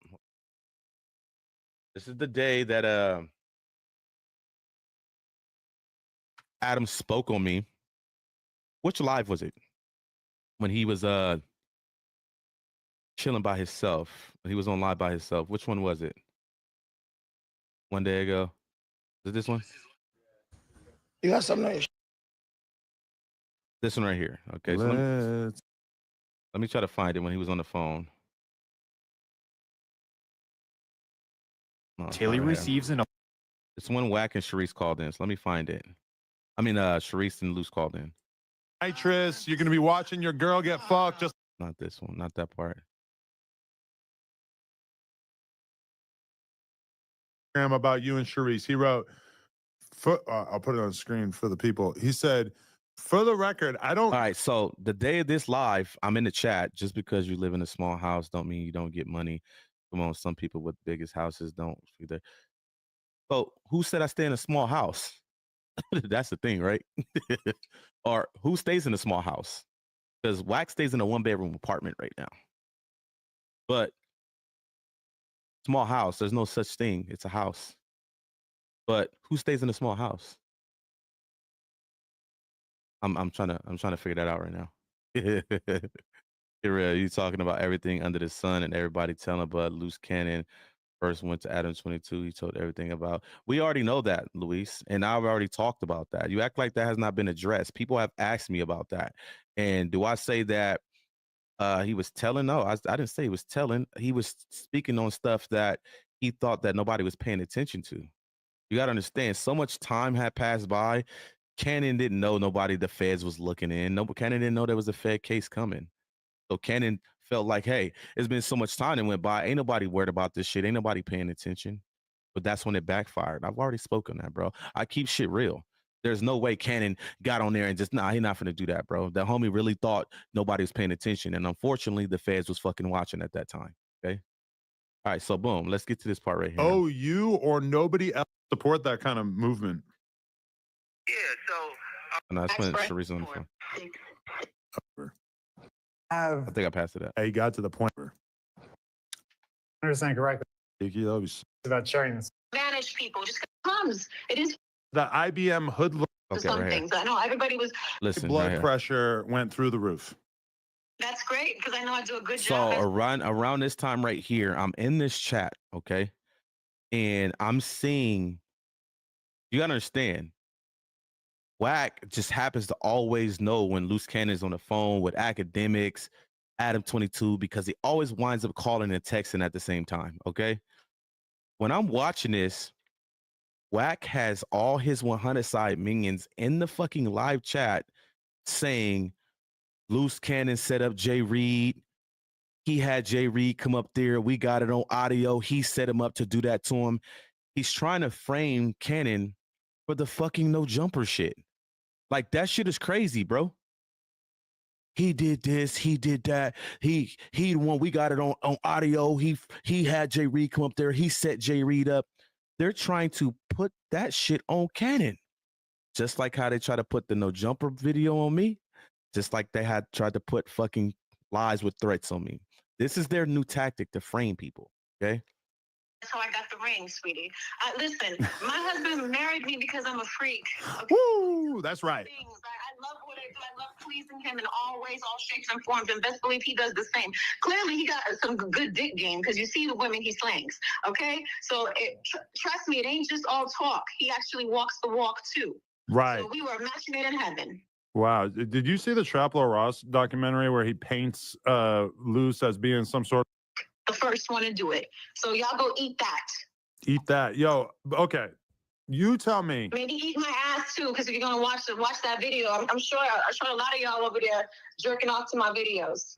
This is the day that Adam spoke on me. Which live was it? When he was chilling by himself. He was on live by himself. Which one was it? One day ago. Is it this one? You got something nice. This one right here. Okay. So let me try to find it when he was on the phone. Tilly receives an. It's when Wack and Sharice called in. So let me find it. I mean, Sharice and Luce called in. Nitrous, you're gonna be watching your girl get fucked. Just not this one, not that part. About you and Sharice. He wrote, I'll put it on the screen for the people. He said, for the record, I don't. All right, so the day of this live, I'm in the chat. Just because you live in a small house don't mean you don't get money. Come on, some people with biggest houses don't either. So who said I stay in a small house? That's the thing, right? Or who stays in a small house? Because Wack stays in a 1-bedroom apartment right now. But small house, there's no such thing. It's a house. But who stays in a small house? I'm trying to figure that out right now. You talking about everything under the sun and everybody telling Bud Loose Cannon first went to Adam 22. He told everything about. We already know that, Luis, and I've already talked about that. You act like that has not been addressed. People have asked me about that. And do I say that he was telling? No, I didn't say he was telling. He was speaking on stuff that he thought that nobody was paying attention to. You got to understand, so much time had passed by. Cannon didn't know the feds was looking in. Cannon didn't know there was a Fed case coming. So Cannon felt like, hey, it's been so much time that went by. Ain't nobody worried about this shit. Ain't nobody paying attention. But that's when it backfired. I've already spoken that, bro. I keep shit real. There's no way Cannon got on there and just, he's not finna do that, bro. That homie really thought nobody was paying attention. And unfortunately, the feds was fucking watching at that time. Okay. All right. So boom, let's get to this part right here. Oh, you or nobody else support that kind of movement. Yeah, so and I spent Sharice on the phone. I think I passed it up. He got to the point where 100% correct. It's about sharing this. Manage people just comes. It is the IBM hoodlum. Okay, some things. I know everybody was. Listen, blood pressure went through the roof. That's great because I know I do a good job. job. So around this time right here, I'm in this chat, okay, and I'm seeing. You gotta understand. Wack just happens to always know when Loose Cannon's on the phone with academics, Adam 22, because he always winds up calling and texting at the same time, okay? When I'm watching this, Wack has all his 100 side minions in the fucking live chat saying Loose Cannon set up Jay Reed. He had Jay Reed come up there. We got it on audio. He set him up to do that to him. He's trying to frame Cannon for the fucking no jumper shit. Like, that shit is crazy, bro. He did this, he did that. He the one, we got it on audio. He had Jay Reed come up there. He set Jay Reed up. They're trying to put that shit on Cannon. Just like how they try to put the no jumper video on me. Just like they had tried to put fucking lies with threats on me. This is their new tactic to frame people, okay? That's how I got the ring, sweetie. Listen, my husband married me because I'm a freak. Okay? Woo, that's right. I love what I do. I love pleasing him in all ways, all shapes and forms, and best believe he does the same. Clearly, he got some good dick game because you see the women he slangs, okay? So trust me, it ain't just all talk. He actually walks the walk, too. Right. So we were a match made in heaven. Wow. Did you see the Traplo Ross documentary where he paints Luce as being some sort of... The first one to do it. So y'all go eat that. Eat that. Yo, okay. You tell me. Maybe eat my ass too, because if you're gonna watch that video, I'm sure a lot of y'all over there jerking off to my videos.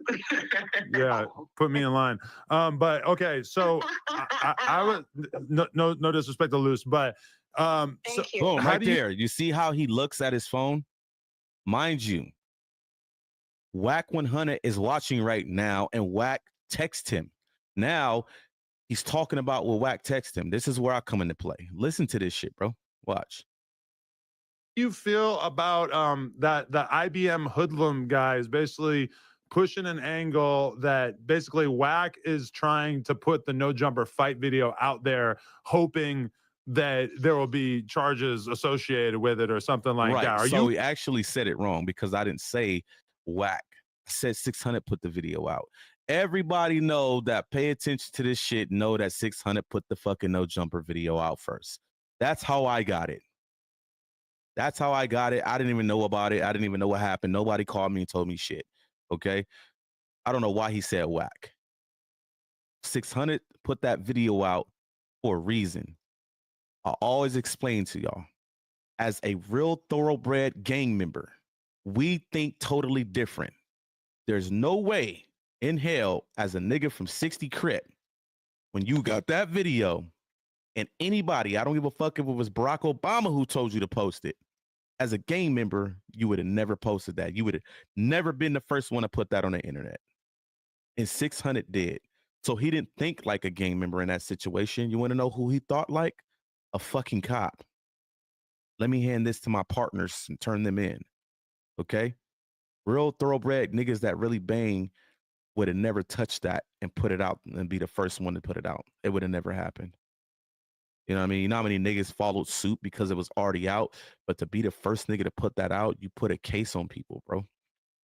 Yeah, put me in line. But okay, so I would no disrespect to Luce, but Thank you. Boom, right there. You see how he looks at his phone? Mind you, Wack 100 is watching right now, and Wack texts him. Now he's talking about what Wack texted him. This is where I come into play. Listen to this shit, bro. Watch. You feel about that the IBM hoodlum guys basically pushing an angle that basically Wack is trying to put the no jumper fight video out there, hoping that there will be charges associated with it or something like that. Are So you he actually said it wrong because I didn't say Wack. I said 600 put the video out. Everybody know that pay attention to this shit, know that 600 put the fucking no jumper video out first. That's how I got it. That's how I got it. I didn't even know about it. I didn't even know what happened. Nobody called me and told me shit. Okay? I don't know why he said Wack. 600 put that video out for a reason. I always explain to y'all, as a real thoroughbred gang member, we think totally different. There's no way in hell as a nigga from 60 Crip, when you got that video and anybody, I don't give a fuck if it was Barack Obama who told you to post it, as a gang member, you would have never posted that. You would have never been the first one to put that on the internet. And 600 did. So he didn't think like a gang member in that situation. You want to know who he thought like? A fucking cop. Let me hand this to my partners and turn them in. Okay? Real thoroughbred niggas that really bang would have never touched that and put it out and be the first one to put it out. It would have never happened. You know what I mean? You know how many niggas followed suit because it was already out? But to be the first nigga to put that out, you put a case on people, bro.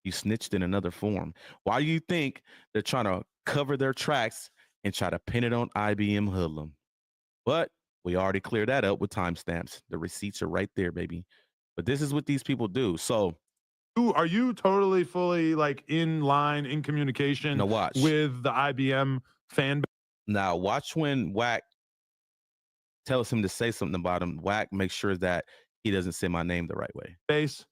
You snitched in another form. Why do you think they're trying to cover their tracks and try to pin it on IBM Hoodlum? But we already cleared that up with timestamps. The receipts are right there, baby. But this is what these people do. So are you totally fully like in line, in communication with the IBM fan? Now watch when Wack tells him to say something about him. Wack makes sure that he doesn't say my name the right way. Base.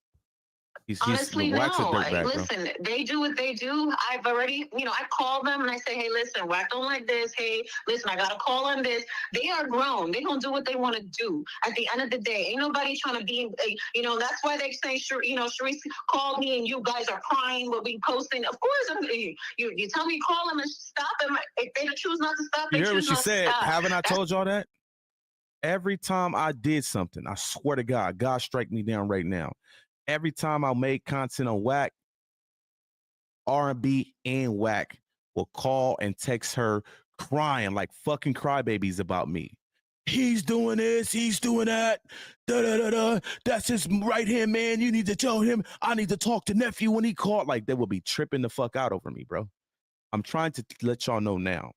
Honestly, no. Wack's a dirtbag, bro. Listen, they do what they do. I've already, I call them and I say, hey, listen, Wack don't like this. Hey, listen, I got a call on this. They are grown. They gonna do what they want to do. At the end of the day, ain't nobody trying to be, that's why they say, Sharice called me and you guys are crying what we posting. Of course, you tell me call them and stop them. If they choose not to stop, they You heard what choose she not to said? stop. Haven't I told y'all that? Every time I did something, I swear to God, God strike me down right now. Every time I made content on Wack, R&B and Wack will call and text her crying like fucking crybabies about me. He's doing this, he's doing that, da-da-da-da. That's his right-hand man. You need to tell him I need to talk to nephew when he called. Like, they will be tripping the fuck out over me, bro. I'm trying to let y'all know now.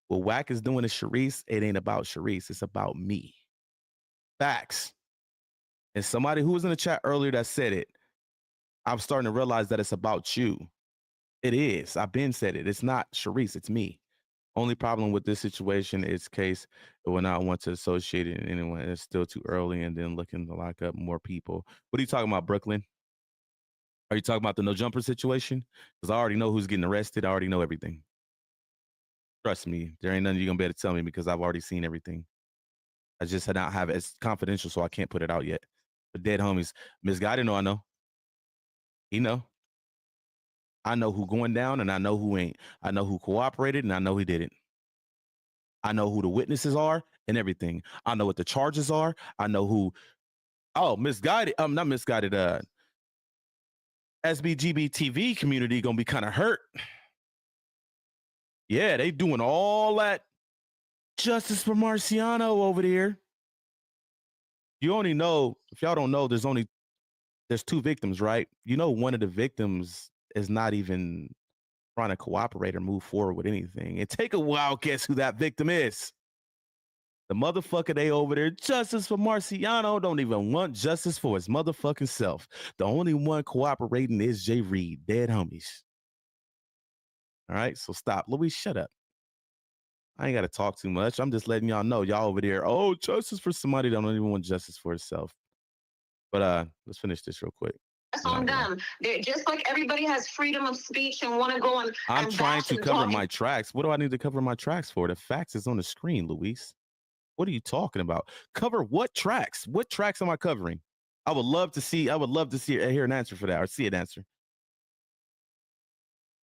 What Wack is doing to Sharice, it ain't about Sharice. It's about me. Facts. And somebody who was in the chat earlier that said it, I'm starting to realize that it's about you. It is. I've been said it. It's not Sharice. It's me. Only problem with this situation is case when I want to associate it in anyone. It's still too early and then looking to lock up more people. What are you talking about, Brooklyn? Are you talking about the no jumper situation? Because I already know who's getting arrested. I already know everything. Trust me. There ain't nothing you're going to be able to tell me because I've already seen everything. I just not have it. It's confidential, so I can't put it out yet. But dead homies, Misguided know I know. He know. I know who going down and I know who ain't. I know who cooperated and I know he didn't. I know who the witnesses are and everything. I know what the charges are. I know who. Oh, Misguided. Not Misguided. SBGB TV community gonna be kind of hurt. Yeah, they doing all that justice for Marciano over there. You only know, if y'all don't know, there's two victims, right? You know, one of the victims is not even trying to cooperate or move forward with anything. And take a wild guess who that victim is. The motherfucker they over there, justice for Marciano, don't even want justice for his motherfucking self. The only one cooperating is Jay Reed, dead homies. All right, so stop. Louise, shut up. I ain't got to talk too much. I'm just letting y'all know, y'all over there, oh, justice for somebody that don't even want justice for itself. But let's finish this real quick. That's on them. They're just like everybody has freedom of speech and want to go on. I'm trying to cover my tracks. What do I need to cover my tracks for? The facts is on the screen, Luis. What are you talking about? Cover what tracks? What tracks am I covering? I would love to see hear an answer for that or see an answer.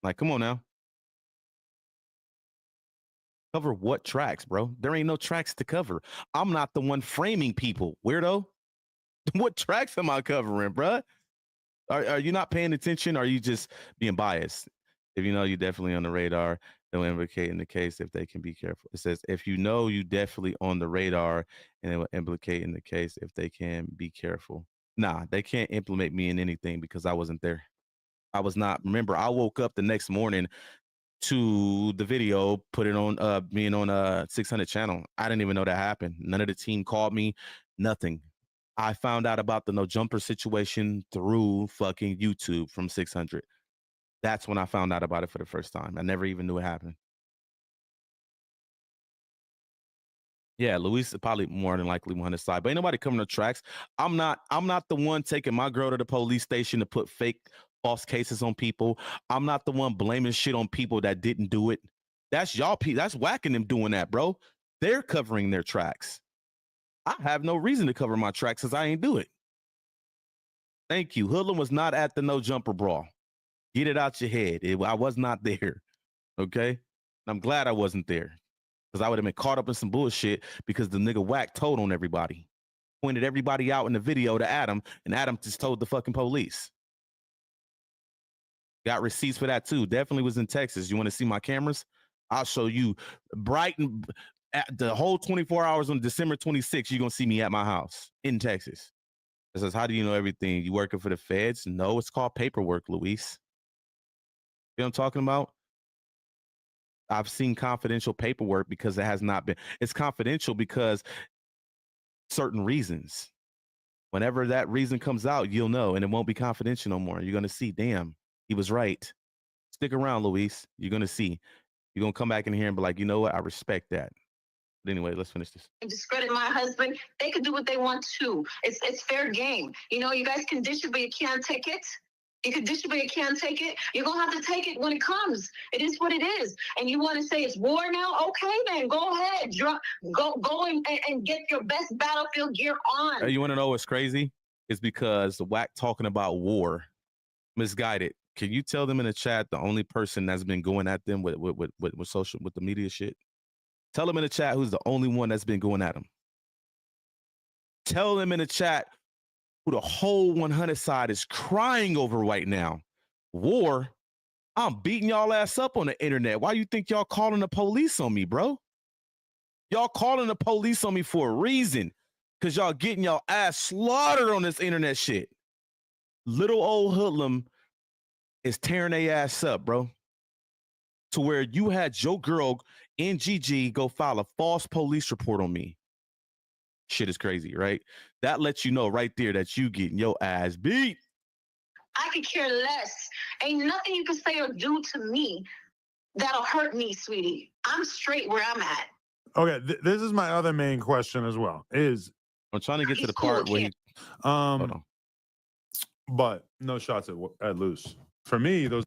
Like, come on now. Cover what tracks, bro? There ain't no tracks to cover. I'm not the one framing people, weirdo. What tracks am I covering, bruh? Are you not paying attention? Or are you just being biased? If you know you definitely on the radar, they'll implicate in the case if they can be careful. It says, if you know you definitely on the radar, and it will implicate in the case if they can be careful. Nah, they can't implement me in anything because I wasn't there. I was not. Remember, I woke up the next morning to the video, put it on being on 600 channel. I didn't even know that happened. None of the team called me, nothing. I found out about the no jumper situation through fucking YouTube from 600. That's when I found out about it for the first time. I never even knew it happened. Yeah, Luis is probably more than likely on his side, but ain't nobody coming to tracks. I'm not the one taking my girl to the police station to put fake false cases on people. I'm not the one blaming shit on people that didn't do it. That's y'all. That's whacking them doing that, bro. They're covering their tracks. I have no reason to cover my tracks because I ain't do it. Thank you. Hoodlum was not at the no jumper brawl. Get it out your head. I was not there. Okay? I'm glad I wasn't there because I would have been caught up in some bullshit because the nigga Wack told on everybody. Pointed everybody out in the video to Adam, and Adam just told the fucking police. Got receipts for that too. Definitely was in Texas. You want to see my cameras? I'll show you bright and the whole 24 hours on December 26th. You're going to see me at my house in Texas. It says, how do you know everything? You working for the feds? No, it's called paperwork, Luis. You know what I'm talking about? I've seen confidential paperwork because it has not been. It's confidential because certain reasons. Whenever that reason comes out, you'll know, and it won't be confidential no more. You're going to see, damn, he was right. Stick around, Luis. You're going to see. You're going to come back in here and be like, you know what? I respect that. But anyway, let's finish this. Discredit my husband. They can do what they want too. It's fair game. You know, you guys can dish it, but you can't take it. You can dish it, but you can't take it. You're going to have to take it when it comes. It is what it is. And you want to say it's war now? Okay, then go ahead. Go and get your best battlefield gear on. You want to know what's crazy? It's because the Wack talking about war. Misguided. Can you tell them in the chat the only person that's been going at them with social, with the media shit? Tell them in the chat who's the only one that's been going at them. Tell them in the chat who the whole 100 side is crying over right now. War. I'm beating y'all ass up on the internet. Why you think y'all calling the police on me, bro? Y'all calling the police on me for a reason. Because y'all getting y'all ass slaughtered on this internet shit. Little old hoodlum is tearing their ass up, bro. To where you had your girl in GG go file a false police report on me. Shit is crazy, right? That lets you know right there that you getting your ass beat. I could care less. Ain't nothing you can say or do to me that'll hurt me, sweetie. I'm straight where I'm at. Okay, this is my other main question as well. I'm trying to get to the part where he hold on. But no shots at Luce. For me, those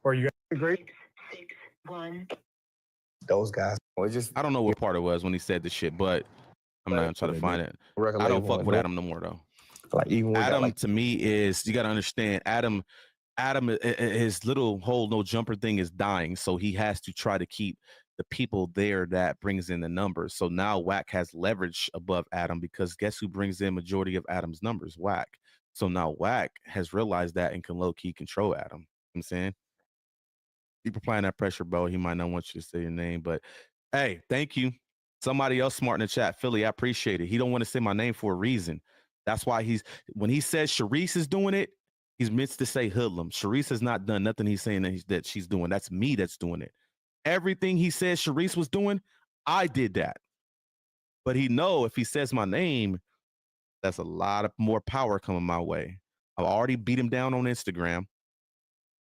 Or you guys agree? 6, 1. Those guys. I don't know what part it was when he said the shit, but I'm not trying to find it. I don't fuck with Adam no more though. Like even Adam to me is, you got to understand, Adam, his little whole no jumper thing is dying, so he has to try to keep the people there that brings in the numbers. So now Wack has leverage above Adam because guess who brings in majority of Adam's numbers? Wack. So now Wack has realized that and can low key control Adam. You know what I'm saying? Keep applying that pressure, bro. He might not want you to say your name, but hey, thank you. Somebody else smart in the chat, Philly, I appreciate it. He don't want to say my name for a reason. That's why when he says Sharice is doing it, he's meant to say hoodlum. Sharice has not done nothing he's saying that she's doing. That's me that's doing it. Everything he said Sharice was doing, I did that. But he know if he says my name, that's a lot of more power coming my way. I've already beat him down on Instagram.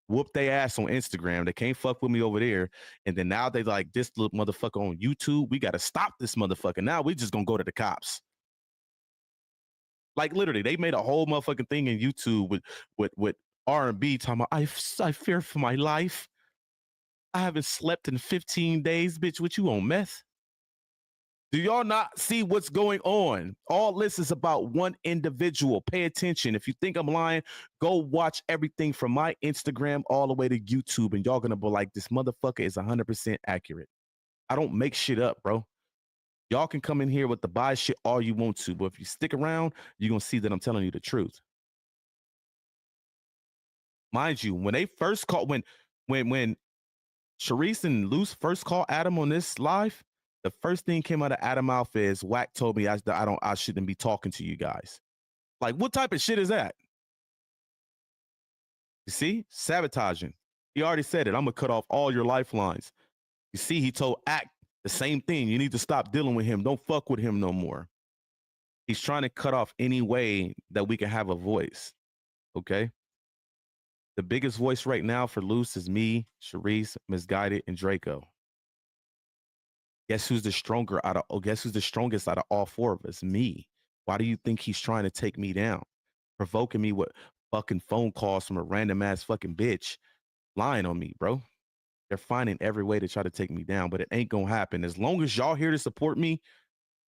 Whoop they ass on Instagram. They can't fuck with me over there. And then now they like, this little motherfucker on YouTube. We got to stop this motherfucker. Now we just going to go to the cops. Like literally, they made a whole motherfucking thing in YouTube with R&B talking about, I fear for my life. I haven't slept in 15 days, bitch. What you on, meth? Do y'all not see what's going on? All this is about one individual. Pay attention. If you think I'm lying, go watch everything from my Instagram all the way to YouTube, and y'all gonna be like, this motherfucker is 100% accurate. I don't make shit up, bro. Y'all can come in here with the bias shit all you want to, but if you stick around, you're going to see that I'm telling you the truth. Mind you, when they first called, when Sharice and Luce first called Adam on this live, the first thing came out of Adam's mouth is, Wack told me I shouldn't be talking to you guys. Like, what type of shit is that? You see? Sabotaging. He already said it. I'm going to cut off all your lifelines. You see, he told Act the same thing. You need to stop dealing with him. Don't fuck with him no more. He's trying to cut off any way that we can have a voice. Okay? The biggest voice right now for Luce is me, Sharice, Misguided, and Draco. Guess who's the strongest out of all four of us? Me. Why do you think he's trying to take me down? Provoking me with fucking phone calls from a random ass fucking bitch lying on me, bro. They're finding every way to try to take me down, but it ain't gonna happen. As long as y'all here to support me,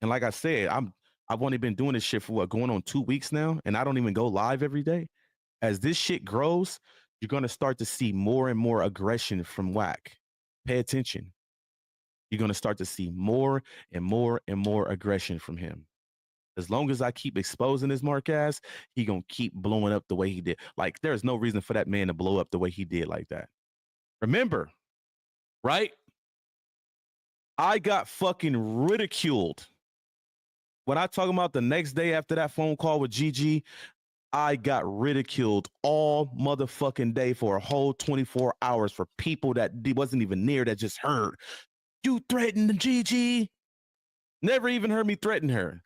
and like I said, I've only been doing this shit for going on 2 weeks now, and I don't even go live every day. As this shit grows, you're gonna start to see more and more aggression from Wack. Pay attention. You're gonna start to see more and more and more aggression from him. As long as I keep exposing his mark ass, he gonna keep blowing up the way he did. Like, there's no reason for that man to blow up the way he did like that. Remember, right? I got fucking ridiculed. When I talk about the next day after that phone call with Gizzy, I got ridiculed all motherfucking day for a whole 24 hours for people that wasn't even near that just heard. You threatened Gizzy. Never even heard me threaten her.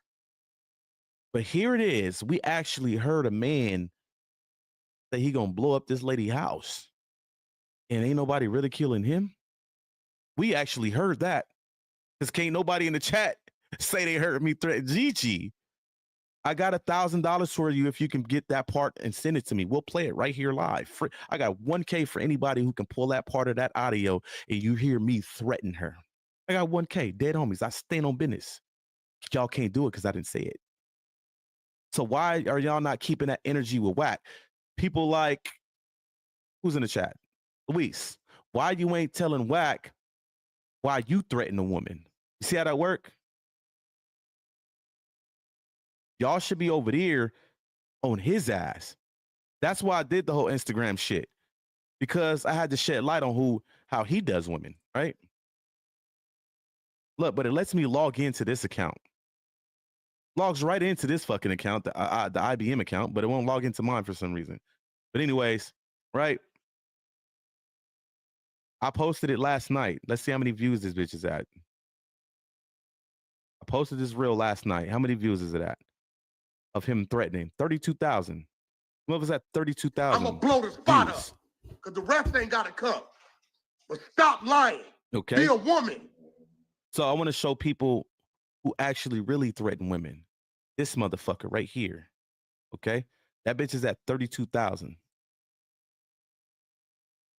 But here it is. We actually heard a man say he gonna blow up this lady's house. And ain't nobody ridiculing him. We actually heard that. Because can't nobody in the chat say they heard me threaten Gizzy. I got $1,000 for you if you can get that part and send it to me. We'll play it right here live. I got $1K for anybody who can pull that part of that audio and you hear me threaten her. I got $1K, dead homies. I stand on business. Y'all can't do it because I didn't say it. So why are y'all not keeping that energy with Wack? People like, who's in the chat? Luis. Why you ain't telling Wack why you threaten a woman? You see how that work? Y'all should be over there on his ass. That's why I did the whole Instagram shit. Because I had to shed light on how he does women, right? Look, but it lets me log into this account. Logs right into this fucking account, the IBM account, but it won't log into mine for some reason. But anyways, right? I posted it last night. Let's see how many views this bitch is at. I posted this reel last night. How many views is it at? Of him threatening 32,000. What was that? 32,000. I'm gonna blow the spot up because the refs ain't got to come. But stop lying. Okay. Be a woman. So I want to show people who actually really threaten women. This motherfucker right here. Okay. That bitch is at 32,000.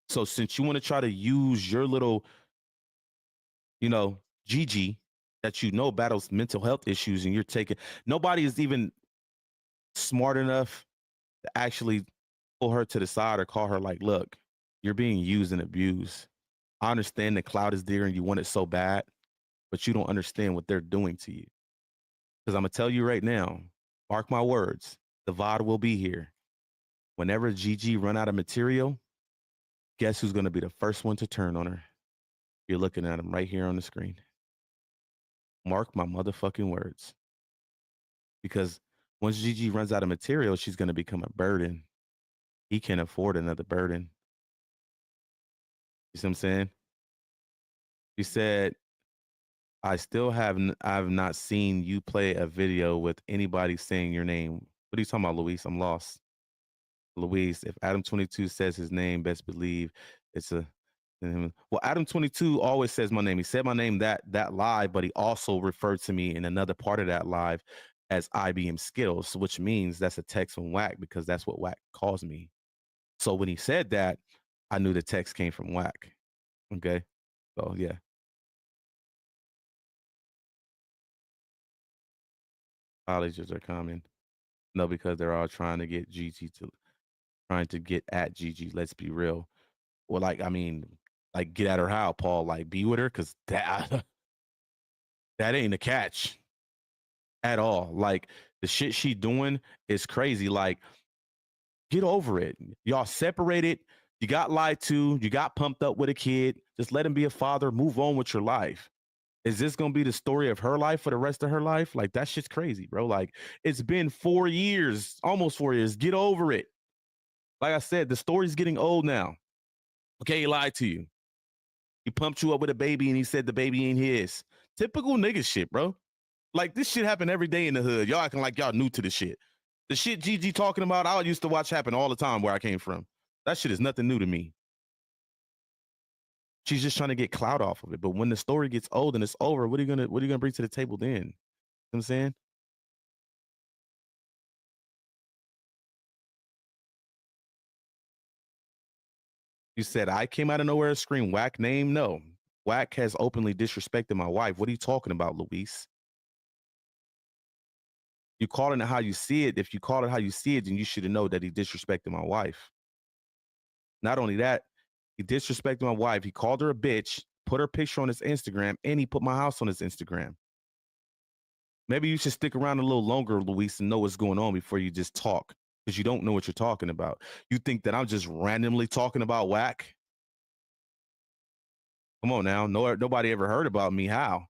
So since you want to try to use your little, Gizzy that battles mental health issues and you're taking, nobody is even smart enough to actually pull her to the side or call her like, look, you're being used and abused. I understand the cloud is there and you want it so bad, but you don't understand what they're doing to you. Because I'm going to tell you right now, mark my words, the VOD will be here. Whenever Gizzy run out of material, guess who's going to be the first one to turn on her? You're looking at him right here on the screen. Mark my motherfucking words. Because once Gizzy runs out of material, she's going to become a burden. He can't afford another burden. You see what I'm saying? She said, I've not seen you play a video with anybody saying your name. What are you talking about, Luis? I'm lost. Luis, if Adam 22 says his name, best believe it's a... Well, Adam 22 always says my name. He said my name that live, but he also referred to me in another part of that live as IBM Skittles, which means that's a text from Wack because that's what Wack calls me. So when he said that, I knew the text came from Wack. Okay. So yeah. Colleges are coming. No, because they're all trying to get at Gizzy. Let's be real. Well, get at her how, Paul? Like, be with her? Because that That ain't a catch at all. Like, the shit she doing is crazy. Like, get over it. Y'all separated. You got lied to. You got pumped up with a kid. Just let him be a father. Move on with your life. Is this going to be the story of her life for the rest of her life? Like, that shit's crazy, bro. Like, it's been 4 years, almost 4 years. Get over it. Like I said, the story's getting old now. Okay, he lied to you. He pumped you up with a baby and he said the baby ain't his. Typical nigga shit, bro. Like, this shit happen every day in the hood. Y'all acting like y'all new to the shit. The shit Gigi talking about, I used to watch happen all the time where I came from. That shit is nothing new to me. She's just trying to get clout off of it. But when the story gets old and it's over, what are you gonna bring to the table then? You know what I'm saying? You said I came out of nowhere and screamed Wack name? No. Wack has openly disrespected my wife. What are you talking about, Luis? You calling it how you see it. If you call it how you see it, then you should have known that he disrespected my wife. Not only that, he disrespected my wife. He called her a bitch, put her picture on his Instagram, and he put my house on his Instagram. Maybe you should stick around a little longer, Luis, and know what's going on before you just talk, because you don't know what you're talking about. You think that I'm just randomly talking about Wack? Come on now. Nobody ever heard about me. How?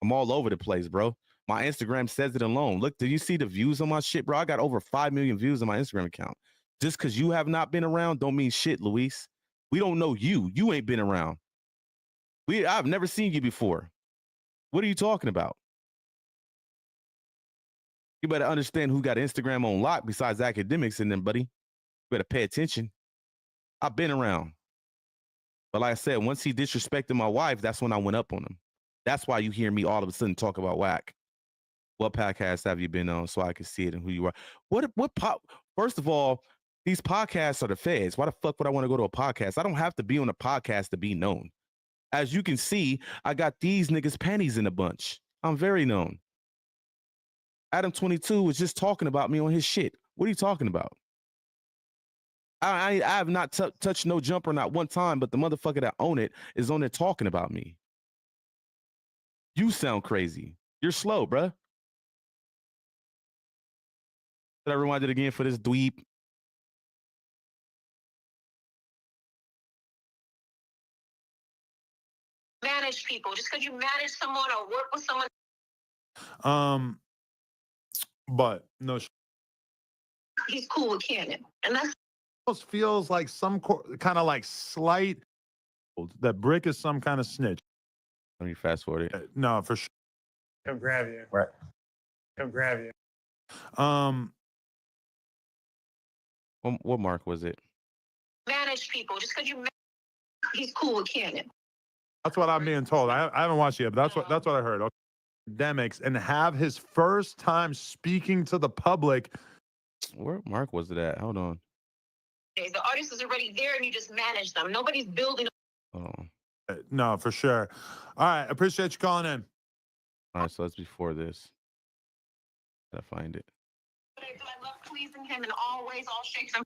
I'm all over the place, bro. My Instagram says it alone. Look, do you see the views on my shit, bro? I got over 5 million views on my Instagram account. Just because you have not been around don't mean shit, Luis. We don't know you. You ain't been around. I've never seen you before. What are you talking about? You better understand who got Instagram on lock besides academics and them, buddy. You better pay attention. I've been around. But like I said, once he disrespected my wife, that's when I went up on him. That's why you hear me all of a sudden talk about Wack. What podcast have you been on so I can see it and who you are? First of all, these podcasts are the feds. Why the fuck would I want to go to a podcast? I don't have to be on a podcast to be known. As you can see, I got these niggas' panties in a bunch. I'm very known. Adam 22 was just talking about me on his shit. What are you talking about? I have not touched no jumper not one time, but the motherfucker that own it is on there talking about me. You sound crazy. You're slow, bruh. Did I rewind it again for this dweeb? Manage people just because you manage someone or work with someone. But no. He's cool with Cannon, and that's almost feels like some kind of like slight that Brick is some kind of snitch. Let me fast forward it. No, for sure. Come grab you. Right. Come grab you. What mark was it? manage people just because he's cool with Cannon. That's what I'm being told. I haven't watched it yet, but that's what I heard. Okay. Academics and have his first time speaking to the public. Where Mark was it at? Hold on. The audience is already there, and you just manage them. Nobody's building. No, for sure. All right, appreciate you calling in. All right, so that's before this. Gotta find it. I love pleasing him in all ways, all shapes, and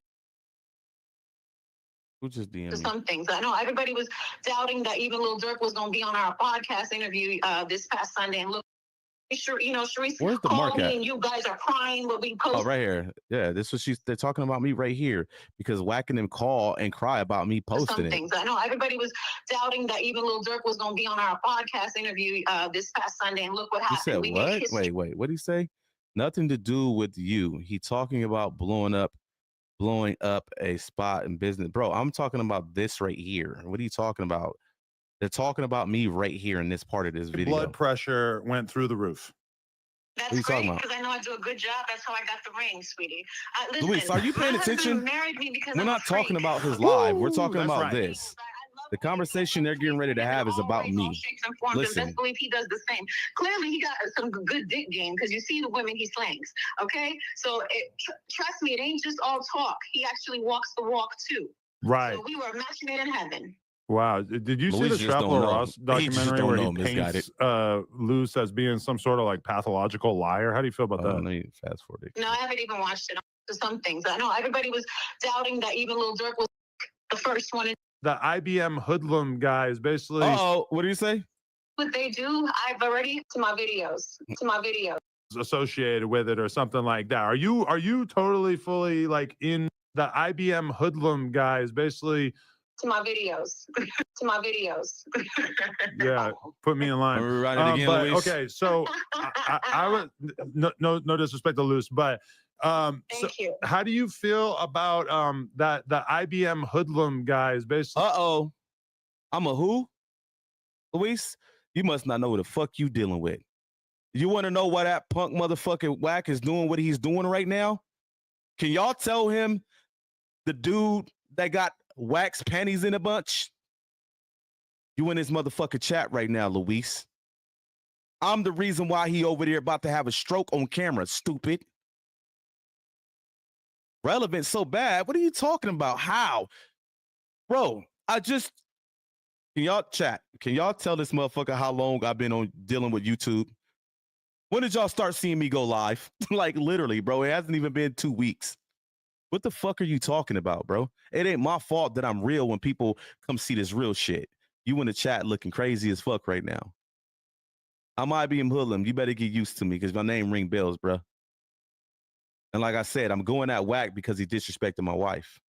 Who just DM'd me? some things. I know everybody was doubting that even Lil Durk was going to be on our podcast interview this past Sunday. And look, sure, you know, Sharice Where's the called mark me at? and you guys are crying when we post. Oh, right here. Yeah, this was they're talking about me right here because whacking them call and cry about me posting some it. things. I know everybody was doubting that even Lil Durk was going to be on our podcast interview this past Sunday. And look what You happened. said We what? made history. Wait. What did he say? Nothing to do with you. He talking about blowing up a spot in business. Bro, I'm talking about this right here. What are you talking about? They're talking about me right here in this part of this video. Blood pressure went through the roof. That's What are you talking great about? because I know I do a good job. That's how I got the ring, sweetie. Listen, Luis, are you paying my husband attention? married me because We're I'm a not talking freak. about his live. We're talking that's about right. this. The conversation they're getting ready to have is about me. Shapes and forms, and Listen, best believe he does the same. Clearly, he got some good dick game because you see the women he slangs. Okay, so trust me, it ain't just all talk. He actually walks the walk too. Right. So we were a match made in heaven. Wow. Did you see Luis the just don't Trapper know. Ross He just documentary don't where know, he Misguided. paints Luce as being some sort of like pathological liar? How do you feel about that? Let me fast forward it. No, I haven't even watched it. To some things, I know everybody was doubting that even Lil Durk was the first one. The IBM hoodlum guy is basically. Oh, what do you say? what they do, I've already to my videos. Associated with it or something like that. Are you totally fully like in the IBM hoodlum guys? Basically, To my videos. yeah. Put me in line. Write it again, but Luis. okay, so I would no disrespect to Luce, but Thank you. how do you feel about the IBM hoodlum guys? Basically, I'm a who? Luis, you must not know what the fuck you dealing with. You want to know why that punk motherfucking Wack is doing what he's doing right now? Can y'all tell him the dude that got Wack's panties in a bunch? You in his motherfucking chat right now, Luis. I'm the reason why he over there about to have a stroke on camera, stupid. Relevant so bad. What are you talking about? How? Bro, can y'all chat? Can y'all tell this motherfucker how long I've been on dealing with YouTube? When did y'all start seeing me go live? Like literally, bro. It hasn't even been 2 weeks. What the fuck are you talking about, bro? It ain't my fault that I'm real when people come see this real shit. You in the chat looking crazy as fuck right now. I'm IBM Hoodlum. You better get used to me because my name ring bells, bro. And like I said, I'm going at Wack because he disrespected my wife.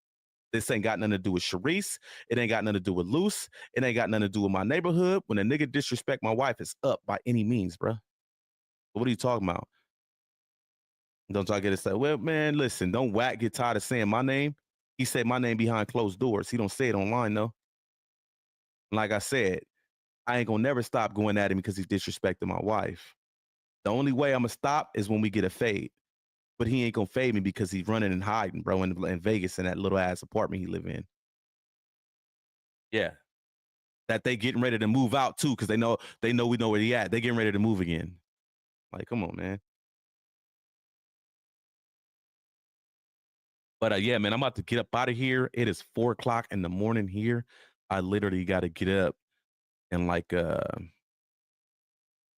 This ain't got nothing to do with Sharice. It ain't got nothing to do with Luce. It ain't got nothing to do with my neighborhood. When a nigga disrespect my wife, it's up by any means, bro. What are you talking about? Don't y'all get it? Say, well, man, listen, don't Wack get tired of saying my name. He said my name behind closed doors. He don't say it online, though. Like I said, I ain't gonna never stop going at him because he's disrespecting my wife. The only way I'm gonna stop is when we get a fade. But he ain't gonna fade me because he's running and hiding, bro, in Vegas in that little ass apartment he live in. Yeah. That they getting ready to move out too, because they know we know where he at. They getting ready to move again. Like, come on, man. But yeah, man, I'm about to get up out of here. It is 4 o'clock in the morning here. I literally got to get up and like hold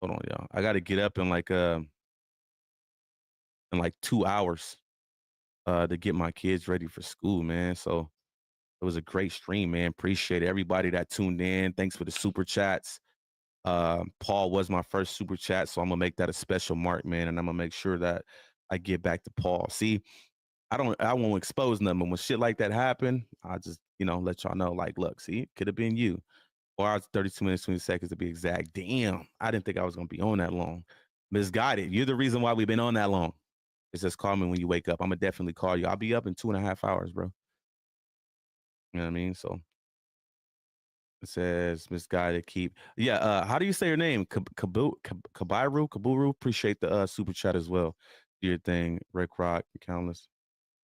on, y'all. I got to get up in like 2 hours to get my kids ready for school, man. So it was a great stream, man. Appreciate everybody that tuned in. Thanks for the super chats. Paul was my first super chat, so I'm gonna make that a special mark, man, and I'm gonna make sure that I get back to Paul. See, I won't expose nothing, but when shit like that happen, I just, let y'all know, like, look, see, it could have been you. 4 hours, 32 minutes, 20 seconds to be exact. Damn, I didn't think I was gonna be on that long. Misguided. You're the reason why we've been on that long. It's just call me when you wake up. I'm gonna definitely call you. I'll be up in 2.5 hours, bro. You know what I mean? So it says Misguided keep. Yeah, how do you say your name? Kaburu? Appreciate the super chat as well. Do your thing. Rick Rock, countless.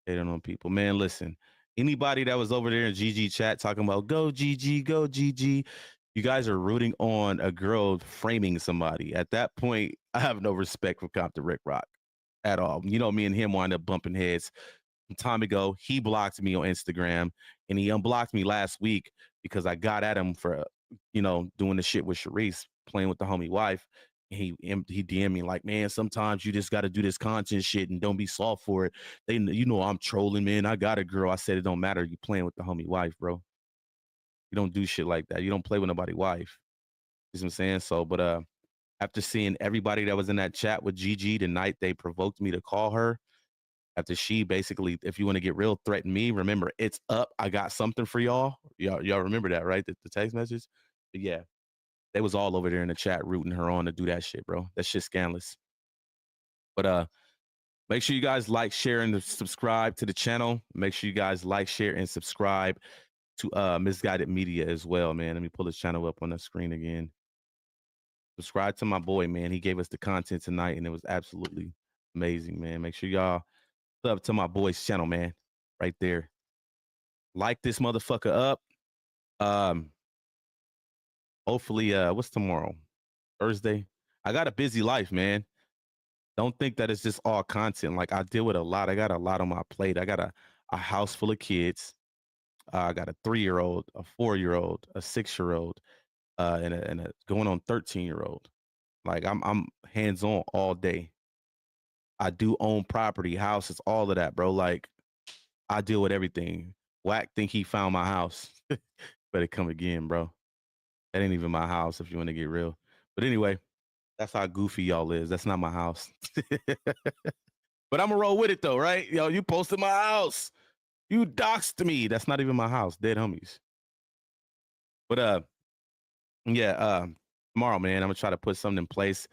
Hating on people. Man, listen. Anybody that was over there in GG chat talking about go GG, go GG, you guys are rooting on a girl framing somebody. At that point, I have no respect for Compton Rick Rock at all. You know, me and him wind up bumping heads. Some time ago, he blocked me on Instagram, and he unblocked me last week because I got at him for, doing the shit with Sharice, playing with the homie wife. He DM'd me like, man, sometimes you just got to do this content shit and don't be soft for it. I'm trolling, man. I got a girl. I said, it don't matter. You playing with the homie wife, bro. You don't do shit like that. You don't play with nobody's wife. You know what I'm saying? So, but after seeing everybody that was in that chat with Gigi tonight, they provoked me to call her. After she basically, if you want to get real, threatened me. Remember, it's up. I got something for y'all. Y'all remember that, right? The text message? But yeah. They was all over there in the chat rooting her on to do that shit, bro. That shit's scandalous. But make sure you guys like, share, and subscribe to the channel. Make sure you guys like, share, and subscribe to Misguided Media as well, man. Let me pull his channel up on the screen again. Subscribe to my boy, man. He gave us the content tonight, and it was absolutely amazing, man. Make sure y'all sub to my boy's channel, man. Right there. Like this motherfucker up. Hopefully, what's tomorrow? Thursday. I got a busy life, man. Don't think that it's just all content. Like, I deal with a lot. I got a lot on my plate. I got a house full of kids. I got a 3-year-old, a 4-year-old, a 6-year-old, and a going on 13-year-old. Like, I'm hands-on all day. I do own property, houses, all of that, bro. Like, I deal with everything. Wack think he found my house. Better come again, bro. That ain't even my house if you want to get real. But anyway, that's how goofy y'all is. That's not my house. But I'm gonna roll with it though, right? Yo, you posted my house. You doxed me. That's not even my house. Dead homies. But yeah, tomorrow, man, I'm gonna try to put something in place.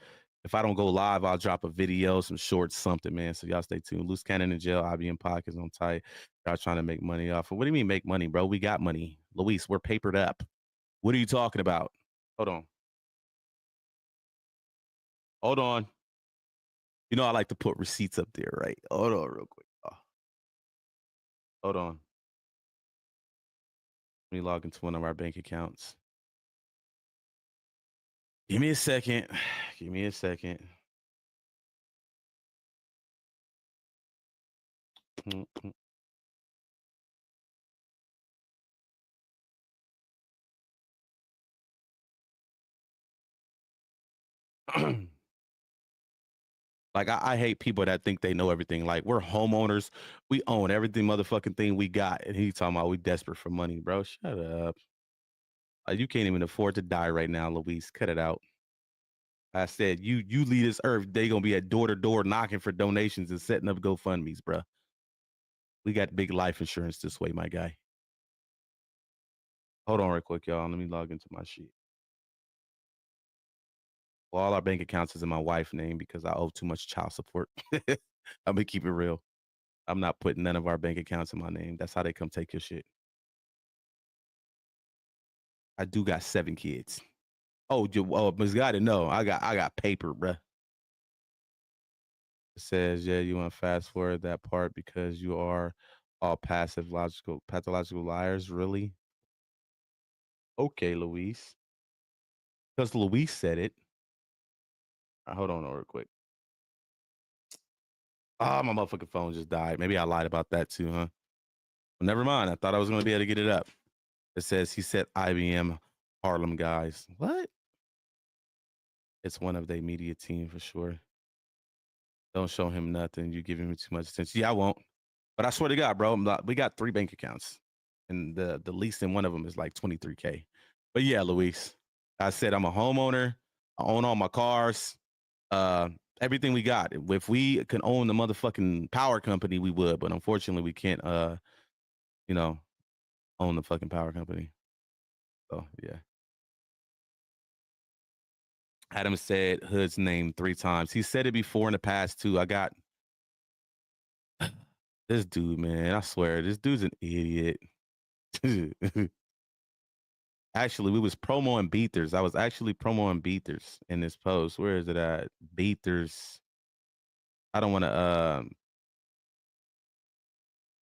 If I don't go live, I'll drop a video, some shorts, something, man. So y'all stay tuned. Loose Cannon in jail, IBM Podcast on tight. Y'all trying to make money off of. What do you mean make money, bro? We got money. Luis, we're papered up. What are you talking about? Hold on. Hold on. You know I like to put receipts up there, right? Hold on real quick. Oh. Hold on. Let me log into one of our bank accounts. Give me a second. Give me a second. Like, I hate people that think they know everything. Like, we're homeowners. We own everything motherfucking thing we got. And he talking about we desperate for money, bro. Shut up. You can't even afford to die right now, Luis. Cut it out. I said, you leave this earth, they going to be at door to door knocking for donations and setting up GoFundMes, bro. We got big life insurance this way, my guy. Hold on real quick, y'all. Let me log into my sheet. Well, all our bank accounts is in my wife's name because I owe too much child support. I'm going to keep it real. I'm not putting none of our bank accounts in my name. That's how they come take your shit. I do got 7 kids. Oh, Misguided, no. I got paper, bruh. It says, yeah, you want to fast forward that part because you are all pathological liars, really? Okay, Luis. Because Luis said it. Right, hold on real quick. Oh, my motherfucking phone just died. Maybe I lied about that too, huh? Well, never mind. I thought I was going to be able to get it up. It says he said IBM Harlem guys. What? It's one of their media team for sure. Don't show him nothing. You giving me too much attention. Yeah, I won't. But I swear to God, bro, we got 3 bank accounts. And the least in one of them is like 23K. But yeah, Luis, I said I'm a homeowner. I own all my cars. Everything we got. If we can own the motherfucking power company, we would. But unfortunately, we can't, own the fucking power company. So, yeah. Adam said Hood's name 3 times. He said it before in the past, too. I got this dude, man. I swear, this dude's an idiot. Actually, we was promoing Beaters. I was actually promoting Beaters in this post. Where is it at? Beaters. I don't want to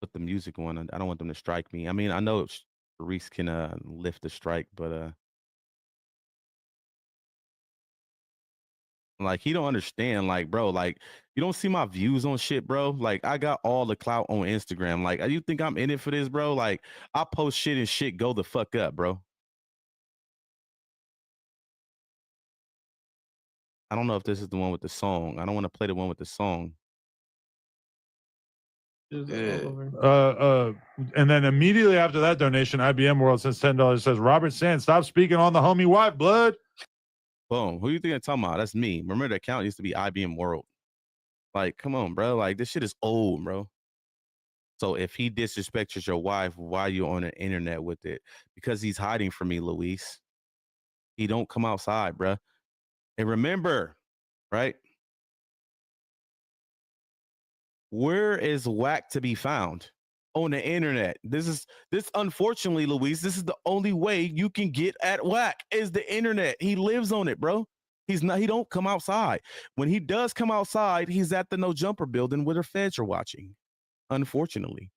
put the music on. I don't want them to strike me. I mean, I know Reese can lift the strike, but like he don't understand. Like, bro, like you don't see my views on shit, bro. Like I got all the clout on Instagram. Like, you think I'm in it for this, bro? Like I post shit and shit go the fuck up, bro. I don't know if this is the one with the song. I don't want to play the one with the song. And then immediately after that donation, IBM World sends $10. Says Robert Sand, stop speaking on the homie wife, blood. Boom. Who you think I'm talking about? That's me. Remember the account used to be IBM World. Like, come on, bro. Like this shit is old, bro. So if he disrespects your wife, why you on the internet with it? Because he's hiding from me, Luis. He don't come outside, bro. And remember, right? Where is Wack to be found? On the internet. This unfortunately, Luis, this is the only way you can get at Wack is the internet. He lives on it, bro. He don't come outside. When he does come outside, he's at the No Jumper building where the feds are watching. Unfortunately,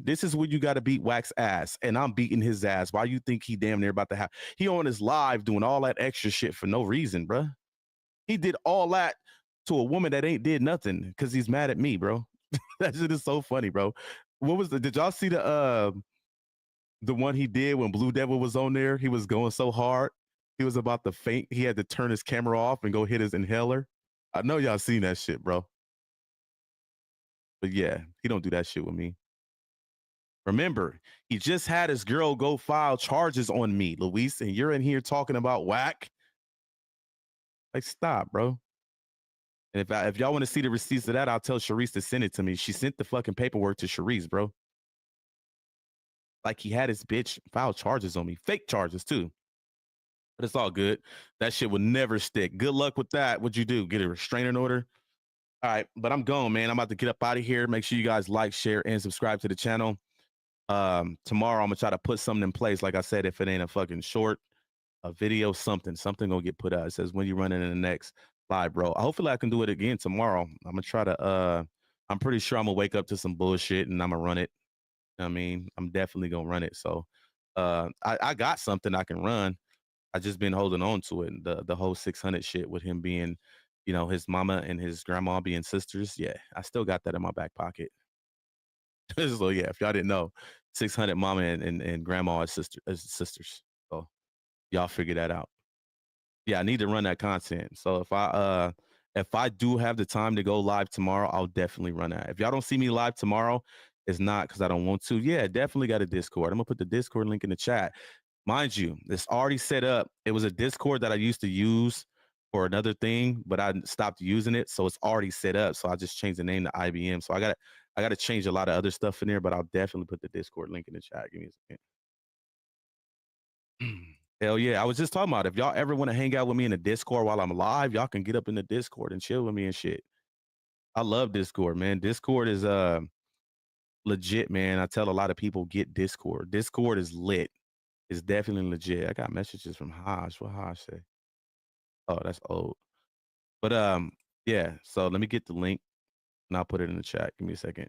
this is where you got to beat Wack's ass, and I'm beating his ass. Why you think he damn near about to have? He on his live doing all that extra shit for no reason, bro. He did all that to a woman that ain't did nothing because he's mad at me, bro. That shit is so funny, bro. Did y'all see the one he did when Blue Devil was on there? He was going so hard. He was about to faint. He had to turn his camera off and go hit his inhaler. I know y'all seen that shit, bro. But yeah, he don't do that shit with me. Remember, he just had his girl go file charges on me, Luis, and you're in here talking about Wack. Like, stop, bro. And if y'all want to see the receipts of that, I'll tell Sharice to send it to me. She sent the fucking paperwork to Sharice, bro. Like he had his bitch file charges on me, fake charges too. But it's all good. That shit would never stick. Good luck with that. What'd you do? Get a restraining order? All right, but I'm gone, man. I'm about to get up out of here. Make sure you guys like, share, and subscribe to the channel. Tomorrow I'm gonna try to put something in place. Like I said, if it ain't a fucking short, a video, something gonna get put out. It says when you running in the next live, bro. Hopefully I can do it again tomorrow. I'm gonna try to I'm pretty sure I'm gonna wake up to some bullshit and I'm gonna run it. I mean, I'm definitely gonna run it. So I got something I can run. I just been holding on to it. The whole 600 shit with him being, you know, his mama and his grandma being sisters. Yeah, I still got that in my back pocket. So yeah, if y'all didn't know, 600 mama and grandma as sisters. So y'all figure that out. Yeah, I need to run that content. So if I do have the time to go live tomorrow, I'll definitely run that. If y'all don't see me live tomorrow, it's not because I don't want to. Yeah, definitely got a Discord. I'm gonna put the Discord link in the chat. Mind you, it's already set up. It was a Discord that I used to use for another thing, but I stopped using it. So it's already set up. So I just changed the name to IBM. So I gotta change a lot of other stuff in there, but I'll definitely put the Discord link in the chat. Give me a second. Hell yeah. I was just talking about if y'all ever want to hang out with me in the Discord while I'm live, y'all can get up in the Discord and chill with me and shit. I love Discord, man. Discord is legit, man. I tell a lot of people get Discord. Discord is lit. It's definitely legit. I got messages from Haj. What Haj say? Oh, that's old. But yeah, so let me get the link and I'll put it in the chat. Give me a second.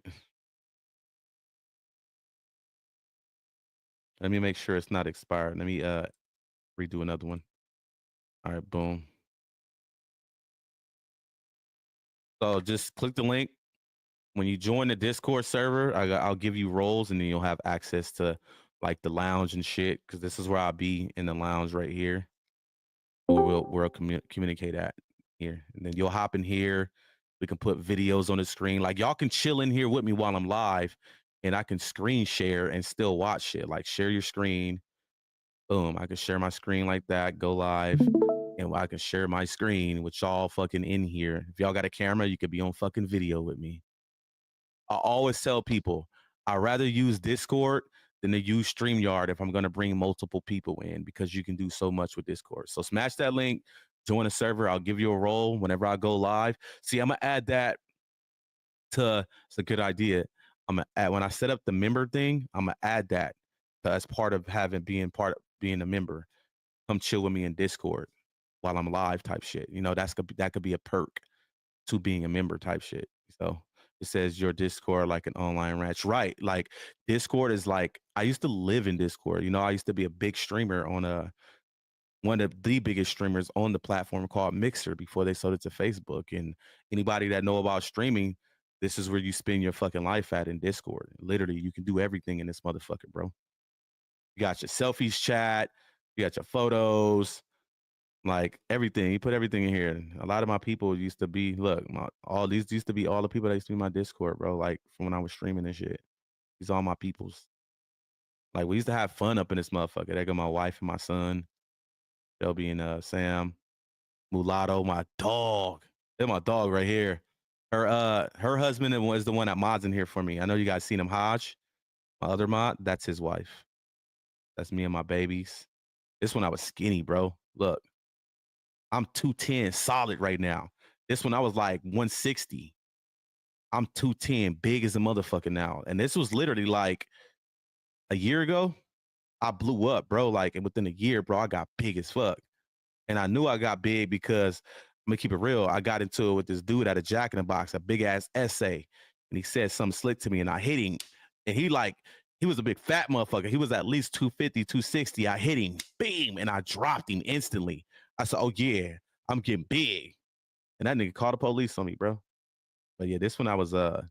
Let me make sure it's not expired. Let me redo another one. All right, boom. So just click the link. When you join the Discord server, I'll give you roles and then you'll have access to like the lounge and shit. Cause this is where I'll be in the lounge right here. We'll communicate at here. And then you'll hop in here. We can put videos on the screen. Like y'all can chill in here with me while I'm live and I can screen share and still watch shit. Like share your screen. Boom. I can share my screen like that, go live. And I can share my screen with y'all fucking in here. If y'all got a camera, you could be on fucking video with me. I always tell people I'd rather use Discord than to use StreamYard if I'm going to bring multiple people in because you can do so much with Discord. So smash that link, join a server. I'll give you a role whenever I go live. See, I'm going to add that to, it's a good idea. I'm going to add, when I set up the member thing, I'm going to add that as part of being a member. Come chill with me in Discord while I'm live type shit. You know, that could be a perk to being a member type shit. So it says your Discord like an online ranch. Right. Like Discord is like, I used to live in Discord. You know, I used to be a big streamer on one of the biggest streamers on the platform called Mixer before they sold it to Facebook. And anybody that know about streaming, this is where you spend your fucking life at in Discord. Literally, you can do everything in this motherfucker, bro. You got your selfies chat, you got your photos, like everything. You put everything in here. A lot of my people used to be, look, all these used to be all the people that used to be my Discord, bro. Like from when I was streaming and shit. These all my peoples. Like we used to have fun up in this motherfucker. There go my wife and my son. Shelby and Sam. Mulatto, my dog. They're my dog right here. Her husband was the one that mods in here for me. I know you guys seen him, Hodge. My other mod, that's his wife. That's me and my babies. This one I was skinny, bro. Look. I'm 210 solid right now. This one I was like 160. I'm 210, big as a motherfucker now. And this was literally like a year ago. I blew up, bro. Like, and within a year, bro, I got big as fuck. And I knew I got big because I'm gonna keep it real. I got into it with this dude at a Jack in the Box, a big ass essay. And he said something slick to me and I hit him. And he was a big fat motherfucker. He was at least 250, 260. I hit him, beam, and I dropped him instantly. I said, oh yeah, I'm getting big. And that nigga called the police on me, bro. But yeah, this one I was like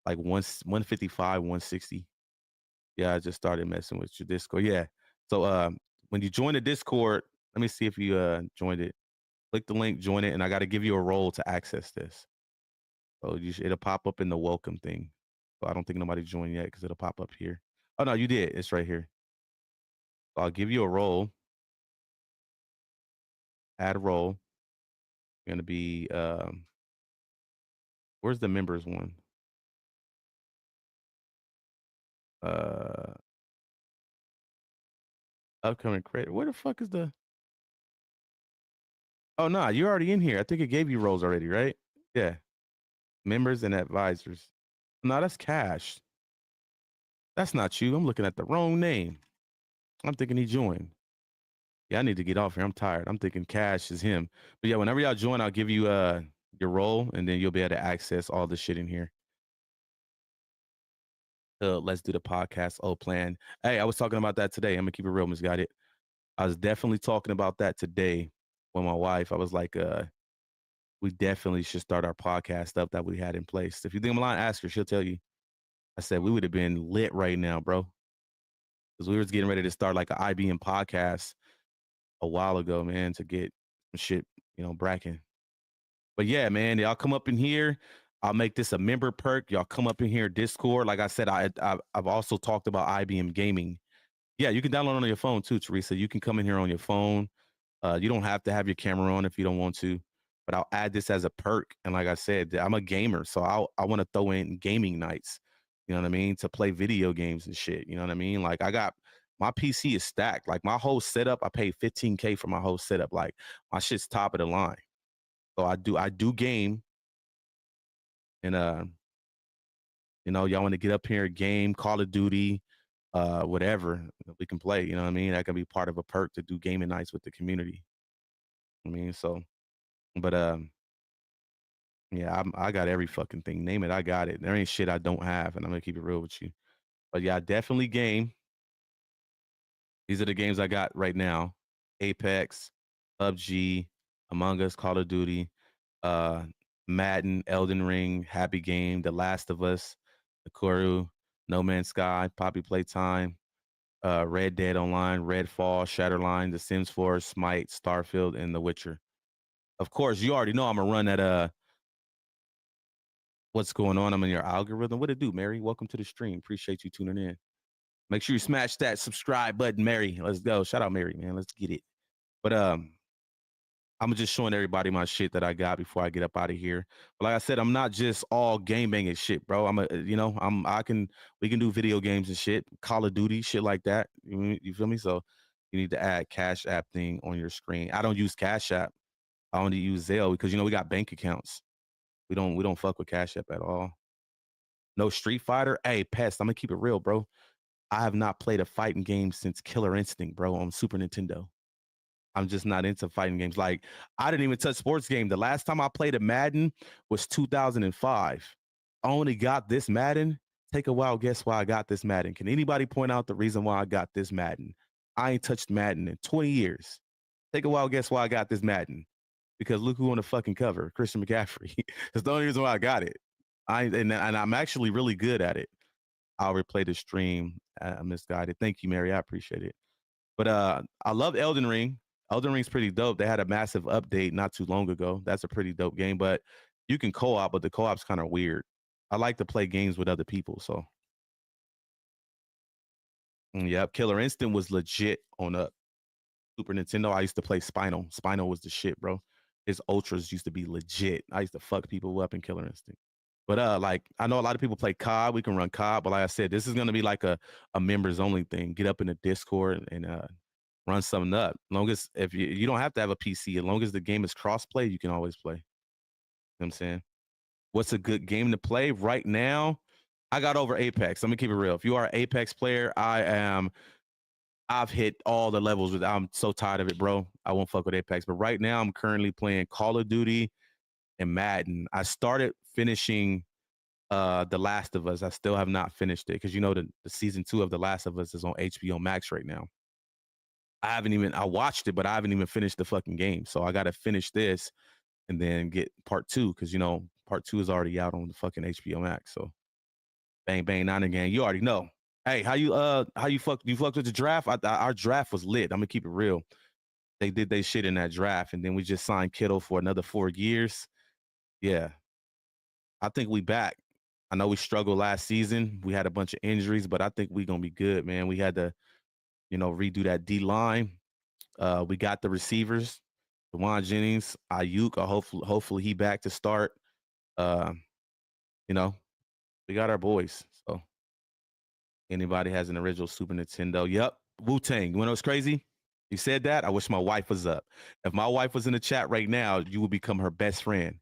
155, 160. Yeah, I just started messing with your Discord. Yeah. So when you join the Discord, let me see if you joined it. Click the link, join it, and I got to give you a role to access this. So it'll pop up in the welcome thing. So I don't think nobody joined yet because it'll pop up here. Oh no, you did. It's right here. So I'll give you a role. Add role. Gonna be where's the members one? Upcoming credit. Where the fuck is the? Oh no, you're already in here. I think it gave you roles already, right? Yeah. Members and advisors. No, that's Cash. That's not you. I'm looking at the wrong name. I'm thinking he joined. Yeah, I need to get off here. I'm tired. I'm thinking Cash is him. But yeah, whenever y'all join, I'll give you your role, and then you'll be able to access all the shit in here. Let's do the podcast. Oh, plan. Hey, I was talking about that today. I'm gonna keep it real, Misguided. I was definitely talking about that today with my wife. I was like, we definitely should start our podcast up that we had in place. If you think I'm lying, ask her. She'll tell you. I said we would have been lit right now, bro. Because we was getting ready to start like an IBM podcast a while ago, man, to get some shit, bracking. But yeah, man, y'all come up in here. I'll make this a member perk. Y'all come up in here, Discord. Like I said, I've also talked about IBM Gaming. Yeah, you can download it on your phone too, Teresa. You can come in here on your phone. You don't have to have your camera on if you don't want to. But I'll add this as a perk. And like I said, I'm a gamer, so I want to throw in gaming nights. You know what I mean? To play video games and shit. You know what I mean? Like my PC is stacked. Like my whole setup, I paid $15K for my whole setup. Like my shit's top of the line. So I do game. And y'all want to get up here, game, Call of Duty, whatever we can play. You know what I mean? That can be part of a perk to do gaming nights with the community. I mean, so, but yeah, I got every fucking thing. Name it, I got it. There ain't shit I don't have, and I'm gonna keep it real with you. But yeah, I definitely game. These are the games I got right now: Apex, PUBG, Among Us, Call of Duty, Madden, Elden Ring, Happy Game, The Last of Us, The Crew, No Man's Sky, Poppy Playtime, Red Dead Online, Redfall, Shatterline, The Sims 4, Smite, Starfield, and The Witcher. Of course, you already know I'm gonna run that. What's going on? I'm in your algorithm. What it do, Mary? Welcome to the stream. Appreciate you tuning in. Make sure you smash that subscribe button, Mary. Let's go. Shout out, Mary, man. Let's get it. But I'm just showing everybody my shit that I got before I get up out of here. But like I said, I'm not just all game banging shit, bro. We can do video games and shit, Call of Duty, shit like that. You feel me? So you need to add Cash App thing on your screen. I don't use Cash App. I only use Zelle because we got bank accounts. We don't fuck with Cash App at all. No Street Fighter. Hey, Pest, I'm gonna keep it real, bro. I have not played a fighting game since Killer Instinct, bro, on Super Nintendo. I'm just not into fighting games. Like, I didn't even touch sports game. The last time I played a Madden was 2005. I only got this Madden. Take a wild guess why I got this Madden. Can anybody point out the reason why I got this Madden? I ain't touched Madden in 20 years. Take a wild guess why I got this Madden. Because look who on the fucking cover, Christian McCaffrey. That's the only reason why I got it. And I'm actually really good at it. I'll replay the stream. Misguided. Thank you, Mary. I appreciate it. But I love Elden Ring. Elden Ring's pretty dope. They had a massive update not too long ago. That's a pretty dope game. But you can co-op, but the co-op's kind of weird. I like to play games with other people. So, yep. Killer Instinct was legit on a Super Nintendo. I used to play Spinal. Spinal was the shit, bro. His ultras used to be legit. I used to fuck people up in Killer Instinct. But like I know a lot of people play COD. We can run COD, but like I said, this is gonna be like a members only thing. Get up in the Discord and run something up. Long as if you don't have to have a PC, as long as the game is cross-play, you can always play. You know what I'm saying? What's a good game to play right now? I got over Apex. Let me keep it real. If you are an Apex player, I've hit all the levels with. I'm so tired of it, bro. I won't fuck with Apex. But right now, I'm currently playing Call of Duty and Madden. I started finishing The Last of Us. I still have not finished it because the season 2 of The Last of Us is on HBO Max right now. I watched it, but I haven't even finished the fucking game. So I got to finish this and then get part 2 because part 2 is already out on the fucking HBO Max. So bang bang nine again. You already know. Hey, how you fucked with the draft? Our draft was lit. I'm gonna keep it real. They did their shit in that draft, and then we just signed Kittle for another 4 years. Yeah, I think we back. I know we struggled last season. We had a bunch of injuries, but I think we gonna be good, man. We had to, redo that D line. We got the receivers. Dewan Jennings, Ayuk, hopefully he back to start. You know, we got our boys. So anybody has an original Super Nintendo? Yep. Wu-Tang. You know what's crazy? You said that? I wish my wife was up. If my wife was in the chat right now, you would become her best friend.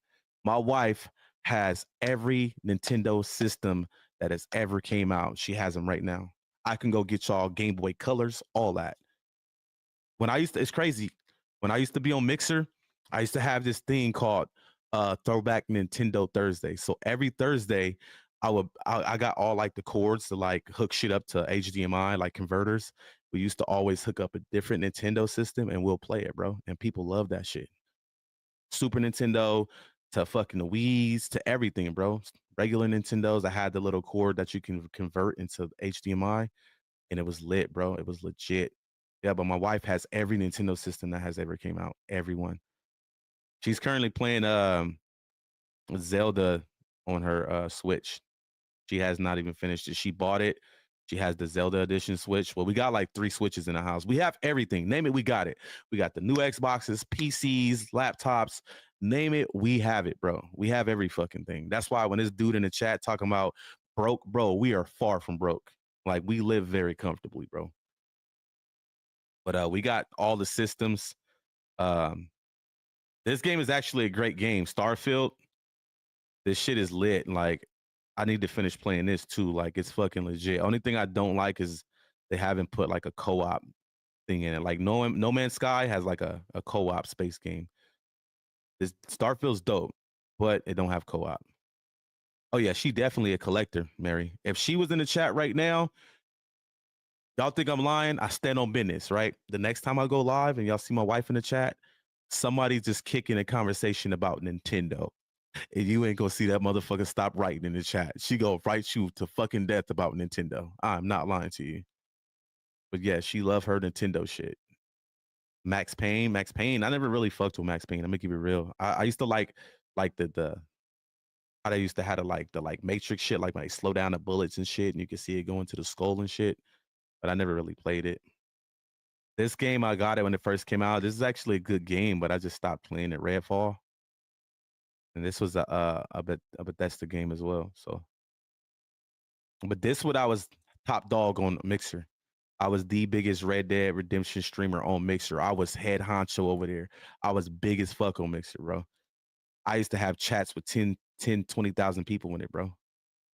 My wife has every Nintendo system that has ever came out. She has them right now. I can go get y'all Game Boy Colors, all that. It's crazy. When I used to be on Mixer, I used to have this thing called Throwback Nintendo Thursday. So every Thursday, I got all like the cords to like hook shit up to HDMI, like converters. We used to always hook up a different Nintendo system and we'll play it, bro. And people love that shit. Super Nintendo to fucking the Wii's to everything, bro. Regular Nintendos, I had the little cord that you can convert into HDMI, and it was lit, bro. It was legit. Yeah, but my wife has every Nintendo system that has ever came out. Everyone. She's currently playing Zelda on her Switch. She has not even finished it. She bought it. She has the Zelda edition Switch. Well, we got like 3 Switches in the house. We have everything. Name it, we got it. We got the new Xboxes, PCs, laptops. Name it, we have it, bro. We have every fucking thing. That's why when this dude in the chat talking about broke, bro, we are far from broke. Like, we live very comfortably, bro. But we got all the systems. This game is actually a great game. Starfield, this shit is lit. Like, I need to finish playing this too. Like, it's fucking legit. Only thing I don't like is they haven't put like a co-op thing in it. Like No Man's Sky has like a co-op space game. This Starfield's dope, but it don't have co-op. Oh yeah, she definitely a collector, Mary. If she was in the chat right now, y'all think I'm lying? I stand on business, right? The next time I go live and y'all see my wife in the chat, somebody's just kicking a conversation about Nintendo. And you ain't gonna see that motherfucker stop writing in the chat. She gonna write you to fucking death about Nintendo. I'm not lying to you. But yeah, she love her Nintendo shit. Max Payne. I never really fucked with Max Payne. I'm gonna keep it real. I used to like the how they used to have the Matrix shit, like when they slow down the bullets and shit, and you can see it going to the skull and shit. But I never really played it. This game, I got it when it first came out. This is actually a good game, but I just stopped playing it. Redfall. And this was a Bethesda game as well. So, but this what I was top dog on Mixer. I was the biggest Red Dead Redemption streamer on Mixer. I was head honcho over there. I was big as fuck on Mixer, bro. I used to have chats with 20,000 people in it, bro.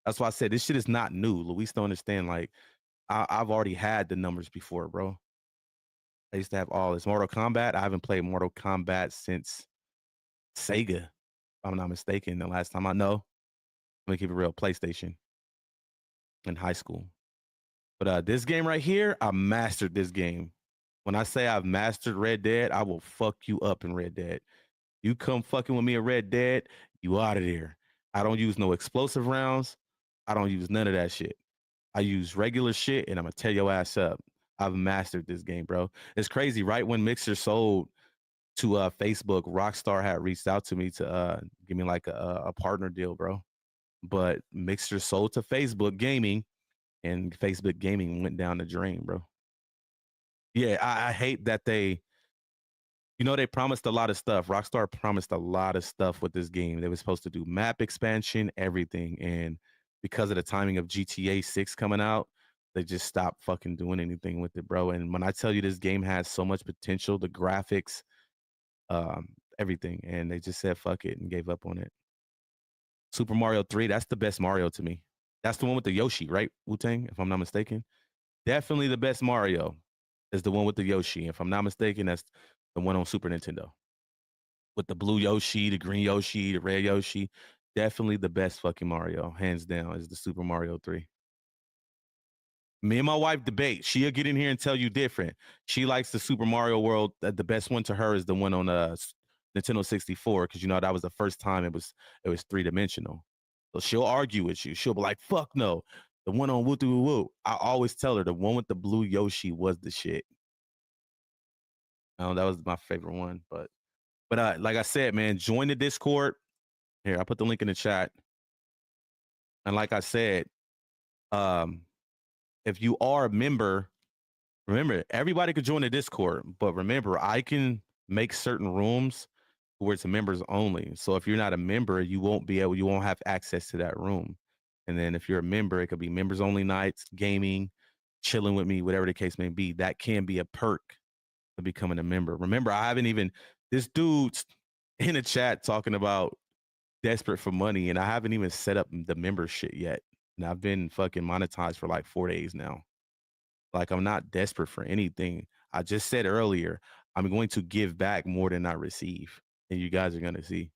That's why I said this shit is not new. Luis don't understand. Like, I've already had the numbers before, bro. I used to have all this. Mortal Kombat. I haven't played Mortal Kombat since Sega, if I'm not mistaken. The last time I know, let me keep it real, PlayStation in high school. But this game right here, I mastered this game. When I say I've mastered Red Dead, I will fuck you up in Red Dead. You come fucking with me in Red Dead, you out of there. I don't use no explosive rounds. I don't use none of that shit. I use regular shit, and I'm gonna tear your ass up. I've mastered this game, bro. It's crazy. Right when Mixer sold to Facebook, Rockstar had reached out to me to give me like a partner deal, bro. But Mixer sold to Facebook Gaming, and Facebook Gaming went down the drain, bro. Yeah, I hate that they promised a lot of stuff. Rockstar promised a lot of stuff with this game. They were supposed to do map expansion, everything. And because of the timing of GTA 6 coming out, they just stopped fucking doing anything with it, bro. And when I tell you this game has so much potential, the graphics, everything, and they just said fuck it and gave up on it. Super Mario 3, that's the best Mario to me. That's the one with the Yoshi, right, Wu-Tang, if I'm not mistaken? Definitely the best Mario is the one with the Yoshi. If I'm not mistaken, that's the one on Super Nintendo. With the blue Yoshi, the green Yoshi, the red Yoshi. Definitely the best fucking Mario, hands down, is the Super Mario 3. Me and my wife debate. She'll get in here and tell you different. She likes the Super Mario World. The best one to her is the one on Nintendo 64, because that was the first time it was 3-dimensional. So she'll argue with you. She'll be like, "Fuck no, the one on Woo Woo Woo." I always tell her the one with the blue Yoshi was the shit. That was my favorite one. But like I said, man, join the Discord. Here, I put the link in the chat. And like I said, if you are a member, remember, everybody could join the Discord, but remember, I can make certain rooms where it's members only. So if you're not a member, you won't have access to that room. And then if you're a member, it could be members only nights, gaming, chilling with me, whatever the case may be. That can be a perk of becoming a member. Remember, I haven't even, this dude's in a chat talking about desperate for money, and I haven't even set up the member shit yet. And I've been fucking monetized for like 4 days now. Like, I'm not desperate for anything. I just said earlier, I'm going to give back more than I receive. And you guys are going to see.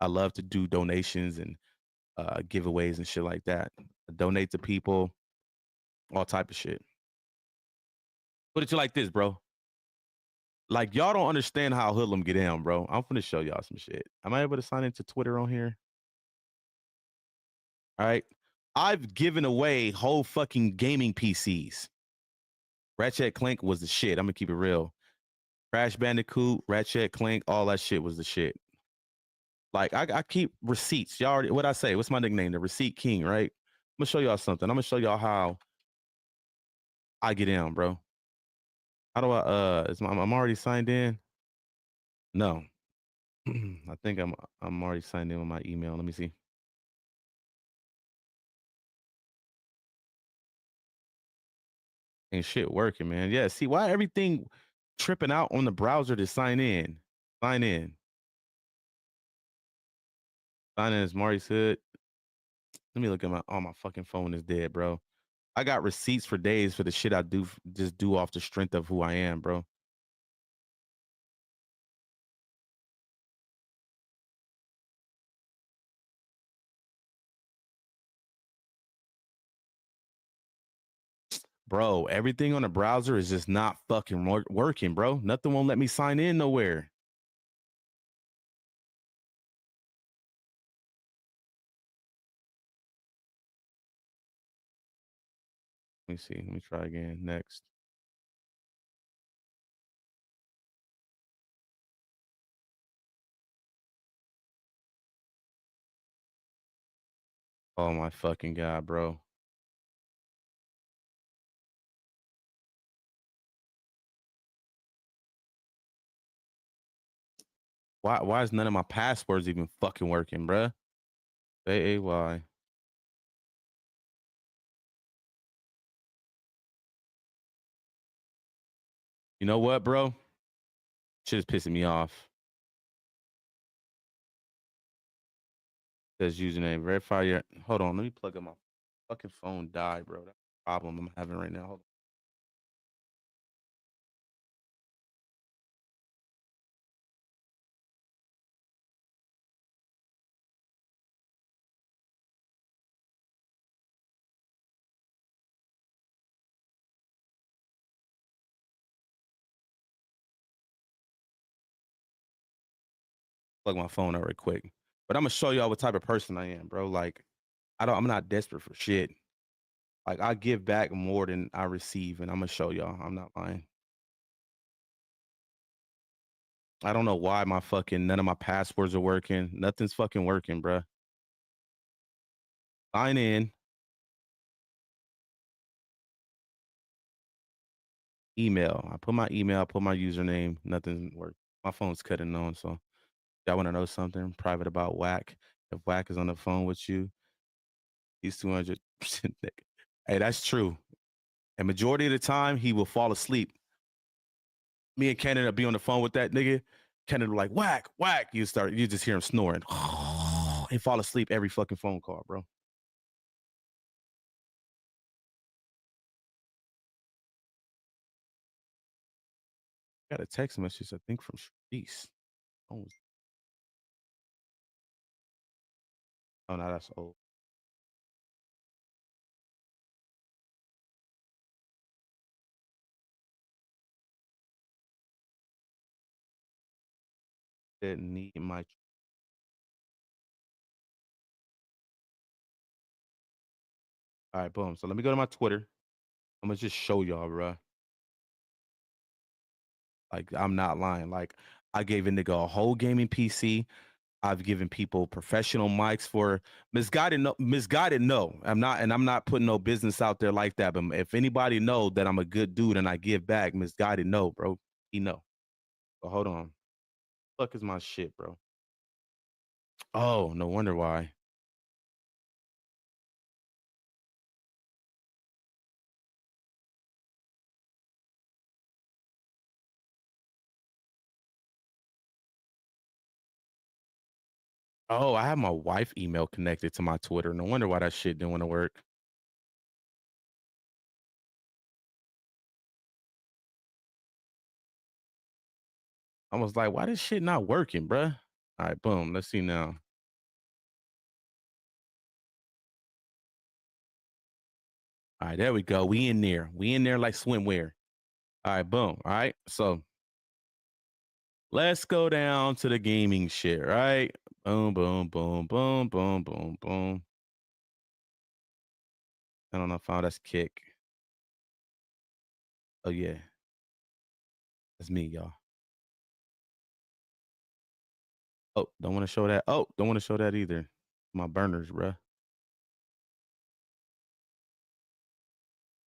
I love to do donations and giveaways and shit like that. I donate to people, all type of shit. Put it to you like this, bro. Like, y'all don't understand how hoodlum get down, bro. I'm finna show y'all some shit. Am I able to sign into Twitter on here? All right. I've given away whole fucking gaming PCs. Ratchet Clank was the shit. I'm gonna keep it real. Crash Bandicoot, Ratchet Clank, all that shit was the shit. Like, I keep receipts. Y'all already, what'd I say? What's my nickname? The Receipt King, right? I'm gonna show y'all something. I'm gonna show y'all how I get down, bro. How do I I'm already signed in? No. I think I'm already signed in with my email. Let me see. Ain't shit working, man. Yeah, see why everything tripping out on the browser to sign in. Sign in. Sign in as Maurice Hood. Let me look at my fucking phone is dead, bro. I got receipts for days for the shit I do just do off the strength of who I am, bro. Bro, everything on the browser is just not fucking working, bro. Nothing won't let me sign in nowhere. Let me see. Let me try again. Next. Oh my fucking God, bro. Why is none of my passwords even fucking working, bruh? AAY. You know what, bro? Shit is pissing me off. Says username. Verify your. Hold on. Let me plug in my fucking phone. Died, bro. That's the problem I'm having right now. Hold on. Plug my phone out real quick. But I'm gonna show y'all what type of person I am, bro. Like, I'm not desperate for shit. Like, I give back more than I receive, and I'm gonna show y'all. I'm not lying. I don't know why none of my passwords are working. Nothing's fucking working, bro. Sign in. Email. I put my email, I put my username. Nothing worked. My phone's cutting on, so y'all want to know something private about Wack? If Wack is on the phone with you, he's 200%. Hey, that's true. And majority of the time, he will fall asleep. Me and Canada be on the phone with that nigga. Canada like, Wack, Wack. You just hear him snoring. He fall asleep every fucking phone call, bro. Got a text message, I think, from Sharice. Oh, no, that's old. Didn't need my. All right, boom. So let me go to my Twitter. I'm gonna just show y'all, bro. Like, I'm not lying. Like, I gave a nigga a whole gaming PC. I've given people professional mics for Misguided. No, I'm not putting no business out there like that. But if anybody know that I'm a good dude and I give back, Misguided, no, bro, he know. But hold on. Fuck is my shit, bro? Oh, no wonder why. Oh, I have my wife email connected to my Twitter. No wonder why that shit didn't want to work. I was like, why this shit not working, bruh? All right, boom. Let's see now. All right, there we go. We in there. We in there like swimwear. All right, boom. All right, so let's go down to the gaming shit, right? Boom, boom, boom, boom, boom, boom, boom. I don't know if that's kick. Oh, yeah. That's me, y'all. Oh, don't want to show that. Oh, don't want to show that either. My burners, bruh.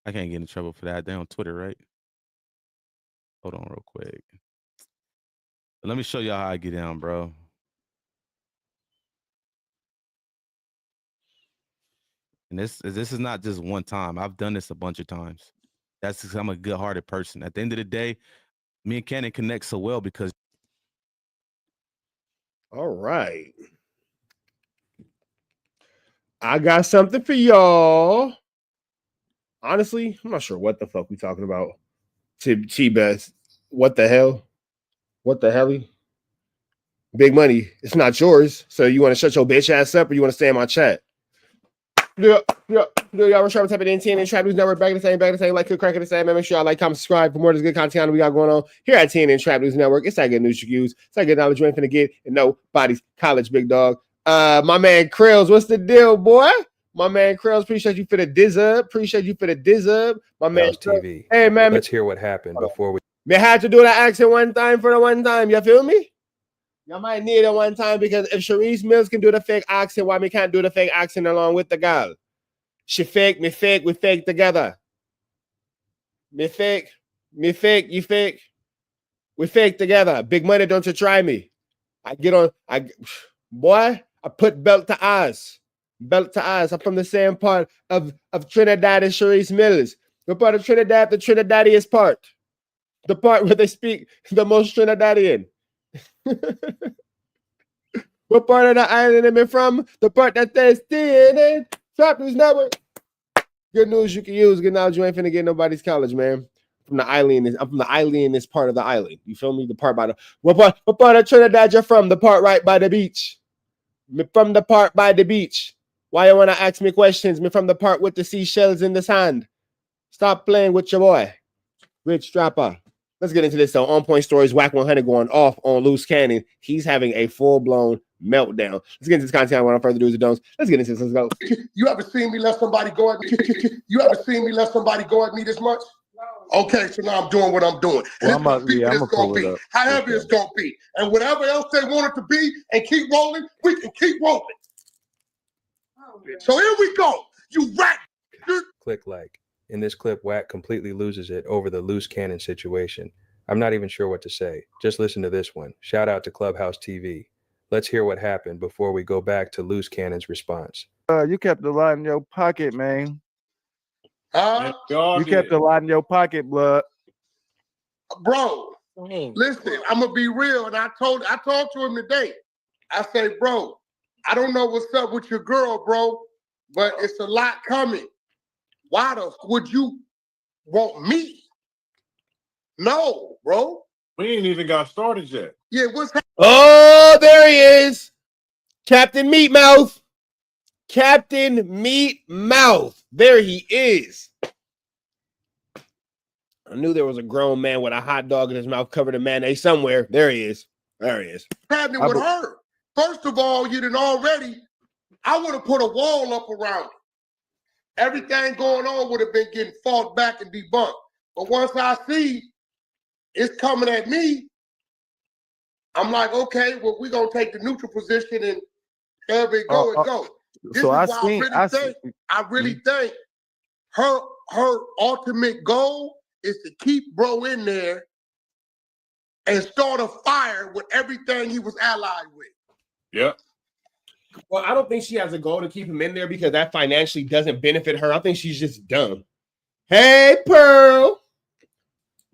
I can't get in trouble for that. They're on Twitter, right? Hold on real quick. Let me show y'all how I get down, bro. And this is not just one time. I've done this a bunch of times. That's because I'm a good-hearted person. At the end of the day, me and Cannon connect so well because. All right. I got something for y'all. Honestly, I'm not sure what the fuck we talking about. T-Best. What the hell? What the hell? Big money. It's not yours. So you want to shut your bitch ass up or you want to stay in my chat? Yeah. Y'all were sharp type of TNT and Trap News Network. Back in the same. Like, cook, crack in the same. Make sure y'all like, comment, subscribe for more of this good content we got going on here at TNT and Trap News Network. It's that good news you can use. It's that good knowledge you ain't finna get in nobody's college, big dog. My man Krills, what's the deal, boy? My man Krills, appreciate you for the diz up. My man TV. Hey, man. Let's hear what happened before we. May have to do that accent one time for the one time. You feel me? You might need it one time because if Sharice Mills can do the fake accent, why me can't do the fake accent along with the girl? She fake, me fake, we fake together. Me fake, you fake. We fake together. Big money, don't you try me. I put belt to eyes. I'm from the same part of Trinidad and Sharice Mills. We're part of Trinidad, the Trinidadiest part. The part where they speak the most Trinidadian. What part of the island am I from? The part that says TNN, Trap News Network. Good news you can use. Good knowledge you ain't finna get nobody's college, man. I'm from the island in this part of the island. You feel me? The part by the what part of Trinidad you're from? The part right by the beach. Me from the part by the beach. Why you wanna ask me questions? Me from the part with the seashells in the sand. Stop playing with your boy. Rich Strapper. Let's get into this though. On Point Stories, Wack 100 going off on Luce Cannon. He's having a full-blown meltdown. Let's get into this content. Without further do's and don'ts. Let's get into this. Let's go. You ever seen me let somebody go at me? You ever seen me let somebody go at me this much? Okay, so now I'm doing what I'm doing. Well, I'm gonna be. However it's gonna be. And whatever else they want it to be and keep rolling, we can keep rolling. So here we go. You rat. Click like. In this clip, Wack completely loses it over the Luce Cannon situation. I'm not even sure what to say. Just listen to this one. Shout out to Clubhouse TV. Let's hear what happened before we go back to Luce Cannon's response. You kept a lot in your pocket, man. You kept a lot in your pocket, blood. Bro, listen, I'm gonna be real. And I talked to him today. I say, bro, I don't know what's up with your girl, bro, but it's a lot coming. Why the would you want me? No, bro. We ain't even got started yet. Yeah, what's happening? Oh, there he is. Captain Meatmouth. Captain Meatmouth. There he is. I knew there was a grown man with a hot dog in his mouth covered in mayonnaise somewhere. There he is. What's happening with her? First of all, you didn't already. I would have put a wall up around it. Everything going on would have been getting fought back and debunked. But once I see it's coming at me, I'm like, okay, well, we're going to take the neutral position and wherever it go, it go. This So is why I really think her ultimate goal is to keep bro in there and start a fire with everything he was allied with. Yep. Well, I don't think she has a goal to keep him in there because that financially doesn't benefit her. I think she's just dumb. Hey, Pearl.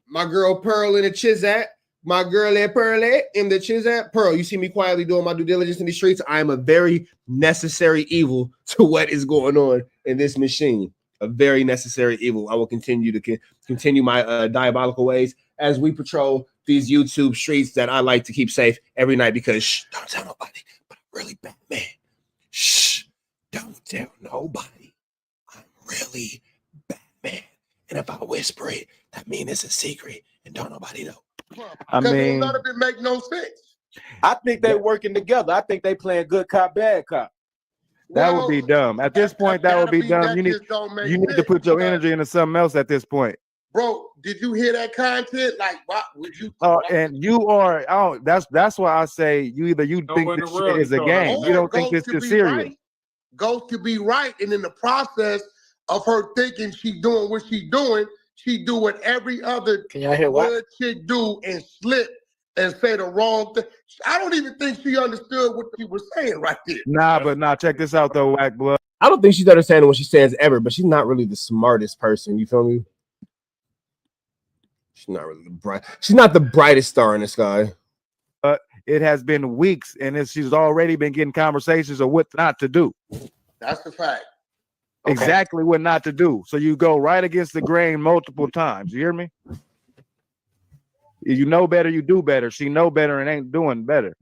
My girl Pearl in the Chizat. My girl at Pearlie in the Chizat. Pearl, you see me quietly doing my due diligence in the streets. I am a very necessary evil to what is going on in this machine. A very necessary evil. I will continue to continue my diabolical ways as we patrol these YouTube streets that I like to keep safe every night because shh, don't tell nobody, but I'm really Batman. Shh, don't tell nobody. I'm really Batman. And if I whisper it, that means it's a secret and don't nobody know. I mean, none of it make no sense. I think they working together. I think they playing good cop, bad cop. That would be dumb. At this point, that would be dumb. You need to put your energy into something else at this point. Bro, did you hear that content? Like, what would you? And you are. Oh, that's why I say you think this shit is a game. You don't think this is serious. Right. Ghost could be right, and in the process of her thinking she doing what she doing, she do what every other good chick do and slip and say the wrong thing. I don't even think she understood what she was saying right there. Nah, check this out though, Wack Blood. I don't think she's understanding what she says ever, but she's not really the smartest person. You feel me? She's not really the bright. She's not the brightest star in the sky. But it has been weeks, and she's already been getting conversations of what not to do. That's the fact. Exactly what not to do. So you go right against the grain multiple times. You hear me? You know better, you do better. She know better and ain't doing better.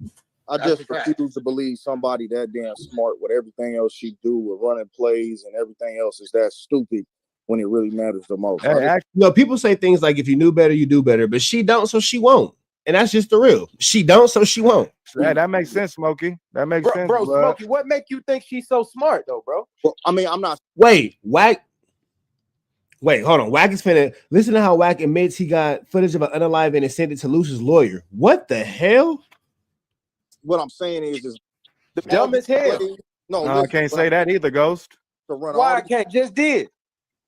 I just refuse to believe somebody that damn smart with everything else she do with running plays and everything else is that stupid when it really matters the most. People say things like if you knew better, you do better, but she don't, so she won't. And that's just the real. She don't, so she won't. That makes sense, Smokey. That makes sense, bro. Smokey, what make you think she's so smart, though, bro? Well, I mean, I'm not. Wait, Wack. Wait, hold on. Wack is finna listen to how Wack admits he got footage of an unalive and sent it to Luce's lawyer. What the hell? What I'm saying is the dumb as hell. No, I can't say that either, Ghost. Why I can't just did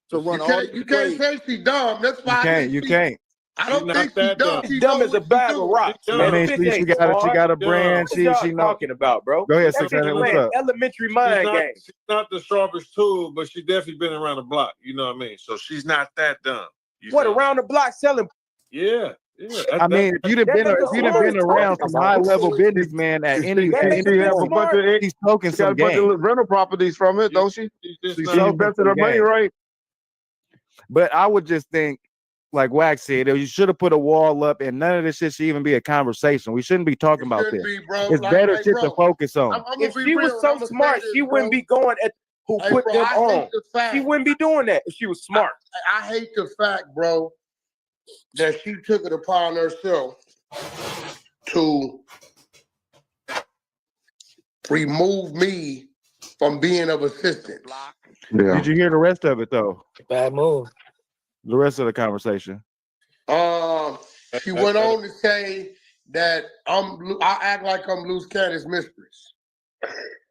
to run you can't say she dumb. That's why you can't. I don't think she's dumb. She's dumb as a bag of rocks. I mean, she got a brand. She know talking about, bro. Go ahead, 600. What's up? Elementary mind game. She's not the sharpest tool, but she definitely been around the block. You know what I mean? So she's not that dumb. What around the block selling? Yeah. I mean, if you'd have been around some high level businessman at any he's smoking some game. Got a bunch of rental properties from it, don't she? She's invested her money right. But I would just think, like Wack said, you should have put a wall up, and none of this shit should even be a conversation. We shouldn't be talking about this. It's better shit to focus on. If she was so smart, she wouldn't be going at who put them on. She wouldn't be doing that if she was smart. I hate the fact, bro, that she took it upon herself to remove me from being of assistance. Yeah. Did you hear the rest of it though? Bad move. The rest of the conversation. She went on to say that I act like I'm Luce Cannon's mistress.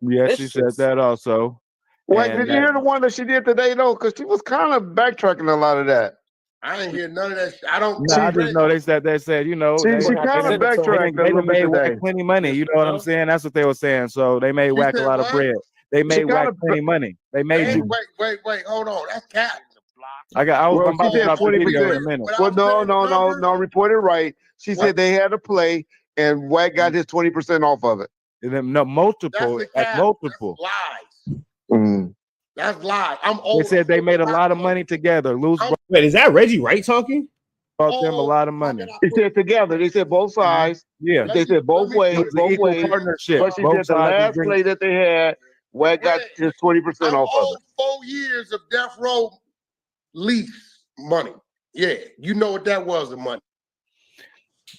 Yeah, she said that also. Wait, did you hear the one that she did today though? Because she was kind of backtracking a lot of that. I didn't hear none of that. I don't. No, I just know they said you know. She kind of backtracked. They made Wack plenty money. You know what I'm saying? That's what they were saying. So they made Wack a lot of bread. They made Wack plenty money. They made you. Wait. Hold on. That's cap. I'm about to drop the video in a minute. Well, no. Report it right. She said they had a play, and Wack got his 20% off of it. No, multiple. Lies. That's lies. I'm old. They said they made a lot of money together. Wait, is that Reggie Wright talking? Brought them a lot of money. They said together. They said both sides. Yeah. They said both ways. Both ways. Partnership. But she said the last play that they had, Wack got his 20% off of it. 4 years of death row lease money. Yeah, you know what that was, the money.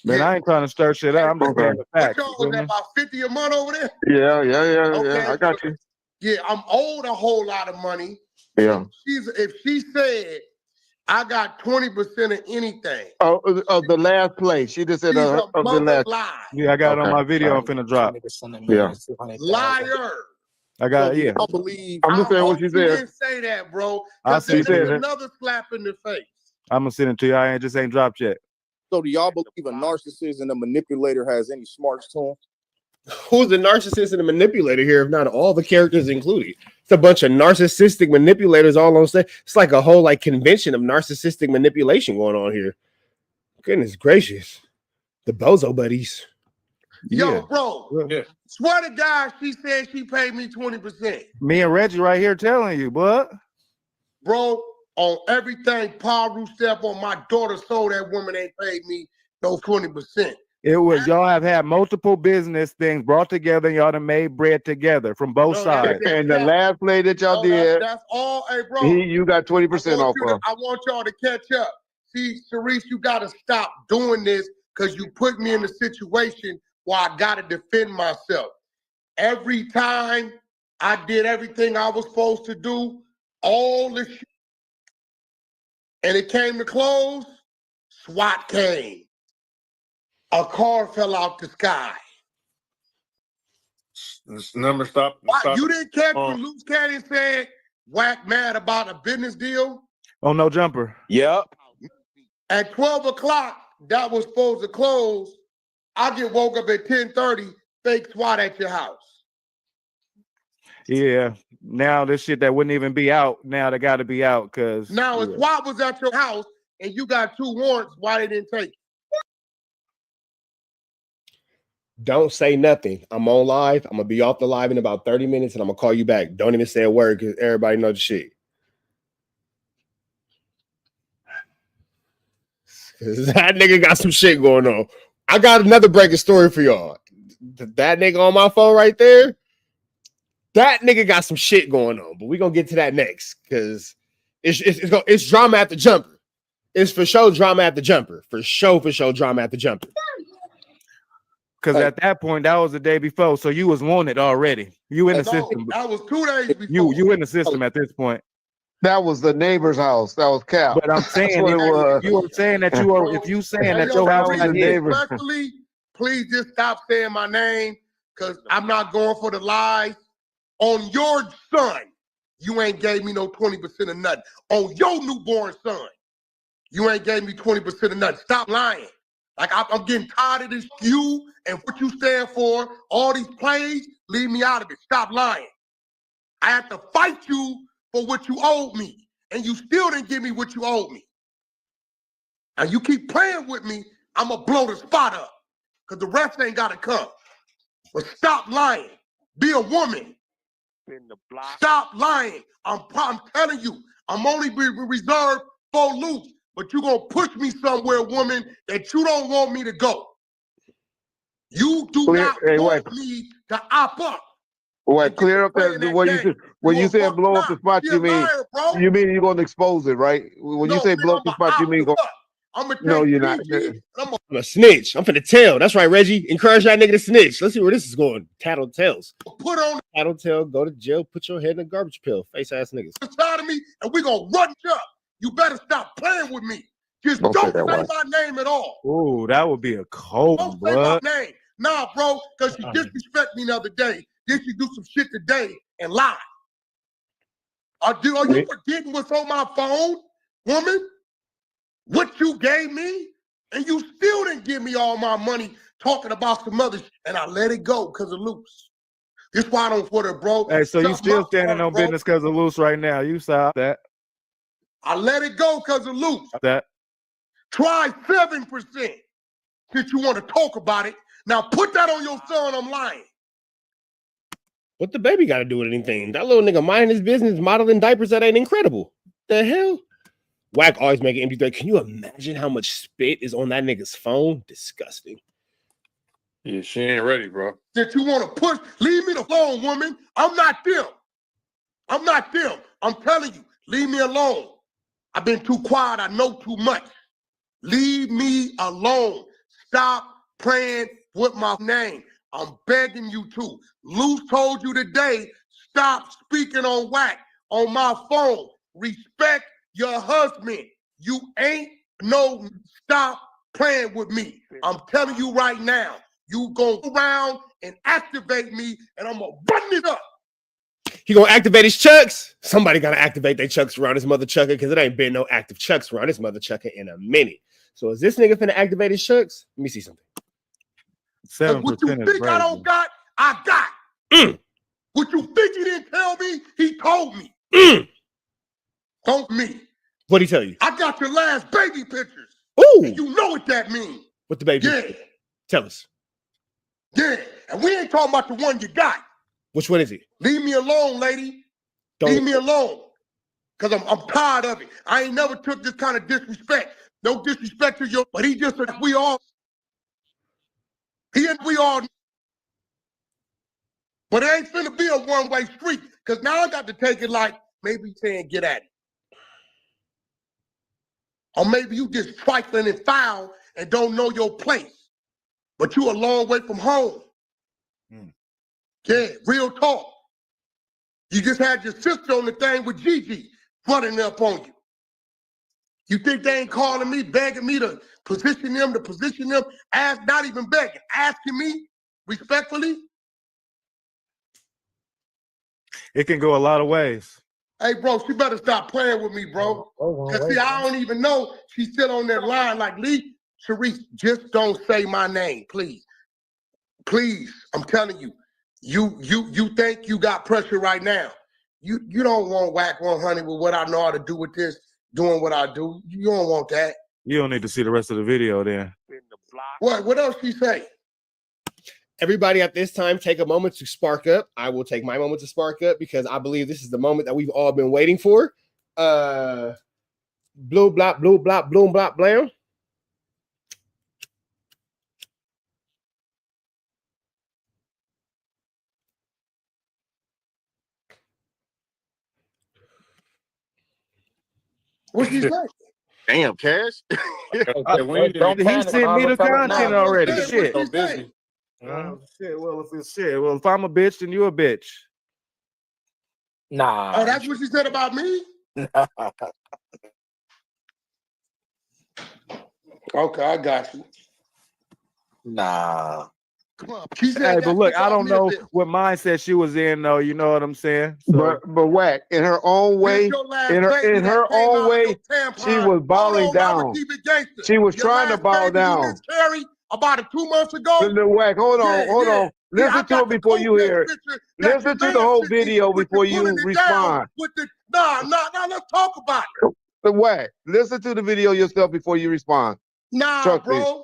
Man, I ain't trying to stir shit out. I'm just saying the facts. Was that about 50 a month over there? Yeah. I got you. Yeah, I'm owed a whole lot of money. Yeah. If she said I got 20% of anything. Of the last play. She just said of the last. Lie. Yeah, I got it on my video. I'm finna drop. Yeah. Liar. I got it. Yeah. I believe. I'm just saying what she said. You didn't say that, bro. I see. Another slap in the face. I'm gonna send it to you. I just ain't dropped yet. So do y'all believe a narcissist and a manipulator has any smarts to them? Who's the narcissist and the manipulator here, if not all the characters included? It's a bunch of narcissistic manipulators all on stage. It's like a whole like convention of narcissistic manipulation going on here. Goodness gracious. The Bozo buddies. Yo, bro. Yeah. Swear to God, she said she paid me 20%. Me and Reggie right here telling you, but bro, on everything Paru step on my daughter sold, that woman ain't paid me no 20%. It was y'all have had multiple business things brought together, and y'all done made bread together from both sides. And the last play that y'all did, that's all. Hey, bro, you got 20% off of. I want y'all to catch up. See, Sharice, you got to stop doing this because you put me in a situation where I got to defend myself. Every time I did everything I was supposed to do, all the shit, and it came to close, SWAT came. A car fell out the sky. This number stopped. You didn't catch when Luce Cannon said Wack mad about a business deal? Oh, no jumper. Yep. At 12 o'clock, that was supposed to close. I get woke up at 10:30, fake SWAT at your house. Yeah. Now this shit that wouldn't even be out, now they got to be out because. Now, if SWAT was at your house and you got 2 warrants, why they didn't take it? Don't say nothing. I'm on live. I'm gonna be off the live in about 30 minutes, and I'm gonna call you back. Don't even say a word because everybody knows the shit. That nigga got some shit going on. I got another breaking story for y'all. That nigga on my phone right there, that nigga got some shit going on. But we're gonna get to that next because it's drama at the jumper. It's for sure drama at the jumper. For sure drama at the jumper. Because at that point, that was the day before, so you was wanted already. You in the system. That was 2 days before. You in the system at this point. That was the neighbor's house. That was Cal. But I'm saying you were saying that you are. If you saying that your house is a neighbor, especially, please just stop saying my name because I'm not going for the lies. On your son, you ain't gave me no 20% of nothing. On your newborn son, you ain't gave me 20% of nothing. Stop lying. Like, I'm getting tired of this, you and what you stand for, all these plays, leave me out of it. Stop lying. I had to fight you for what you owed me, and you still didn't give me what you owed me. And you keep playing with me, I'm going to blow the spot up because the rest ain't got to come. But stop lying. Be a woman. Stop lying. I'm telling you, I'm only reserved for Luce. But you're going to push me somewhere, woman, that you don't want me to go. You do not want me to op up. What, clear up that what you said. When you said blow up the spot, you mean you're going to expose it, right? When you say blow up the spot, you mean go. No, you're not. I'm a snitch. I'm finna tell. That's right, Reggie. Encourage that nigga to snitch. Let's see where this is going. Tattletales. Put on tattletale, go to jail, put your head in a garbage pail. Face ass niggas. Tired of me, and we gonna run you up. You better stop playing with me. Just don't say my name at all. Ooh, that would be a cold, don't say my name. Nah, bro, because you disrespect me the other day. Then you do some shit today and lie. Are you forgetting what's on my phone, woman? What you gave me? And you still didn't give me all my money talking about some other shit. And I let it go because of Luce. This why I don't put it, bro. Hey, so you still standing on business because of Luce right now. You saw that. I let it go because of Luce. That. Try 7% since you want to talk about it. Now put that on your son, I'm lying. What the baby got to do with anything? That little nigga minding his business, modeling diapers, that ain't incredible. The hell? Wack always make an empty threat. Can you imagine how much spit is on that nigga's phone? Disgusting. Yeah, she ain't ready, bro. That you want to push, leave me alone, woman. I'm not them. I'm not them. I'm telling you, leave me alone. I've been too quiet. I know too much. Leave me alone. Stop playing with my name. I'm begging you to. Luce told you today, stop speaking on Wack on my phone. Respect your husband. You ain't no stop playing with me. I'm telling you right now. You go around and activate me, and I'm gonna run it up. He gonna activate his chucks. Somebody gotta activate their chucks around his mother chucker because it ain't been no active chucks around his mother chucker in a minute. So is this nigga finna activate his shucks? Let me see something. 7% what you is think I don't got, I got. What you think he didn't tell me, he told me. Told me. What'd he tell you? I got your last baby pictures. Ooh. And you know what that means. What the baby? Yeah. Tell us. Yeah. And we ain't talking about the one you got. Which one is he? Leave me alone, lady. Leave me alone. Because I'm tired of it. I ain't never took this kind of disrespect. No disrespect to you, but he just, we all, he and we all, but it ain't finna be a one-way street. Because now I got to take it like, maybe saying get at it. Or maybe you just trifling and foul and don't know your place. But you a long way from home. Yeah, real talk. You just had your sister on the thing with Gizzy running up on you. You think they ain't calling me, begging me to position them, ask, not even begging, asking me respectfully? It can go a lot of ways. Hey, bro, she better stop playing with me, bro. Because, see, I don't even know she's still on that line like, Lee, Sharice, just don't say my name, please. Please, I'm telling you. You think you got pressure right now. You don't want Wack 100 with what I know how to do with this, doing what I do. You don't want that. You don't need to see the rest of the video then. What else she say? Everybody at this time, take a moment to spark up. I will take my moment to spark up because I believe this is the moment that we've all been waiting for. Blue blop, blue blop, bloom blop, blam. What you say? Damn, Cash. He sent me the content already. Shit. So busy. Shit. Well, if I'm a bitch, then you a bitch. Nah. Oh, that's what she said about me? Okay, I got you. Nah. Come on. She said Hey, that's but look, what I y'all don't know did. what mindset she was in, though. You know what I'm saying? So, But Wack, in her own way, in her own way, she was bowing down. She was trying to bow down. About 2 months ago. Wack, hold on. Listen to it before you hear it. Listen to the whole video before you respond. Nah, let's talk about it. The Wack, listen to the video yourself before you respond. Nah, Trust bro. me.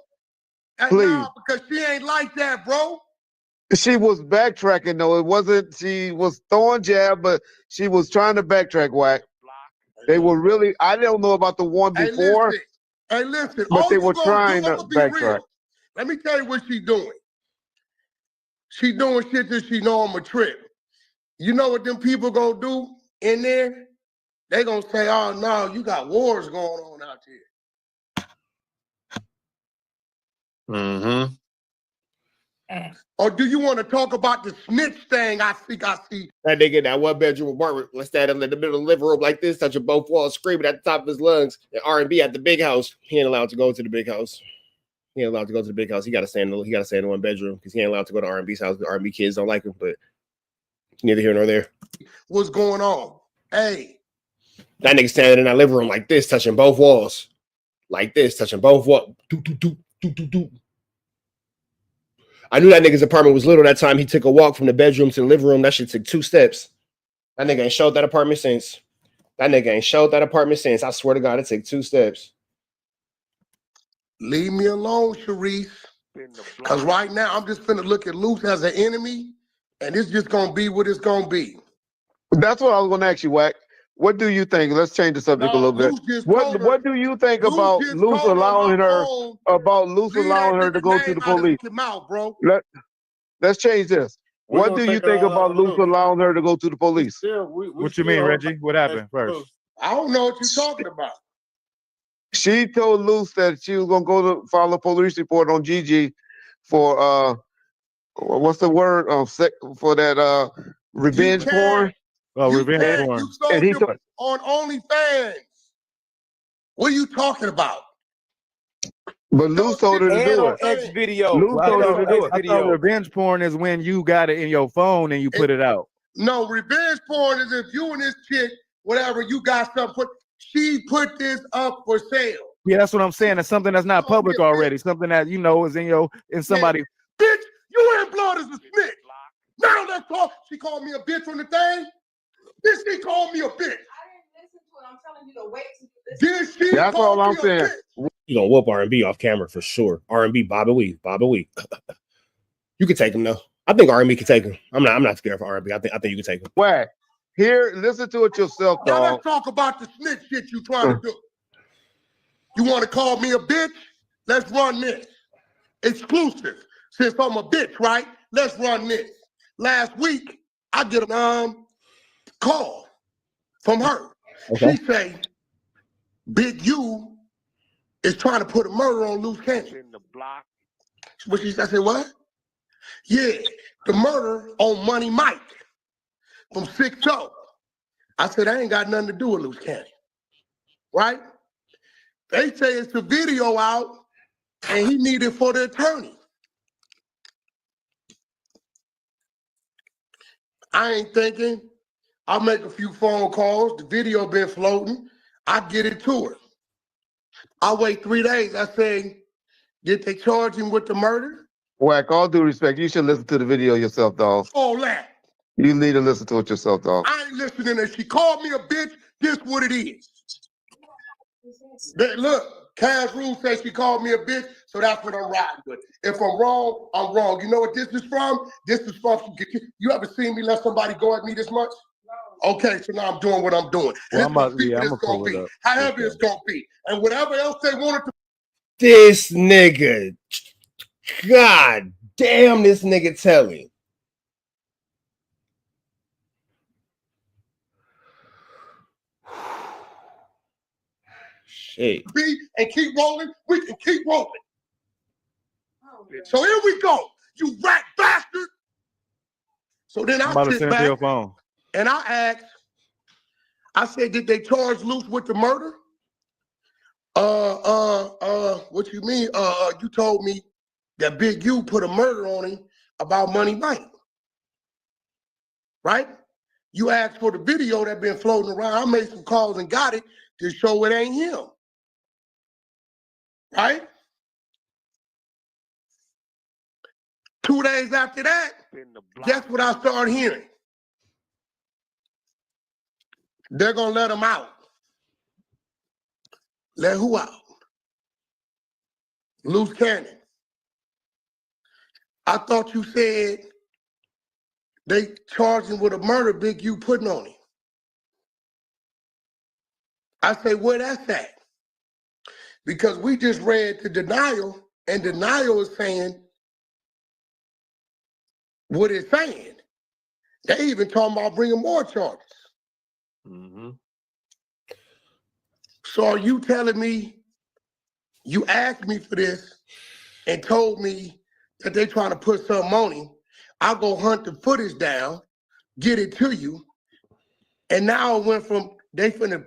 Please. Nah, because she ain't like that, bro. She was backtracking though. It wasn't, she was throwing jab, but she was trying to backtrack, Wack. They were really, I don't know about the one before. Hey, listen. But they were trying to backtrack. Let me tell you what she's doing. She doing shit that she know I'm a trip. You know what them people gonna do in there? They gonna say, oh no, you got wars going on out here. Mm-hmm. Or do you want to talk about the snitch thing I see? That nigga in that one bedroom apartment, let's stand in the middle of the living room like this, touching both walls, screaming at the top of his lungs. And R&B at the big house. He ain't allowed to go to the big house. He ain't allowed to go to the big house. He got to stay in the one bedroom because he ain't allowed to go to R&B's house. The R&B kids don't like him, but neither here nor there. What's going on? Hey. That nigga standing in that living room like this, touching both walls. Like this, touching both walls. I knew that nigga's apartment was little that time he took a walk from the bedroom to the living room. That shit took 2 steps. That nigga ain't showed that apartment since. I swear to God, it took 2 steps. Leave me alone, Sharice. Because right now, I'm just finna look at Luce as an enemy, and it's just gonna be what it's gonna be. That's what I was gonna ask you, Wack. What do you think? Let's change the subject a little bit. What do you think about Luce allowing her to go to the police? Let's change this. What do you think about Luce allowing her to go to the police? What you mean, Reggie? What happened first? I don't know what you're talking about. She told Luce that she was gonna go to file a police report on Gizzy for what's the word for that revenge porn. Oh, revenge porn. And he on OnlyFans. What are you talking about? But Luce told her to do it. X video. Luce told her to do it. I thought revenge porn is when you got it in your phone and you put it out. No, revenge porn is if you and this chick, whatever, you got something put. She put this up for sale. Yeah, that's what I'm saying. It's something that's not public already. Something that is in somebody. Bitch, you ain't blood as a snitch. Now let's talk. She called me a bitch on the thing. This she called me a bitch. I didn't listen to it. I'm telling you to wait till you listen. Did she? That's all I'm saying. You gonna whoop R&B off camera for sure. R&B, Bobby Wee. You can take him though. I think R&B can take him. I'm not scared for R&B. I think you can take him. Wack. Here, listen to it yourself, now dog. Let's talk about the snitch shit you trying to do. You want to call me a bitch? Let's run this. Exclusive. Since I'm a bitch, right? Let's run this. Last week, I get a call from her. Okay. She say, Big U is trying to put a murder on Luce Cannon. In the block. What I said, what? Yeah, the murder on Money Mike from 6-0. I said, I ain't got nothing to do with Luce Cannon. Right? They say it's the video out and he needed for the attorney. I ain't thinking. I'll make a few phone calls. The video been floating. I get it to her. I wait 3 days. I say, did they charge him with the murder? Wack, all due respect, you should listen to the video yourself, dog. All that. You need to listen to it yourself, dog. I ain't listening. If she called me a bitch, this what it is. Look, Cash Rule says she called me a bitch, so that's what I'm riding with. If I'm wrong, I'm wrong. You know what this is from? This is from, you ever seen me let somebody go at me this much? Okay, so now I'm doing what I'm doing. Well, I'm gonna pull it up. However it's gonna be. And whatever else they wanted to. This nigga. God damn, this nigga telling. Shit. And keep rolling, we can keep rolling. So here we go, you rat bastard. So then I sit back your phone. And I asked, I said, did they charge Luce with the murder? What you mean? You told me that Big U put a murder on him about Money Mike. Right? You asked for the video that been floating around. I made some calls and got it to show it ain't him. Right? 2 days after that, guess what I started hearing? They're gonna let him out. Let who out? Luce Cannon. I thought you said they charged him with a murder Big U putting on him. I say, where that's at? Because we just read the denial, and denial is saying what it's saying. They even talking about bringing more charges. Mm-hmm. So are you telling me, you asked me for this and told me that they trying to put something on him, I'll go hunt the footage down, get it to you, and now it went from they finna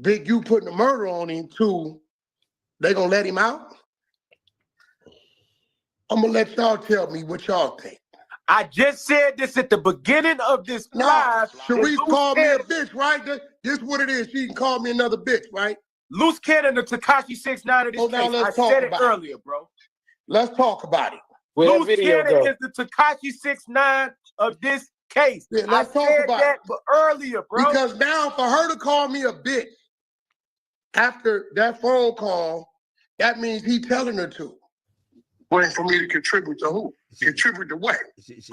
Big U putting a murder on him to they gonna let him out? I'm gonna let y'all tell me what y'all think. I just said this at the beginning of this live. Sharice called me a bitch, right? This what it is. She can call me another bitch, right? Luce Cannon, the Tekashi 6ix9ine of this case. I said it earlier, bro. Let's talk about it. Luce Cannon is the Tekashi 6ix9ine of this case. Yeah, let's talk about that earlier, bro. Because now for her to call me a bitch after that phone call, that means he telling her to. Waiting for me to contribute to who? Contribute to what?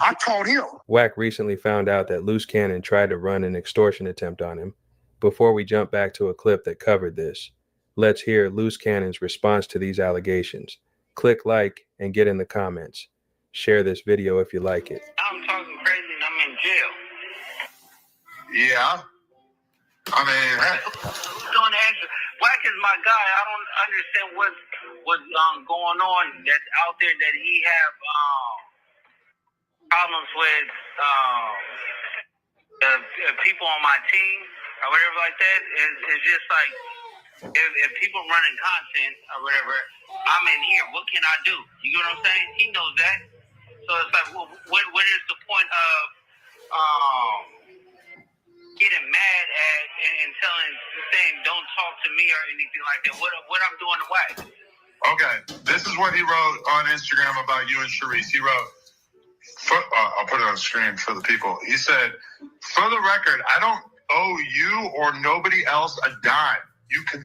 I taught him. Wack recently found out that Luce Cannon tried to run an extortion attempt on him. Before we jump back to a clip that covered this, let's hear Luce Cannon's response to these allegations. Click like and get in the comments. Share this video if you like it. I'm talking crazy and I'm in jail. Yeah. I mean, who's doing the extra? Wack is my guy. I don't understand what's going on that's out there that he have problems with the people on my team or whatever like that. It's just like if people running content or whatever, I'm in here. What can I do? You get what I'm saying? He knows that. So it's like, well, what is the point of getting mad at and saying don't talk to me or anything like that? What I'm doing what he wrote on Instagram about you and Sharice. He wrote, I'll put it on the screen for the people. He said, for the record, I don't owe you or nobody else a dime. You can.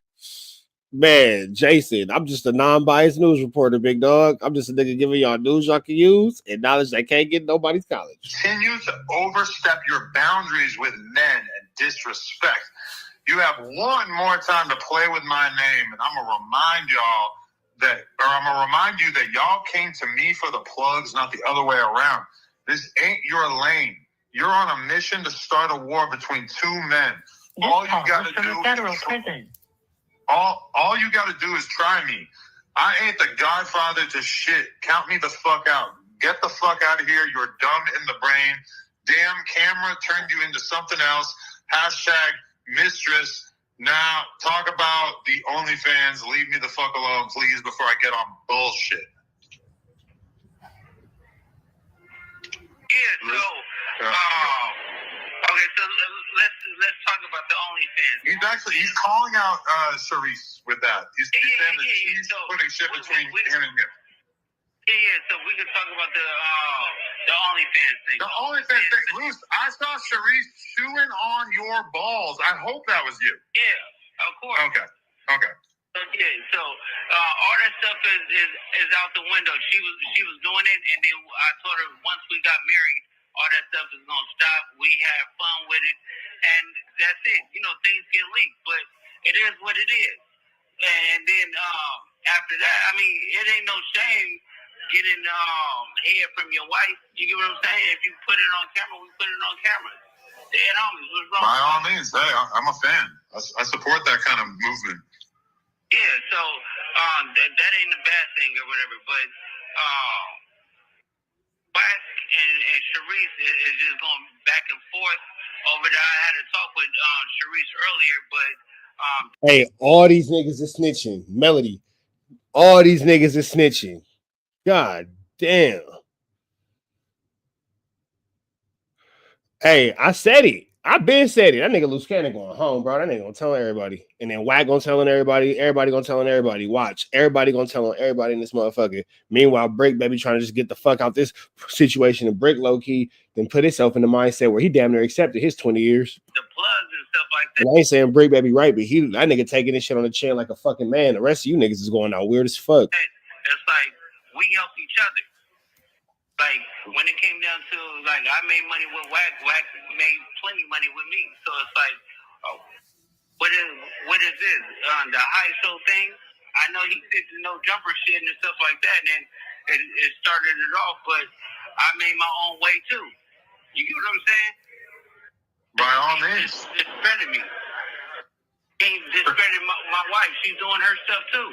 Man, Jason, I'm just a non-biased news reporter, big dog. I'm just a nigga giving y'all news y'all can use and knowledge that can't get nobody's college. Continue to overstep your boundaries with men and disrespect. You have one more time to play with my name, and I'm gonna remind you that y'all came to me for the plugs, not the other way around. This ain't your lane. You're on a mission to start a war between two men. All you gotta do federal prison. All you gotta do is try me. I ain't the godfather to shit. Count me the fuck out. Get the fuck out of here. You're dumb in the brain. Damn camera turned you into something else. Hashtag mistress. Now talk about the OnlyFans. Leave me the fuck alone, please, before I get on bullshit. Yeah, so okay, so let's talk about the OnlyFans. He's calling out Sharice with that. He's saying that she's putting shit between him and him. Yeah, so we can talk about the OnlyFans thing. The OnlyFans thing. Luce, I saw Sharice chewing on your balls. I hope that was you. Yeah, of course. Okay. Okay, so all that stuff is out the window. She was doing it, and then I told her once we got married, all that stuff is gonna stop. We had fun with it, and that's it. You know, things get leaked, but it is what it is. And then after that, I mean, it ain't no shame getting head from your wife. You get what I'm saying? If you put it on camera, we put it on camera. Dead homies, what's wrong? By all means, hey, I'm a fan. I support that kind of movement. Yeah, so that ain't a bad thing or whatever, but Wack and Sharice is just going back and forth over there. I had a talk with Sharice earlier, but Hey, all these niggas are snitching. Melody, all these niggas are snitching. God damn. Hey, I said it. I've been said it. That nigga Luce Cannon going home, bro. That nigga gonna tell everybody. And then Wack gonna tell everybody. Everybody gonna tell everybody. Watch. Everybody gonna tell everybody in this motherfucker. Meanwhile, Brick baby trying to just get the fuck out this situation and Brick low key, then put himself in the mindset where he damn near accepted his 20 years. the plugs and stuff like that. And I ain't saying Brick baby right, but that nigga taking this shit on the chin like a fucking man. The rest of you niggas is going out weird as fuck. It's like we help each other. Like when it came down to like I made money with Wack, Wack made plenty money with me. So it's like, what is this? The high show thing? I know he did the no jumper shit and stuff like that, and then it started it off. But I made my own way too. You get what I'm saying? By all means. Discredit me. He discredited my wife. She's doing her stuff too.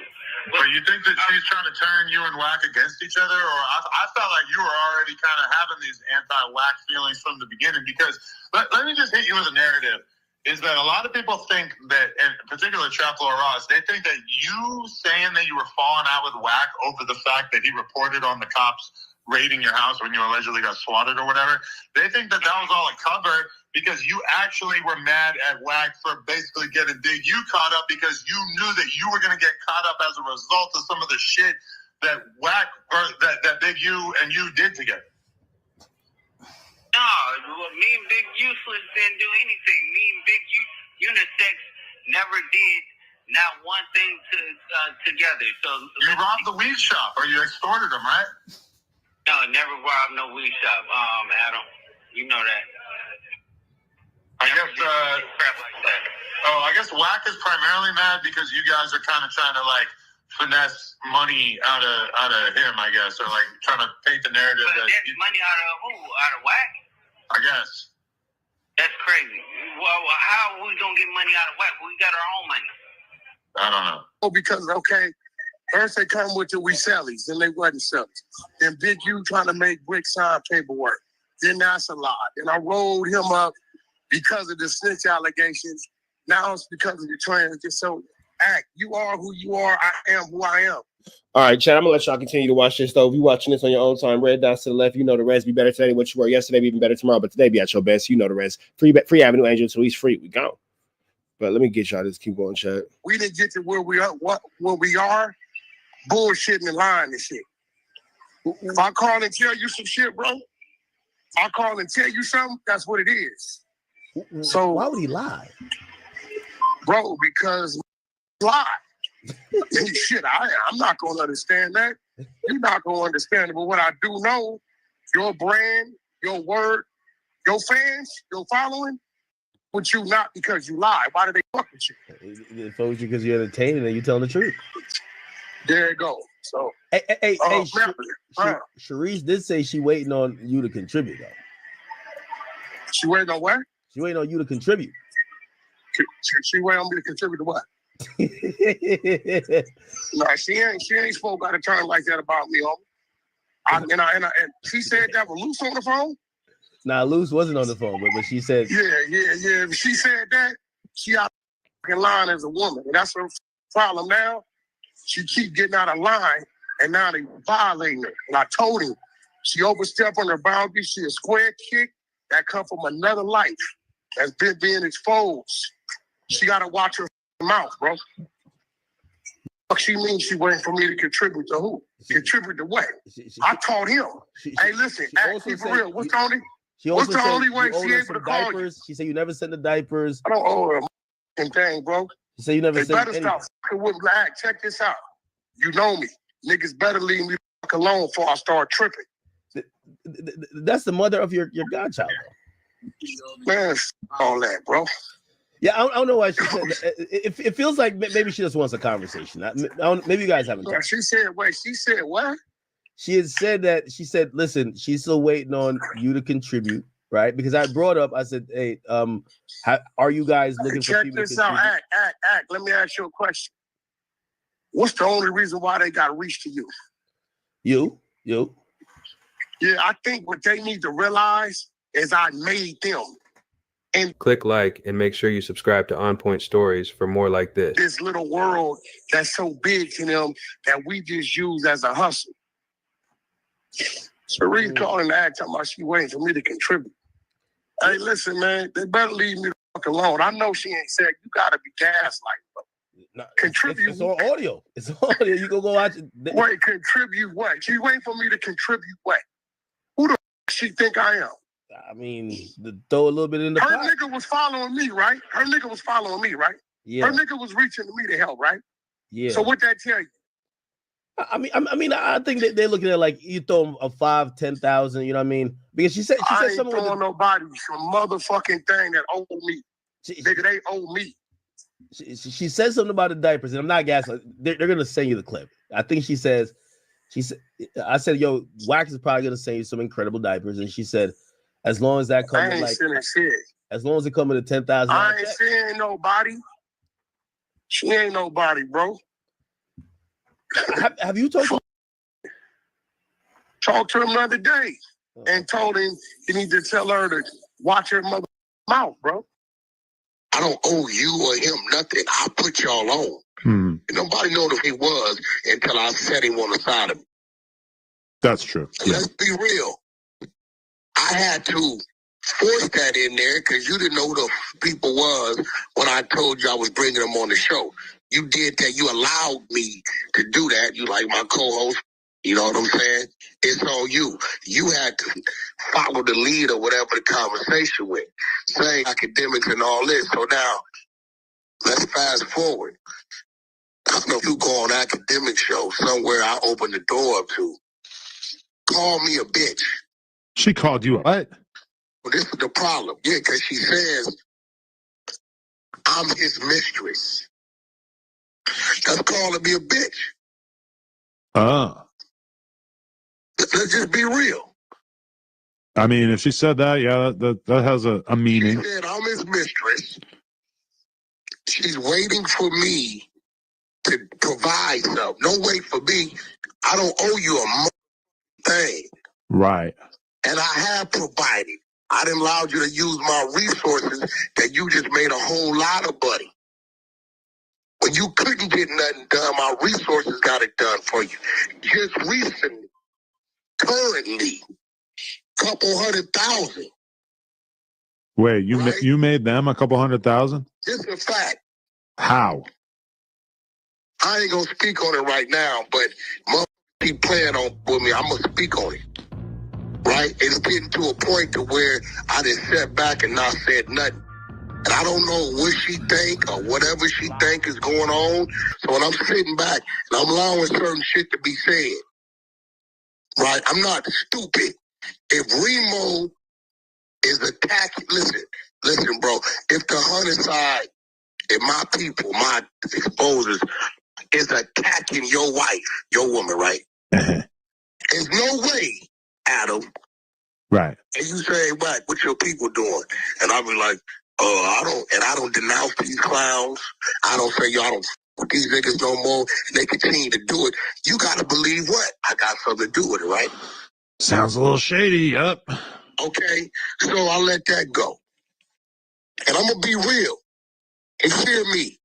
But you think that she's trying to turn you and Wack against each other? Or I felt like you were already kind of having these anti-Wack feelings from the beginning, because let me just hit you with a narrative, is that a lot of people think that, in particular Trap Lord Ross, they think that you saying that you were falling out with Wack over the fact that he reported on the cops raiding your house when you allegedly got swatted or whatever, they think that was all a cover because you actually were mad at Wack for basically getting you caught up because you knew that you were going to get caught up as a result of some of the shit that Wack or that Big U and you did together. No, me and Big Useless didn't do anything. Me and Big Unisex never did not one thing together. So you robbed the weed shop, or you extorted them, right? No, never robbed no weed shop, Adam. You know that. I guess Wack is primarily mad because you guys are kind of trying to like finesse money out of him, I guess, or like trying to paint the narrative that money out of who? Out of Wack? I guess. That's crazy. Well, how are we gonna get money out of Wack? We got our own money. I don't know. Oh, because first they come with the we sellies, then they wasn't sellies. Then Big U trying to make Brick sign paperwork. Then that's a lie. Then I rolled him up because of the snitch allegations. Now it's because of the trans. So act. You are who you are. I am who I am. All right, Chad, I'm going to let y'all continue to watch this, though. If you're watching this on your own time, red dots to the left, you know the rest. Be better today than what you were yesterday. Be even better tomorrow. But today, be at your best. You know the rest. Free Avenue Angel until he's free. We gone. But let me get y'all this. Keep going, Chad. We didn't get to where we are bullshitting and lying and shit. If I call and tell you some shit, bro, I call and tell you something, that's what it is. So why would he lie? Bro, because lie. Shit, I'm not going to understand that. You're not going to understand it. But what I do know, your brand, your word, your fans, your following, with you not because you lie. Why do they fuck with you? They fuck with you because you're entertaining and you telling the truth. There you go. So, hey, Sharice did say she waiting on you to contribute, though. She waiting on what? She waiting on you to contribute. She waiting on me to contribute to what? No, she ain't spoke out of turn like that about me, homie. And she said that with Luce on the phone. Nah, Luce wasn't on the phone, but she said. Yeah. She said that. She out of line as a woman, and that's her problem now. She keep getting out of line, and now they violating her. And I told him she overstepped on her boundaries. She a square kick that come from another life that's been being exposed. She gotta watch her mouth, bro. What she means she waiting for me to contribute to who? Contribute to what? I taught him. Hey, listen, keep it real. What's Tony? What's the only way she able to call you? She said you never sent the diapers. I don't owe her a thing, bro. She said you never sent better stop fucking with Black. Check this out. You know me. Niggas better leave me fuck alone before I start tripping. That's the mother of your godchild, though. Man, all that, bro. Yeah, I don't know why she said that. It feels like maybe she just wants a conversation. Maybe you guys haven't talked. She said what? She had said that, she said, listen, she's still waiting on you to contribute, right? Because I brought up, I said, hey, are you guys looking for people to contribute? Check this out, act. Let me ask you a question. What's the only reason why they got reached to you? You. Yeah, I think what they need to realize is I made them. And click like and make sure you subscribe to On Point Stories for more like this. This little world that's so big to them that we just use as a hustle. Sharice calling to act talking about she waiting for me to contribute. Hey, listen, man, they better leave me the fuck alone. I know she ain't said you gotta be gaslighted, bro. No, contribute. It's on audio. It's on audio. You go watch it. Wait, contribute what? She waiting for me to contribute what? Who the fuck she think I am? I mean, throw a little bit in the pot. Her nigga was following me, right? Yeah. Her nigga was reaching to me to help, right? Yeah. So what that tell you? I think that they're looking at like you throw them a 5,000, 10,000. You know what I mean? Because she said I something ain't throwing nobody some motherfucking thing that owe me. Nigga, they owe me. She said something about the diapers, and I'm not gaslighting. They're gonna send you the clip. I think she said, I said, yo, Wack is probably gonna send you some incredible diapers, and she said, as long as that comes, as long as it comes with a 10,000. I ain't seeing nobody. She ain't nobody, bro. Have you talked to him? Talked to him the other day and told him you need to tell her to watch her mother mouth, bro. I don't owe you or him nothing. I put y'all on. And nobody knew who he was until I set him on the side of me. That's true. Let's be real. I had to force that in there because you didn't know who the people was when I told you I was bringing them on the show. You did that. You allowed me to do that. You like my co-host. You know what I'm saying? It's on you. You had to follow the lead or whatever the conversation went. Saying academics and all this. So now, let's fast forward. I don't know if you go on academic show somewhere I open the door up to. Call me a bitch. She called you what? Well, this is the problem. Yeah, because she says, I'm his mistress. That's calling me a bitch. Let's just be real. I mean, if she said that, yeah, that has a meaning. She said, I'm his mistress. She's waiting for me to provide something. Don't wait for me. I don't owe you a thing. Right. And I have provided. I didn't allow you to use my resources that you just made a whole lot of money. When you couldn't get nothing done, my resources got it done for you. Just recently, currently, couple 100,000. Wait, you made them a couple 100,000? This is a fact. How? I ain't gonna speak on it right now, but motherfuckers keep playing on with me. I'm gonna speak on it. Right? It's getting to a point to where I just sat back and not said nothing. And I don't know what she think or whatever she think is going on. So when I'm sitting back and I'm allowing certain shit to be said, right? I'm not stupid. If Remo is attacking, listen, bro. If the hunter side, if my people, my exposers, is attacking your wife, your woman, right? There's no way, Adam. Right. And you say, Wack, what your people doing? And I'll be like, I don't denounce these clowns. I don't say, y'all don't with these niggas no more. And they continue to do it. You gotta believe what? I got something to do with it, right? Sounds a little shady, yup. Okay, so I let that go. And I'm gonna be real. And hear me.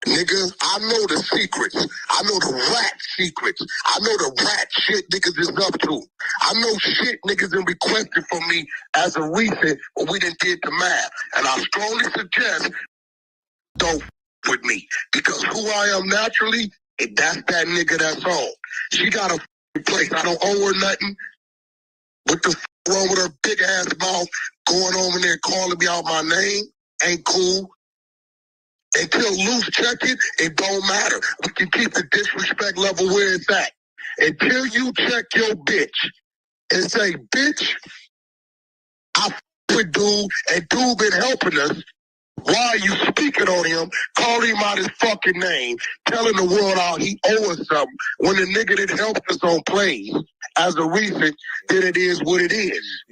Nigga, I know the secrets. I know the rat secrets. I know the rat shit niggas is up to. I know shit niggas been requested from me as a recent, but we didn't did the math. And I strongly suggest don't with me. Because who I am naturally, that's that nigga that's on. She got a place. I don't owe her nothing. What the wrong with her big ass mouth going over there calling me out my name? Ain't cool. Until Luce check it, it don't matter. We can keep the disrespect level where it's at. Until you check your bitch and say, bitch, I with dude and dude been helping us. Why are you speaking on him, calling him out his fucking name, telling the world how he owe us something when the nigga that helped us on planes as a recent, then it is what it is.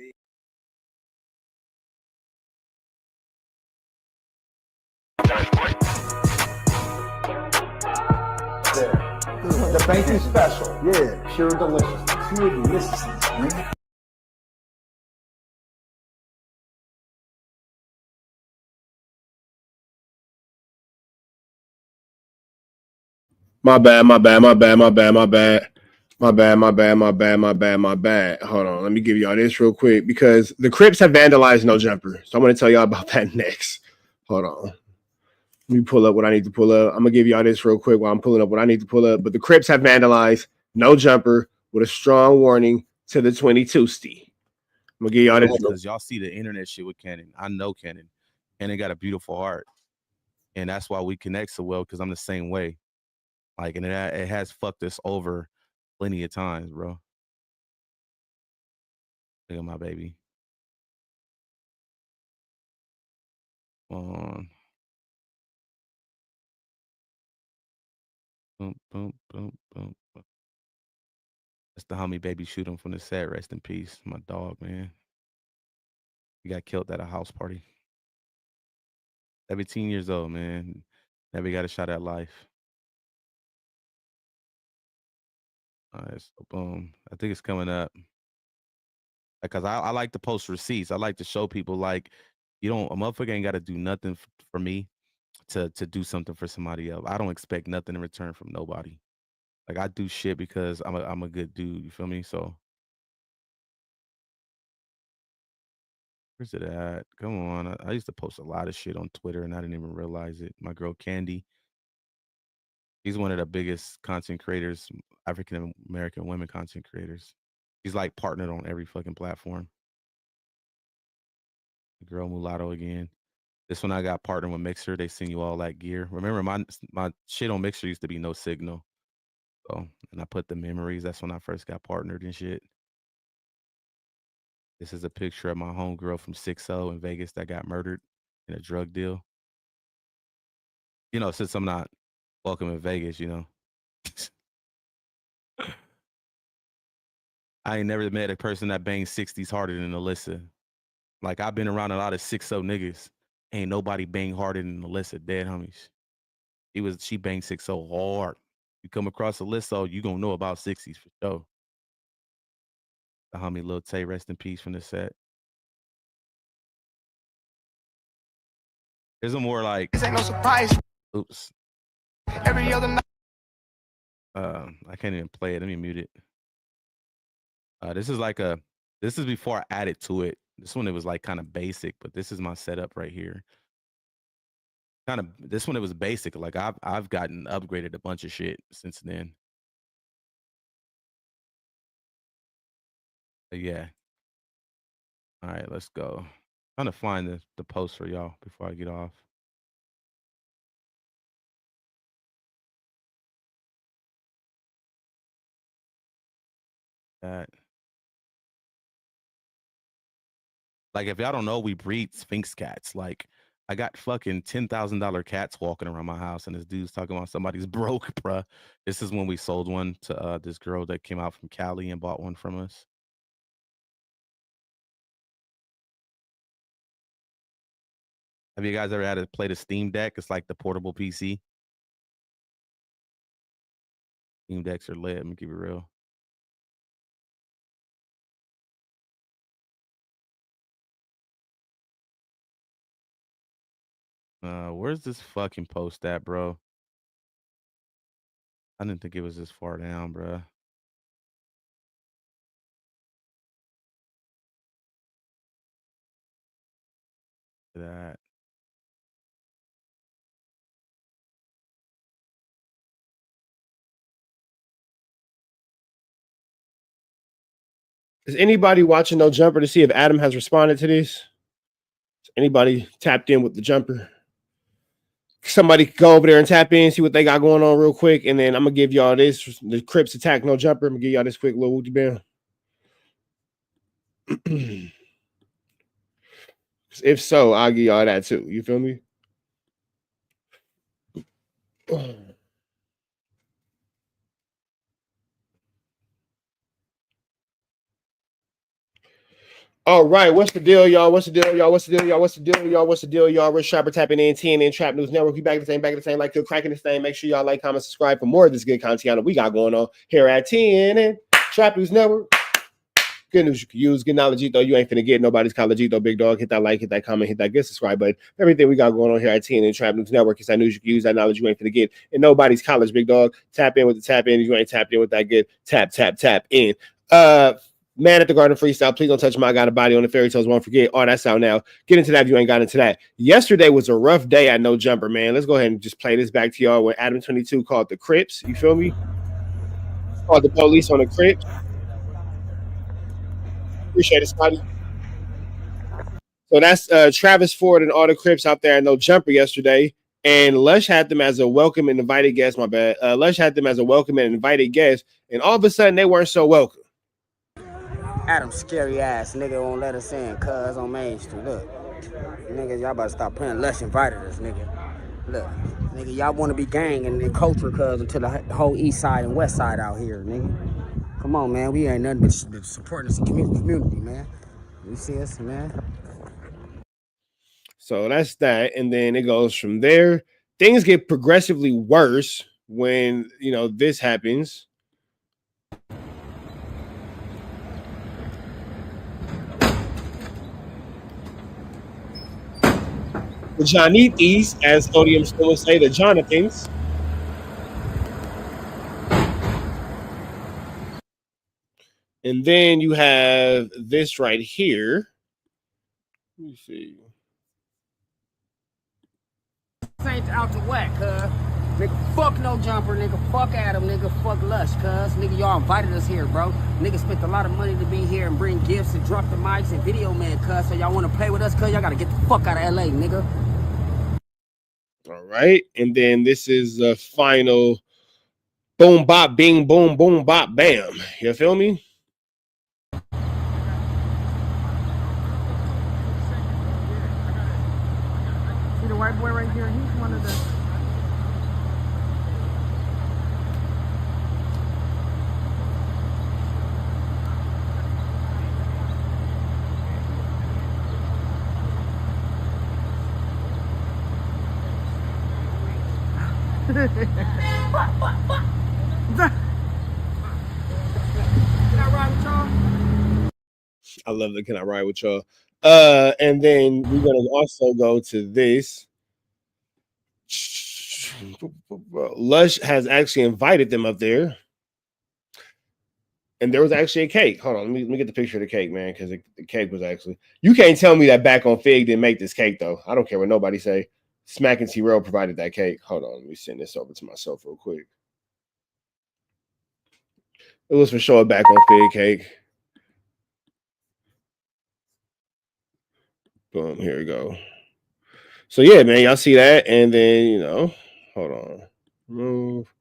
The bacon special. Yeah, pure delicious. Pure deliciousness, man. My bad. Hold on. Let me give y'all this real quick because the Crips have vandalized No Jumper. So I'm going to tell y'all about that next. Hold on. Let me pull up what I need to pull up. I'm going to give y'all this real quick while I'm pulling up what I need to pull up. But the Crips have vandalized No Jumper with a strong warning to the 22-sti. I'm going to give y'all this. Because y'all see the internet shit with Cannon. I know Cannon. Cannon got a beautiful heart. And that's why we connect so well, because I'm the same way. Like, and it has fucked us over plenty of times, bro. Look at my baby. Boom, boom, boom, boom. That's the homie baby shoot him from the set. Rest in peace. My dog, man. He got killed at a house party. 17 years old, man. Never got a shot at life. All right, so boom. I think it's coming up. Because I like to post receipts. I like to show people, like, a motherfucker ain't got to do nothing for me to do something for somebody else. I don't expect nothing in return from nobody. Like, I do shit because I'm a good dude. You feel me? So where's it at? Come on. I used to post a lot of shit on Twitter and I didn't even realize it. My girl Candy. She's one of the biggest content creators, African American women content creators. She's like partnered on every fucking platform. Girl Mulatto again. This one I got partnered with Mixer. They send you all that gear. Remember, my shit on Mixer used to be no signal. So, and I put the memories. That's when I first got partnered and shit. This is a picture of my homegirl from 6-0 in Vegas that got murdered in a drug deal. Since I'm not welcome in Vegas, I ain't never met a person that bangs 60s harder than Alyssa. Like, I've been around a lot of 6-0 niggas. Ain't nobody bang harder than Alyssa, dead homies. She banged 6-0 hard. You come across Alyssa, you gonna know about 60s for sure. The homie Lil Tay, rest in peace from the set. There's a more like. This ain't no surprise. Oops. Every other night. I can't even play it. Let me mute it. This is before I added to it. This one, it was like kind of basic, but this is my setup right here. kind of this one, it was basic. Like I've gotten upgraded a bunch of shit since then. But yeah. All right, let's go. I'm trying to find the post for y'all before I get off. That. Like, if y'all don't know, we breed Sphinx cats. Like, I got fucking $10,000 cats walking around my house, and this dude's talking about somebody's broke, bruh. This is when we sold one to this girl that came out from Cali and bought one from us. Have you guys ever had to play the Steam Deck? It's like the portable PC. Steam Decks are lit. Let me keep it real. Where's this fucking post at, bro? I didn't think it was this far down, bro. That. Is anybody watching No Jumper to see if Adam has responded to this? Is anybody tapped in with the jumper? Somebody go over there and tap in, see what they got going on real quick, and then I'm gonna give y'all this. The Crips attack No Jumper. I'm gonna give y'all this quick little woody bam. If so, I'll give y'all that too. You feel me? All right, what's the deal, y'all? What's the deal, y'all? What's the deal, y'all? What's the deal, y'all? What's the deal, y'all? Rich Shopper tapping in, TNN Trap News Network. We back at the same, like you're cracking this thing. Make sure y'all like, comment, subscribe for more of this good content we got going on here at TNN Trap News Network. Good news you can use. Good knowledge, though. You ain't finna get nobody's college, though, big dog. Hit that like, hit that comment, hit that good subscribe button. Everything we got going on here at TNN Trap News Network is that news you can use, that knowledge you ain't finna get in nobody's college, big dog. Tap in with the tap in. If you ain't tapped in with that good, tap in. Man at the Garden Freestyle, please don't touch my got a body on the fairy tales. Won't forget. Oh, that's out now. Get into that if you ain't got into that. Yesterday was a rough day at No Jumper, man. Let's go ahead and just play this back to y'all when Adam 22 called the Crips. You feel me? Called the police on the Crips. Appreciate it, Scotty. So that's Travis Ford and all the Crips out there at No Jumper yesterday. And Lush had them as a welcome and invited guest. My bad. Lush had them as a welcome and invited guest. And all of a sudden, they weren't so welcome. Adam scary ass nigga won't let us in, cuz on Main Street. Look, nigga, y'all about to stop playing. Lush invited us, nigga. Look, nigga, y'all want to be gang and the culture, cuz, until the whole east side and west side out here, nigga. Come on, man, we ain't nothing but supporting this community, man. You see us, man. So that's that, and then it goes from there. Things get progressively worse when, you know, this happens. The Johnny's, as Odium still would say, the Jonathans. And then you have this right here. Let me see. Ain't out to Wack, cuz. Nigga, fuck No Jumper, nigga. Fuck Adam, nigga. Fuck Lush, cuz. Nigga, y'all invited us here, bro. Nigga spent a lot of money to be here and bring gifts and drop the mics and video man, cuz. So y'all want to play with us, cuz? Y'all got to get the fuck out of LA, nigga. All right. And then this is the final boom, bop, bing, boom, boom, bop, bam. You feel me? See the white boy right here? He's one of the... I love the Can I Ride With Y'all? And then we're gonna also go to this. Lush has actually invited them up there. And there was actually a cake. Hold on, let me get the picture of the cake, man, because the cake was actually... You can't tell me that Back on Fig didn't make this cake, though. I don't care what nobody say. Smack and T-Rail provided that cake. Hold on, let me send this over to myself real quick. It was for sure back on Fig Cake. Boom, here we go. So yeah, man, y'all see that, and then hold on, move.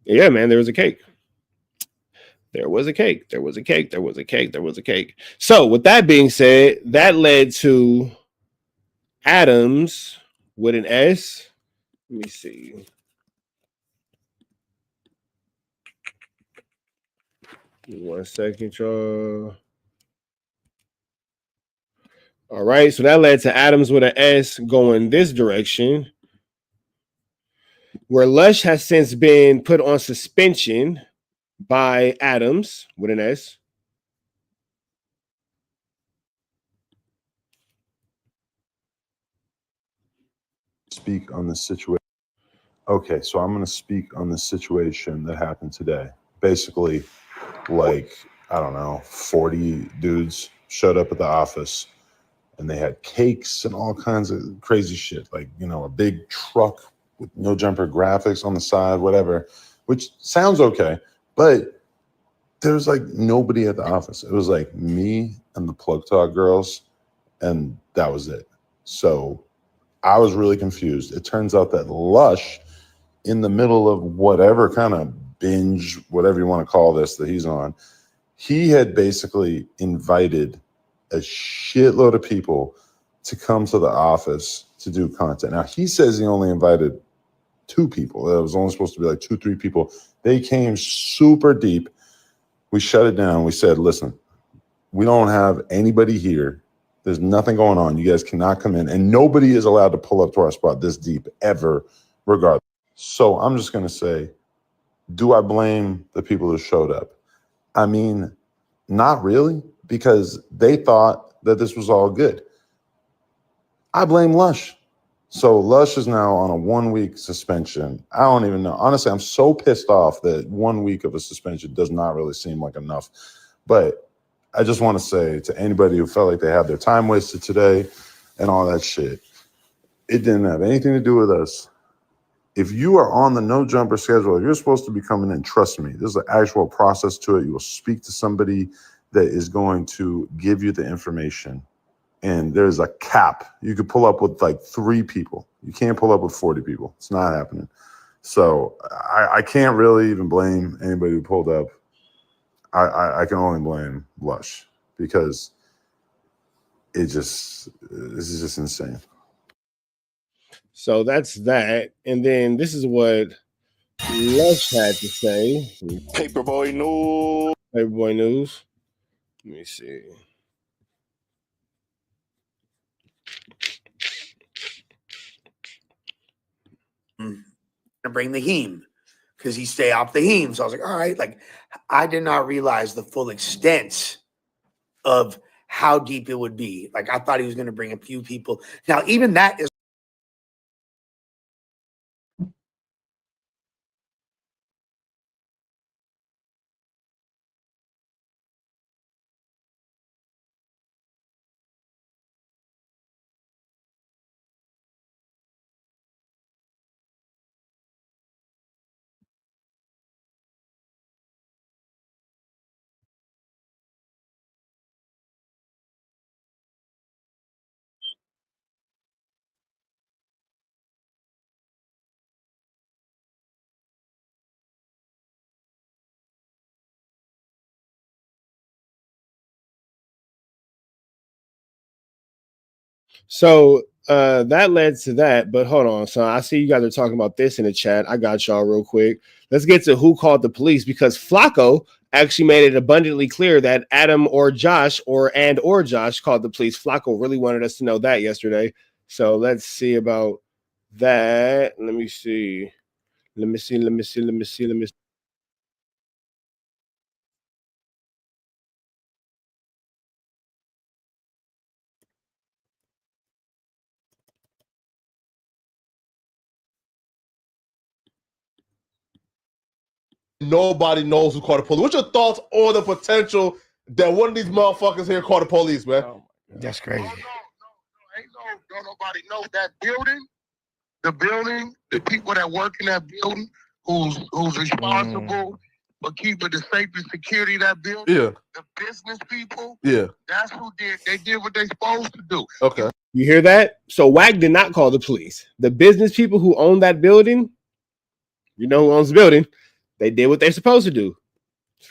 Yeah, man, there was a cake. There was a cake. There was a cake. There was a cake. There was a cake. So with that being said, that led to Adams with an S. Let me see. Give me 1 second, y'all. All right, so that led to Adams with an S going this direction, where Lush has since been put on suspension by Adams with an S. Speak on the situation. Okay, so I'm going to speak on the situation that happened today. Basically, like, I don't know, 40 dudes showed up at the office and they had cakes and all kinds of crazy shit. Like, a big truck with no jumper graphics on the side, whatever, which sounds okay. But there's like nobody at the office. It was like me and the Plug Talk girls, and that was it. So I was really confused. It turns out that Lush, in the middle of whatever kind of binge, whatever you want to call this that he's on, he had basically invited a shitload of people to come to the office to do content. Now, he says he only invited 2 people. It was only supposed to be like 2-3 people. They came super deep. We shut it down. We said, listen, we don't have anybody here. There's nothing going on. You guys cannot come in. And nobody is allowed to pull up to our spot this deep ever, regardless. So I'm just going to say, do I blame the people who showed up? I mean, not really, because they thought that this was all good. I blame Lush. So Lush is now on a 1-week suspension. I don't even know. Honestly, I'm so pissed off that 1 week of a suspension does not really seem like enough. But I just want to say to anybody who felt like they had their time wasted today and all that shit, it didn't have anything to do with us. If you are on the no jumper schedule, if you're supposed to be coming in, trust me, there's an actual process to it. You will speak to somebody that is going to give you the information. And there's a cap. You could pull up with like 3 people. You can't pull up with 40 people. It's not happening. So I can't really even blame anybody who pulled up. I can only blame Lush because this is just insane. So that's that. And then this is what Lush had to say. Paperboy news. Paperboy news. Let me see. To bring the heme because he stay off the heme. So I was like, all right, like I did not realize the full extent of how deep it would be. Like I thought he was going to bring a few people. Now, even that is. So that led to that, but hold on. So I see you guys are talking about this in the chat. I got y'all real quick. Let's get to who called the police, because FLAKKO actually made it abundantly clear that Adam or Josh or Josh called the police. FLAKKO really wanted us to know that yesterday. So let's see about that. Let me see. Nobody knows who called the police. What's your thoughts on the potential that one of these motherfuckers here called the police, man? That's crazy. Don't nobody know that building. The building, the people that work in that building, who's responsible for keeping the safety and security of that building. Yeah. The business people. Yeah. That's who did. They did what they supposed to do. Okay. You hear that? So Wack did not call the police. The business people who own that building, you know who owns the building, they did what they're supposed to do.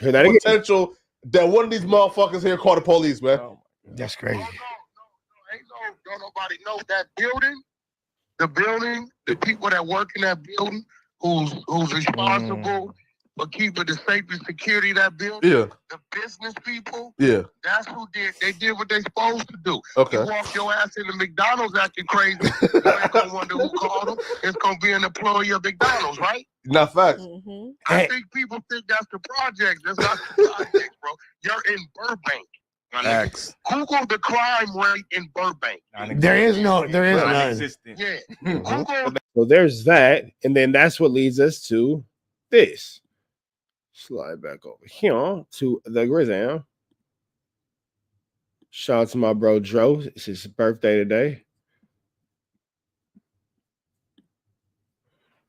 Hear that again? Potential that one of these motherfuckers here called the police, man. That's crazy. Don't nobody know that building. The building, the people that work in that building, who's responsible for keeping the safety and security of that building. Yeah. The business people. Yeah. That's who did. They did what they supposed to do. Okay. You walk your ass into McDonald's acting crazy, you ain't gonna wonder who called them. It's gonna be an employee of McDonald's, right? Not facts. I think people think that's the project. That's not the project, bro. You're in Burbank. Facts. Google the crime rate in Burbank. There is none. Yeah. Google. So there's that, and then that's what leads us to this. Slide back over here to the Grizzam. Shout out to my bro Dro. It's his birthday today.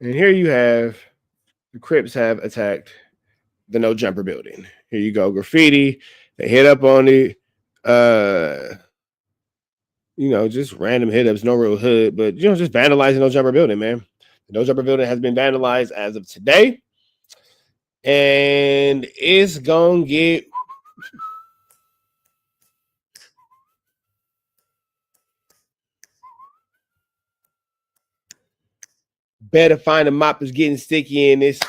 And here you have the Crips have attacked the No Jumper building. Here you go, graffiti. They hit up on it. Just random hit ups, no real hood, but just vandalizing No Jumper building, man. The No Jumper building has been vandalized as of today. And it's gonna get better. Find a mop is getting sticky in this.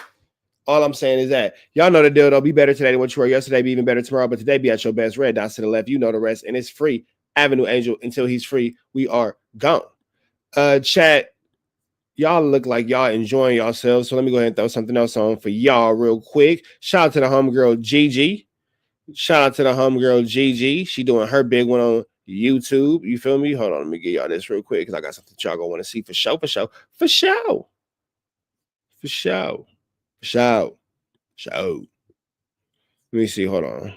All I'm saying is that y'all know the deal, though. Be better today than what you were yesterday. Be even better tomorrow. But today, be at your best. Red dots to the left. You know the rest. And it's free. Avenue Angel. Until he's free, we are gone. Chat. Y'all look like y'all enjoying yourselves. So let me go ahead and throw something else on for y'all real quick. Shout out to the homegirl Gigi. Shout out to the homegirl Gigi. She doing her big one on YouTube. You feel me? Hold on. Let me get y'all this real quick because I got something y'all gonna want to see for sure. Let me see. Hold on.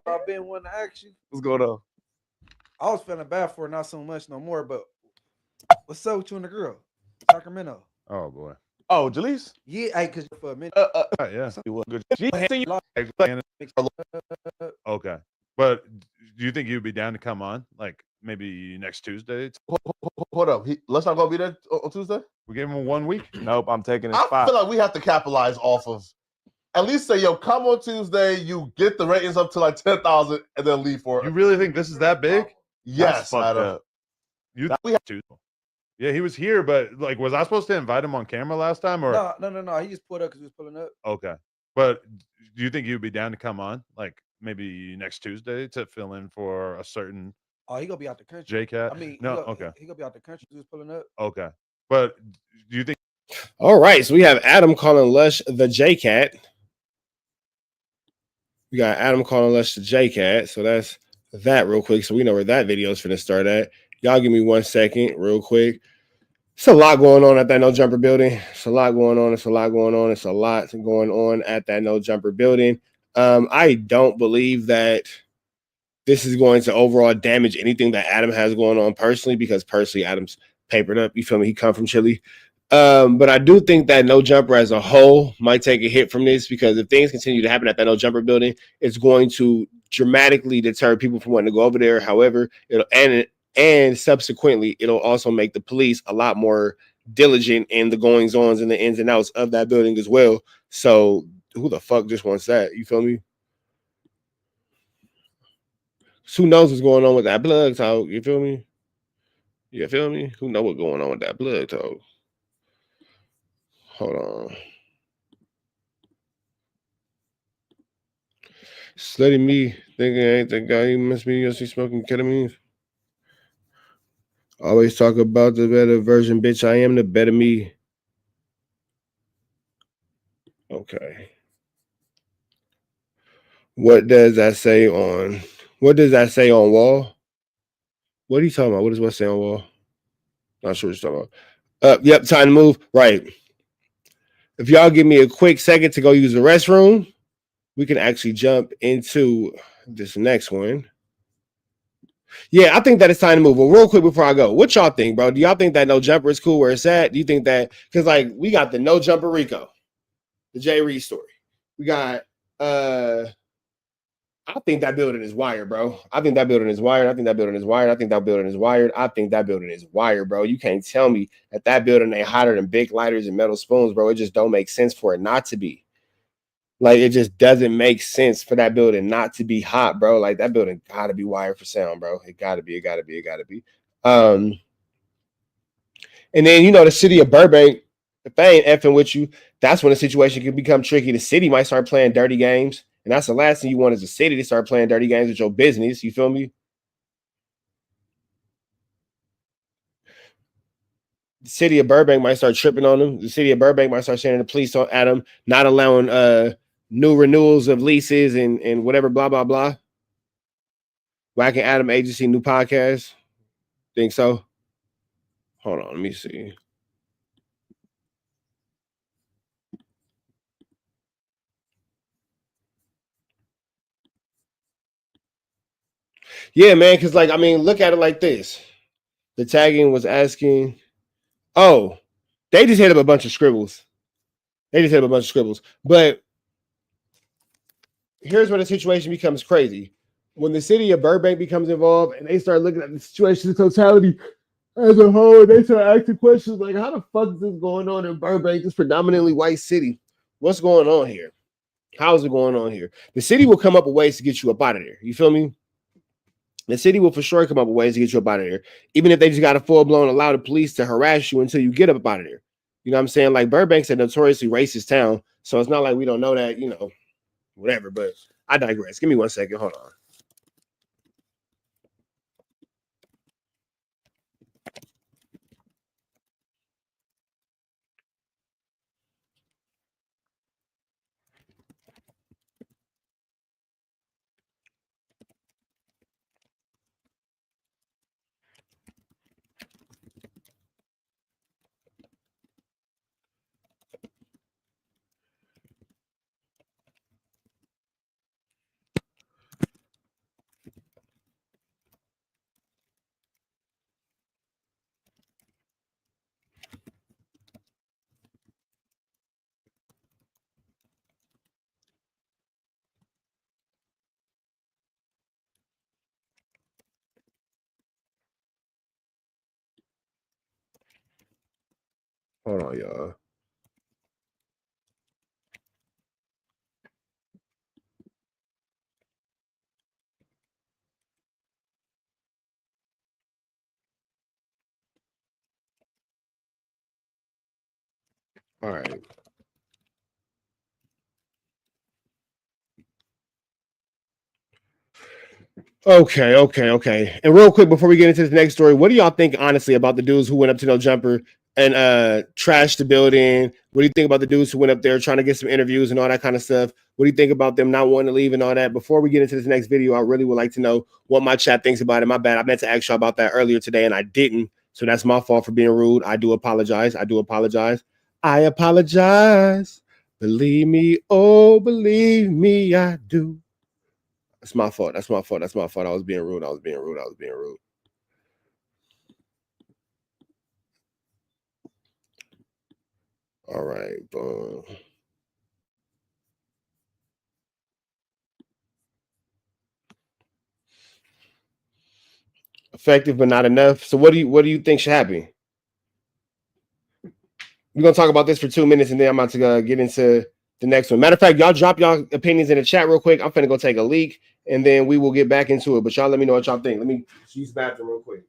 I've been wanting to ask you. What's going on? I was feeling bad for her, not so much no more, but what's up with you and the girl? Sacramento. Oh boy. Oh, Jalise? Yeah, hey, cause for a minute. Yeah. Good. Okay. But do you think you'd be down to come on? Like maybe next Tuesday? Hold up. Let's not go be there on Tuesday? We gave him 1 week? Nope, I'm taking his I spot. feel like we have to capitalize off of at least say, yo, come on Tuesday, you get the ratings up to like 10,000 and then leave for it. You really think this is that big? Yes, Adam. We have to. Yeah, he was here, but like, was I supposed to invite him on camera last time? Or No. He just pulled up because he was pulling up. okay. But do you think you'd be down to come on? Like maybe next Tuesday to fill in for a certain Oh, he gonna be out the country. JCat? I mean, no, he gonna be out the country. He was pulling up. Okay. But do you think All right, so we have Adam calling Lush the JCat. We got Adam calling Lush the JCat. So that's that real quick. So we know where that video is finna start at. Y'all give me 1 second real quick. It's a lot going on at that No Jumper building. It's a lot going on. It's a lot going on. It's a lot going on at that No Jumper building. I don't believe that this is going to overall damage anything that Adam has going on personally, because personally Adam's papered up. You feel me? He come from Chile. But I do think that No Jumper as a whole might take a hit from this, because if things continue to happen at that No Jumper building, it's going to dramatically deter people from wanting to go over there. However, and subsequently, it'll also make the police a lot more diligent in the goings-ons and the ins and outs of that building as well. So who the fuck just wants that? You feel me? Who knows what's going on with that blood talk? You feel me? You feel me? Who know what's going on with that blood talk? Hold on. Slutty me thinking I ain't the guy. You must be just smoking ketamine. Always talk about the better version, bitch. I am the better me. Okay. What does that say on? What does that say on wall? What are you talking about? What does what say on wall? Not sure what you're talking about. Yep, time to move. Right. If y'all give me a quick second to go use the restroom, we can actually jump into this next one. Yeah, I think that it's time to move. Well, real quick before I go, what y'all think, bro? Do y'all think that no jumper is cool where it's at? Do you think that because like we got the no jumper Rico, the Jay Reed story. We got I think that building is wired, bro. I think that building is wired. I think that building is wired. I think that building is wired. I think that building is wired, bro. You can't tell me that building ain't hotter than big lighters and metal spoons, bro. It just don't make sense for it not to be. Like, it just doesn't make sense for that building not to be hot, bro. Like, that building gotta be wired for sound, bro. It gotta be. It gotta be. It gotta be. And then, you know, the city of Burbank, if they ain't effing with you, that's when the situation can become tricky. The city might start playing dirty games. And that's the last thing you want is the city to start playing dirty games with your business. You feel me? The city of Burbank might start tripping on them. The city of Burbank might start sending the police at them, not allowing new renewals of leases and whatever, blah, blah, blah. Wack and Adam Agency, new podcast. Think so? Hold on, let me see. Yeah, man, because like, I mean, look at it like this. The tagging was asking, oh, they just hit up a bunch of scribbles. But here's where the situation becomes crazy. When the city of Burbank becomes involved and they start looking at the situation in totality as a whole, they start asking questions like, how the fuck is this going on in Burbank, this predominantly white city? What's going on here? How is it going on here? The city will come up with ways to get you up out of there. You feel me? The city will for sure come up with ways to get you up out of there, even if they just got a full-blown allow the police to harass you until you get up out of there. You know what I'm saying? Like, Burbank's a notoriously racist town, so it's not like we don't know that, you know, whatever. But I digress. Give me 1 second. Hold on. Hold on, y'all. All right. Okay. And real quick before we get into the next story, what do y'all think honestly about the dudes who went up to No Jumper and trashed the building? What do you think about the dudes who went up there trying to get some interviews and all that kind of stuff? What do you think about them not wanting to leave and all that? Before we get into this next video, I really would like to know what my chat thinks about it. My bad. I meant to ask y'all about that earlier today and I didn't. So that's my fault for being rude. I do apologize. I apologize. Believe me, oh, believe me, I do. That's my fault. I was being rude. All right, boom. Effective, but not enough. So what do you think should happen? We're gonna talk about this for 2 minutes, and then I'm about to get into the next one. Matter of fact, y'all drop y'all opinions in the chat real quick. I'm finna go take a leak, and then we will get back into it. But y'all let me know what y'all think. Let me use the bathroom real quick.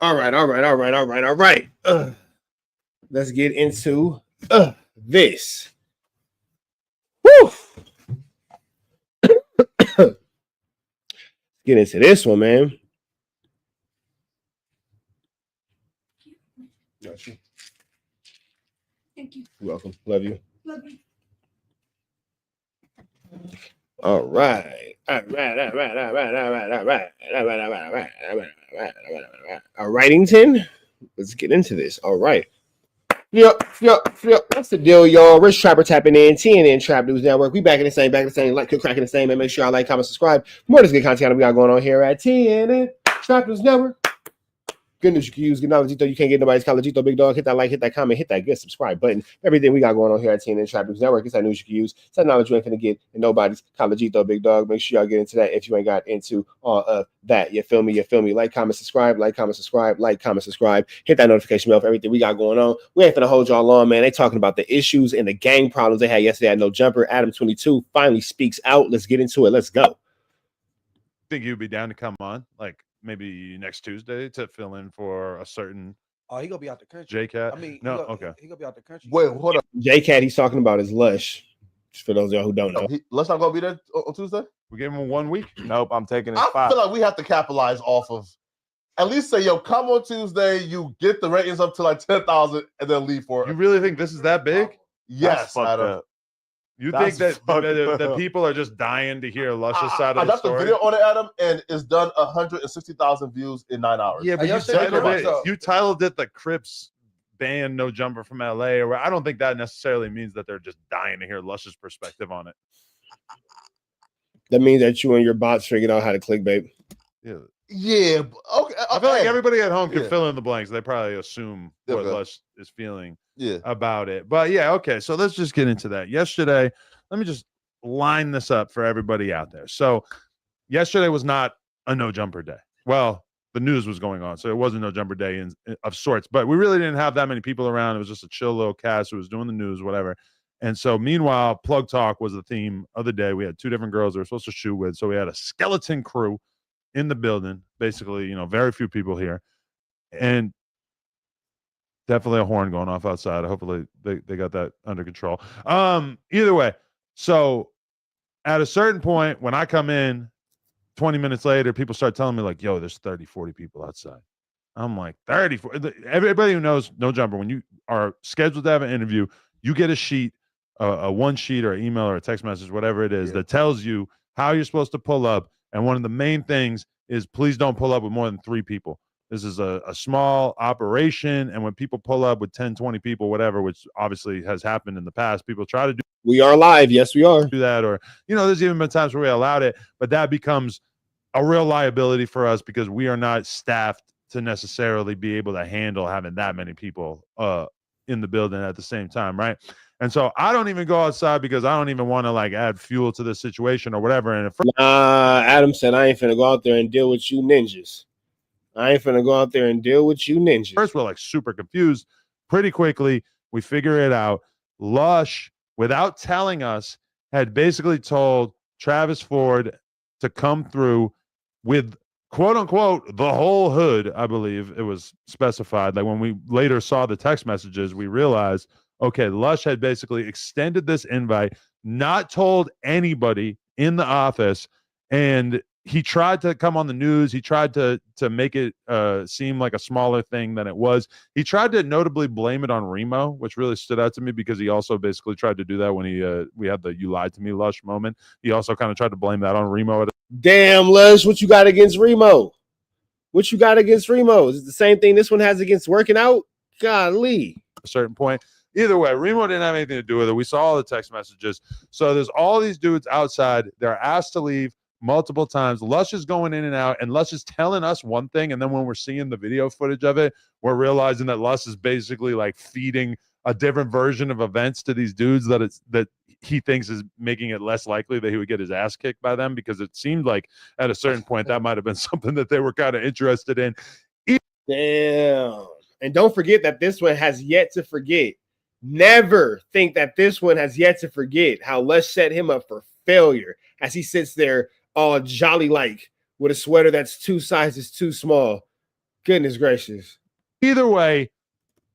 All right. Let's get into this. Woo! Get into this one, man. Got you. Thank you. You're welcome. Love you. Love you. All right. All rightington. Let's get into this. All right. Yep. That's the deal, y'all. Rich Trapper tapping in. TNN Trap News Network. We back in the same. Like, click, cracking the same. And make sure y'all like, comment, subscribe. More of this good content we got going on here at TNN Trap News Network. Good news you can use. Good knowledge, you can't get nobody's Collegito, big dog. Hit that like, hit that comment, hit that good subscribe button. Everything we got going on here at TNN Trap News Network is that news you can use. It's that knowledge you ain't gonna get in nobody's Collegito, big dog. Make sure y'all get into that if you ain't got into all of that. You feel me? Like, comment, subscribe. Hit that notification bell for everything we got going on. We ain't gonna hold y'all on, man. They talking about the issues and the gang problems they had yesterday at No Jumper. Adam 22 finally speaks out. Let's get into it. Let's go. Think you'd be down to come on, like maybe next Tuesday to fill in for a certain. Oh, he gonna be out the country. J-Cat. I mean, no, he gonna be out the country. Wait, hold up. J-Cat, he's talking about his Lush. Just for those of y'all who don't know. Lush not gonna be there on Tuesday? We gave him 1 week. Nope, I'm taking his I spot. feel like we have to capitalize off of at least say, yo, come on Tuesday, you get the ratings up to like 10,000 and then leave for it. You really think this is that big? Yes, Adam. You That's think that the up. people are just dying to hear Lush's side of I the got story? the video on it, Adam, and it's done 160,000 views in 9 hours. Yeah, but you titled it the Crips ban No Jumper from LA, or I don't think that necessarily means that they're just dying to hear Lush's perspective on it. That means that you and your bots figured out how to clickbait. Yeah. Yeah. Okay. I feel like everybody at home can fill in the blanks. They probably assume what Okay. Lush is feeling Yeah. about it. But yeah, okay. So let's just get into that. Yesterday, let me just line this up for everybody out there. So yesterday was not a no jumper day. Well, the news was going on, so it wasn't no jumper day of sorts. But we really didn't have that many people around. It was just a chill little cast who was doing the news, whatever. And so meanwhile, Plug Talk was the theme of the day. We had two different girls we were supposed to shoot with. So we had a skeleton crew in the building, basically, very few people here. And definitely a horn going off outside. Hopefully they got that under control. Either way, so at a certain point, when I come in 20 minutes later, people start telling me like, yo, there's 30, 40 people outside. I'm like, 30, 40. Everybody who knows No Jumper, when you are scheduled to have an interview, you get a sheet, a one sheet or an email or a text message, whatever it is, that tells you how you're supposed to pull up. And one of the main things is please don't pull up with more than 3 people. This is a small operation. And when people pull up with 10, 20 people, whatever, which obviously has happened in the past, people try to do. We are live. Yes, we are. Do that. Or, there's even been times where we allowed it, but that becomes a real liability for us because we are not staffed to necessarily be able to handle having that many people in the building at the same time. Right. And so I don't even go outside because I don't even want to like add fuel to the situation or whatever. And Adam said, I ain't finna go out there and deal with you ninjas. First, we're like super confused. Pretty quickly, we figure it out. Lush, without telling us, had basically told Travis Ford to come through with quote unquote the whole hood. I believe it was specified. Like when we later saw the text messages, we realized, okay, Lush had basically extended this invite, not told anybody in the office, and he tried to come on the news. He tried to make it seem like a smaller thing than it was. He tried to notably blame it on Remo, which really stood out to me because he also basically tried to do that when we had the "you lied to me" Lush moment. He also kind of tried to blame that on Remo. Damn, Lush, what you got against Remo? Is it the same thing this one has against working out? Golly. A certain point. Either way, Remo didn't have anything to do with it. We saw all the text messages. So there's all these dudes outside. They're asked to leave multiple times. Lush is going in and out, and Lush is telling us one thing, and then when we're seeing the video footage of it, we're realizing that Lush is basically like feeding a different version of events to these dudes that he thinks is making it less likely that he would get his ass kicked by them, because it seemed like at a certain point that might have been something that they were kind of interested in. Damn. And don't forget that this one has yet to forget. Never think that this one has yet to forget how Lush set him up for failure as he sits there all jolly like with a sweater that's 2 sizes too small. Goodness gracious. Either way,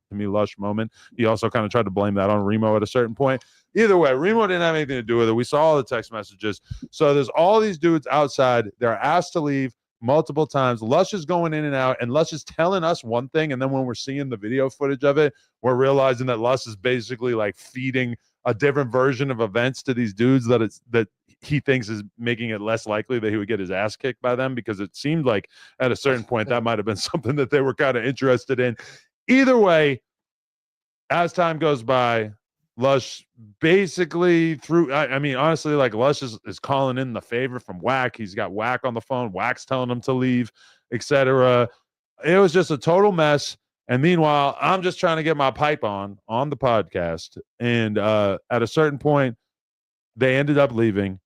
to me, Lush moment. He also kind of tried to blame that on Remo at a certain point. Either way, Remo didn't have anything to do with it. We saw all the text messages. So there's all these dudes outside. They're asked to leave multiple times. Lush is going in and out, and Lush is telling us one thing, and then when we're seeing the video footage of it, we're realizing that Lush is basically like feeding a different version of events to these dudes that he thinks is making it less likely that he would get his ass kicked by them, because it seemed like at a certain point that might have been something that they were kind of interested in. Either way, as time goes by, Lush basically I mean, honestly, like Lush is calling in the favor from Wack. He's got Wack on the phone. Wack's telling him to leave, etc. It was just a total mess. And meanwhile, I'm just trying to get my pipe on the podcast. And at a certain point, they ended up leaving.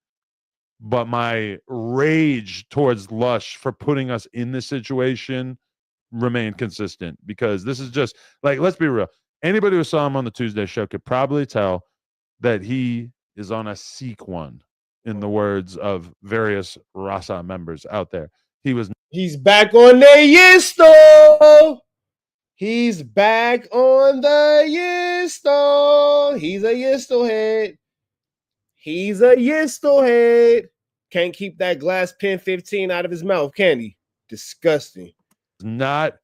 But my rage towards Lush for putting us in this situation remained consistent, because this is just like, let's be real. Anybody who saw him on the Tuesday show could probably tell that he is on a seek one, in the words of various Rasa members out there. He's back on the Yisto. He's back on the Yisto. He's a Yisto head. He's a Yisto head. Can't keep that glass pen 15 out of his mouth, can he? Disgusting. Not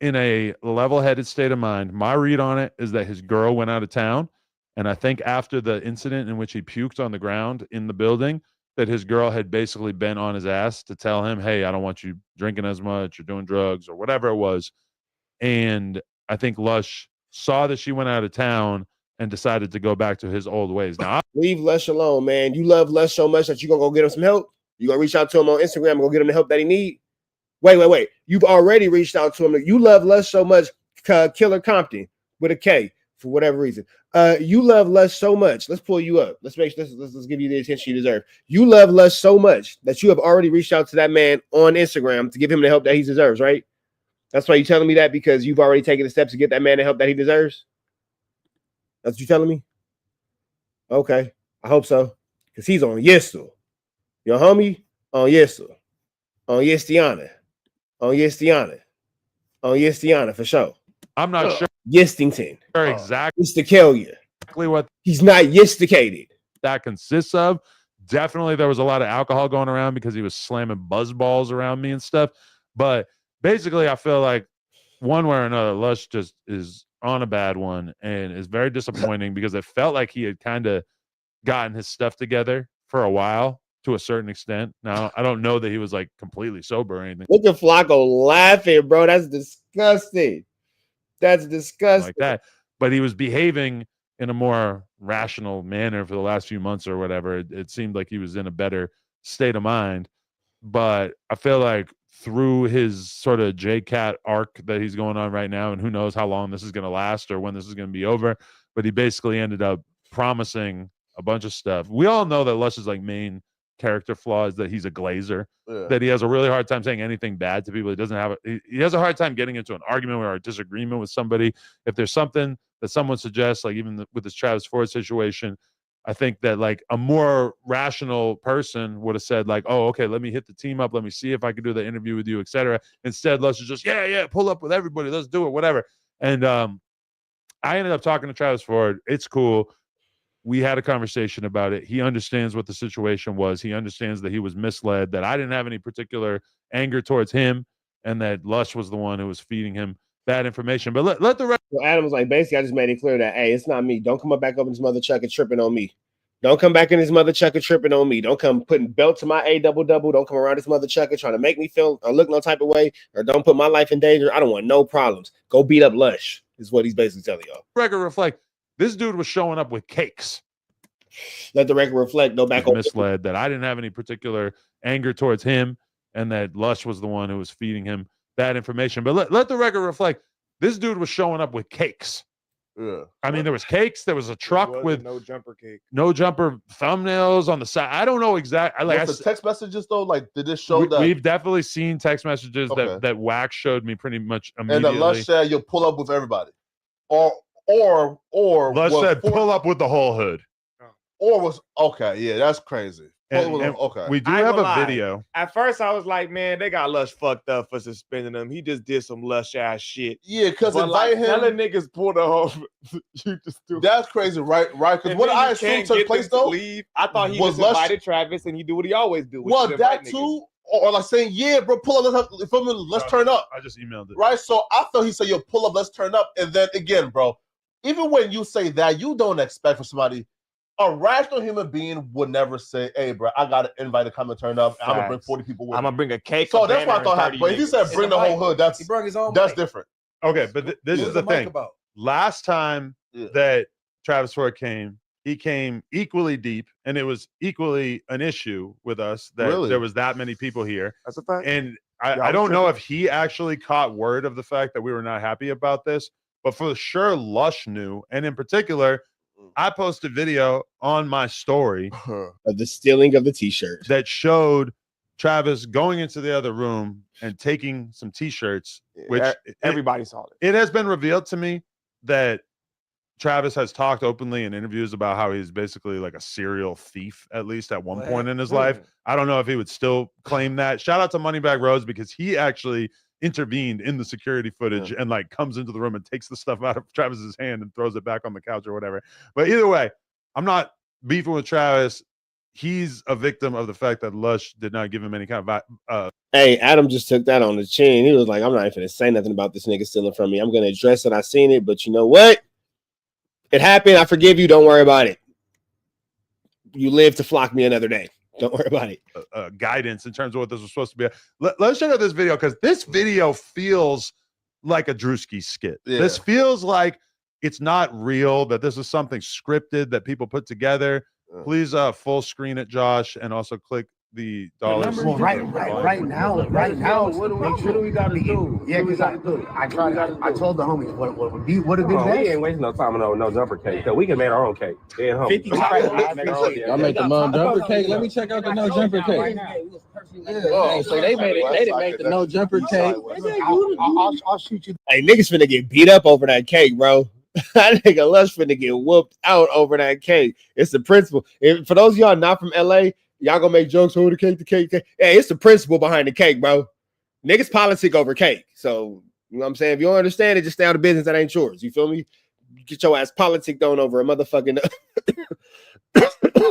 in a level-headed state of mind. My read on it is that his girl went out of town, and I think after the incident in which he puked on the ground in the building, that his girl had basically been on his ass to tell him, hey, I don't want you drinking as much or doing drugs or whatever it was. And I think Lush saw that she went out of town and decided to go back to his old ways. Now, leave Lush alone, man. You love Lush so much that you're going to go get him some help. You're going to reach out to him on Instagram and go get him the help that he needs. Wait. You've already reached out to him. You love Lush so much, Killer Compton with a K for whatever reason. You love Lush so much. Let's pull you up. Let's give you the attention you deserve. You love Lush so much that you have already reached out to that man on Instagram to give him the help that he deserves, right? That's why you're telling me that, because you've already taken the steps to get that man the help that he deserves? That's what you're telling me? Okay. I hope so. Because he's on Yisto. Your homie on Yisto. On Yistiana. On Yistiana. On Yistiana for sure. I'm not sure. Yistington. Exactly. Exactly what he's not yisticated. That consists of. Definitely there was a lot of alcohol going around because he was slamming buzz balls around me and stuff. But basically, I feel like one way or another, Lush just is on a bad one, and is very disappointing because it felt like he had kind of gotten his stuff together for a while to a certain extent. Now, I don't know that he was like completely sober or anything. Look at FLAKKO laughing, bro. That's disgusting. That's disgusting. Like that. But he was behaving in a more rational manner for the last few months or whatever. It seemed like he was in a better state of mind. But I feel like through his sort of J-Cat arc that he's going on right now, and who knows how long this is going to last or when this is going to be over, but he basically ended up promising a bunch of stuff. We all know that Lush's like main character flaw is that he's a glazer, that he has a really hard time saying anything bad to people. He doesn't have he has a hard time getting into an argument or a disagreement with somebody. If there's something that someone suggests, like even with this Travis Ford situation, I think that like a more rational person would have said like, oh, okay, let me hit the team up. Let me see if I can do the interview with you, etc. Instead, Lush is just, yeah, pull up with everybody. Let's do it, whatever. And I ended up talking to Travis Ford. It's cool. We had a conversation about it. He understands what the situation was. He understands that he was misled, that I didn't have any particular anger towards him, and that Lush was the one who was feeding him bad information. But let the rest. So Adam was like, basically, I just made it clear that, hey, it's not me. Don't come back up in this mother chucker tripping on me. Don't come back in this mother chucker tripping on me. Don't come putting belt to my A double. Don't come around this mother chucker trying to make me feel or look no type of way, or don't put my life in danger. I don't want no problems. Go beat up Lush is what he's basically telling y'all. Record reflect. This dude was showing up with cakes. Let the record reflect. Go back. Misled, that I didn't have any particular anger towards him, and that Lush was the one who was feeding him bad information. But let the record reflect. This dude was showing up with cakes. Yeah. I mean, there was cakes. There was a truck with no jumper cake, no jumper thumbnails on the side. I don't know exactly. Like the text messages though, like did this show that we've definitely seen text messages that Wack showed me pretty much immediately. And that Lush said you'll pull up with everybody, or Lush said pull up with the whole hood. Or was okay, yeah, that's crazy. Okay. We do I ain't have gonna a lie. video. At first, I was like, man, they got Lush fucked up for suspending him. He just did some Lush ass shit. Yeah, because but like invite him. telling niggas pull the whole. You just do. That's crazy, right? Right? Because what I assumed took place though. Leave. I thought he was just Lush- invited Travis and he do what he always do. which Well, is invite that niggas. too, or like saying, yeah, bro, pull up, let's turn up. I just emailed it. Right? So I thought he said, yo, pull up, let's turn up. And then again, bro, even when you say that, you don't expect for somebody, a rational human being would never say, hey, bro, I got to invite to come and turn up. And I'm going to bring 40 people with I'm me. gonna bring a cake. So a that's what I banner, thought and happened. 30 But if he said niggas. bring the whole hood, that's He brought his own that's mic. different. Okay, but this is the thing. Last time that Travis Ford came, he came equally deep, and it was equally an issue with us that Really? there was that many people here. That's a fact. And Yeah, I I'm don't know tripping. if he actually caught word of the fact that we were not happy about this, but for sure Lush knew. And in particular, I posted video on my story of the stealing of the t-shirt that showed Travis going into the other room and taking some t-shirts, which everybody saw it. It has been revealed to me that Travis has talked openly in interviews about how he's basically like a serial thief, at least at one point in his life. I don't know if he would still claim that. Shout out to Moneybag Rose because he actually intervened in the security footage and like comes into the room and takes the stuff out of Travis's hand and throws it back on the couch or whatever. But either way, I'm not beefing with Travis. He's a victim of the fact that Lush did not give him any kind of Hey, Adam just took that on the chin. He was like, I'm not even gonna say nothing about this nigga stealing from me. I'm gonna address it. I seen it, but you know what? It happened. I forgive you. Don't worry about it. You live to flock me another day. Don't worry about it. Guidance in terms of what this was supposed to be. Let's check out this video because this video feels like a Drewski skit. Yeah. This feels like it's not real, that this is something scripted that people put together. Please full screen it, Josh, and also click the dollars. Well, right now, what do we got to do? Yeah, because I told the homies what did they say? We ain't wasting no time on no jumper cake. So we can make our own cake. Yeah, 50 Y'all make the no jumper cake. Let me check out the no jumper cake. Hey, so they made it. They didn't make the no jumper cake. I'll shoot you. Hey, niggas finna get beat up over that cake, bro. That nigga Lush finna get whooped out over that cake. It's the principle. For those of y'all not from LA, y'all gonna make jokes over the cake, Hey, it's the principle behind the cake, bro. Niggas politic over cake. So, you know what I'm saying? If you don't understand it, just stay out of business that ain't yours. You feel me? Get your ass politic done over a motherfucking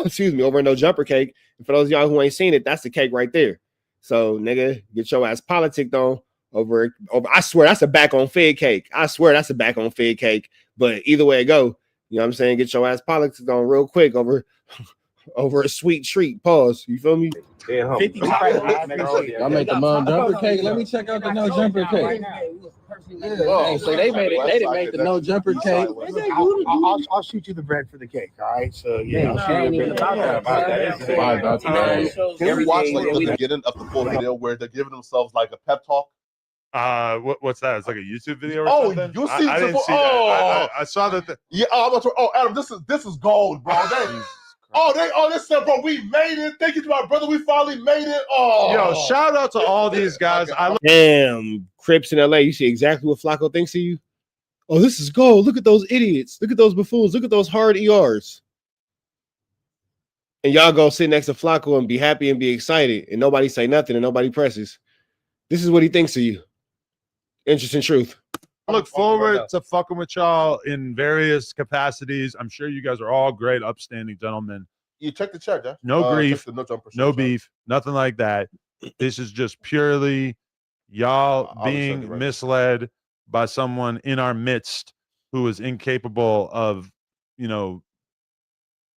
excuse me, over no jumper cake. And for those of y'all who ain't seen it, that's the cake right there. So, nigga, get your ass politic done over. I swear that's a back on fig cake. I swear that's a back on fig cake. But either way it go, you know what I'm saying? Get your ass politics on real quick over a sweet treat. Pause. You feel me? Yeah, 50 Y'all make the no jumper cake. Let me check out the no jumper cake. Hey, so they made it. They didn't make the no jumper cake. I'll shoot you the bread for the cake. All right. So yeah, I'll shoot you the bread. Can we watch like the beginning of the full video where they're giving themselves like a pep talk? What's that? It's like a YouTube video or something? You see I didn't see that. I saw that. Adam, this is gold, bro. They said, bro, we made it. Thank you to my brother. We finally made it. Yo, shout out to all these guys. Damn, Crips in LA. You see exactly what Flacco thinks of you. Oh, this is gold. Look at those idiots. Look at those buffoons. Look at those hard ERs. And y'all go sit next to Flacco and be happy and be excited, and nobody say nothing and nobody presses. This is what he thinks of you. Interesting truth. I look forward to fucking with y'all in various capacities. I'm sure you guys are all great, upstanding gentlemen. You check the check, yeah? No grief, check the jumper no check. beef, nothing like that. This is just purely y'all being misled by someone in our midst who is incapable of,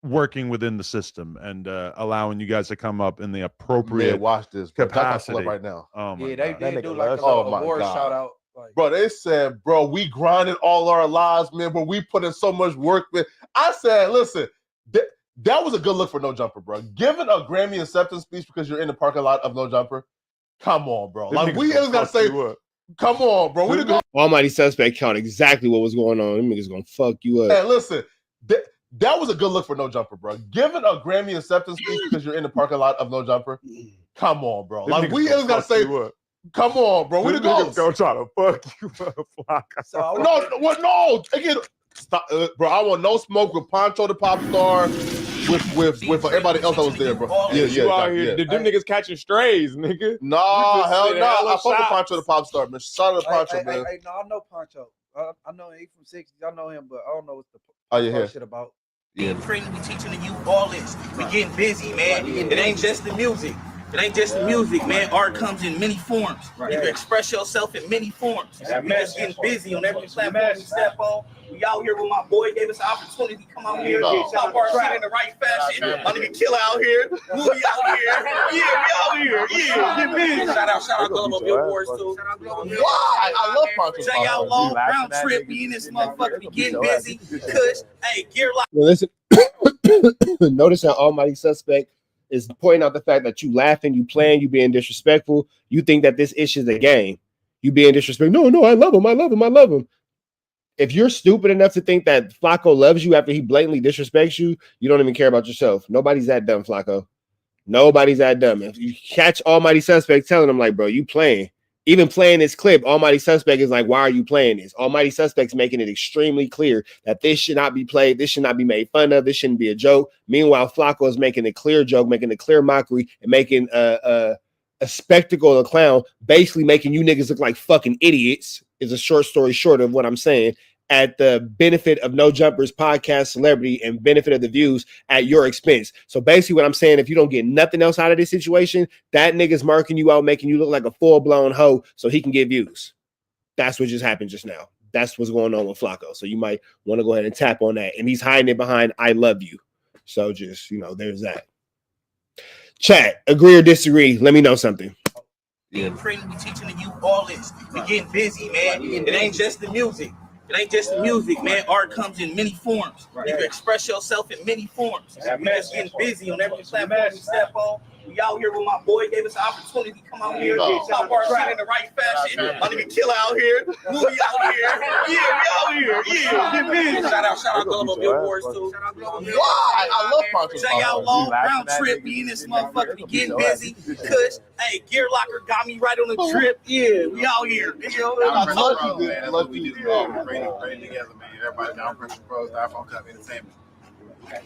working within the system and allowing you guys to come up in the appropriate watch this capacity right now. Oh my Yeah, God. they did do like a award shout out. Bro, they said, bro, we grinded all our lives, man, but we put in so much work, man. I said, listen, that was a good look for No Jumper, bro. Giving a Grammy acceptance speech because you're in the parking lot of No Jumper. Come on, bro. Like, we ain't got to say, come on, bro. We didn't go. Almighty Suspect count exactly what was going on. Them niggas gonna fuck you up. Hey, listen, that was a good look for No Jumper, bro. Giving a Grammy acceptance speech because you're in the parking lot of No Jumper. Come on, bro. Like, we ain't got to say, come on, bro. We the ghost. Go try to fuck you up. No. Again, stop, bro. I want no smoke with Poncho the Pop Star, with everybody else that was there, bro. Yeah, You out yeah. here, them niggas catching strays, nigga. Nah, hell no. I fuck with Poncho the Pop Star, man. Shout out to Poncho, man. No, I know Poncho. I know him from 60s. I know him, but I don't know what the shit about. We training, we teaching the youth all this. We getting busy, man. It ain't just the music. It ain't just the music, man. Art comes in many forms. You can express yourself in many forms. We just getting busy on every platform we step on. We out here with my boy, gave us the opportunity to come out here, pop our shit in the right fashion. My nigga Killer out here. We out here. Yeah, we out here. Yeah, get busy. Shout out Global Billboards too. Why? I love Poncho. Check out Long Round Trip. We in this motherfucker. We getting busy. Kush, hey, gear lock. Well, listen, notice that Almighty Suspect is pointing out the fact that you laughing, you playing, you being disrespectful. You think that this issue is a game. You being disrespectful. No, I love him. If you're stupid enough to think that FLAKKO loves you after he blatantly disrespects you, you don't even care about yourself. Nobody's that dumb, FLAKKO. Nobody's that dumb. If you catch Almighty Suspect telling him, like, bro, you playing. Even playing this clip, Almighty Suspect is like, why are you playing this? Almighty Suspect's making it extremely clear that this should not be played. This should not be made fun of. This shouldn't be a joke. Meanwhile, FLAKKO is making a clear joke, making a clear mockery, and making a spectacle, a clown, basically making you niggas look like fucking idiots, is a short story short of what I'm saying, at the benefit of No Jumper's podcast celebrity and benefit of the views at your expense. So basically what I'm saying, if you don't get nothing else out of this situation, that nigga's marking you out, making you look like a full-blown hoe so he can get views. That's what just happened just now. That's what's going on with FLAKKO. So you might want to go ahead and tap on that. And he's hiding it behind I love you. So just, there's that. Chat, agree or disagree? Let me know something. We training, we teaching the youth all this. We getting busy, man. It ain't just the music. It ain't just the music, man. Art comes in many forms. You can express yourself in many forms. We just getting busy on every platform we step on. We out here with my boy, gave us the opportunity to come out here, pop our shit in the right fashion. My nigga Killer out here. We out here. Yeah, we out here. Yeah, get busy. Shout out Global Billboards too. Why? I love Poncho. Check out Long Round Trip. We in this motherfucker. We getting busy. Kush, hey, Gear Locker got me right on the trip. Yeah, we out here. I love you, man. Love you. Training together, man. Everybody down Pressure Pros, iPhone Cup Entertainment.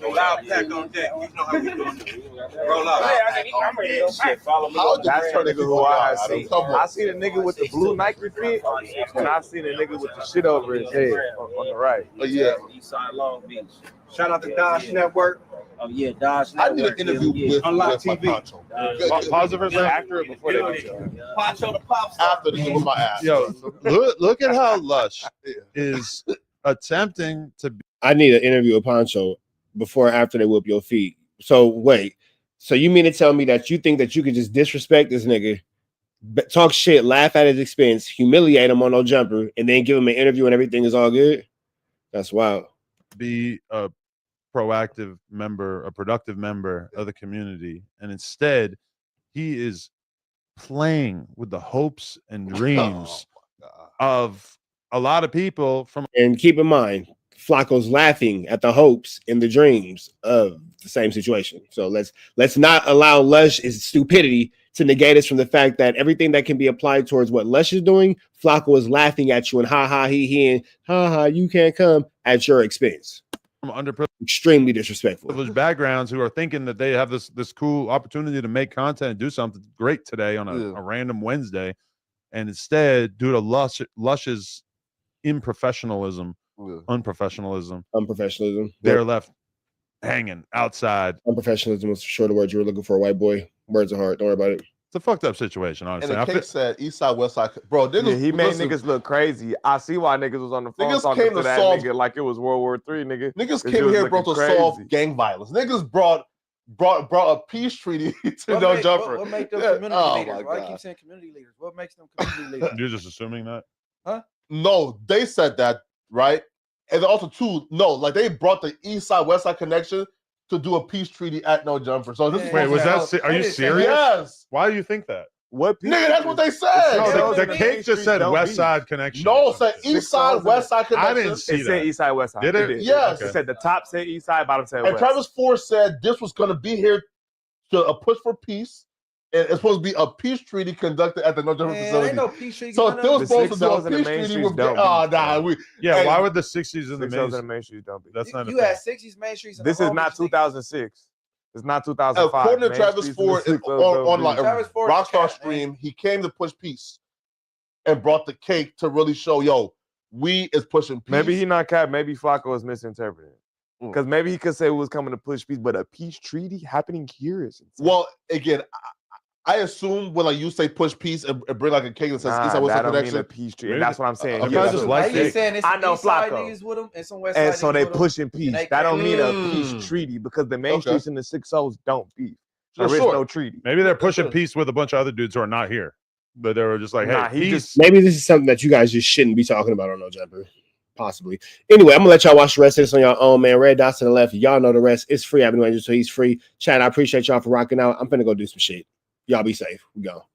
Loud pack on deck. You know how we doing it. Roll out. I'm ready to go. Shit, follow me. That's the nigga who I see. I see the nigga with the blue Nike fit, and I see the nigga with the shit over his head on the right. Oh yeah. Eastside Long Beach. Shout out to Dodge Network. Oh yeah, Dodge I need an interview with Poncho. Pause it for a second. After it, before they Poncho the Pop Star. After the with my ass. Yo, look at how Lush is attempting to. I need an interview with Poncho before or after they whoop your feet. So wait, so you mean to tell me that you think that you could just disrespect this nigga, talk shit, laugh at his expense, humiliate him on No Jumper, and then give him an interview and everything is all good? That's wild. Be a proactive member, a productive member of the community, and instead he is playing with the hopes and dreams of a lot of people. And keep in mind, FLAKKO's laughing at the hopes and the dreams of the same situation. So let's not allow Lush's stupidity to negate us from the fact that everything that can be applied towards what Lush is doing, FLAKKO is laughing at you and ha ha he and ha ha you can't come at your expense. From underprivileged, extremely disrespectful backgrounds who are thinking that they have this cool opportunity to make content and do something great today on a random Wednesday, and instead, due to Lush's unprofessionalism, they're left hanging outside. Unprofessionalism was sure the word you were looking for, white boy. Words of heart. Don't worry about it. It's a fucked up situation, honestly. And the case said East Side, West Side. Bro, niggas, he made niggas look crazy. I see why niggas was on the phone talking to that nigga like it was World War III, nigga. Niggas came here, bro, to solve gang violence. Niggas brought a peace treaty to No Jumper. What make them community leaders? Why do you keep saying community leaders? What makes them community leaders? You're just assuming that? Huh? No, they said that, right? And also, too, like they brought the East Side, West Side connection to do a peace treaty at No Jumper. So this wait, was that? Are you serious? Yes. Why do you think that? What? Nigga, that's what they said. No, the cake just said West Side connection. No, it said East Side, West Side connection. I didn't see that. It said East Side, West Side. Did it? Yes. It said the top said East Side, bottom said and West. Travis Ford said this was going to be here to push for peace, And it's supposed to be a peace treaty conducted at the no jumping facility. Ain't no peace treaty. So if they were supposed to do a peace treaty with why would the 60s and the 60s and the main streets don't be? That's not You had 60s main streets. This is not 2006. It's not 2005. According to Travis Ford on like Rockstar stream, he came to push peace and brought the cake to really show, yo, we is pushing peace. Maybe he not cap. Maybe FLAKKO is misinterpreting. Because maybe he could say it was coming to push peace, but a peace treaty happening here is insane. Well, again, I assume when like you say push peace and bring like a cake that says East Side West Side connection. Mean a peace treaty. That's what I'm saying. I know FLAKKO. With him and some West and Side so they with him. pushing peace. That don't mean a peace treaty because the main streets and the 6-0s don't beef. There is no treaty. Maybe they're pushing peace with a bunch of other dudes who are not here, but they were just like, hey, peace. Maybe this is something that you guys just shouldn't be talking about on No Jumper. Possibly. Anyway, I'm gonna let y'all watch the rest of this on your own, man. Red dots to the left. Y'all know the rest. It's free. I've been waiting, so he's free. Chat, I appreciate y'all for rocking out. I'm finna go do some shit. Y'all be safe. We go.